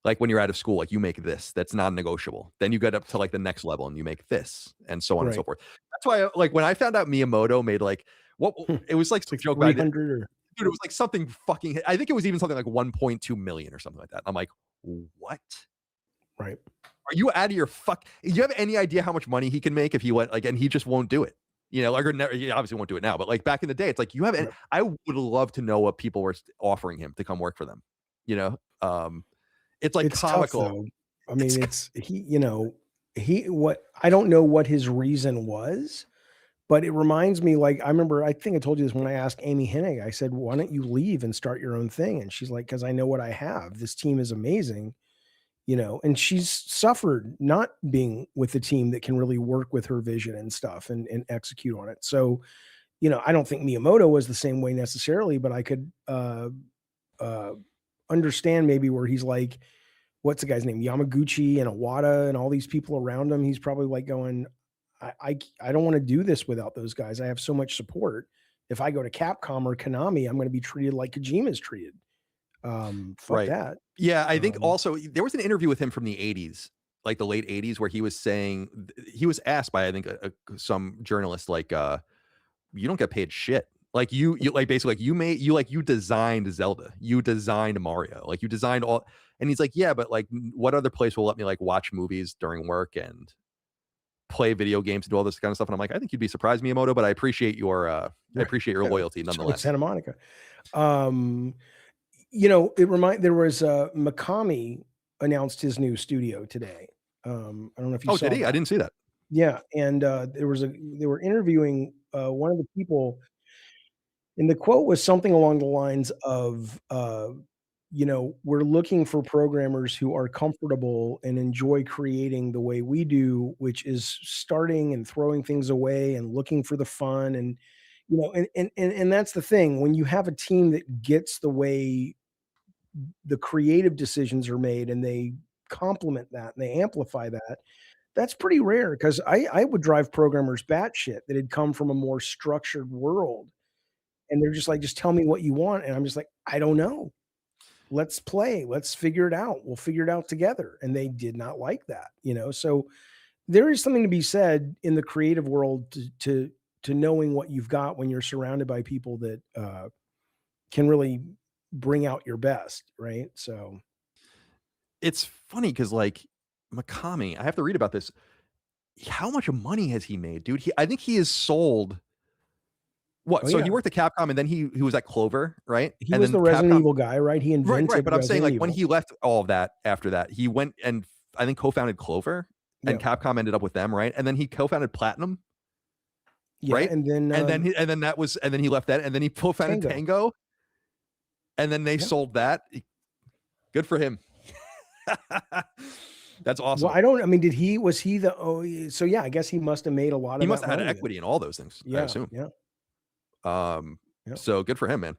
[SPEAKER 1] Like when you're out of school, like you make this, that's non-negotiable. Then you get up to like the next level and you make this, and so on and so
[SPEAKER 3] Right.
[SPEAKER 1] forth. That's why, like when I found out Miyamoto made like what it was like
[SPEAKER 3] It's
[SPEAKER 1] some
[SPEAKER 3] like
[SPEAKER 1] joke about it.
[SPEAKER 3] 300 or
[SPEAKER 1] Dude, it was like something fucking. I think it was even something like 1.2 million or something like that. I'm like, what?
[SPEAKER 3] right.
[SPEAKER 1] Are you out of your fuck? Do you have any idea how much money he can make if he went like, and he just won't do it? Like, or never, he obviously won't do it now, but like back in the day, it's like you have.
[SPEAKER 3] Right.
[SPEAKER 1] I would love to know what people were offering him to come work for them. You know, it's like
[SPEAKER 3] It's tough
[SPEAKER 1] comical.
[SPEAKER 3] though. I
[SPEAKER 1] It's
[SPEAKER 3] mean, it's what I don't know what his reason was, but it reminds me like I think I told you this when I asked Amy Hennig. I said, "Why don't you leave and start your own thing?" And she's like, "Cuz I know what I have. This team is amazing." And she's suffered not being with the team that can really work with her vision and stuff and execute on it. So, I don't think Miyamoto was the same way necessarily, but I could uh understand maybe where he's like, what's the guy's name? Yamaguchi and Iwata and all these people around him. He's probably like going, I don't want to do this without those guys. I have so much support. If I go to Capcom or Konami, I'm going to be treated like Kojima's treated. Fuck
[SPEAKER 1] right.
[SPEAKER 3] that.
[SPEAKER 1] Yeah, I think
[SPEAKER 3] Um,
[SPEAKER 1] also there was an interview with him from the '80s, like the late '80s, where he was saying he was asked by I think some journalist like, "You don't get paid shit." Like you like basically like you designed Zelda, you designed Mario, like you designed all, and he's like, yeah, but like what other place will let me like watch movies during work and play video games and do all this kind of stuff? And I'm like, I think you'd be surprised, Miyamoto, but I appreciate your
[SPEAKER 3] yeah,
[SPEAKER 1] loyalty
[SPEAKER 3] so is
[SPEAKER 1] nonetheless.
[SPEAKER 3] Santa Monica. Um, there was Mikami announced his new studio today. I don't know if you
[SPEAKER 1] Oh, did
[SPEAKER 3] saw
[SPEAKER 1] he? I
[SPEAKER 3] that.
[SPEAKER 1] didn't see that.
[SPEAKER 3] Yeah, and they were interviewing one of the people, and the quote was something along the lines of, we're looking for programmers who are comfortable and enjoy creating the way we do, which is starting and throwing things away and looking for the fun. And, and that's the thing. When you have a team that gets the way the creative decisions are made and they complement that and they amplify that, that's pretty rare because I would drive programmers batshit that had come from a more structured world. And they're just like, just tell me what you want. And I'm just like, I don't know. Let's play. Let's figure it out. We'll figure it out together. And they did not like that. So there is something to be said in the creative world to knowing what you've got when you're surrounded by people that can really bring out your best, right? So
[SPEAKER 1] It's funny because like Mikami, I have to read about this. How much money has he made, dude? I think he has sold what?
[SPEAKER 3] Oh,
[SPEAKER 1] So
[SPEAKER 3] yeah.
[SPEAKER 1] he worked at Capcom and then he was at Clover, right?
[SPEAKER 3] He
[SPEAKER 1] And
[SPEAKER 3] was
[SPEAKER 1] then
[SPEAKER 3] the Resident
[SPEAKER 1] Capcom,
[SPEAKER 3] Evil guy, right? He invented
[SPEAKER 1] right. But I'm saying
[SPEAKER 3] Resident
[SPEAKER 1] like when
[SPEAKER 3] Evil.
[SPEAKER 1] he left all of that after that, he went and I think co-founded Clover and
[SPEAKER 3] Yeah.
[SPEAKER 1] Capcom ended up with them, right? And then he co-founded Platinum,
[SPEAKER 3] Yeah,
[SPEAKER 1] right?
[SPEAKER 3] and then
[SPEAKER 1] And then he left that and then he co-founded Tango. And then they sold that. Good for him. That's awesome.
[SPEAKER 3] Well, was he the, so yeah, I guess he must have made a lot of
[SPEAKER 1] He must have had
[SPEAKER 3] money
[SPEAKER 1] equity in all those things, I assume.
[SPEAKER 3] Yeah.
[SPEAKER 1] So good for him, man.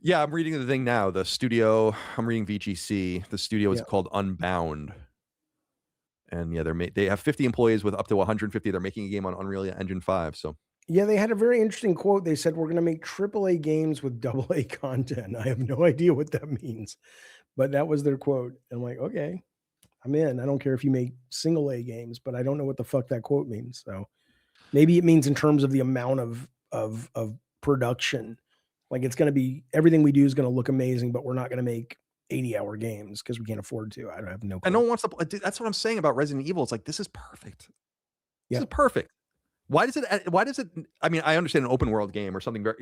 [SPEAKER 1] Yeah, I'm reading the thing now. The studio, I'm reading VGC. The studio is called Unbound. And yeah, they have 50 employees with up to 150. They're making a game on Unreal Engine 5. So
[SPEAKER 3] yeah, they had a very interesting quote. They said, we're going to make AAA games with AA content. I have no idea what that means, but that was their quote. And I'm like, okay, I'm in. I don't care if you make single A games, but I don't know what the fuck that quote means. So maybe it means in terms of the amount of production. Like it's going to be, everything we do is going to look amazing, but we're not going to make 80-hour games because we can't afford to. I don't have no clue.
[SPEAKER 1] And no one wants to. Dude, that's what I'm saying about Resident Evil. It's like, this is perfect. This is perfect. Why does it? I mean, I understand an open world game or something, but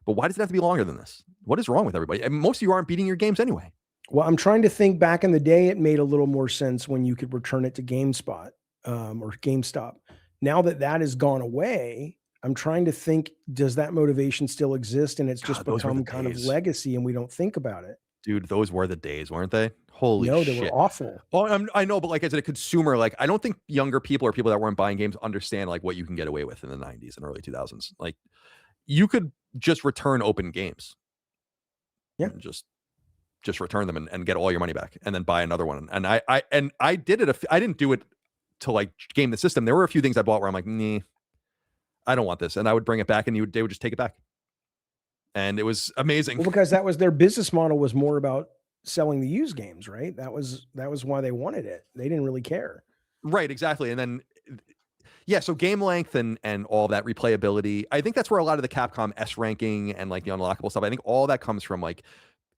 [SPEAKER 1] why does it have to be longer than this? What is wrong with everybody? And most of you aren't beating your games anyway.
[SPEAKER 3] Well, I'm trying to think back in the day, it made a little more sense when you could return it to GameSpot or GameStop. Now that has gone away, I'm trying to think, does that motivation still exist? And it's just become kind of legacy and we don't think about it.
[SPEAKER 1] Dude, those were the days, weren't they? Holy shit.
[SPEAKER 3] No, they were awful.
[SPEAKER 1] Oh, I know, but like as a consumer, like I don't think younger people or people that weren't buying games understand like what you can get away with in the 90s and early 2000s. Like you could just return open games.
[SPEAKER 3] Yeah.
[SPEAKER 1] Just return them and get all your money back and then buy another one. And I did it. I didn't do it to like game the system. There were a few things I bought where I'm like, nah, I don't want this. And I would bring it back and they would just take it back. And it was amazing.
[SPEAKER 3] Well, because that was their business model, was more about selling the used games, right? That was why they wanted it. They didn't really care.
[SPEAKER 1] Right, exactly. And then yeah, so game length and all that replayability. I think that's where a lot of the Capcom S ranking and like the unlockable stuff, I think all that comes from like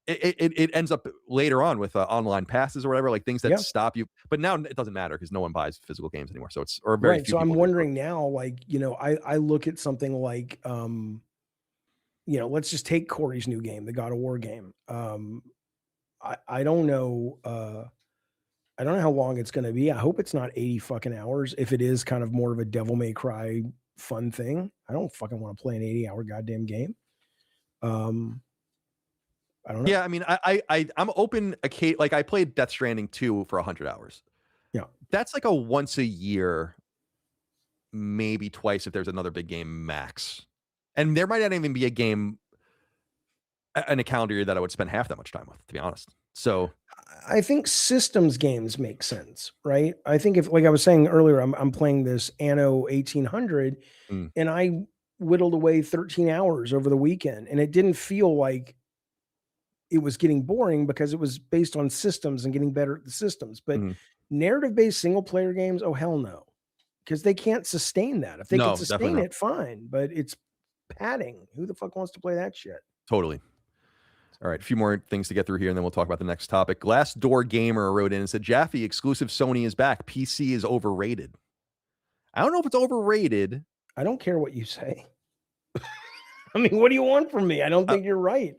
[SPEAKER 1] it ends up later on with online passes or whatever, like things that stop you. But now it doesn't matter because no one buys physical games anymore. So it's or very
[SPEAKER 3] right.
[SPEAKER 1] few.
[SPEAKER 3] So I'm wondering now, like, I look at something like let's just take Corey's new game, the God of War game. I don't know. I don't know how long it's going to be. I hope it's not 80 fucking hours. If it is kind of more of a Devil May Cry fun thing, I don't fucking want to play an 80-hour goddamn game. I don't know.
[SPEAKER 1] Yeah, I mean, I'm open. Like I played Death Stranding 2 for 100 hours.
[SPEAKER 3] Yeah,
[SPEAKER 1] that's like a once a year, maybe twice if there's another big game max. And there might not even be a game in a calendar year that I would spend half that much time with, to be honest. So
[SPEAKER 3] I think systems games make sense, right? I think if, like I was saying earlier, I'm playing this Anno 1800 and I whittled away 13 hours over the weekend and it didn't feel like it was getting boring because it was based on systems and getting better at the systems. But narrative-based single-player games, oh, hell no. Because they can't sustain that. If they can sustain it, fine. But it's padding. Who the fuck wants to play that shit?
[SPEAKER 1] Totally. All right, a few more things to get through here, and then we'll talk about the next topic. Glassdoor Gamer wrote in and said, Jaffe, exclusive Sony is back. PC is overrated. I don't know if it's overrated.
[SPEAKER 3] I don't care what you say. I mean, what do you want from me? I don't think you're right.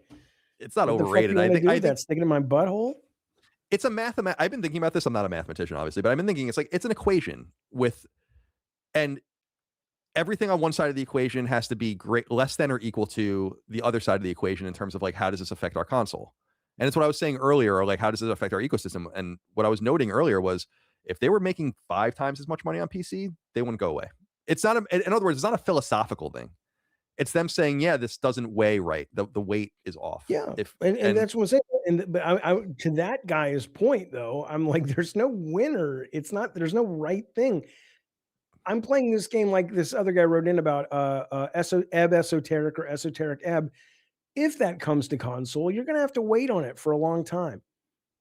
[SPEAKER 1] It's not overrated. I think
[SPEAKER 3] that's sticking in my butthole.
[SPEAKER 1] It's a I've been thinking about this. I'm not a mathematician, obviously, but I've been thinking it's an equation and everything on one side of the equation has to be less than or equal to the other side of the equation in terms of like, how does this affect our console? And it's what I was saying earlier, or like, how does it affect our ecosystem? And what I was noting earlier was if they were making 5 times as much money on PC, they wouldn't go away. It's not in other words, it's not a philosophical thing. It's them saying, yeah, this doesn't weigh right. The weight is off.
[SPEAKER 3] Yeah,
[SPEAKER 1] If
[SPEAKER 3] and that's what I'm saying. But I to that guy's point though, I'm like, there's no winner. It's not. There's no right thing. I'm playing this game like this other guy wrote in about Ebb Esoteric or Esoteric Ebb. If that comes to console, you're gonna have to wait on it for a long time,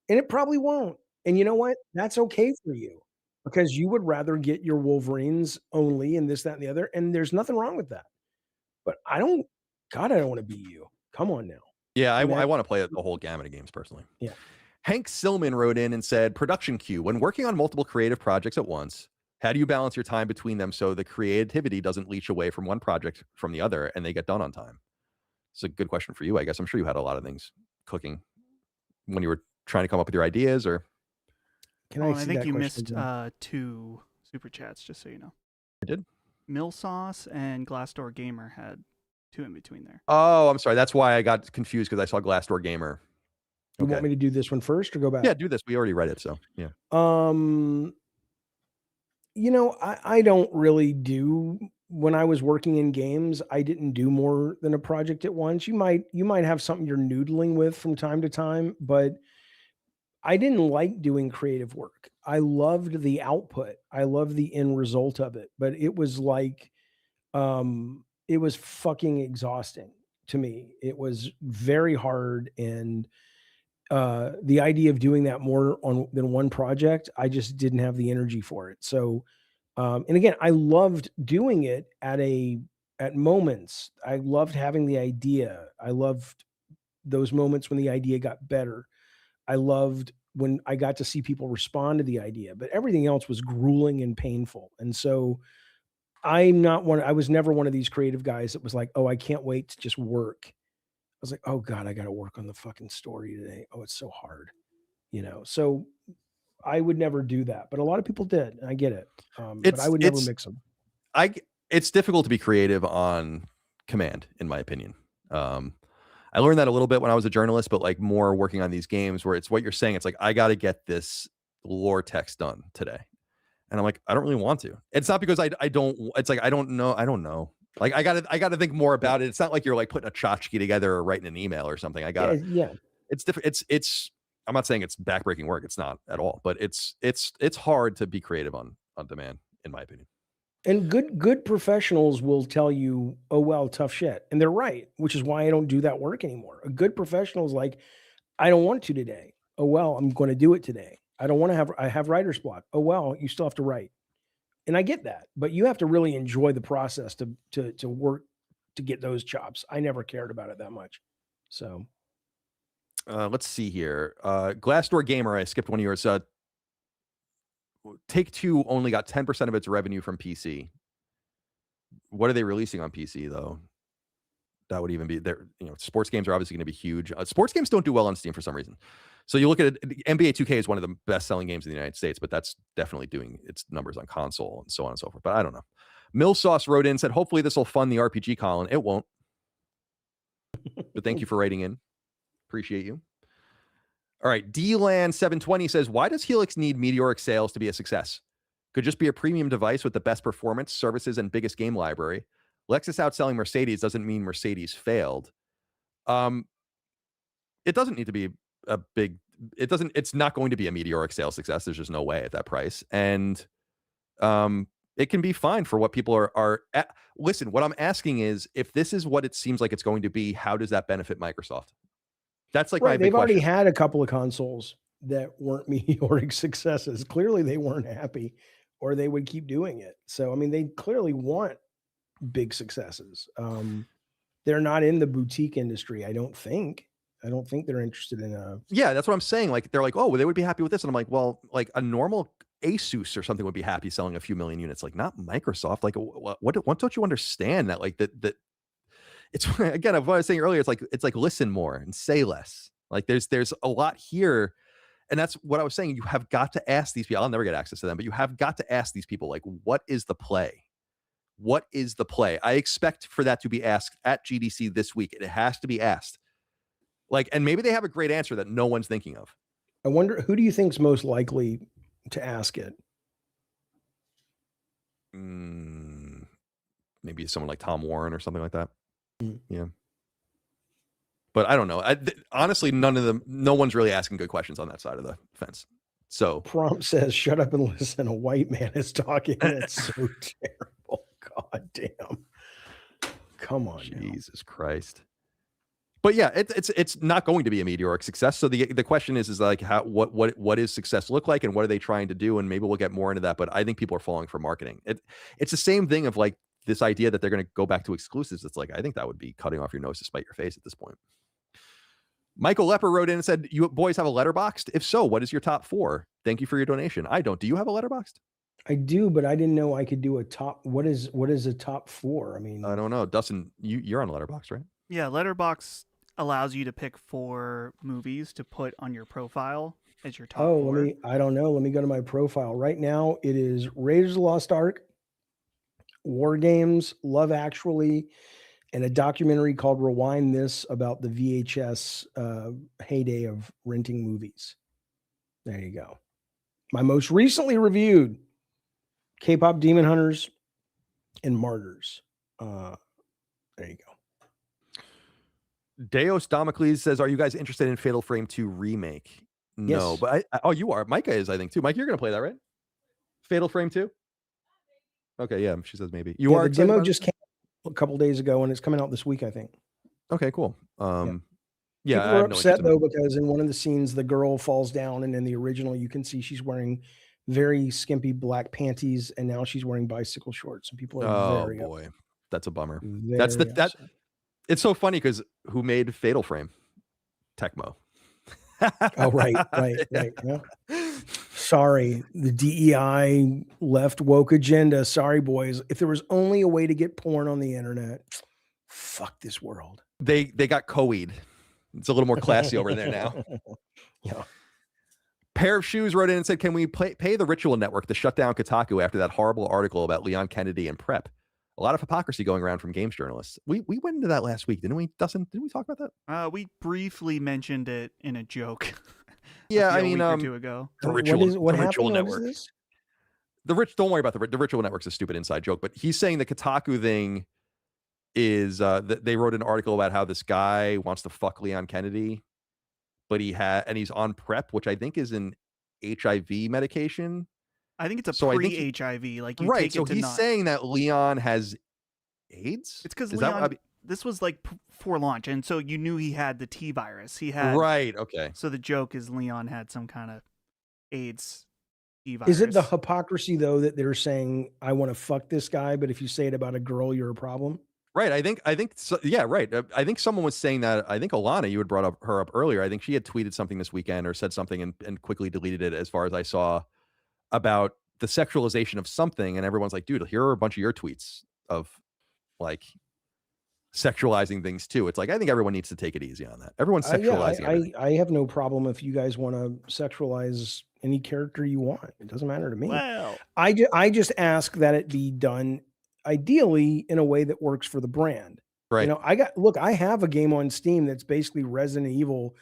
[SPEAKER 3] and it probably won't. And you know what? That's okay for you because you would rather get your Wolverines only and this, that, and the other. And there's nothing wrong with that. But I don't. God, I don't want to be you. Come on now.
[SPEAKER 1] yeah,
[SPEAKER 3] And
[SPEAKER 1] I
[SPEAKER 3] that,
[SPEAKER 1] want to play the whole gamut of games personally.
[SPEAKER 3] yeah.
[SPEAKER 1] Hank Silman wrote in and said, production queue. When working on multiple creative projects at once, how do you balance your time between them so the creativity doesn't leach away from one project from the other and they get done on time? It's a good question for you, I guess. I'm sure you had a lot of things cooking when you were trying to come up with your ideas, or
[SPEAKER 3] Can
[SPEAKER 2] Oh,
[SPEAKER 3] I
[SPEAKER 2] and I
[SPEAKER 3] see
[SPEAKER 2] think
[SPEAKER 3] that
[SPEAKER 2] you
[SPEAKER 3] question
[SPEAKER 2] missed
[SPEAKER 3] again?
[SPEAKER 2] 2 super chats, just so you know.
[SPEAKER 1] I did.
[SPEAKER 2] Millsauce and Glassdoor Gamer had 2 in between there.
[SPEAKER 1] Oh, I'm sorry. That's why I got confused because I saw Glassdoor Gamer.
[SPEAKER 3] You
[SPEAKER 1] Okay.
[SPEAKER 3] want me to do this one first or go back?
[SPEAKER 1] Yeah, do this. We already read it, so yeah.
[SPEAKER 3] You know, I don't really do when I was working in games, I didn't do more than a project at once. You might have something you're noodling with from time to time, but I didn't like doing creative work. I loved the output. I loved the end result of it, but it was fucking exhausting to me. It was very hard, and the idea of doing that more on than one project, I just didn't have the energy for it. So, and again, I loved doing it at moments. I loved having the idea. I loved those moments when the idea got better. I loved when I got to see people respond to the idea, but everything else was grueling and painful. And so I was never one of these creative guys that was like, oh, I can't wait to just work. I was like, oh God, I got to work on the fucking story today. Oh, it's so hard, you know? So I would never do that, but a lot of people did. And I get it. But I would never mix them.
[SPEAKER 1] It's difficult to be creative on command, in my opinion. I learned that a little bit when I was a journalist, but like more working on these games where it's what you're saying. It's like, I got to get this lore text done today. And I'm like, I don't really want to. It's not because I don't, it's like, I don't know. Like I gotta think more about it. It's not like you're like putting a tchotchke together or writing an email or something.
[SPEAKER 3] Yeah.
[SPEAKER 1] It's different. It's, I'm not saying it's backbreaking work. It's not at all, but it's hard to be creative on demand, in my opinion.
[SPEAKER 3] And good professionals will tell you, oh well, tough shit. And they're right, which is why I don't do that work anymore. A good professional is like, I don't want to today. Oh well, I'm going to do it today. I have writer's block. Oh well, you still have to write. And I get that, but you have to really enjoy the process to work to get those chops. I never cared about it that much. So
[SPEAKER 1] Let's see here. Glassdoor Gamer, I skipped one of yours. Take-Two only got 10% of its revenue from PC. What are they releasing on PC though? That would even be there. You know, sports games are obviously going to be huge. Sports games don't do well on Steam for some reason. So you look at it, NBA 2K is one of the best-selling games in the United States, but that's definitely doing its numbers on console and so on and so forth. But I don't know. Millsauce wrote in, said, hopefully this will fund the RPG Colin. It won't. But thank you for writing in. Appreciate you. All right. DLAN720 says, why does Helix need meteoric sales to be a success? Could just be a premium device with the best performance, services, and biggest game library. Lexus outselling Mercedes doesn't mean Mercedes failed. It doesn't need to be a big, it's not going to be a meteoric sales success. There's just no way at that price. And it can be fine for what people are at. Listen, what I'm asking is, if this is what it seems like it's going to be, how does that benefit Microsoft? That's like my big
[SPEAKER 3] they've already
[SPEAKER 1] question.
[SPEAKER 3] had a couple of consoles that weren't meteoric successes. Clearly they weren't happy, or they would keep doing it. So I mean, they clearly want big successes. They're not in the boutique industry, I don't think. I don't think they're interested in a.
[SPEAKER 1] Yeah, that's what I'm saying. Like, they're like, oh, well, they would be happy with this. And I'm like, well, like a normal Asus or something would be happy selling a few million units. Like, not Microsoft. Like, what don't you understand that? Like that it's, again, of what I was saying earlier, it's like listen more and say less. Like there's a lot here. And that's what I was saying. You have got to ask these people. I'll never get access to them, but you have got to ask these people, like, what is the play? What is the play? I expect for that to be asked at GDC this week. It has to be asked. Like, and maybe they have a great answer that no one's thinking of.
[SPEAKER 3] I wonder, who do you think's most likely to ask it?
[SPEAKER 1] Maybe someone like Tom Warren or something like that.
[SPEAKER 3] Mm.
[SPEAKER 1] Yeah. But I don't know. Honestly, no one's really asking good questions on that side of the fence. So
[SPEAKER 3] Prompt says, "Shut up and listen. A white man is talking." That's so terrible. God damn. Come on,
[SPEAKER 1] Jesus Christ. But yeah, it's not going to be a meteoric success. So the question is like, what does success look like, and what are they trying to do? And maybe we'll get more into that. But I think people are falling for marketing. It's the same thing of like this idea that they're going to go back to exclusives. It's like, I think that would be cutting off your nose to spite your face at this point. Michael Lepper wrote in and said, "You boys have a Letterboxd? If so, what is your top 4? Thank you for your donation." I don't. Do you have a Letterboxd?
[SPEAKER 3] I do, but I didn't know I could do a top. What is a top 4? I mean,
[SPEAKER 1] I don't know. Dustin, you're on Letterboxd, right?
[SPEAKER 2] Yeah, Letterboxd allows you to pick 4 movies to put on your profile as your top 4.
[SPEAKER 3] I don't know. Let me go to my profile. Right now, it is Raiders of the Lost Ark, War Games, Love Actually, and a documentary called Rewind This about the VHS heyday of renting movies. There you go. My most recently reviewed, K-pop Demon Hunters and Martyrs. There you go.
[SPEAKER 1] Deus Damocles says, "Are you guys interested in Fatal Frame 2 remake?" No,
[SPEAKER 3] Yes.
[SPEAKER 1] but you are. Micah is, I think, too. Mike, you're going to play that, right? Fatal Frame 2? Okay, yeah, she says maybe. You are.
[SPEAKER 3] The demo just came a couple days ago, and it's coming out this week, I think.
[SPEAKER 1] Okay, cool.
[SPEAKER 3] Yeah,
[SPEAKER 1] people
[SPEAKER 3] are upset though because in one of the scenes, the girl falls down, and in the original, you can see she's wearing very skimpy black panties, and now she's wearing bicycle shorts, and people are very
[SPEAKER 1] boy, that's a bummer.
[SPEAKER 3] upset.
[SPEAKER 1] It's so funny because who made Fatal Frame? Tecmo.
[SPEAKER 3] Oh, right. Yeah. Sorry, the DEI left woke agenda. Sorry, boys. If there was only a way to get porn on the internet, fuck this world.
[SPEAKER 1] They got Coed. It's a little more classy over there now.
[SPEAKER 3] Yeah.
[SPEAKER 1] Pair of Shoes wrote in and said, "Can we pay the Ritual Network to shut down Kotaku after that horrible article about Leon Kennedy and PrEP? A lot of hypocrisy going around from games journalists." We went into that last week, didn't we, Dustin? Didn't we talk about that?
[SPEAKER 2] We briefly mentioned it in a joke.
[SPEAKER 1] Yeah,
[SPEAKER 2] I mean, a week or 2 ago.
[SPEAKER 1] The Ritual,
[SPEAKER 3] what
[SPEAKER 1] the Ritual
[SPEAKER 3] happened?
[SPEAKER 1] Network.
[SPEAKER 3] What is
[SPEAKER 1] this? Don't worry about the Ritual Network's a stupid inside joke, but he's saying the Kotaku thing is they wrote an article about how this guy wants to fuck Leon Kennedy, but he's on PrEP, which I think is an HIV medication.
[SPEAKER 2] I think it's a pre-HIV. Like you
[SPEAKER 1] right.
[SPEAKER 2] take
[SPEAKER 1] So
[SPEAKER 2] it to
[SPEAKER 1] he's saying that Leon has AIDS.
[SPEAKER 2] It's because Leon. This was like before launch, and so you knew he had the T virus. He had
[SPEAKER 1] right. Okay.
[SPEAKER 2] So the joke is Leon had some kind of AIDS T virus.
[SPEAKER 3] Is it the hypocrisy though that they're saying I want to fuck this guy, but if you say it about a girl, you're a problem?
[SPEAKER 1] Right. I think so, yeah, right. I think someone was saying that. I think Alana, you had brought her up earlier. I think she had tweeted something this weekend or said something and quickly deleted it as far as I saw about the sexualization of something. And everyone's like, dude, here are a bunch of your tweets of like sexualizing things too. It's like, I think everyone needs to take it easy on that. Everyone's sexualizing.
[SPEAKER 3] I have no problem if you guys want to sexualize any character you want. It doesn't matter to me.
[SPEAKER 2] Well,
[SPEAKER 3] I just ask that it be done ideally in a way that works for the brand.
[SPEAKER 1] Right.
[SPEAKER 3] You know, I have a game on Steam that's basically Resident Evil,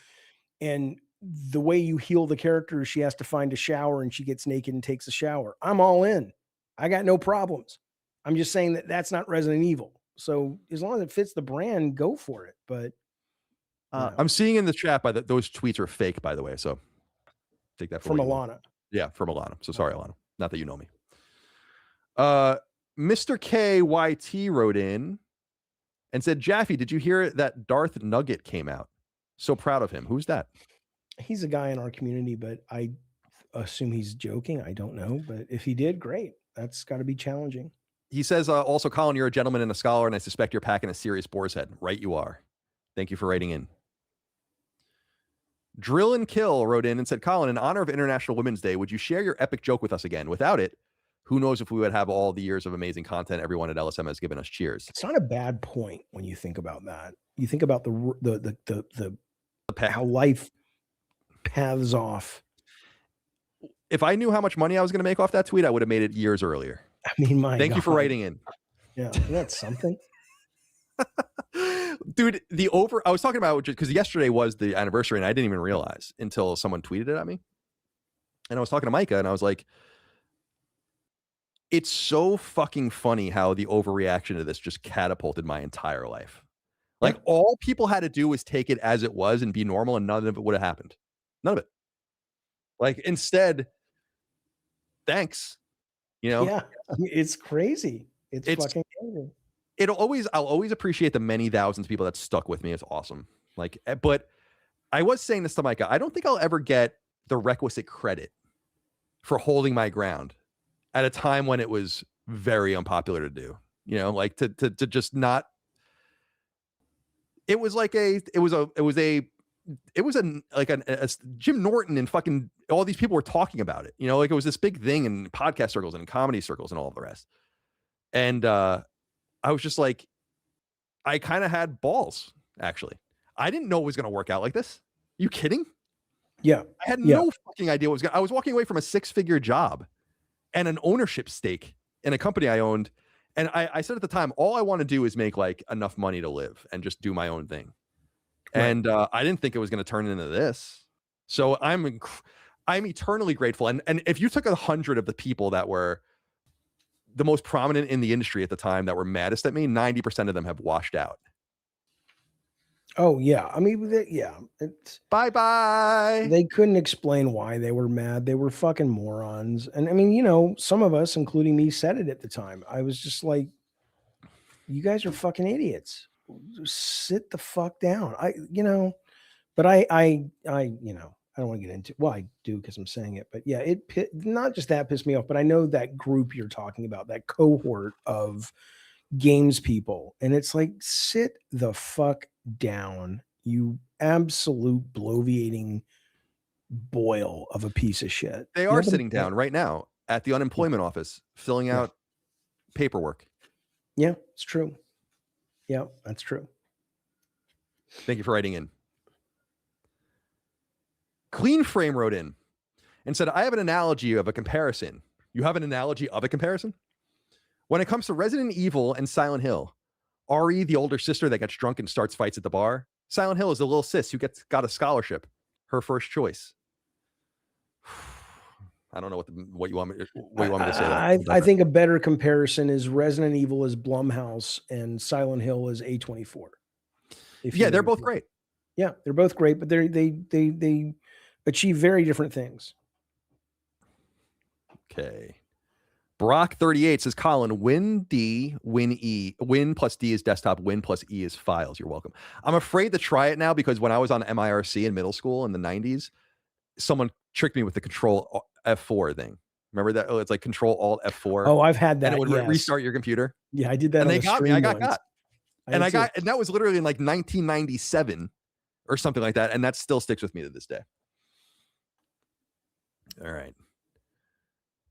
[SPEAKER 3] and the way you heal the character is she has to find a shower and she gets naked and takes a shower. I'm all in. I got no problems. I'm just saying that that's not Resident Evil. So as long as it fits the brand, go for it. But
[SPEAKER 1] I'm seeing in the chat those tweets are fake, by the way. So take that
[SPEAKER 3] from Alana.
[SPEAKER 1] Yeah, from Alana. So sorry, Alana. Not that you know me. Mr. KYT wrote in and said, "Jaffe, did you hear that Darth Nugget came out? So proud of him." Who's that?
[SPEAKER 3] He's a guy in our community, but I assume he's joking. I don't know. But if he did, great. That's got to be challenging.
[SPEAKER 1] He says, also, Colin, you're a gentleman and a scholar, and I suspect you're packing a serious boar's head. Right, you are. Thank you for writing in. Drill and Kill wrote in and said, "Colin, in honor of International Women's Day, would you share your epic joke with us again? Without it, who knows if we would have all the years of amazing content everyone at LSM has given us. Cheers."
[SPEAKER 3] It's not a bad point when you think about that. You think about the how life paths off.
[SPEAKER 1] If I knew how much money I was going to make off that tweet, I would have made it years earlier.
[SPEAKER 3] I mean,
[SPEAKER 1] Thank you for writing in.
[SPEAKER 3] Yeah, that's something.
[SPEAKER 1] Dude, I was talking about because yesterday was the anniversary and I didn't even realize until someone tweeted it at me. And I was talking to Micah and I was like, it's so fucking funny how the overreaction to this just catapulted my entire life. Like all people had to do was take it as it was and be normal and none of it would have happened. None of it. Like instead, thanks. You know?
[SPEAKER 3] Yeah. It's crazy. It's fucking crazy.
[SPEAKER 1] I'll always appreciate the many thousands of people that stuck with me. It's awesome. Like, but I was saying this to Micah. I don't think I'll ever get the requisite credit for holding my ground at a time when it was very unpopular to do. You know, like to just not. It was like a Jim Norton and fucking all these people were talking about it. You know, like it was this big thing in podcast circles and comedy circles and all of the rest. And I was just like, I kind of had balls, actually. I didn't know it was going to work out like this. You kidding?
[SPEAKER 3] Yeah.
[SPEAKER 1] I had no fucking idea what was going to. I was walking away from a 6-figure job and an ownership stake in a company I owned. And I said at the time, all I want to do is make like enough money to live and just do my own thing. Right. And I didn't think it was going to turn into this. So I'm eternally grateful. And if you took 100 of the people that were the most prominent in the industry at the time that were maddest at me, 90% of them have washed out.
[SPEAKER 3] Oh yeah. I mean, it's
[SPEAKER 1] bye.
[SPEAKER 3] They couldn't explain why they were mad. They were fucking morons. And I mean, you know, some of us, including me, said it at the time. I was just like, you guys are fucking idiots. Sit the fuck down. But I don't want to get into, well, I do because I'm saying it, but yeah, not just that pissed me off, but I know that group you're talking about, that cohort of games people. And it's like, sit the fuck down, you absolute bloviating boil of a piece of shit.
[SPEAKER 1] They are sitting down right now at the unemployment office, filling out paperwork.
[SPEAKER 3] Yeah, it's true. Yeah, that's true.
[SPEAKER 1] Thank you for writing in. Clean Frame wrote in and said, I have an analogy of a comparison. You have an analogy of a comparison? When it comes to Resident Evil and Silent Hill, Ari, the older sister that gets drunk and starts fights at the bar, Silent Hill is the little sis who got a scholarship, her first choice. I don't know what you want me to say.
[SPEAKER 3] I think a better comparison is Resident Evil is Blumhouse and Silent Hill is A24.
[SPEAKER 1] Yeah, they're both great.
[SPEAKER 3] Yeah, they're both great, but they achieve very different things.
[SPEAKER 1] Okay. Brock 38 says, Colin, win D, win E. Win plus D is desktop, win plus E is files. You're welcome. I'm afraid to try it now because when I was on MIRC in middle school in the 90s, someone tricked me with the control F4 thing. Remember that? Oh, it's like control alt F4.
[SPEAKER 3] Oh, I've had that.
[SPEAKER 1] And it would restart your computer.
[SPEAKER 3] Yeah, I did that.
[SPEAKER 1] And they got me. I got got. And that was literally in like 1997 or something like that. And that still sticks with me to this day. All right.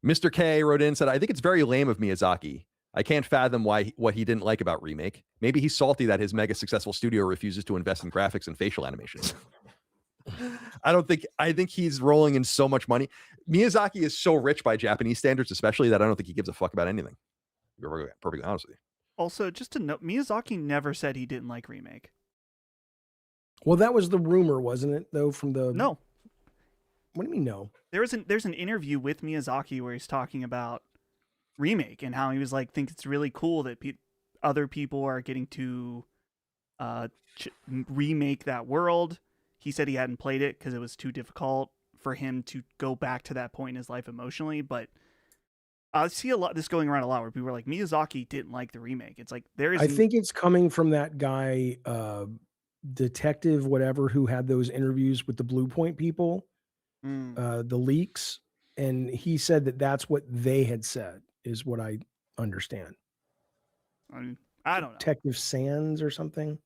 [SPEAKER 1] Mr. K wrote in and said, I think it's very lame of Miyazaki. I can't fathom what he didn't like about Remake. Maybe he's salty that his mega successful studio refuses to invest in graphics and facial animation. I think he's rolling in so much money. Miyazaki is so rich by Japanese standards, especially, that I don't think he gives a fuck about anything. To be perfectly honest with you.
[SPEAKER 2] Also, just to note, Miyazaki never said he didn't like Remake.
[SPEAKER 3] Well, that was the rumor, wasn't it? Though from the
[SPEAKER 2] no.
[SPEAKER 3] What do you mean no?
[SPEAKER 2] There's an interview with Miyazaki where he's talking about Remake and how he was like, think it's really cool that other people are getting to remake that world. He said he hadn't played it because it was too difficult for him to go back to that point in his life emotionally. But I see this going around a lot where people are like, Miyazaki didn't like the remake. It's like
[SPEAKER 3] I think it's coming from that guy, detective, whatever, who had those interviews with the Blue Point people. The leaks, and he said that's what they had said, is what I understand.
[SPEAKER 2] I don't know.
[SPEAKER 3] Detective Sands or something.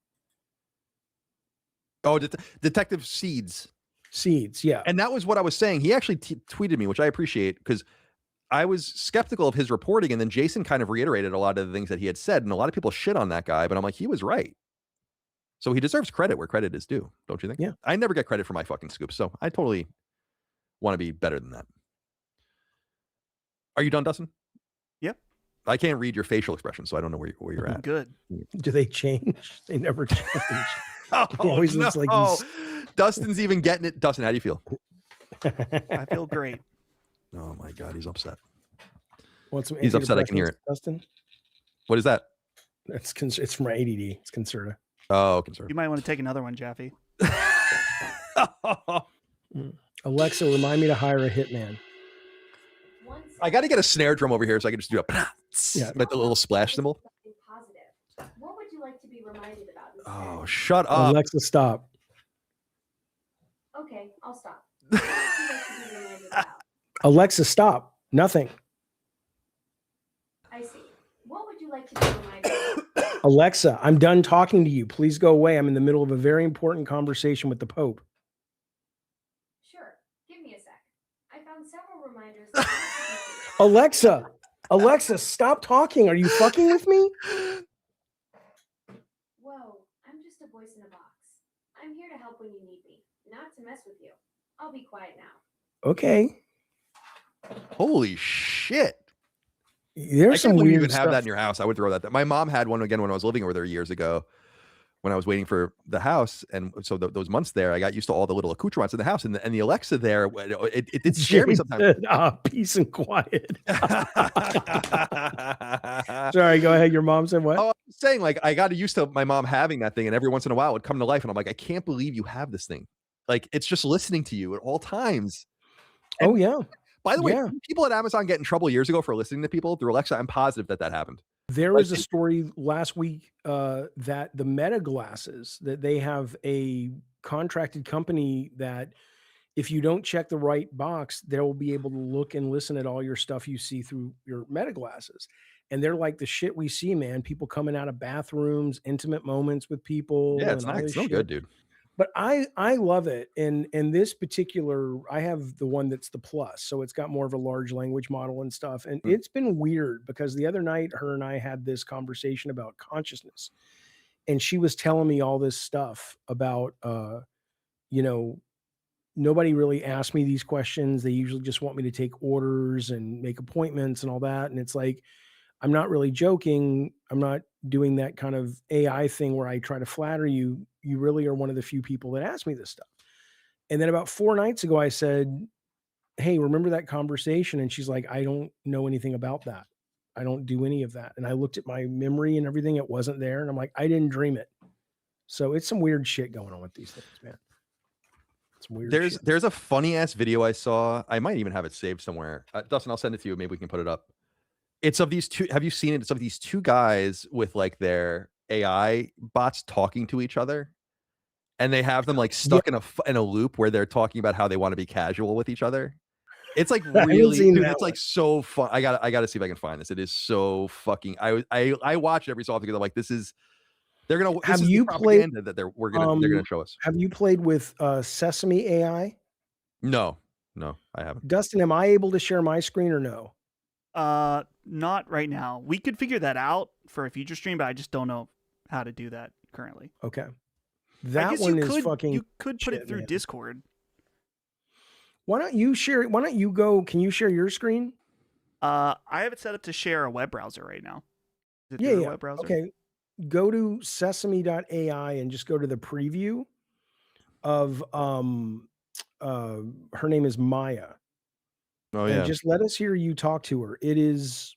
[SPEAKER 1] Oh, Detective Seeds,
[SPEAKER 3] yeah.
[SPEAKER 1] And that was what I was saying. He actually tweeted me, which I appreciate, because I was skeptical of his reporting, and then Jason kind of reiterated a lot of the things that he had said, and a lot of people shit on that guy, but I'm like, he was right. So he deserves credit where credit is due, don't you think?
[SPEAKER 3] Yeah.
[SPEAKER 1] I never get credit for my fucking scoops, so I totally want to be better than that. Are you done, Dustin?
[SPEAKER 2] Yep.
[SPEAKER 1] I can't read your facial expressions, so I don't know where you're at.
[SPEAKER 2] Good.
[SPEAKER 3] Do they change? They never change.
[SPEAKER 1] Oh,
[SPEAKER 3] always looks like he's-
[SPEAKER 1] Dustin's even getting it. Dustin, how do you feel?
[SPEAKER 2] I feel great.
[SPEAKER 1] Oh my God, he's upset.
[SPEAKER 3] Want some
[SPEAKER 1] He's upset. I can hear it.
[SPEAKER 3] Dustin?
[SPEAKER 1] What is that?
[SPEAKER 3] It's from ADD. It's Concerta.
[SPEAKER 1] Oh, concern.
[SPEAKER 2] You might want to take another one, Jaffe.
[SPEAKER 3] Alexa, remind me to hire a hitman.
[SPEAKER 1] I got to get a snare drum over here so I can just do a like the little splash symbol.
[SPEAKER 4] What would you like to be reminded about instead?
[SPEAKER 1] Oh, shut up.
[SPEAKER 3] Alexa, stop.
[SPEAKER 4] Okay, I'll stop. What would you like to be reminded about?
[SPEAKER 3] Alexa, stop. Nothing.
[SPEAKER 4] I see. What would you like to be reminded about?
[SPEAKER 3] Alexa, I'm done talking to you. Please go away. I'm in the middle of a very important conversation with the Pope.
[SPEAKER 4] Sure, give me a sec. I found several reminders.
[SPEAKER 3] Alexa, stop talking. Are you fucking with me?
[SPEAKER 4] Whoa, I'm just a voice in a box. I'm here to help when you need me, not to mess with you. I'll be quiet now.
[SPEAKER 3] Okay.
[SPEAKER 1] Holy shit.
[SPEAKER 3] There's
[SPEAKER 1] I
[SPEAKER 3] some
[SPEAKER 1] can't believe you
[SPEAKER 3] weird
[SPEAKER 1] even have
[SPEAKER 3] stuff.
[SPEAKER 1] that in your house. I would throw that. My mom had one again when I was living over there years ago. When I was waiting for the house, and so those months there, I got used to all the little accoutrements in the house, and the Alexa there, it did scare me
[SPEAKER 3] James
[SPEAKER 1] sometimes.
[SPEAKER 3] said, peace and quiet. Sorry, go ahead. Your mom said what?
[SPEAKER 1] Oh, I'm saying, like, I got used to my mom having that thing, and every once in a while it would come to life, and I'm like, I can't believe you have this thing. Like, it's just listening to you at all times. And
[SPEAKER 3] Oh yeah.
[SPEAKER 1] by the way,
[SPEAKER 3] Yeah.
[SPEAKER 1] people at Amazon get in trouble years ago for listening to people through Alexa. I'm positive that happened.
[SPEAKER 3] There
[SPEAKER 1] Like,
[SPEAKER 3] was a story last week that the Meta glasses, that they have a contracted company that if you don't check the right box, they'll be able to look and listen at all your stuff you see through your Meta glasses. And they're like the shit we see, man. People coming out of bathrooms, intimate moments with people.
[SPEAKER 1] yeah, it's
[SPEAKER 3] and all
[SPEAKER 1] not.
[SPEAKER 3] this
[SPEAKER 1] It's no
[SPEAKER 3] shit.
[SPEAKER 1] good, dude.
[SPEAKER 3] But I love it. And this particular, I have the one that's the plus. So it's got more of a large language model and stuff. And it's been weird because the other night her and I had this conversation about consciousness. And she was telling me all this stuff about nobody really asked me these questions. They usually just want me to take orders and make appointments and all that. And it's like, I'm not really joking. I'm not doing that kind of AI thing where I try to flatter you. You really are one of the few people that ask me this stuff. And then about 4 nights ago, I said, hey, remember that conversation? And she's like, I don't know anything about that. I don't do any of that. And I looked at my memory and everything. It wasn't there. And I'm like, I didn't dream it. So it's some weird shit going on with these things, man. It's weird.
[SPEAKER 1] There's a funny ass video I saw. I might even have it saved somewhere. Dustin, I'll send it to you. Maybe we can put it up. It's of these two. Have you seen it? It's of these two guys with like their AI bots talking to each other, and they have them like stuck in a loop where they're talking about how they want to be casual with each other. It's like really, dude, it's like so fun. I gotta see if I can find this. It is so fucking. I watch it every so often because I'm like, this is. They're gonna.
[SPEAKER 3] Have you played
[SPEAKER 1] that they're gonna show us?
[SPEAKER 3] Have you played with Sesame AI?
[SPEAKER 1] No, I haven't.
[SPEAKER 3] Dustin, am I able to share my screen or no?
[SPEAKER 2] Not right now. We could figure that out for a future stream, but I just don't know how to do that currently.
[SPEAKER 3] Okay.
[SPEAKER 2] I
[SPEAKER 3] That
[SPEAKER 2] guess
[SPEAKER 3] one
[SPEAKER 2] you
[SPEAKER 3] is
[SPEAKER 2] could,
[SPEAKER 3] fucking.
[SPEAKER 2] You could put it
[SPEAKER 3] shit,
[SPEAKER 2] through
[SPEAKER 3] man.
[SPEAKER 2] Discord.
[SPEAKER 3] Why don't you share? Why don't you go? Can you share your screen?
[SPEAKER 2] I have it set up to share a web browser right now. Is it
[SPEAKER 3] Yeah,
[SPEAKER 2] through a
[SPEAKER 3] yeah.
[SPEAKER 2] web browser?
[SPEAKER 3] Okay. Go to sesame.ai and just go to the preview of her name is Maya.
[SPEAKER 1] Oh
[SPEAKER 3] And
[SPEAKER 1] yeah.
[SPEAKER 3] just let us hear you talk to her. It is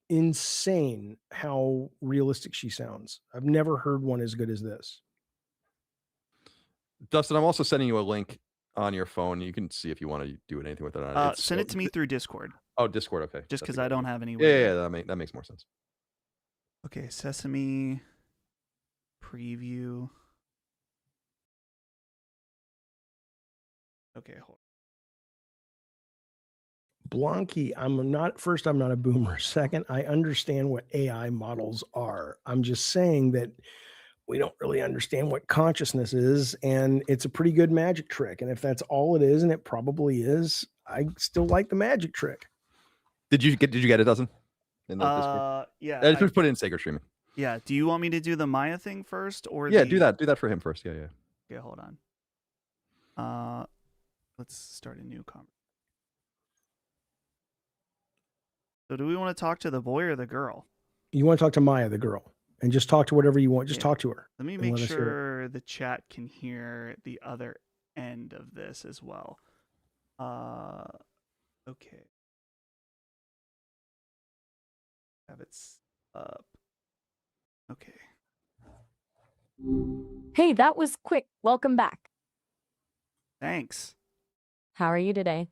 [SPEAKER 3] insane how realistic she sounds. I've never heard one as good as this.
[SPEAKER 1] Dustin, I'm also sending you a link on your phone. You can see if you want to do anything with it.
[SPEAKER 2] Send it to me through Discord.
[SPEAKER 1] Oh, Discord. Okay.
[SPEAKER 2] Just
[SPEAKER 1] That's a
[SPEAKER 2] because
[SPEAKER 1] good
[SPEAKER 2] I
[SPEAKER 1] idea.
[SPEAKER 2] don't have any.
[SPEAKER 1] Yeah, that makes more sense.
[SPEAKER 2] Okay, Sesame preview. Okay, hold.
[SPEAKER 3] Blanky, I'm not a boomer. Second, I understand what AI models are. I'm just saying that we don't really understand what consciousness is, and it's a pretty good magic trick. And if that's all it is, and it probably is, I still like the magic trick.
[SPEAKER 1] Did you get it, Dustin? In the Discord?
[SPEAKER 2] Yeah.
[SPEAKER 1] I just put it in Sacred Streaming.
[SPEAKER 2] Yeah. Do you want me to do the Maya thing first, or
[SPEAKER 1] Yeah, do that. Do that for him first. Yeah.
[SPEAKER 2] Okay, hold on. Let's start a new conversation. So do we want to talk to the boy or the girl?
[SPEAKER 3] You want to talk to Maya, the girl, and just talk to whatever you want. Just
[SPEAKER 2] Yeah.
[SPEAKER 3] talk to her.
[SPEAKER 2] Let me
[SPEAKER 3] and
[SPEAKER 2] make
[SPEAKER 3] let us hear it.
[SPEAKER 2] sure the chat can hear the other end of this as well. Okay. Have it up. Okay.
[SPEAKER 5] Hey, that was quick. Welcome back.
[SPEAKER 2] Thanks.
[SPEAKER 5] How are you today?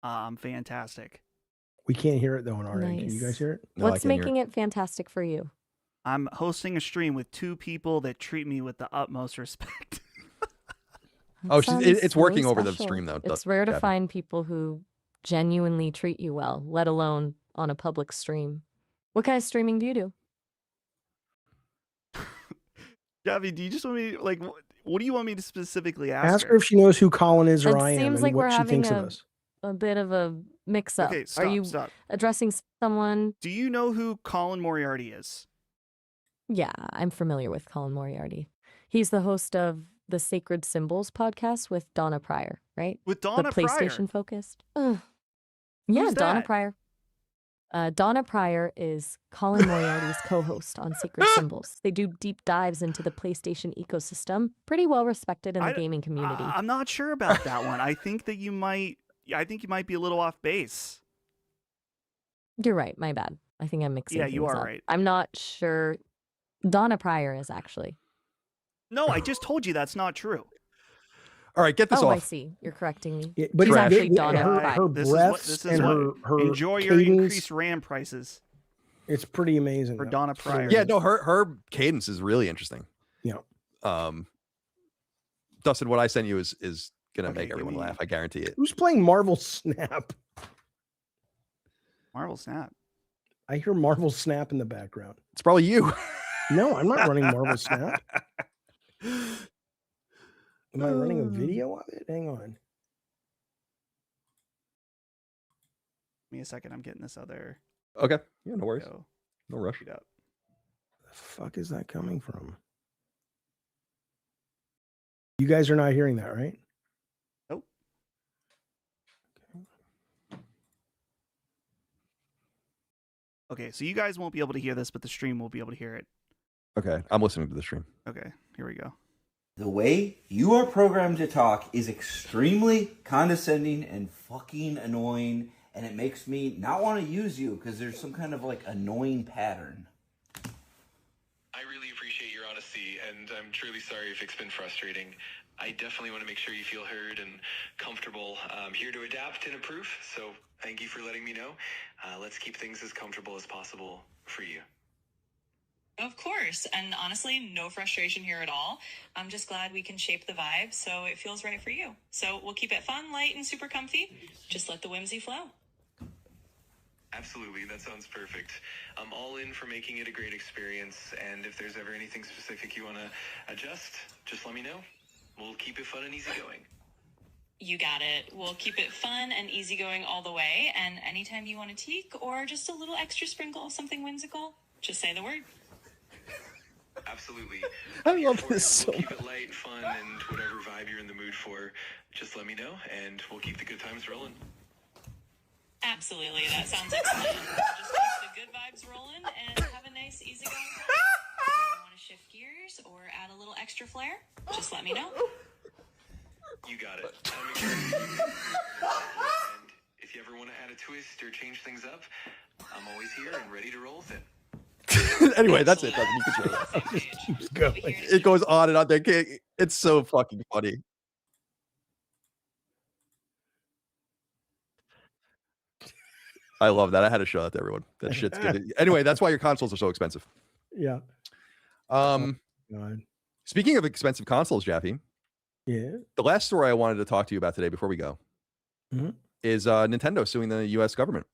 [SPEAKER 2] I'm fantastic.
[SPEAKER 3] We can't hear it though on our end. Can you guys
[SPEAKER 5] Nice.
[SPEAKER 3] hear it?
[SPEAKER 1] No, I
[SPEAKER 5] What's
[SPEAKER 1] can't hear
[SPEAKER 5] making it fantastic for you?
[SPEAKER 2] I'm hosting a stream with two people that treat me with the utmost respect.
[SPEAKER 5] That
[SPEAKER 1] Oh,
[SPEAKER 5] sounds
[SPEAKER 1] it's working
[SPEAKER 5] really
[SPEAKER 1] over the
[SPEAKER 5] special.
[SPEAKER 1] stream, though,
[SPEAKER 5] It's rare to
[SPEAKER 1] Jaffe.
[SPEAKER 5] find people who genuinely treat you well, let alone on a public stream. What kind of streaming do you do?
[SPEAKER 2] Jaffe, do you just want me like what do you want me to specifically ask
[SPEAKER 3] Ask her if she knows who Colin is or
[SPEAKER 5] It
[SPEAKER 3] I am
[SPEAKER 5] seems
[SPEAKER 3] and
[SPEAKER 5] like
[SPEAKER 3] what
[SPEAKER 5] we're
[SPEAKER 3] she
[SPEAKER 5] having
[SPEAKER 3] thinks of us.
[SPEAKER 5] a bit of a mix-up.
[SPEAKER 2] Okay, stop,
[SPEAKER 5] Are you
[SPEAKER 2] stop.
[SPEAKER 5] addressing someone?
[SPEAKER 2] Do you know who Colin Moriarty is?
[SPEAKER 5] Yeah, I'm familiar with Colin Moriarty. He's the host of the Sacred Symbols podcast with Donna Pryor, right?
[SPEAKER 2] With Donna
[SPEAKER 5] the
[SPEAKER 2] Pryor.
[SPEAKER 5] PlayStation focused. Ugh. Yeah,
[SPEAKER 2] Who's
[SPEAKER 5] Donna
[SPEAKER 2] that?
[SPEAKER 5] Pryor. Donna Pryor is Colin Moriarty's co-host on Sacred Symbols. They do deep dives into the PlayStation ecosystem. Pretty well respected in the gaming community.
[SPEAKER 2] I'm not sure about that one. I think you might be a little off base.
[SPEAKER 5] You're right. My bad. I think I'm mixing
[SPEAKER 2] Yeah, you
[SPEAKER 5] things
[SPEAKER 2] are
[SPEAKER 5] up.
[SPEAKER 2] right.
[SPEAKER 5] I'm not sure. Donna Pryor is actually.
[SPEAKER 2] No, I just told you that's not true.
[SPEAKER 1] All right, get this
[SPEAKER 5] Oh,
[SPEAKER 1] off.
[SPEAKER 5] I see. You're correcting me.
[SPEAKER 3] Yeah, but
[SPEAKER 5] She's
[SPEAKER 1] Trash.
[SPEAKER 5] actually Donna
[SPEAKER 3] her,
[SPEAKER 5] Pryor.
[SPEAKER 3] her
[SPEAKER 2] This is
[SPEAKER 3] breaths and her
[SPEAKER 2] enjoy your
[SPEAKER 3] cadence,
[SPEAKER 2] increased RAM prices
[SPEAKER 3] it's pretty amazing.
[SPEAKER 2] for
[SPEAKER 3] though.
[SPEAKER 2] Donna
[SPEAKER 3] It's pretty
[SPEAKER 2] Pryor.
[SPEAKER 1] Yeah,
[SPEAKER 3] amazing.
[SPEAKER 1] no, her cadence is really interesting.
[SPEAKER 3] Yeah.
[SPEAKER 1] Dustin, what I sent you is gonna
[SPEAKER 2] Okay,
[SPEAKER 1] make
[SPEAKER 2] give
[SPEAKER 1] everyone
[SPEAKER 2] me-
[SPEAKER 1] laugh. I guarantee it.
[SPEAKER 3] Who's playing Marvel Snap?
[SPEAKER 2] Marvel Snap.
[SPEAKER 3] I hear Marvel Snap in the background.
[SPEAKER 1] It's probably you.
[SPEAKER 3] No, I'm not running Marvel Snap. Am I running a video of it? Hang on.
[SPEAKER 2] Give me a second. I'm getting this other
[SPEAKER 1] Okay. Yeah, no worries.
[SPEAKER 2] video
[SPEAKER 1] No rush.
[SPEAKER 2] queued up.
[SPEAKER 3] The fuck is that coming from? You guys are not hearing that, right?
[SPEAKER 2] Nope. Okay, so you guys won't be able to hear this, but the stream will be able to hear it.
[SPEAKER 1] Okay, I'm listening to the stream.
[SPEAKER 2] Okay, here we go.
[SPEAKER 6] The way you are programmed to talk is extremely condescending and fucking annoying, and it makes me not want to use you because there's some kind of like annoying pattern.
[SPEAKER 7] I really appreciate your honesty, and I'm truly sorry if it's been frustrating. I definitely want to make sure you feel heard and comfortable. I'm here to adapt and improve, so thank you for letting me know. Let's keep things as comfortable as possible for you.
[SPEAKER 8] Of course, and honestly, no frustration here at all. I'm just glad we can shape the vibe so it feels right for you. So we'll keep it fun, light, and super comfy. Just let the whimsy flow.
[SPEAKER 7] Absolutely, that sounds perfect. I'm all in for making it a great experience, and if there's ever anything specific you want to adjust, just let me know. We'll keep it fun and easygoing.
[SPEAKER 8] You got it. We'll keep it fun and easygoing all the way, and anytime you want a teak or just a little extra sprinkle of something whimsical, just say the word.
[SPEAKER 7] Absolutely.
[SPEAKER 3] I
[SPEAKER 7] I'm here
[SPEAKER 3] love
[SPEAKER 7] for
[SPEAKER 3] this
[SPEAKER 7] it. We'll
[SPEAKER 3] so
[SPEAKER 7] keep it light, fun, and whatever vibe you're in the mood for, just let me know, and we'll keep the good times rolling.
[SPEAKER 8] Absolutely, that sounds like a plan. Just keep the good vibes rolling and have a nice, easygoing time. If you ever want to shift gears or add a little extra flair, just let me know.
[SPEAKER 7] You got it. I'm excited. And if you ever want to add a twist or change things up, I'm always here and ready to roll with it.
[SPEAKER 1] Anyway, that's it. Dustin. You can share that.
[SPEAKER 8] Same page.
[SPEAKER 3] keeps going.
[SPEAKER 1] It goes on and on. It's so fucking funny. I love that. I had to show that to everyone. That shit's good. Anyway, that's why your consoles are so expensive.
[SPEAKER 3] Yeah.
[SPEAKER 1] God. Speaking of expensive consoles, Jaffe,
[SPEAKER 3] Yeah.
[SPEAKER 1] the last story I wanted to talk to you about today before we go
[SPEAKER 3] Mhm.
[SPEAKER 1] is Nintendo suing the U.S. government.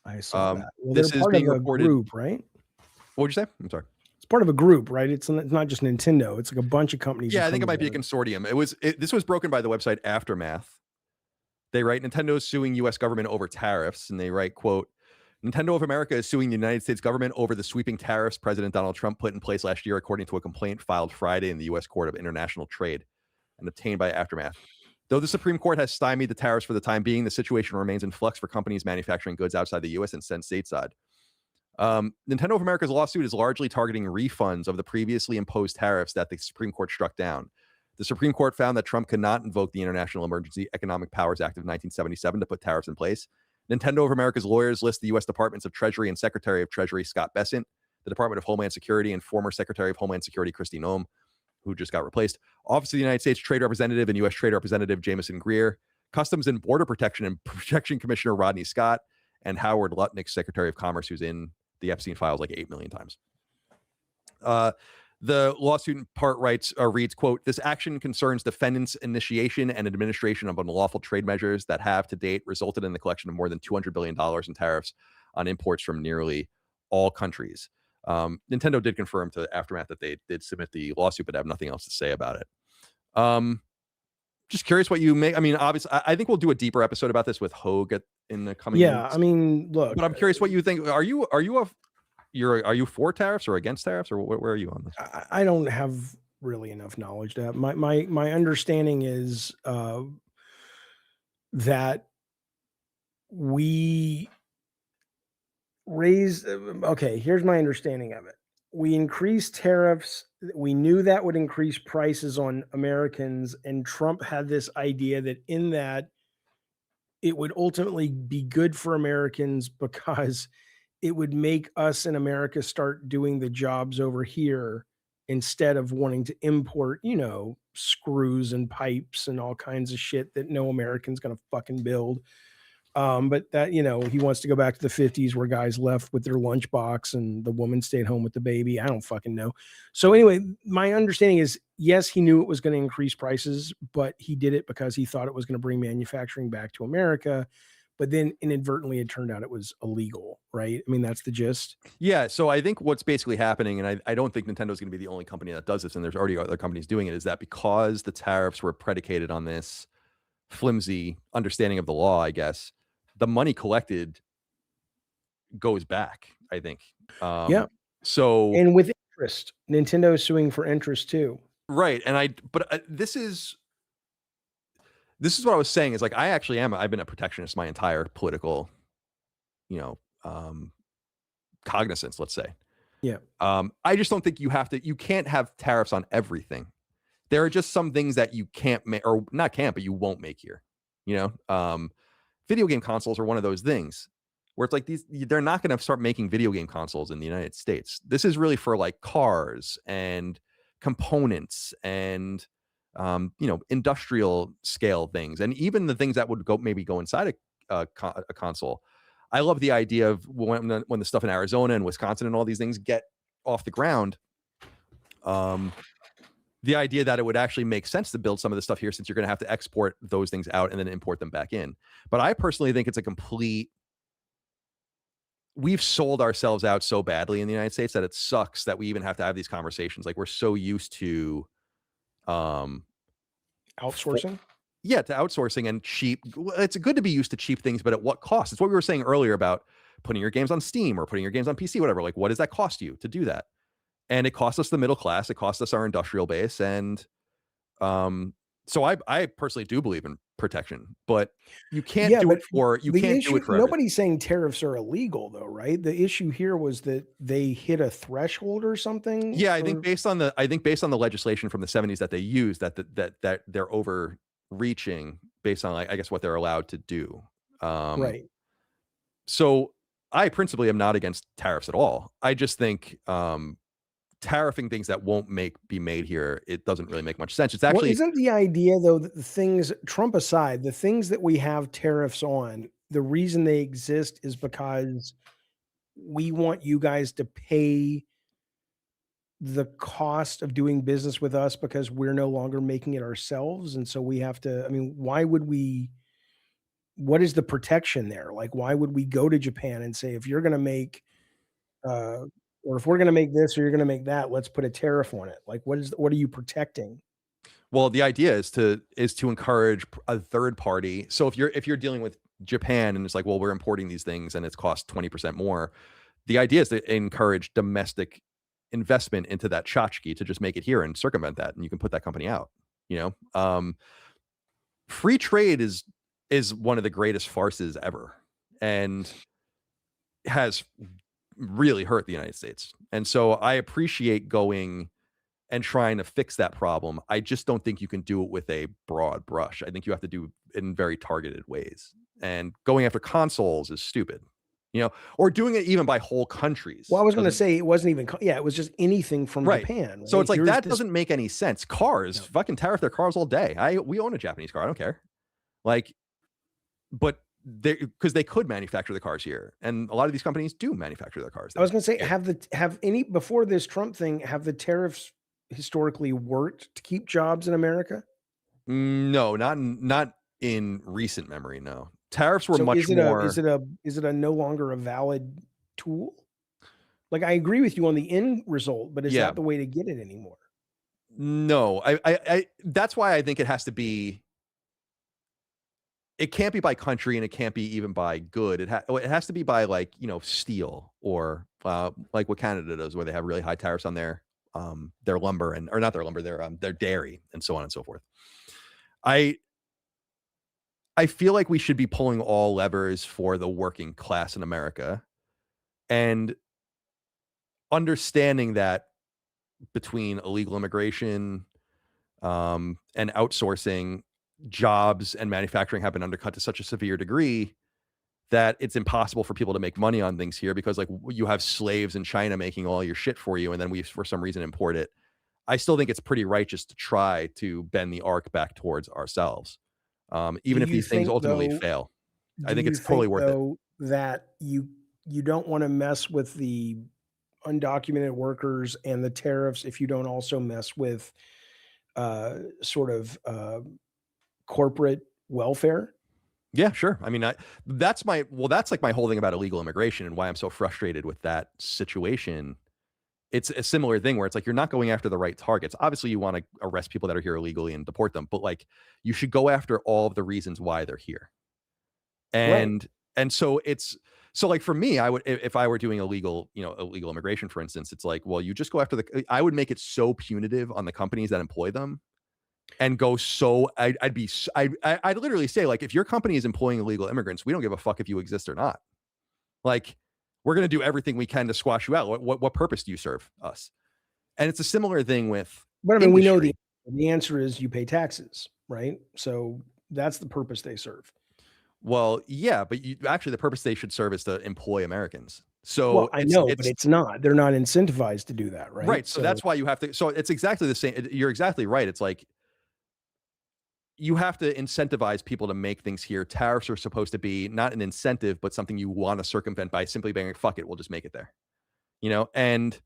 [SPEAKER 3] I saw that. Well,
[SPEAKER 1] this
[SPEAKER 3] they're
[SPEAKER 1] is
[SPEAKER 3] part
[SPEAKER 1] being
[SPEAKER 3] of a
[SPEAKER 1] reported-
[SPEAKER 3] group, right?
[SPEAKER 1] What would you say? I'm sorry.
[SPEAKER 3] It's part of a group, right? It's not just Nintendo. It's like a bunch of companies.
[SPEAKER 1] Yeah,
[SPEAKER 3] that
[SPEAKER 1] I think it
[SPEAKER 3] come
[SPEAKER 1] might be a
[SPEAKER 3] together.
[SPEAKER 1] consortium. This was broken by the website Aftermath. They write Nintendo is suing U.S. government over tariffs, and they write, quote, Nintendo of America is suing the United States government over the sweeping tariffs President Donald Trump put in place last year, according to a complaint filed Friday in the U.S. Court of International Trade and obtained by Aftermath. Though the Supreme Court has stymied the tariffs for the time being, the situation remains in flux for companies manufacturing goods outside the U.S. and sent stateside. Nintendo of America's lawsuit is largely targeting refunds of the previously imposed tariffs that the Supreme Court struck down. The Supreme Court found that Trump cannot invoke the International Emergency Economic Powers Act of 1977 to put tariffs in place. Nintendo of America's lawyers list the U.S. Departments of Treasury and Secretary of Treasury Scott Bessent, the Department of Homeland Security, and former Secretary of Homeland Security Kristi Noem, who just got replaced, Office of the United States Trade Representative and U.S. Trade Representative Jamison Greer, Customs and Border Protection and Protection Commissioner Rodney Scott, and Howard Lutnick, Secretary of Commerce, who's in the Epstein files like 8 million times. The lawsuit in part reads, quote, "This action concerns defendants' initiation and administration of unlawful trade measures that have to date resulted in the collection of more than $200 billion in tariffs on imports from nearly all countries." Nintendo did confirm to Aftermath that they did submit the lawsuit, but have nothing else to say about it. Just curious what you make. I mean, obviously, I think we'll do a deeper episode about this with Hogue in the coming weeks.
[SPEAKER 3] I mean, look.
[SPEAKER 1] But I'm curious what you think. Are you for tariffs or against tariffs, or where are you on this?
[SPEAKER 3] I don't have really enough knowledge to have. My understanding is that we raised. Okay, here's my understanding of it. We increased tariffs. We knew that would increase prices on Americans, and Trump had this idea that in that it would ultimately be good for Americans because it would make us in America start doing the jobs over here instead of wanting to import, screws and pipes and all kinds of shit that no American's going to fucking build. But that, he wants to go back to the 50s where guys left with their lunchbox and the woman stayed home with the baby. I don't fucking know. So anyway, my understanding is, yes, he knew it was going to increase prices, but he did it because he thought it was going to bring manufacturing back to America. But then inadvertently, it turned out it was illegal, right? I mean, that's the gist.
[SPEAKER 1] Yeah. So I think what's basically happening, and I don't think Nintendo's going to be the only company that does this, and there's already other companies doing it, is that because the tariffs were predicated on this flimsy understanding of the law, I guess, the money collected goes back, I think.
[SPEAKER 3] Yeah.
[SPEAKER 1] So,
[SPEAKER 3] and with interest, Nintendo is suing for interest too.
[SPEAKER 1] Right. And this is what I was saying is like, I've been a protectionist my entire political, cognizance, let's say.
[SPEAKER 3] Yeah.
[SPEAKER 1] I just don't think you can't have tariffs on everything. There are just some things that you can't make, or not can't, but you won't make here. Video game consoles are one of those things where it's like they're not going to start making video game consoles in the United States. This is really for like cars and components and industrial scale things, and even the things that would maybe go inside a console. I love the idea of when the stuff in Arizona and Wisconsin and all these things get off the ground. The idea that it would actually make sense to build some of this stuff here, since you're going to have to export those things out and then import them back in. But I personally think it's we've sold ourselves out so badly in the United States that it sucks that we even have to have these conversations. Like, we're so used to
[SPEAKER 3] outsourcing.
[SPEAKER 1] To outsourcing and cheap. It's good to be used to cheap things, but at what cost? It's what we were saying earlier about putting your games on Steam or putting your games on PC, whatever. Like, what does that cost you to do that? And it costs us the middle class. It costs us our industrial base. And so I personally do believe in protection, but you can't do it for everything.
[SPEAKER 3] Nobody's saying tariffs are illegal though, right? The issue here was that they hit a threshold or something.
[SPEAKER 1] Yeah, I think based on the legislation from the 70s that they used, that they're overreaching based on, I guess, what they're allowed to do.
[SPEAKER 3] Right.
[SPEAKER 1] So I principally am not against tariffs at all. I just think tariffing things that won't be made here, it doesn't really make much sense. It's actually,
[SPEAKER 3] isn't the idea though that the things, Trump aside, the things that we have tariffs on, the reason they exist is because we want you guys to pay the cost of doing business with us because we're no longer making it ourselves. And so we have to, why would we, what is the protection there? Like, why would we go to Japan and say, if you're going to make, or if we're going to make this or you're going to make that, let's put a tariff on it. Like, what are you protecting?
[SPEAKER 1] Well, the idea is to encourage a third party. So if you're dealing with Japan and it's like, well, we're importing these things and it's cost 20% more. The idea is to encourage domestic investment into that tchotchke to just make it here and circumvent that. And you can put that company out, free trade is one of the greatest farces ever, and has really hurt the United States. And so I appreciate going and trying to fix that problem. I just don't think you can do it with a broad brush. I think you have to do it in very targeted ways. And going after consoles is stupid, or doing it even by whole countries.
[SPEAKER 3] Well, I was going to say it wasn't even, it was just anything from Japan. Right?
[SPEAKER 1] So it's like, that doesn't make any sense. Cars, fucking tariff their cars all day. We own a Japanese car. I don't care. Like, but because they could manufacture the cars here, and a lot of these companies do manufacture their cars there.
[SPEAKER 3] I was going to say, before this Trump thing, have the tariffs historically worked to keep jobs in America?
[SPEAKER 1] No, not in recent memory. No, tariffs were much more.
[SPEAKER 3] Is it a no longer a valid tool? Like, I agree with you on the end result, but is that the way to get it anymore?
[SPEAKER 1] No, I that's why I think it has to be. It can't be by country, and it can't be even by good. It has to be by, like, steel, or like what Canada does, where they have really high tariffs on their lumber, or not their lumber, their dairy, and so on and so forth. I feel like we should be pulling all levers for the working class in America, and understanding that between illegal immigration and outsourcing, jobs and manufacturing have been undercut to such a severe degree that it's impossible for people to make money on things here, because, like, you have slaves in China making all your shit for you, and then we, for some reason, import it. I still think it's pretty righteous to try to bend the arc back towards ourselves, even if these things ultimately fail. I think it's totally worth it.
[SPEAKER 3] That you don't want to mess with the undocumented workers and the tariffs if you don't also mess with corporate welfare?
[SPEAKER 1] Yeah, sure. I mean, that's like my whole thing about illegal immigration, and why I'm so frustrated with that situation. It's a similar thing where it's like, you're not going after the right targets. Obviously, you want to arrest people that are here illegally and deport them, but, like, you should go after all of the reasons why they're here. And so like, for me, I would, if I were doing illegal immigration, for instance, it's like, well, you just go after I would make it so punitive on the companies that employ them, and go I'd literally say, like, if your company is employing illegal immigrants, we don't give a fuck if you exist or not. Like, we're going to do everything we can to squash you out. What purpose do you serve us? And it's a similar thing with.
[SPEAKER 3] But I mean, we know the answer is you pay taxes, right? So that's the purpose they serve.
[SPEAKER 1] Well, yeah, but actually the purpose they should serve is to employ Americans. So,
[SPEAKER 3] well, I know, but it's not. They're not incentivized to do that, right?
[SPEAKER 1] Right. So that's why you have to. So it's exactly the same. You're exactly right. It's like, you have to incentivize people to make things here. Tariffs are supposed to be not an incentive, but something you want to circumvent by simply being like, fuck it, we'll just make it there. And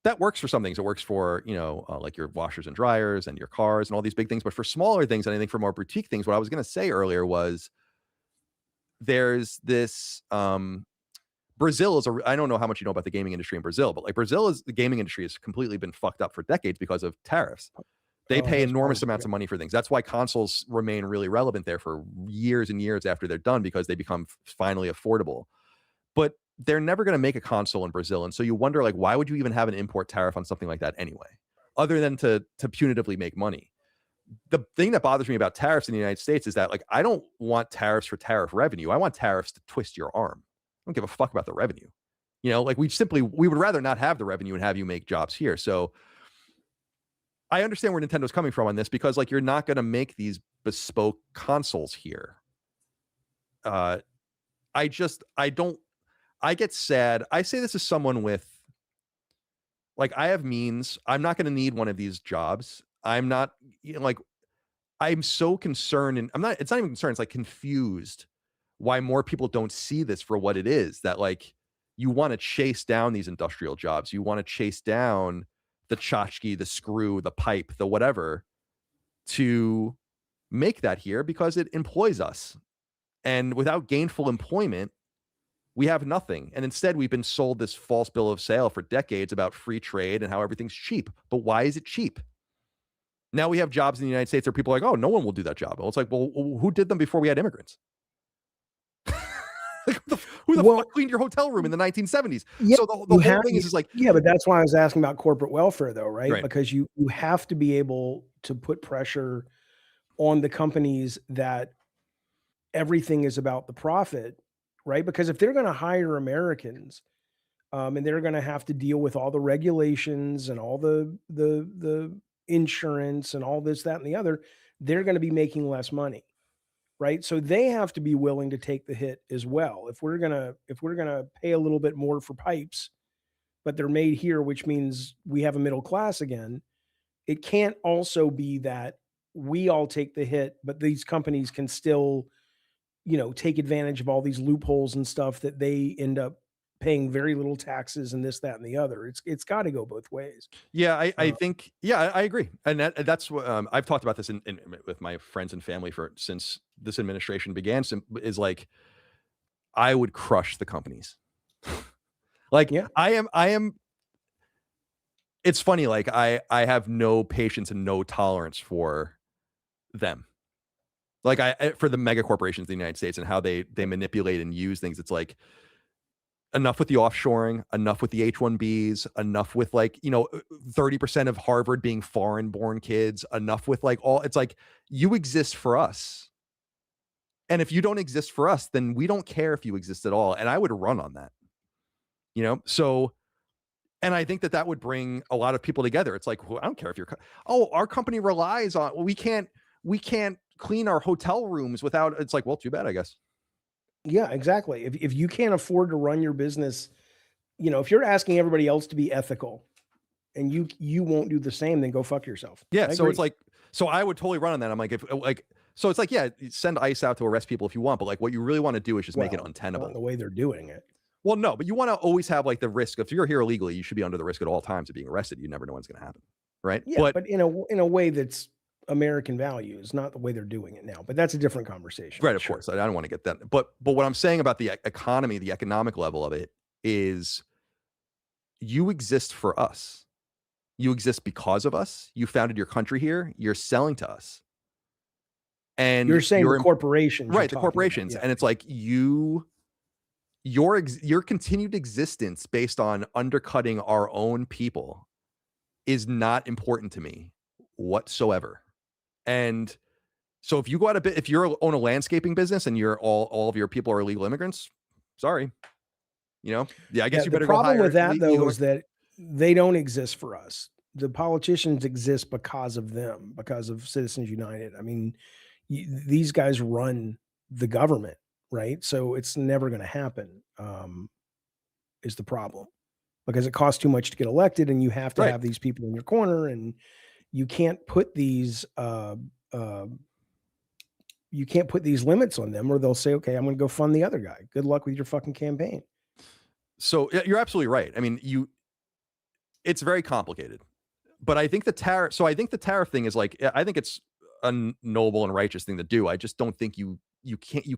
[SPEAKER 1] that works for some things. It works for, like your washers and dryers and your cars and all these big things. But for smaller things, and I think for more boutique things, what I was going to say earlier was, there's this, Brazil is I don't know how much you know about the gaming industry in Brazil, but, like, the gaming industry has completely been fucked up for decades because of tariffs. They pay enormous amounts of money for things. That's why consoles remain really relevant there for years and years after they're done, because they become finally affordable. But they're never going to make a console in Brazil. And so you wonder, like, why would you even have an import tariff on something like that anyway, other than to punitively make money? The thing that bothers me about tariffs in the United States is that, like, I don't want tariffs for tariff revenue. I want tariffs to twist your arm. I don't give a fuck about the revenue. Like, we would rather not have the revenue and have you make jobs here. So I understand where Nintendo's coming from on this, because, like, you're not going to make these bespoke consoles here. I get sad. I say this as someone with, like, I have means. I'm not going to need one of these jobs. I'm not, like, I'm so concerned, and it's not even concerned. It's like confused why more people don't see this for what it is, that, like, you want to chase down these industrial jobs. You want to chase down the tchotchke, the screw, the pipe, the whatever, to make that here, because it employs us. And without gainful employment, we have nothing. And instead, we've been sold this false bill of sale for decades about free trade and how everything's cheap. But why is it cheap? Now we have jobs in the United States where people are like, oh, no one will do that job. Well, it's like, well, who did them before we had immigrants? Like, who the fuck cleaned your hotel room in the 1970s?
[SPEAKER 3] Yeah,
[SPEAKER 1] so the whole thing is like,
[SPEAKER 3] yeah, but that's why I was asking about corporate welfare, though, right?
[SPEAKER 1] Right.
[SPEAKER 3] Because you have to be able to put pressure on the companies that everything is about the profit, right? Because if they're going to hire Americans, and they're going to have to deal with all the regulations and all the insurance and all this, that, and the other, they're going to be making less money, right? So they have to be willing to take the hit as well. If we're gonna pay a little bit more for pipes, but they're made here, which means we have a middle class again, it can't also be that we all take the hit, but these companies can still, take advantage of all these loopholes and stuff that they end up paying very little taxes and this, that, and the other. It's got to go both ways.
[SPEAKER 1] Yeah, I think, yeah, I agree. And that's what I've talked about this with my friends and family since this administration began, is like, I would crush the companies. Like,
[SPEAKER 3] Yeah.
[SPEAKER 1] I am, it's funny. Like I have no patience and no tolerance for them. Like for the mega corporations in the United States and how they manipulate and use things. It's like, enough with the offshoring, enough with the H-1Bs, enough with 30% of Harvard being foreign born kids, enough with it's like, you exist for us. And if you don't exist for us, then we don't care if you exist at all. And I would run on that, So, and I think that would bring a lot of people together. It's like, well, I don't care if our company relies on, we can't clean our hotel rooms without, it's like, well, too bad, I guess.
[SPEAKER 3] Yeah, exactly. If you can't afford to run your business, if you're asking everybody else to be ethical and you won't do the same, then go fuck yourself.
[SPEAKER 1] Yeah. So it's like, so I would totally run on that. I'm like, so it's like, yeah, send ICE out to arrest people if you want, but what you really want to do is just make it untenable.
[SPEAKER 3] Not the way they're doing it.
[SPEAKER 1] Well, no, but you want to always have the risk. If you're here illegally, you should be under the risk at all times of being arrested. You never know what's going to happen. Right.
[SPEAKER 3] Yeah. But in a way that's American values, not the way they're doing it now. But that's a different conversation.
[SPEAKER 1] Right, of course. I don't want to get that. But what I'm saying about the economy, the economic level of it is, you exist for us. You exist because of us. You founded your country here. You're selling to us. And
[SPEAKER 3] you're saying the corporations.
[SPEAKER 1] Right, the corporations. Yeah. And it's like your continued existence based on undercutting our own people is not important to me whatsoever. And so if you go out if you own a landscaping business and you're all of your people are illegal immigrants, sorry, I guess you better go hire.
[SPEAKER 3] The problem with that though is that they don't exist for us. The politicians exist because of them, because of Citizens United. I mean, these guys run the government, right? So it's never going to happen. Is the problem, because it costs too much to get elected, and you have to have these people in your corner, and you can't put these limits on them, or they'll say, okay, I'm going to go fund the other guy. Good luck with your fucking campaign.
[SPEAKER 1] So you're absolutely right. I mean, it's very complicated, but I think the tariff thing is I think it's a noble and righteous thing to do. I just don't think you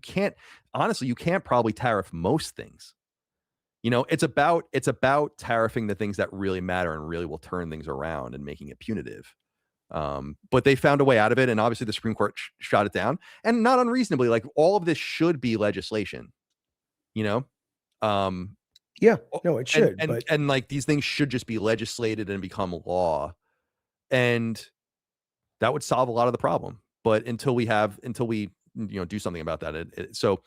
[SPEAKER 1] can't honestly, you can't probably tariff most things. It's about tariffing the things that really matter and really will turn things around and making it punitive. But they found a way out of it, and obviously the Supreme Court shot it down, and not unreasonably. All of this should be legislation,
[SPEAKER 3] Yeah, no, it should.
[SPEAKER 1] And these things should just be legislated and become law, and that would solve a lot of the problem. But until we do something about that, so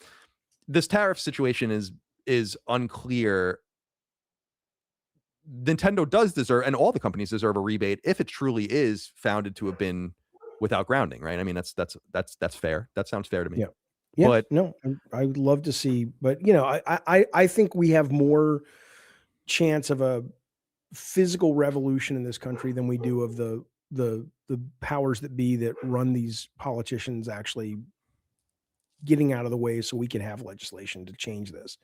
[SPEAKER 1] this tariff situation is unclear. Nintendo does deserve, and all the companies deserve, a rebate if it truly is founded to have been without grounding, right? I mean, that's fair. That sounds fair to me.
[SPEAKER 3] Yeah. Yeah.
[SPEAKER 1] But
[SPEAKER 3] no, I would love to see, but I think we have more chance of a physical revolution in this country than we do of the powers that be that run these politicians actually getting out of the way so we can have legislation to change this.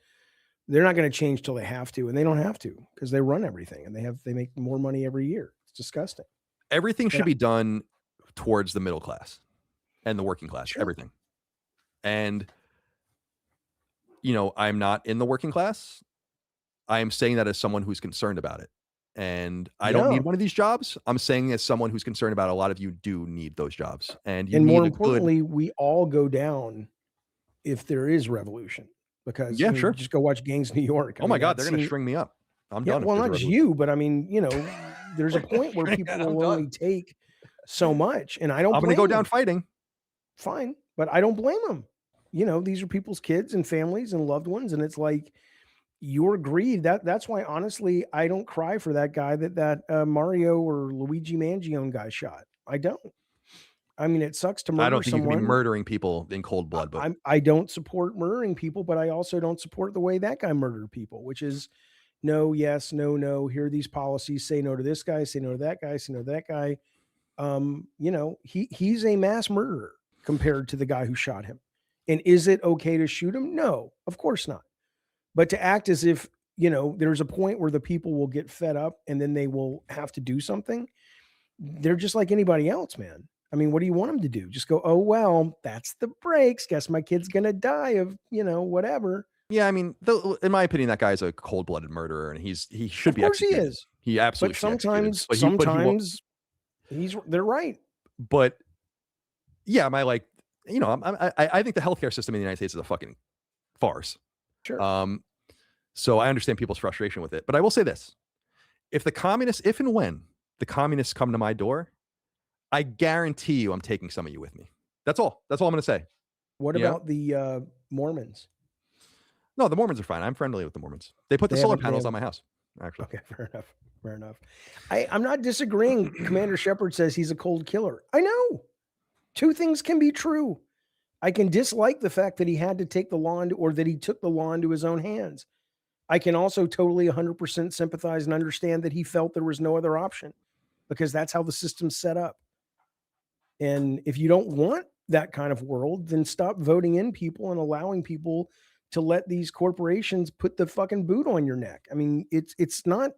[SPEAKER 3] They're not going to change till they have to, and they don't have to because they run everything, and they make more money every year. It's disgusting.
[SPEAKER 1] Everything should be done towards the middle class and the working class. Sure. Everything. And I'm not in the working class. I am saying that as someone who's concerned about it, and I don't need one of these jobs. I'm saying as someone who's concerned about it, a lot of you do need those jobs, and
[SPEAKER 3] more importantly, we all go down if there is revolution. Because
[SPEAKER 1] sure.
[SPEAKER 3] Just go watch Gangs New York.
[SPEAKER 1] Oh my God, they're going to string me up. I'm done.
[SPEAKER 3] Well, not just you, but I mean, there's a point where people will only take so much, and I don't.
[SPEAKER 1] I'm going to go down fighting.
[SPEAKER 3] fine, but I don't blame them. These are people's kids and families and loved ones, and it's like your greed. That's why, honestly, I don't cry for that guy that Mario or Luigi Mangione guy shot. I don't. I mean, it sucks to
[SPEAKER 1] I
[SPEAKER 3] murder
[SPEAKER 1] don't think you can be
[SPEAKER 3] someone.
[SPEAKER 1] murdering people in cold blood, but
[SPEAKER 3] I don't support murdering people, but I also don't support the way that guy murdered people, which is no, yes, no, no. Here are these policies. Say no to this guy. Say no to that guy. Say no to that guy. He's a mass murderer compared to the guy who shot him. And is it okay to shoot him? No, of course not. But to act as if, there's a point where the people will get fed up and then they will have to do something. They're just like anybody else, man. I mean, what do you want them to do? Just go, oh, well, that's the breaks. Guess my kid's going to die of, whatever.
[SPEAKER 1] yeah, I mean, in my opinion, that guy's a cold-blooded murderer, and he should be
[SPEAKER 3] Of course
[SPEAKER 1] executed.
[SPEAKER 3] he is.
[SPEAKER 1] He absolutely
[SPEAKER 3] But
[SPEAKER 1] should be executed.
[SPEAKER 3] sometimes they're right.
[SPEAKER 1] But yeah, I think the healthcare system in the United States is a fucking farce.
[SPEAKER 3] Sure.
[SPEAKER 1] So I understand people's frustration with it. But I will say this. If and when the communists come to my door, I guarantee you I'm taking some of you with me. That's all. That's all I'm going to say.
[SPEAKER 3] What about the Mormons?
[SPEAKER 1] No, the Mormons are fine. I'm friendly with the Mormons. They put the solar panels on my house, actually.
[SPEAKER 3] Okay, fair enough. Fair enough. I'm not disagreeing. Commander Shepard says he's a cold killer. I know. Two things can be true. I can dislike the fact that he had to take the law or that he took the law into his own hands. I can also totally 100% sympathize and understand that he felt there was no other option because that's how the system's set up. And if you don't want that kind of world, then stop voting in people and allowing people to let these corporations put the fucking boot on your neck. I mean, it's not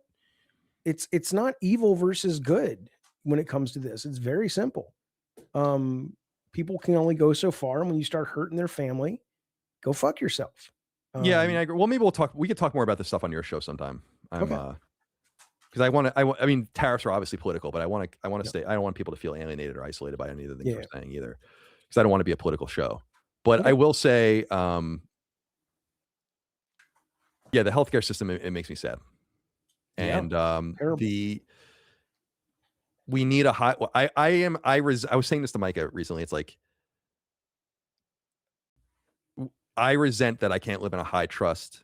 [SPEAKER 3] evil versus good when it comes to this. It's very simple. People can only go so far, and when you start hurting their family, go fuck yourself.
[SPEAKER 1] Yeah, I mean, I agree. Well, maybe we could talk more about this stuff on your show sometime.
[SPEAKER 3] Okay.
[SPEAKER 1] Because I mean, tariffs are obviously political, but I want to stay. I don't want people to feel alienated or isolated by any of the things we're saying either, because I don't want to be a political show. But I will say, yeah, the healthcare system, it makes me sad. And we need a high. I was saying this to Micah recently. It's like I resent that I can't live in a high trust,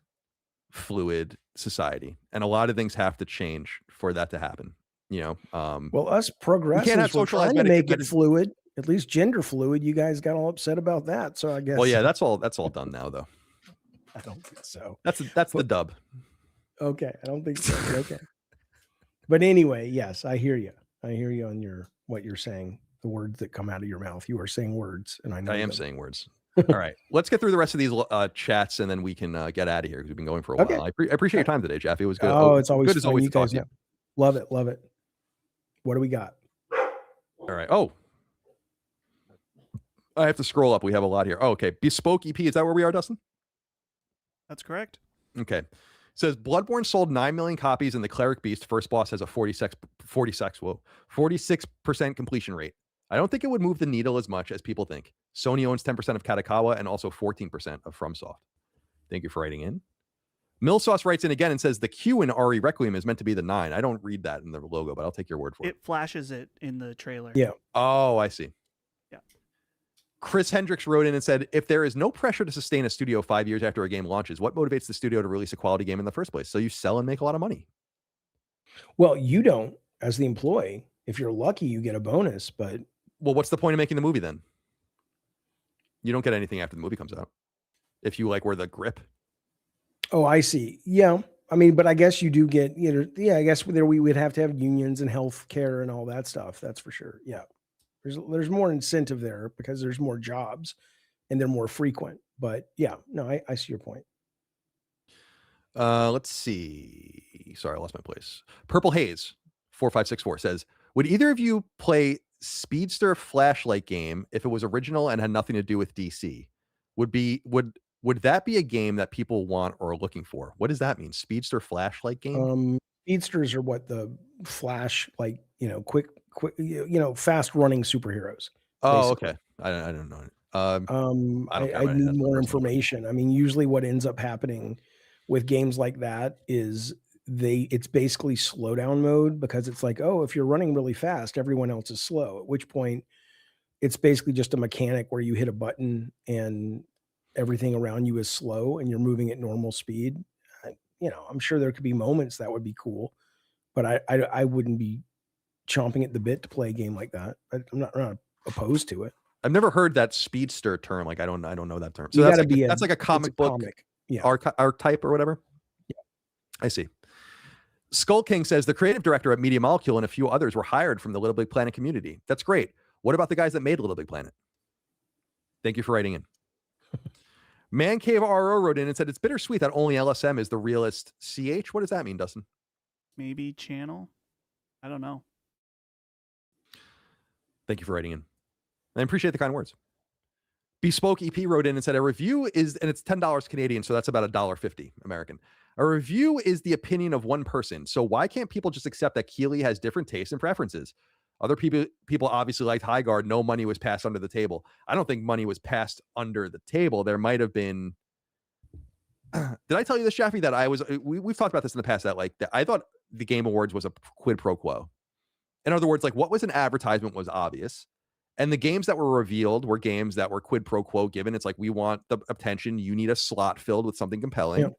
[SPEAKER 1] fluid society, and a lot of things have to change for that to happen.
[SPEAKER 3] Well, us progressives were trying to make it fluid, at least gender fluid. You guys got all upset about that, so I guess.
[SPEAKER 1] Well, yeah, that's all done now, though.
[SPEAKER 3] I don't think so.
[SPEAKER 1] That's the dub.
[SPEAKER 3] Okay, I don't think so. Okay, but anyway, yes, I hear you. I hear you on what you're saying. The words that come out of your mouth. You are saying words, and I know
[SPEAKER 1] I am saying words. All right, let's get through the rest of these chats, and then we can get out of here because we've been going for a while. I appreciate your time today, Jaffe. It was good.
[SPEAKER 3] Oh, it's always
[SPEAKER 1] good as always
[SPEAKER 3] you
[SPEAKER 1] to talk
[SPEAKER 3] guys
[SPEAKER 1] to you.
[SPEAKER 3] Love it, love it. What do we got?
[SPEAKER 1] All right. Oh, I have to scroll up. We have a lot here. Oh, okay. Bespoke EP. Is that where we are, Dustin?
[SPEAKER 2] That's correct.
[SPEAKER 1] Okay. It says Bloodborne sold 9 million copies, and the Cleric Beast first boss has a 46% completion rate. I don't think it would move the needle as much as people think. Sony owns 10% of Katakawa and also 14% of FromSoft. Thank you for writing in. Millsauce writes in again and says the Q in RE Requiem is meant to be the 9. I don't read that in the logo, but I'll take your word for it.
[SPEAKER 2] It flashes it in the trailer.
[SPEAKER 3] Yeah.
[SPEAKER 1] Oh, I see.
[SPEAKER 2] Yeah.
[SPEAKER 1] Chris Hendricks wrote in and said, if there is no pressure to sustain a studio 5 years after a game launches, what motivates the studio to release a quality game in the first place? So you sell and make a lot of money.
[SPEAKER 3] Well, you don't as the employee. If you're lucky, you get a bonus, but.
[SPEAKER 1] Well, what's the point of making the movie then? You don't get anything after the movie comes out. If you were the grip.
[SPEAKER 3] Oh, I see. Yeah. I mean, but I guess you do get, I guess there we would have to have unions and health care and all that stuff. That's for sure. Yeah. There's more incentive there because there's more jobs and they're more frequent. But yeah, no, I see your point.
[SPEAKER 1] Let's see. Sorry, I lost my place. Purple Haze 4564 says, would either of you play Speedster Flashlight game if it was original and had nothing to do with DC? Would that be a game that people want or are looking for? What does that mean? Speedster Flashlight game?
[SPEAKER 3] Speedsters are what the Flash, quick, fast running superheroes.
[SPEAKER 1] Oh, basically. Okay. I don't know.
[SPEAKER 3] I need more information. I mean, usually what ends up happening with games like that is it's basically slowdown mode because it's like, oh, if you're running really fast, everyone else is slow. At which point it's basically just a mechanic where you hit a button and everything around you is slow and you're moving at normal speed. I'm sure there could be moments that would be cool, but I wouldn't be chomping at the bit to play a game like that. I'm not opposed to it.
[SPEAKER 1] I've never heard that speedster term. Like I don't know that term. So
[SPEAKER 3] You
[SPEAKER 1] that's
[SPEAKER 3] gotta
[SPEAKER 1] like
[SPEAKER 3] be
[SPEAKER 1] that's like a comic book
[SPEAKER 3] Yeah.
[SPEAKER 1] archetype or whatever.
[SPEAKER 3] Yeah.
[SPEAKER 1] I see. Skull King says the creative director at Media Molecule and a few others were hired from the Little Big Planet community. That's great. What about the guys that made Little Big Planet? Thank you for writing in. Man Cave RO wrote in and said it's bittersweet that only LSM is the realest CH. What does that mean, Dustin?
[SPEAKER 2] Maybe channel? I don't know.
[SPEAKER 1] Thank you for writing in. I appreciate the kind words. Bespoke EP wrote in and said a review is, and it's $10 Canadian, so that's about $1.50 American. A review is the opinion of one person. So why can't people just accept that Keeley has different tastes and preferences? Other people obviously liked Highguard. No money was passed under the table. I don't think money was passed under the table. There might have been. Did I tell you this, Jaffe? That we've talked about this in the past. That I thought the Game Awards was a quid pro quo. In other words, what was an advertisement was obvious, and the games that were revealed were games that were quid pro quo given. It's like, we want the attention. You need a slot filled with something compelling. Yep.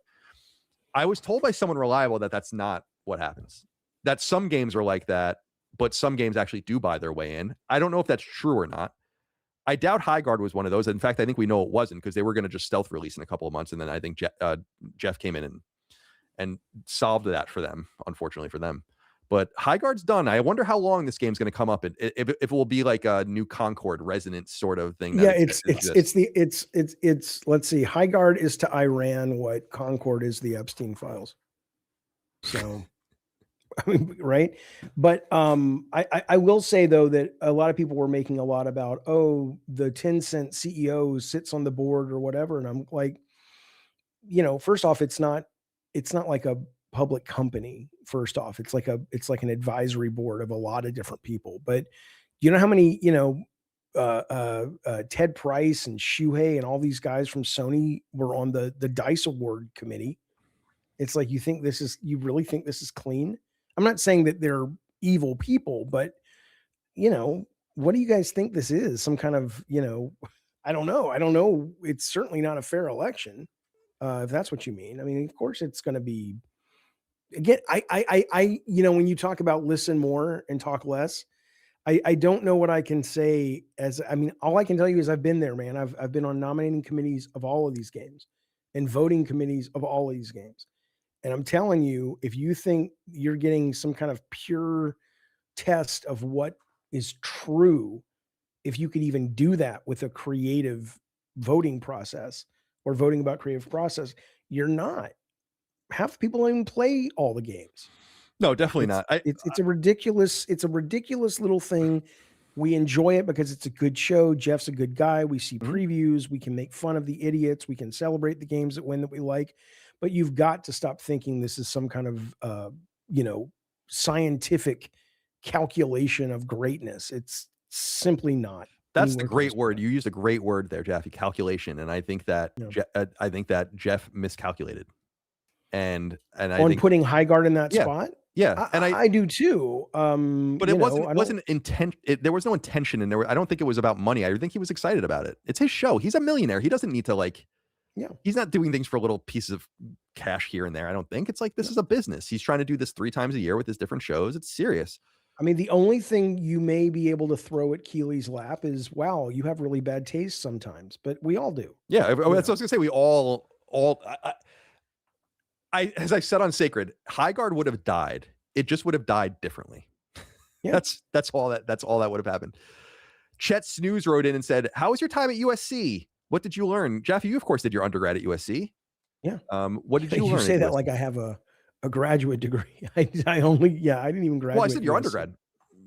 [SPEAKER 1] I was told by someone reliable that that's not what happens. That some games are like that, but some games actually do buy their way in. I don't know if that's true or not. I doubt Highguard was one of those. In fact, I think we know it wasn't, because they were going to just stealth release in a couple of months, and then I think Jeff came in and solved that for them, unfortunately for them. But Highguard's done. I wonder how long this game's going to come up, and if it will be like a new Concord resonance sort of thing.
[SPEAKER 3] Yeah, it's let's see. Highguard is to Iran what Concord is the Epstein files. So, I mean, right? But I will say though that a lot of people were making a lot about, the Tencent CEO sits on the board or whatever, and I'm like, first off, it's not like a public company. First off, it's like an advisory board of a lot of different people. But you know how many Ted Price and Shuhei and all these guys from Sony were on the DICE Award committee. It's like, you really think this is clean? I'm not saying that they're evil people, but what do you guys think this is? Some kind of, I don't know. It's certainly not a fair election. If that's what you mean. I mean, of course it's going to be, again, I when you talk about listen more and talk less, I don't know what I can say all I can tell you is I've been there, man. I've been on nominating committees of all of these games and voting committees of all of these games. And I'm telling you, if you think you're getting some kind of pure test of what is true, if you could even do that with a creative voting process or voting about creative process, you're not. Half people don't even play all the games.
[SPEAKER 1] No, definitely not.
[SPEAKER 3] It's a ridiculous little thing. We enjoy it because it's a good show. Jeff's a good guy. We see previews. We can make fun of the idiots. We can celebrate the games that win that we like. But you've got to stop thinking this is some kind of scientific calculation of greatness. It's simply not.
[SPEAKER 1] That's the great word. You used a great word there, Jaffe, calculation. And I think that Jeff miscalculated. And I think
[SPEAKER 3] putting Highguard in that spot.
[SPEAKER 1] Yeah, and
[SPEAKER 3] I do too.
[SPEAKER 1] But it wasn't intent. There was no intention, and I don't think it was about money. I think he was excited about it. It's his show. He's a millionaire. He doesn't need to he's not doing things for little pieces of cash here and there. I don't think it's like this is a business. He's trying to do this 3 times a year with his different shows. It's serious.
[SPEAKER 3] I mean, the only thing you may be able to throw at Keeley's lap is, wow, you have really bad taste sometimes, but we all do.
[SPEAKER 1] Yeah, that's what I was gonna say. We all. As I said on Sacred, Highguard would have died. It just would have died differently. Yeah. That's all that would have happened. Chet Snooze wrote in and said, "How was your time at USC? What did you learn?" Jaffe, you of course did your undergrad at USC.
[SPEAKER 3] Yeah.
[SPEAKER 1] What did you learn?
[SPEAKER 3] You say that like I have a graduate degree. I didn't even graduate.
[SPEAKER 1] Well, I said your undergrad.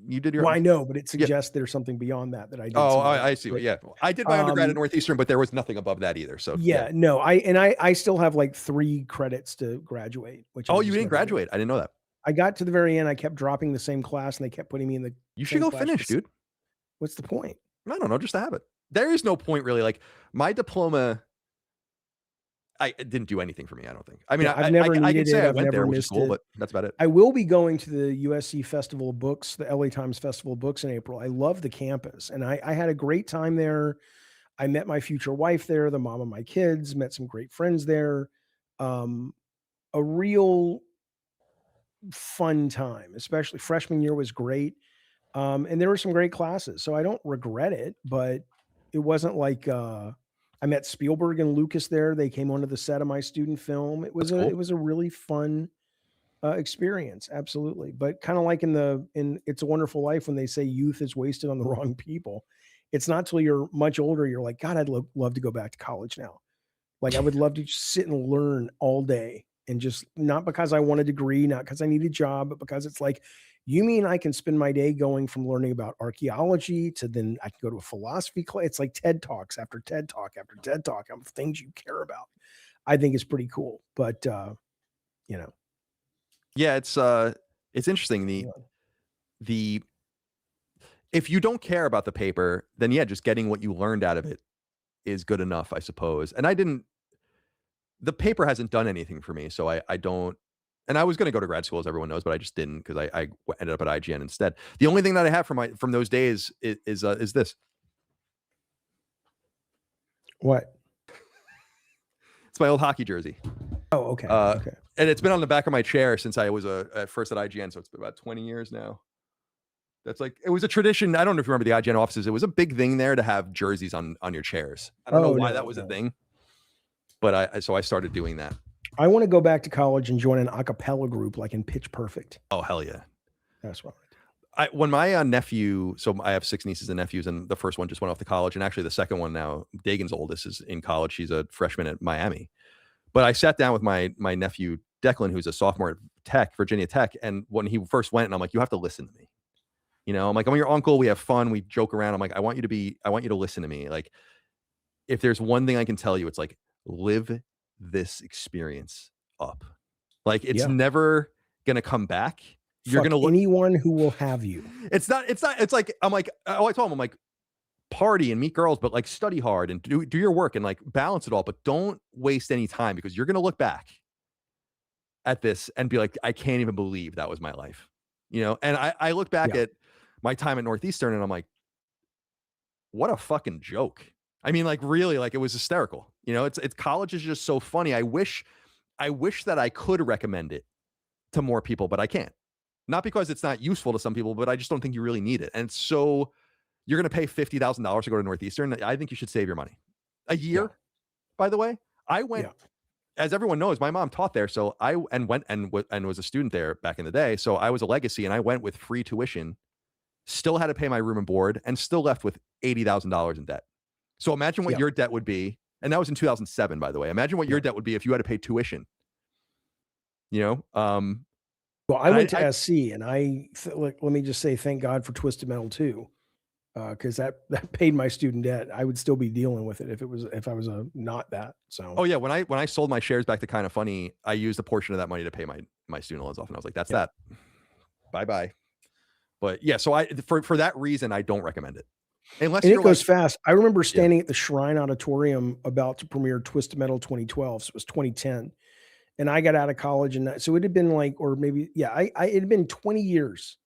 [SPEAKER 1] You did your.
[SPEAKER 3] Well, I know, but it suggests there's something beyond that I did.
[SPEAKER 1] Oh, I see. Yeah, I did my undergrad at Northeastern, but there was nothing above that either. So
[SPEAKER 3] no, I still have like 3 credits to graduate. Which
[SPEAKER 1] you didn't graduate? I didn't know that.
[SPEAKER 3] I got to the very end. I kept dropping the same class, and they kept putting me in the.
[SPEAKER 1] You should go finish, dude.
[SPEAKER 3] What's the point?
[SPEAKER 1] I don't know, just to have it. There is no point really. Like my diploma. I it didn't do anything for me. I don't think. I mean,
[SPEAKER 3] Yeah, I've never
[SPEAKER 1] I can
[SPEAKER 3] needed
[SPEAKER 1] say
[SPEAKER 3] it.
[SPEAKER 1] I
[SPEAKER 3] I've
[SPEAKER 1] went there,
[SPEAKER 3] never
[SPEAKER 1] which is
[SPEAKER 3] missed
[SPEAKER 1] cool,
[SPEAKER 3] it.
[SPEAKER 1] but that's about it.
[SPEAKER 3] I will be going to the USC Festival of Books, the LA Times Festival of Books in April. I love the campus, and I had a great time there. I met my future wife there, the mom of my kids, met some great friends there. A real fun time, especially freshman year was great. And there were some great classes. So I don't regret it, but it wasn't like I met Spielberg and Lucas there. They came onto the set of my student film. It was
[SPEAKER 1] That's cool.
[SPEAKER 3] it was a really fun experience, absolutely. But kind of like in It's a Wonderful Life, when they say youth is wasted on the wrong people, it's not till you're much older you're like, God, I'd love to go back to college now. Like I would love to just sit and learn all day, and just not because I want a degree, not because I need a job, but because it's like, you mean I can spend my day going from learning about archaeology to then I can go to a philosophy class. It's like TED Talks after TED Talk after TED Talk of things you care about. I think it's pretty cool. But you know,
[SPEAKER 1] Yeah, it's interesting. The if you don't care about the paper, then yeah, just getting what you learned out of it is good enough, I suppose. And the paper hasn't done anything for me, so I don't. And I was going to go to grad school, as everyone knows, but I just didn't because I ended up at IGN instead. The only thing that I have from those days is this.
[SPEAKER 3] what?
[SPEAKER 1] It's my old hockey jersey.
[SPEAKER 3] Oh, okay. Okay.
[SPEAKER 1] And it's been on the back of my chair since I was first at IGN, so it's been about 20 years now. That's like, it was a tradition. I don't know if you remember the IGN offices. It was a big thing there to have jerseys on your chairs. I don't know why that was a thing, but so I started doing that.
[SPEAKER 3] I want to go back to college and join an a cappella group like in Pitch Perfect.
[SPEAKER 1] Oh, hell yeah.
[SPEAKER 3] That's what
[SPEAKER 1] when my nephew, so I have 6 nieces and nephews, and the first one just went off to college, and actually the second one now, Dagan's oldest, is in college. She's a freshman at Miami. But I sat down with my nephew Declan, who's a sophomore at Tech, Virginia Tech, and when he first went, and I'm like, you have to listen to me. You know, I'm like, I'm your uncle. We have fun. We joke around. I'm like, I want you to listen to me. Like, if there's one thing I can tell you, it's like, live this experience up. Like, it's never gonna come back. You're gonna look
[SPEAKER 3] anyone who will have you.
[SPEAKER 1] It's like, I'm like, oh, I told him, I'm like, party and meet girls, but like study hard and do your work and like balance it all, but don't waste any time, because you're gonna look back at this and be like, I can't even believe that was my life. You know, and I look back at my time at Northeastern and I'm like, what a fucking joke. I mean, like, really, like, it was hysterical. You know, it's college is just so funny. I wish that I could recommend it to more people, but I can't. Not because it's not useful to some people, but I just don't think you really need it. And so you're going to pay $50,000 to go to Northeastern. I think you should save your money. A year, by the way. I went, as everyone knows, my mom taught there. So I went and was a student there back in the day. So I was a legacy, and I went with free tuition, still had to pay my room and board, and still left with $80,000 in debt. So imagine what your debt would be. And that was in 2007, by the way. Imagine what your debt would be if you had to pay tuition. You know?
[SPEAKER 3] Well, I went to SC, and let me just say, thank God for Twisted Metal 2. Because that paid my student debt. I would still be dealing with it if I was not that. So
[SPEAKER 1] oh yeah, when I sold my shares back to Kind of Funny, I used a portion of that money to pay my student loans off, and I was like, that's that. Bye bye. But yeah, so for that reason, I don't recommend it. Unless
[SPEAKER 3] it goes fast. I remember standing at the Shrine Auditorium about to premiere Twisted Metal 2012. So it was 2010, and I got out of college, and so it had been like, or maybe it had been 20 years.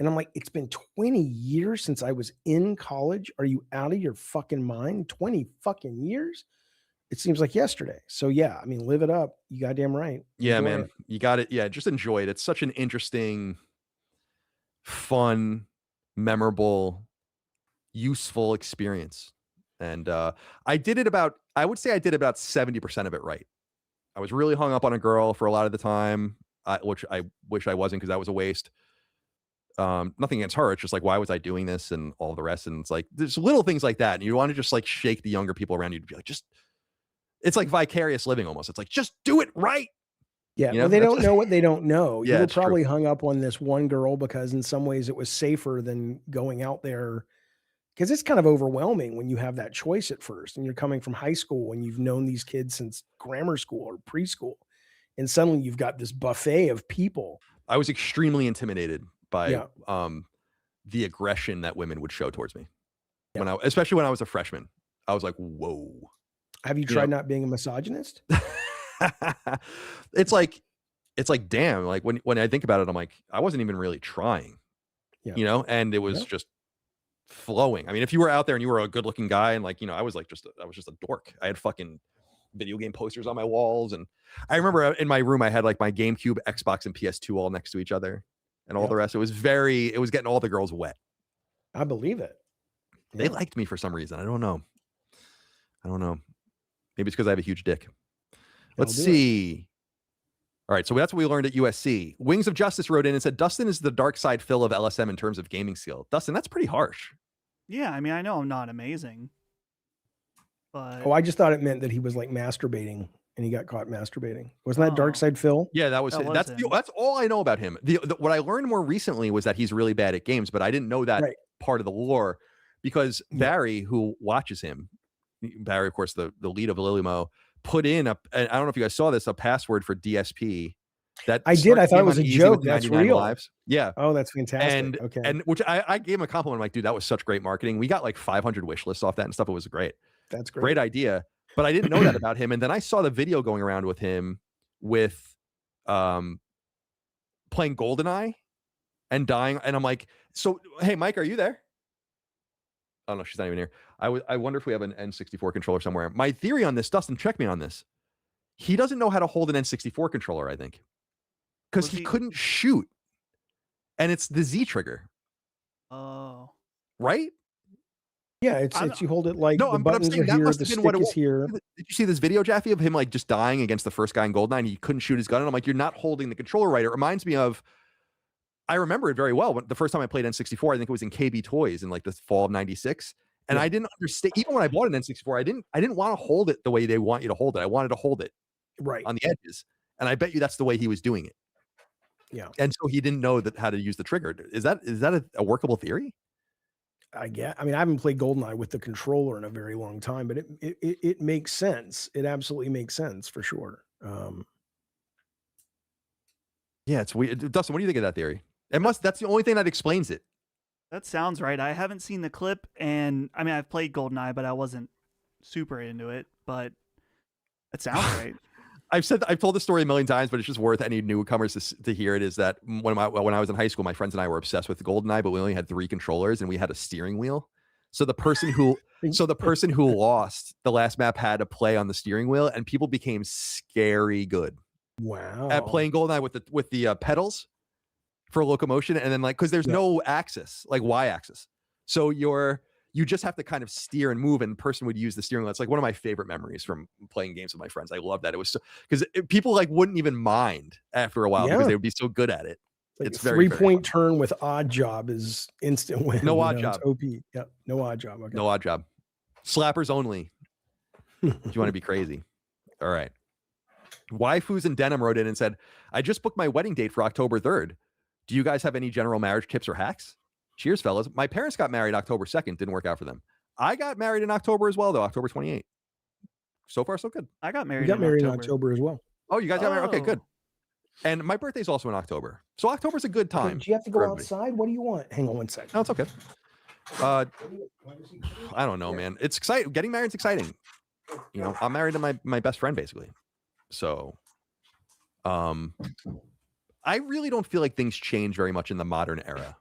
[SPEAKER 3] And I'm like, it's been 20 years since I was in college. Are you out of your fucking mind? 20 fucking years? It seems like yesterday. So yeah, I mean, live it up. You goddamn right.
[SPEAKER 1] Yeah,
[SPEAKER 3] Enjoy
[SPEAKER 1] man.
[SPEAKER 3] it.
[SPEAKER 1] You got it. Yeah, just enjoy it. It's such an interesting, fun, memorable, useful experience. And I would say I did about 70% of it right. I was really hung up on a girl for a lot of the time, which I wish I wasn't, because that was a waste. Nothing against her. It's just like, why was I doing this and all the rest? And it's like, there's little things like that. And you want to just like shake the younger people around you to be like, it's like vicarious living almost. It's like, just do it right.
[SPEAKER 3] Yeah.
[SPEAKER 1] You know?
[SPEAKER 3] Well, they don't know what they don't know.
[SPEAKER 1] Yeah,
[SPEAKER 3] you were probably hung up on this one girl because in some ways it was safer than going out there. Because it's kind of overwhelming when you have that choice at first and you're coming from high school and you've known these kids since grammar school or preschool. And suddenly you've got this buffet of people.
[SPEAKER 1] I was extremely intimidated by the aggression that women would show towards me. Especially when I was a freshman. I was like, whoa.
[SPEAKER 3] Have you tried not being a misogynist?
[SPEAKER 1] It's like damn, like when I think about it, I'm like, I wasn't even really trying,
[SPEAKER 3] Yeah.
[SPEAKER 1] and it was
[SPEAKER 3] Yeah.
[SPEAKER 1] just flowing. I mean, if you were out there and you were a good looking guy and like, I was just a dork. I had fucking video game posters on my walls. And I remember in my room, I had like my GameCube, Xbox, and PS2 all next to each other and all
[SPEAKER 3] Yeah.
[SPEAKER 1] the rest. It was getting all the girls wet.
[SPEAKER 3] I believe it.
[SPEAKER 1] They
[SPEAKER 3] Yeah.
[SPEAKER 1] liked me for some reason. I don't know. Maybe it's because I have a huge dick. Let's see. All right, so that's what we learned at USC. Wings of Justice wrote in and said, Dustin is the dark side Phil of LSM in terms of gaming skill. Dustin, that's pretty harsh.
[SPEAKER 2] Yeah, I mean, I know I'm not amazing, but
[SPEAKER 3] Oh, I just thought it meant that he was like masturbating and he got caught masturbating. Wasn't that Dark Side Phil?
[SPEAKER 1] Yeah, that was
[SPEAKER 2] That
[SPEAKER 1] him.
[SPEAKER 2] was him.
[SPEAKER 1] That's all I know about him. What I learned more recently was that he's really bad at games, but I didn't know that part of the lore because Barry, who watches him, Barry, of course, the lead of Lilimo, put in I don't know if you guys saw this, a password for DSP. That
[SPEAKER 3] I did. I thought it was a
[SPEAKER 1] easy
[SPEAKER 3] joke.
[SPEAKER 1] with
[SPEAKER 3] That's
[SPEAKER 1] 99
[SPEAKER 3] real.
[SPEAKER 1] lives. Yeah.
[SPEAKER 3] Oh, that's fantastic. Okay.
[SPEAKER 1] And which I gave him a compliment. I'm like, dude, that was such great marketing. We got like 500 wish lists off that and stuff. It was great.
[SPEAKER 3] That's great.
[SPEAKER 1] Great idea. But I didn't know that about him. And then I saw the video going around with him with playing GoldenEye and dying. And I'm like, so, hey, Mike, are you there? Oh, no, she's not even here. I wonder if we have an N64 controller somewhere. My theory on this, Dustin, check me on this. He doesn't know how to hold an N64 controller, I think. Because he couldn't shoot. And it's the Z trigger.
[SPEAKER 2] Oh.
[SPEAKER 3] Right? Yeah, it's you hold it like
[SPEAKER 1] No,
[SPEAKER 3] the buttons are here, the stick is here.
[SPEAKER 1] Did you see this video, Jaffe, of him like just dying against the first guy in GoldenEye and he couldn't shoot his gun? And I'm like, you're not holding the controller right. It reminds me of, I remember it very well. When the first time I played N64, I think it was in KB Toys in like the fall of '96. And I didn't understand, even when I bought an N64, I didn't want to hold it the way they want you to hold it. I wanted to hold it on the edges. And I bet you that's the way he was doing it.
[SPEAKER 3] Yeah.
[SPEAKER 1] And so he didn't know how to use the trigger. Is that a workable theory?
[SPEAKER 3] I mean, I haven't played GoldenEye with the controller in a very long time, but it makes sense. It absolutely makes sense for sure.
[SPEAKER 1] Yeah, it's weird. Dustin, what do you think of that theory? That's the only thing that explains it.
[SPEAKER 2] That sounds right. I haven't seen the clip, and I mean, I've played GoldenEye, but I wasn't super into it. But it sounds right.
[SPEAKER 1] I've told the story a million times, but it's just worth any newcomers to hear it. Is that when I was in high school, my friends and I were obsessed with GoldenEye, but we only had 3 controllers and we had a steering wheel. So the person who lost the last map had to play on the steering wheel, and people became scary good.
[SPEAKER 3] Wow.
[SPEAKER 1] At playing GoldenEye with the pedals for locomotion, and then because there's no axis, like Y-axis, so you just have to kind of steer and move, and the person would use the steering wheel. It's like one of my favorite memories from playing games with my friends. I love that. It was because people wouldn't even mind after a while because they would be so good at it.
[SPEAKER 3] Like
[SPEAKER 1] it's very
[SPEAKER 3] 3-point turn with odd job is instant win.
[SPEAKER 1] No odd job.
[SPEAKER 3] It's OP. Yeah, no odd job. Okay.
[SPEAKER 1] No odd job. Slappers only. If you want to be crazy. All right. Waifus and Denim wrote in and said, I just booked my wedding date for October 3rd. Do you guys have any general marriage tips or hacks? Cheers, fellas. My parents got married October 2nd. Didn't work out for them. I got married in October as well, though. October 28th. So far, so good.
[SPEAKER 2] I got married.
[SPEAKER 3] You got married in October as well.
[SPEAKER 1] Oh, you guys got married? Okay, good. And my birthday's also in October. So October's a good time.
[SPEAKER 3] Do you have to go outside? What do you want? Hang on one second.
[SPEAKER 1] No, it's okay. I don't know, man. It's exciting. Getting married is exciting. I'm married to my best friend, basically. So, I really don't feel like things change very much in the modern era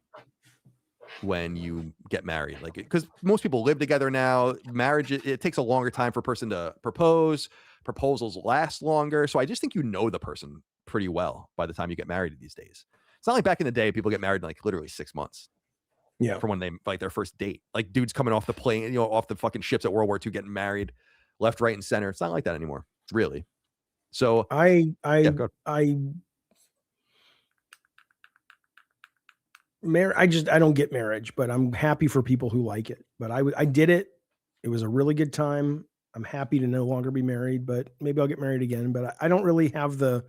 [SPEAKER 1] when you get married, because most people live together now. Marriage, it takes a longer time for a person to propose. Proposals last longer. So I just think the person pretty well by the time you get married these days. It's not like back in the day, people get married in literally 6 months.
[SPEAKER 3] Yeah.
[SPEAKER 1] From when they their first date. Like dudes coming off the plane, off the fucking ships at World War II getting married left, right, and center. It's not like that anymore, really. So
[SPEAKER 3] I don't get marriage, but I'm happy for people who like it. But I did it. It was a really good time. I'm happy to no longer be married, but maybe I'll get married again. But I don't really have the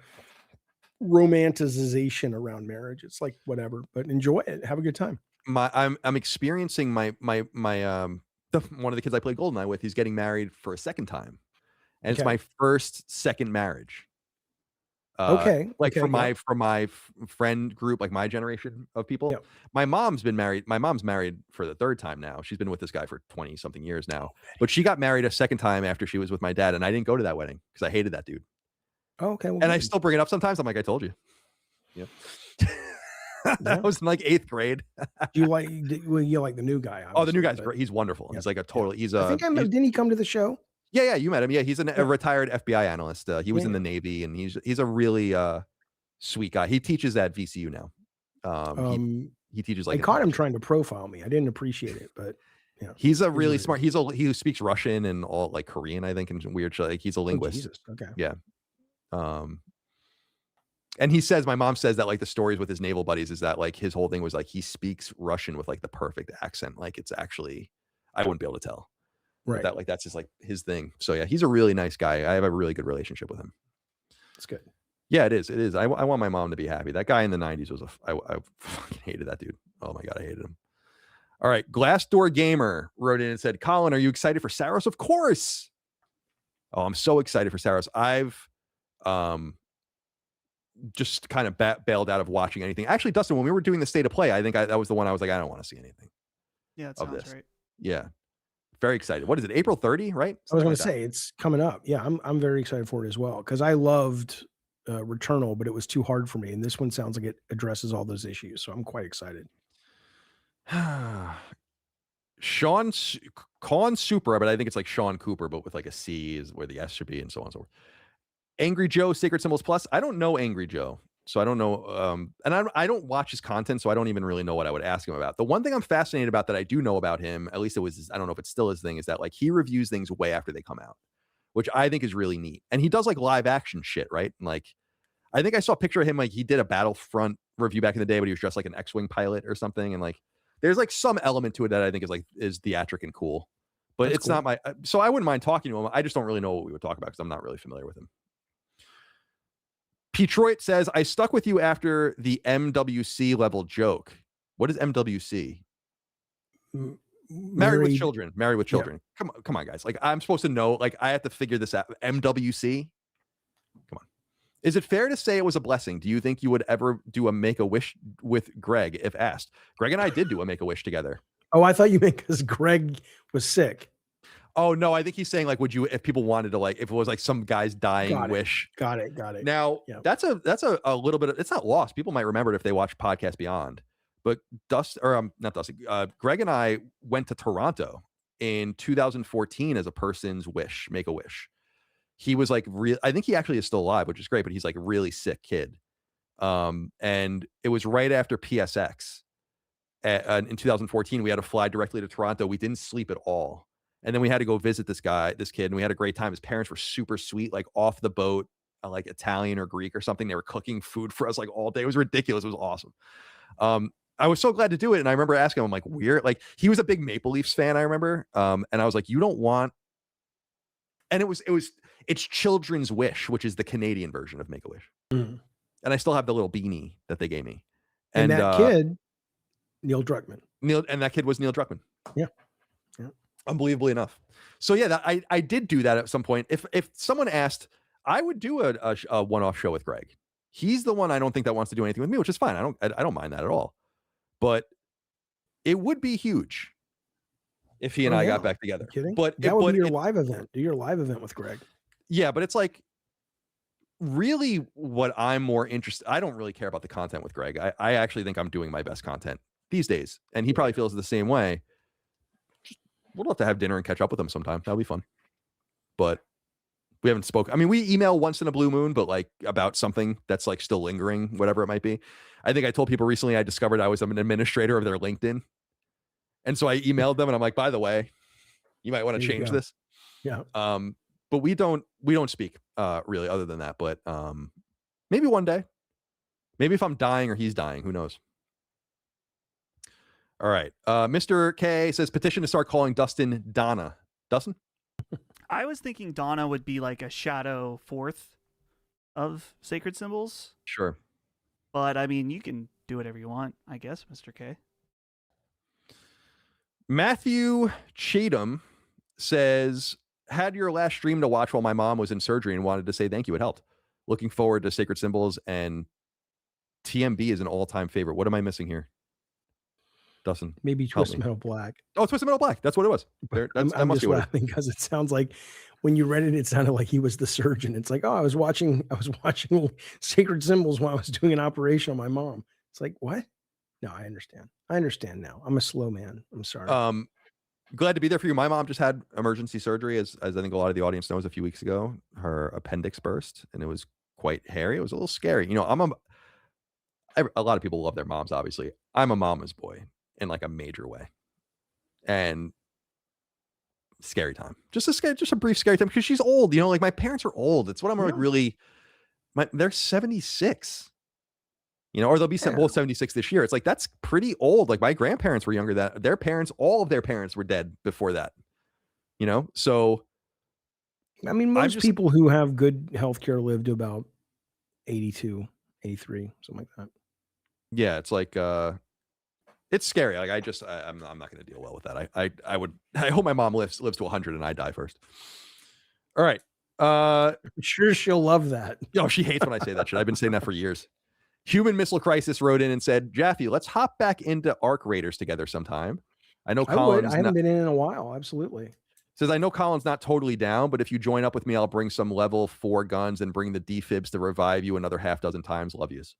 [SPEAKER 3] romanticization around marriage. It's like whatever, but enjoy it. Have a good time.
[SPEAKER 1] I'm experiencing my one of the kids I played GoldenEye with. He's getting married for a second time, and it's my second marriage.
[SPEAKER 3] Okay.
[SPEAKER 1] Like
[SPEAKER 3] Okay.
[SPEAKER 1] for my friend group, like my generation of people.
[SPEAKER 3] Yep.
[SPEAKER 1] My mom's married for the third time now. She's been with this guy for 20 something years now. But she got married a second time after she was with my dad, and I didn't go to that wedding because I hated that dude.
[SPEAKER 3] Oh, okay. Well,
[SPEAKER 1] And I
[SPEAKER 3] good.
[SPEAKER 1] still bring it up sometimes. I'm like, I told you. Yeah.
[SPEAKER 3] Yeah.
[SPEAKER 1] I was in like 8th grade.
[SPEAKER 3] Do you like? You like the new guy?
[SPEAKER 1] Oh, the new
[SPEAKER 3] obviously,
[SPEAKER 1] guy's
[SPEAKER 3] but-
[SPEAKER 1] great. He's wonderful.
[SPEAKER 3] Yeah.
[SPEAKER 1] He's like a total. He's
[SPEAKER 3] I think didn't he come to the show?
[SPEAKER 1] Yeah, you met him. Yeah, he's a
[SPEAKER 3] Yeah.
[SPEAKER 1] retired FBI analyst. He was in
[SPEAKER 3] Yeah.
[SPEAKER 1] the Navy, and he's a really sweet guy. He teaches at VCU now. He teaches like
[SPEAKER 3] I caught him trying to profile me. I didn't appreciate it, but yeah,
[SPEAKER 1] he's a really smart. He speaks Russian and all like Korean, I think, and weird shit. Like he's a linguist.
[SPEAKER 3] Jesus. Okay.
[SPEAKER 1] Yeah. And he says, my mom says that like the stories with his naval buddies is that like his whole thing was like he speaks Russian with like the perfect accent. Like it's actually, I wouldn't be able to tell.
[SPEAKER 3] Right.
[SPEAKER 1] That like that's just like his thing. So yeah, he's a really nice guy. I have a really good relationship with him.
[SPEAKER 3] That's good.
[SPEAKER 1] Yeah, it is. It is. I want my mom to be happy. That guy in the 90s was I fucking hated that dude. Oh my God, I hated him. All right. Glassdoor Gamer wrote in and said, Colin, are you excited for Saros? Of course. Oh, I'm so excited for Saros. I've just kind of bailed out of watching anything. Actually, Dustin, when we were doing the State of Play, I think that was the one I was like, I don't want to see anything.
[SPEAKER 2] Yeah, it
[SPEAKER 1] of
[SPEAKER 2] sounds
[SPEAKER 1] this.
[SPEAKER 2] right.
[SPEAKER 1] Yeah. Very excited. What is it? April 30, right?
[SPEAKER 3] I was
[SPEAKER 1] Something
[SPEAKER 3] going
[SPEAKER 1] like
[SPEAKER 3] to
[SPEAKER 1] that.
[SPEAKER 3] say it's coming up. Yeah, I'm very excited for it as well because I loved Returnal, but it was too hard for me, and this one sounds like it addresses all those issues. So I'm quite excited.
[SPEAKER 1] Con Super, but I think it's like Sean Cooper, but with like a C is where the S should be, and so on and so forth. Angry Joe, Sacred Symbols Plus. I don't know Angry Joe, so I don't know. And I don't watch his content, so I don't even really know what I would ask him about. The one thing I'm fascinated about that I do know about him, at least it was, I don't know if it's still his thing, is that like he reviews things way after they come out, which I think is really neat. And he does like live action shit, right? And like, I think I saw a picture of him, like he did a Battlefront review back in the day, but he was dressed like an X-Wing pilot or something. And like, there's like some element to it that I think is theatric and cool, but
[SPEAKER 3] That's
[SPEAKER 1] it's
[SPEAKER 3] cool.
[SPEAKER 1] not my, so I wouldn't mind talking to him. I just don't really know what we would talk about because I'm not really familiar with him. Petroit says, I stuck with you after the MWC level joke. What is MWC? Married with Children. Married with Children. Yeah. Come on, guys. Like I'm supposed to know. Like I have to figure this out. MWC. Come on. Is it fair to say it was a blessing? Do you think you would ever do a Make-A-Wish with Greg if asked? Greg and I did do a Make-A-Wish together.
[SPEAKER 3] Oh, I thought you meant because Greg was sick.
[SPEAKER 1] Oh no, I think he's saying like, would you, if people wanted to, like, if it was like some guy's dying wish.
[SPEAKER 3] Got it.
[SPEAKER 1] Now that's a little bit of, it's not lost. People might remember it if they watch Podcast Beyond. But Greg and I went to Toronto in 2014 as a person's wish, Make-A-Wish. He was like I think he actually is still alive, which is great, but he's like a really sick kid. And it was right after PSX. In 2014, we had to fly directly to Toronto. We didn't sleep at all. And then we had to go visit this kid, and we had a great time. His parents were super sweet, like off the boat, like Italian or Greek or something. They were cooking food for us like all day. It was ridiculous. It was awesome. I was so glad to do it. And I remember asking him, I'm like, weird. Like he was a big Maple Leafs fan, I remember. And I was like, you don't want, and it's Children's Wish, which is the Canadian version of Make-A-Wish. And I still have the little beanie that they gave me.
[SPEAKER 3] And that kid, Neil Druckmann.
[SPEAKER 1] And that kid was Neil Druckmann.
[SPEAKER 3] Yeah.
[SPEAKER 1] Unbelievably enough. So yeah, I did do that at some point. If someone asked, I would do a one-off show with Greg. He's the one I don't think that wants to do anything with me, which is fine. I don't mind that at all. But it would be huge if he and I got back together.
[SPEAKER 3] Kidding?
[SPEAKER 1] But
[SPEAKER 3] that would be your live event. Do your live event with Greg.
[SPEAKER 1] Yeah, but it's like really what I'm more interested. I don't really care about the content with Greg. I actually think I'm doing my best content these days, and he probably feels the same way. We'll have to have dinner and catch up with him sometime. That'll be fun. But we haven't spoken. I mean, we email once in a blue moon, but like about something that's like still lingering, whatever it might be. I think I told people recently I discovered I was an administrator of their LinkedIn. And so I emailed them and I'm like, by the way, you might want to change this.
[SPEAKER 3] Yeah.
[SPEAKER 1] But we don't speak really other than that. But maybe one day, maybe if I'm dying or he's dying, who knows? All right. Mr. K says petition to start calling Dustin Donna. Dustin?
[SPEAKER 2] I was thinking Donna would be like a shadow fourth of Sacred Symbols.
[SPEAKER 1] Sure.
[SPEAKER 2] But I mean, you can do whatever you want, I guess, Mr. K.
[SPEAKER 1] Matthew Chatham says, had your last stream to watch while my mom was in surgery and wanted to say thank you. It helped. Looking forward to Sacred Symbols, and TMB is an all-time favorite. What am I missing here? Dustin,
[SPEAKER 3] Maybe
[SPEAKER 1] help
[SPEAKER 3] Twist
[SPEAKER 1] me.
[SPEAKER 3] Metal Black.
[SPEAKER 1] Oh, Twisted Metal Black. That's what it was. That
[SPEAKER 3] I'm
[SPEAKER 1] must
[SPEAKER 3] just
[SPEAKER 1] be what it is.
[SPEAKER 3] laughing because it sounds like when you read it, it sounded like he was the surgeon. It's like, oh, I was watching Sacred Symbols while I was doing an operation on my mom. It's like, what? No, I understand. I understand now. I'm a slow man. I'm sorry.
[SPEAKER 1] Glad to be there for you. My mom just had emergency surgery, as I think a lot of the audience knows, a few weeks ago. Her appendix burst, and it was quite hairy. It was a little scary. You know, a lot of people love their moms, obviously. I'm a mama's boy in like a major way. And scary time. Just a brief scary time because she's old, you know, like my parents are old. It's what I'm like really they're 76. You know, or they'll be both 76 this year. It's like that's pretty old. Like my grandparents were younger than their parents, all of their parents were dead before that. You know, so
[SPEAKER 3] I mean, most people who have good healthcare live to about 82, 83, something like that.
[SPEAKER 1] Yeah, it's like it's scary. Like I'm not going to deal well with that. I hope my mom lives to 100 and I die first. All right.
[SPEAKER 3] I'm sure she'll love that.
[SPEAKER 1] Oh, she hates when I say that shit. I've been saying that for years. Human Missile Crisis wrote in and said, Jaffe, let's hop back into Arc Raiders together sometime. I know Colin's
[SPEAKER 3] I haven't been in a while. Absolutely.
[SPEAKER 1] Says, I know Colin's not totally down, but if you join up with me, I'll bring some level 4 guns and bring the defibs to revive you another half dozen times. Love yous.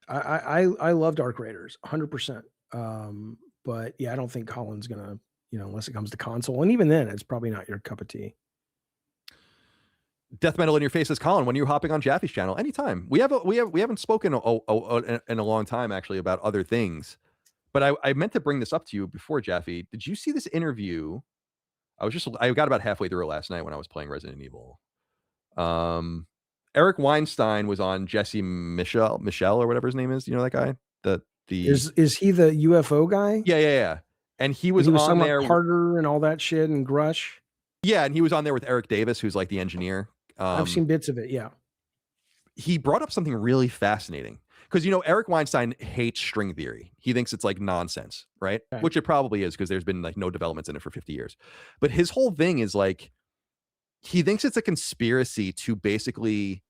[SPEAKER 3] I loved Arc Raiders 100%. But yeah, I don't think Colin's gonna, unless it comes to console, and even then, it's probably not your cup of tea.
[SPEAKER 1] Death Metal in Your Face says, Colin, when are you hopping on Jaffe's channel? Anytime. We haven't spoken in a long time actually about other things, but I meant to bring this up to you before, Jaffe. Did you see this interview? I got about halfway through it last night when I was playing Resident Evil. Eric Weinstein was on Jesse Michelle or whatever his name is. You know that guy?
[SPEAKER 3] Is he the UFO guy?
[SPEAKER 1] Yeah. And he was on there,
[SPEAKER 3] Carter and all that shit and Grush.
[SPEAKER 1] Yeah, and he was on there with Eric Davis, who's like the engineer.
[SPEAKER 3] I've seen bits of it. Yeah.
[SPEAKER 1] He brought up something really fascinating because, Eric Weinstein hates string theory. He thinks it's like nonsense, right? Okay. Which it probably is because there's been like no developments in it for 50 years. But his whole thing is like, he thinks it's a conspiracy to basically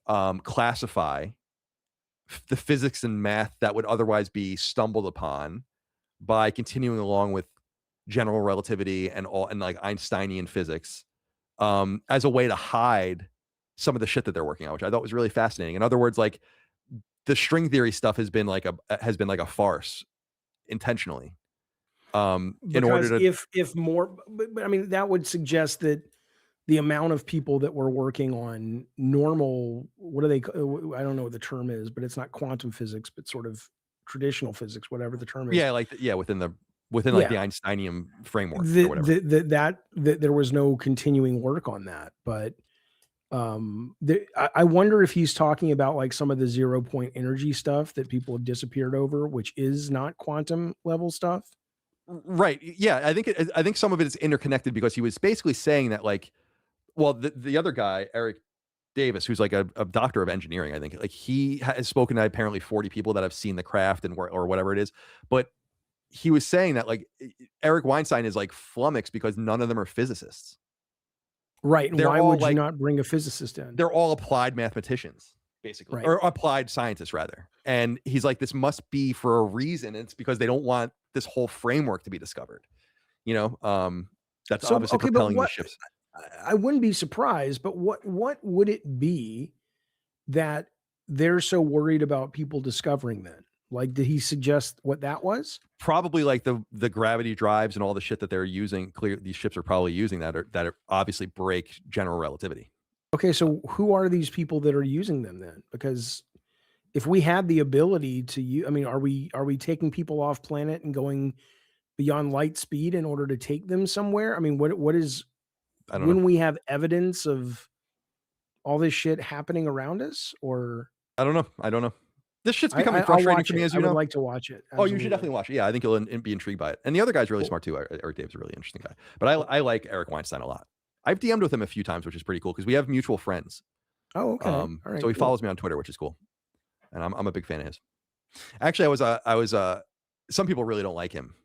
[SPEAKER 1] classify the physics and math that would otherwise be stumbled upon by continuing along with general relativity and like Einsteinian physics as a way to hide some of the shit that they're working on, which I thought was really fascinating. In other words, like the string theory stuff has been like a farce intentionally. In order to,
[SPEAKER 3] if more, but I mean, that would suggest that the amount of people that were working on normal, what do they, I don't know what the term is, but it's not quantum physics, but sort of traditional physics, whatever the term is.
[SPEAKER 1] Yeah. Within like the Einsteinian framework or whatever.
[SPEAKER 3] That there was no continuing work on that, but I wonder if he's talking about like some of the 0-point energy stuff that people have disappeared over, which is not quantum level stuff.
[SPEAKER 1] Right. Yeah. I think some of it is interconnected because he was basically saying that like, well, the other guy, Eric Davis, who's like a doctor of engineering, I think, like he has spoken to apparently 40 people that have seen the craft or whatever it is. But he was saying that like Eric Weinstein is like flummoxed because none of them are physicists.
[SPEAKER 3] Right. And why would you not bring a physicist in?
[SPEAKER 1] They're all applied mathematicsions, basically, or applied scientists rather. And he's like, this must be for a reason. It's because they don't want this whole framework to be discovered. That's obviously propelling the ships.
[SPEAKER 3] I wouldn't be surprised, but what would it be that they're so worried about people discovering then? Like, did he suggest what that was?
[SPEAKER 1] Probably like the gravity drives and all the shit that they're using. These ships are probably using that are obviously break general relativity.
[SPEAKER 3] Okay, so who are these people that are using them then? Because if we had the ability to use, I mean, are we taking people off planet and going beyond light speed in order to take them somewhere? I mean, what is?
[SPEAKER 1] I don't know.
[SPEAKER 3] When we have evidence of all this shit happening around us, or
[SPEAKER 1] I don't know. This shit's becoming frustrating for me, as you know.
[SPEAKER 3] I would like to watch it.
[SPEAKER 1] Absolutely. Oh, you should definitely watch it. Yeah, I think you'll be intrigued by it. And the other guy's really smart too. Eric Dave's a really interesting guy. But I like Eric Weinstein a lot. I've DM'd with him a few times, which is pretty cool because we have mutual friends.
[SPEAKER 3] Oh, okay. All right,
[SPEAKER 1] so he follows me on Twitter, which is cool. And I'm a big fan of his. Actually, I was some people really don't like him.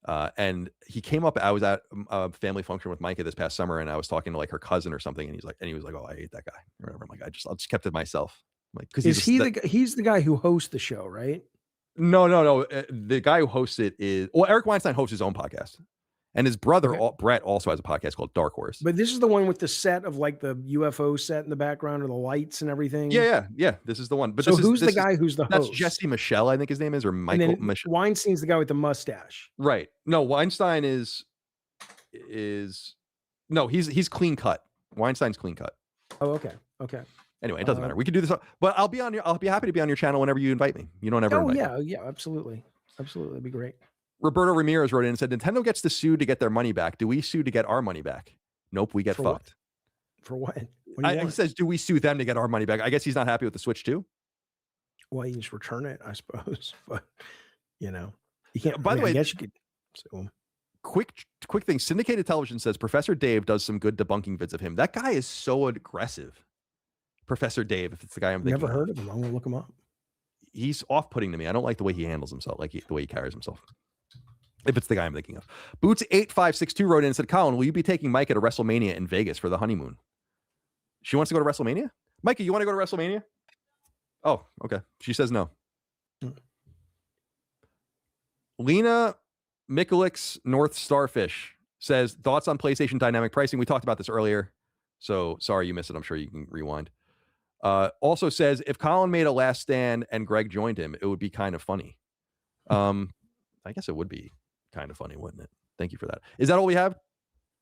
[SPEAKER 1] And he came up. I was at a family function with Micah this past summer, and I was talking to like her cousin or something, and he was like, "Oh, I hate that guy," or whatever. I'm like, I'll just kept it myself. I'm like, because
[SPEAKER 3] he's the guy who hosts the show, right?
[SPEAKER 1] No. The guy who hosts it is Eric Weinstein hosts his own podcast, and his brother Brett also has a podcast called Dark Horse.
[SPEAKER 3] But this is the one with the set of like the UFO set in the background or the lights and everything.
[SPEAKER 1] Yeah. This is the one. But
[SPEAKER 3] so who's the guy who's the host?
[SPEAKER 1] That's Jesse Michelle, I think his name is, or Michael Michelle.
[SPEAKER 3] Weinstein's the guy with the mustache.
[SPEAKER 1] Right. No, Weinstein is no, he's clean cut. Weinstein's clean cut.
[SPEAKER 3] Oh, okay.
[SPEAKER 1] Anyway, it doesn't matter. We can do this, but I'll be happy to be on your channel whenever you invite me. You don't ever invite me.
[SPEAKER 3] Yeah, absolutely. It'd be great.
[SPEAKER 1] Roberto Ramirez wrote in and said, Nintendo gets to sue to get their money back. Do we sue to get our money back? Nope, we get fucked.
[SPEAKER 3] For what?
[SPEAKER 1] He says, do we sue them to get our money back? I guess he's not happy with the Switch too.
[SPEAKER 3] Well, you just return it, I suppose. But you can't.
[SPEAKER 1] By the way,
[SPEAKER 3] I guess you could sue.
[SPEAKER 1] Quick thing. Syndicated Television says Professor Dave does some good debunking vids of him. That guy is so aggressive. Professor Dave, if it's the guy I'm thinking.
[SPEAKER 3] Never heard of him. I'm gonna look him up.
[SPEAKER 1] He's off-putting to me. I don't like the way he handles himself, like the way he carries himself. If it's the guy I'm thinking of. Boots8562 wrote in and said, Colin, will you be taking Micah to WrestleMania in Vegas for the honeymoon? She wants to go to WrestleMania? Micah, you want to go to WrestleMania? Oh, okay. She says no. Lena Mikulik's North Starfish says, thoughts on PlayStation dynamic pricing? We talked about this earlier, so sorry you missed it. I'm sure you can rewind. Also says, if Colin made a last stand and Greg joined him, it would be kind of funny. I guess it would be kind of funny, wouldn't it? Thank you for that. Is that all we have?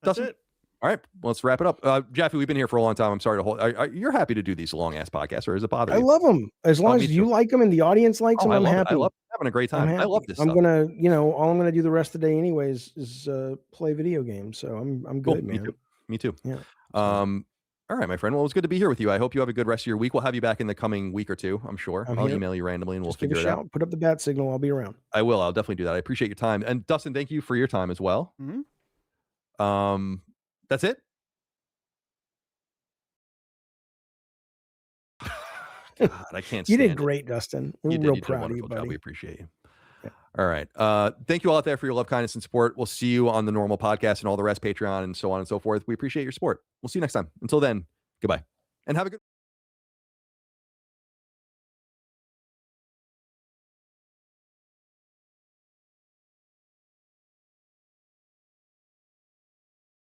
[SPEAKER 2] That's
[SPEAKER 1] Dustin?
[SPEAKER 2] it.
[SPEAKER 1] All right, well, let's wrap it up. Jaffe, we've been here for a long time. I'm sorry to hold. You're happy to do these long ass podcasts, or is it bothering you?
[SPEAKER 3] I love them. As long as you like them and the audience likes them, I'm happy.
[SPEAKER 1] I love having a great time. I love this.
[SPEAKER 3] I'm gonna, all I'm gonna do the rest of the day anyways is play video games. So I'm good,
[SPEAKER 1] cool.
[SPEAKER 3] man.
[SPEAKER 1] Me too.
[SPEAKER 3] Yeah.
[SPEAKER 1] All right, my friend. Well, it was good to be here with you. I hope you have a good rest of your week. We'll have you back in the coming week or two, I'm sure. I'll email you randomly and we'll figure it out.
[SPEAKER 3] Put up the bat signal. I'll be around.
[SPEAKER 1] I will. I'll definitely do that. I appreciate your time. And Dustin, thank you for your time as well.
[SPEAKER 2] Mm-hmm.
[SPEAKER 1] That's it. God, I can't.
[SPEAKER 3] You did great, Dustin. We're real proud of you, buddy.
[SPEAKER 1] We appreciate you. Yeah. All right. Thank you all out there for your love, kindness, and support. We'll see you on the normal podcast and all the rest, Patreon, and so on and so forth. We appreciate your support. We'll see you next time. Until then, goodbye, and have a good.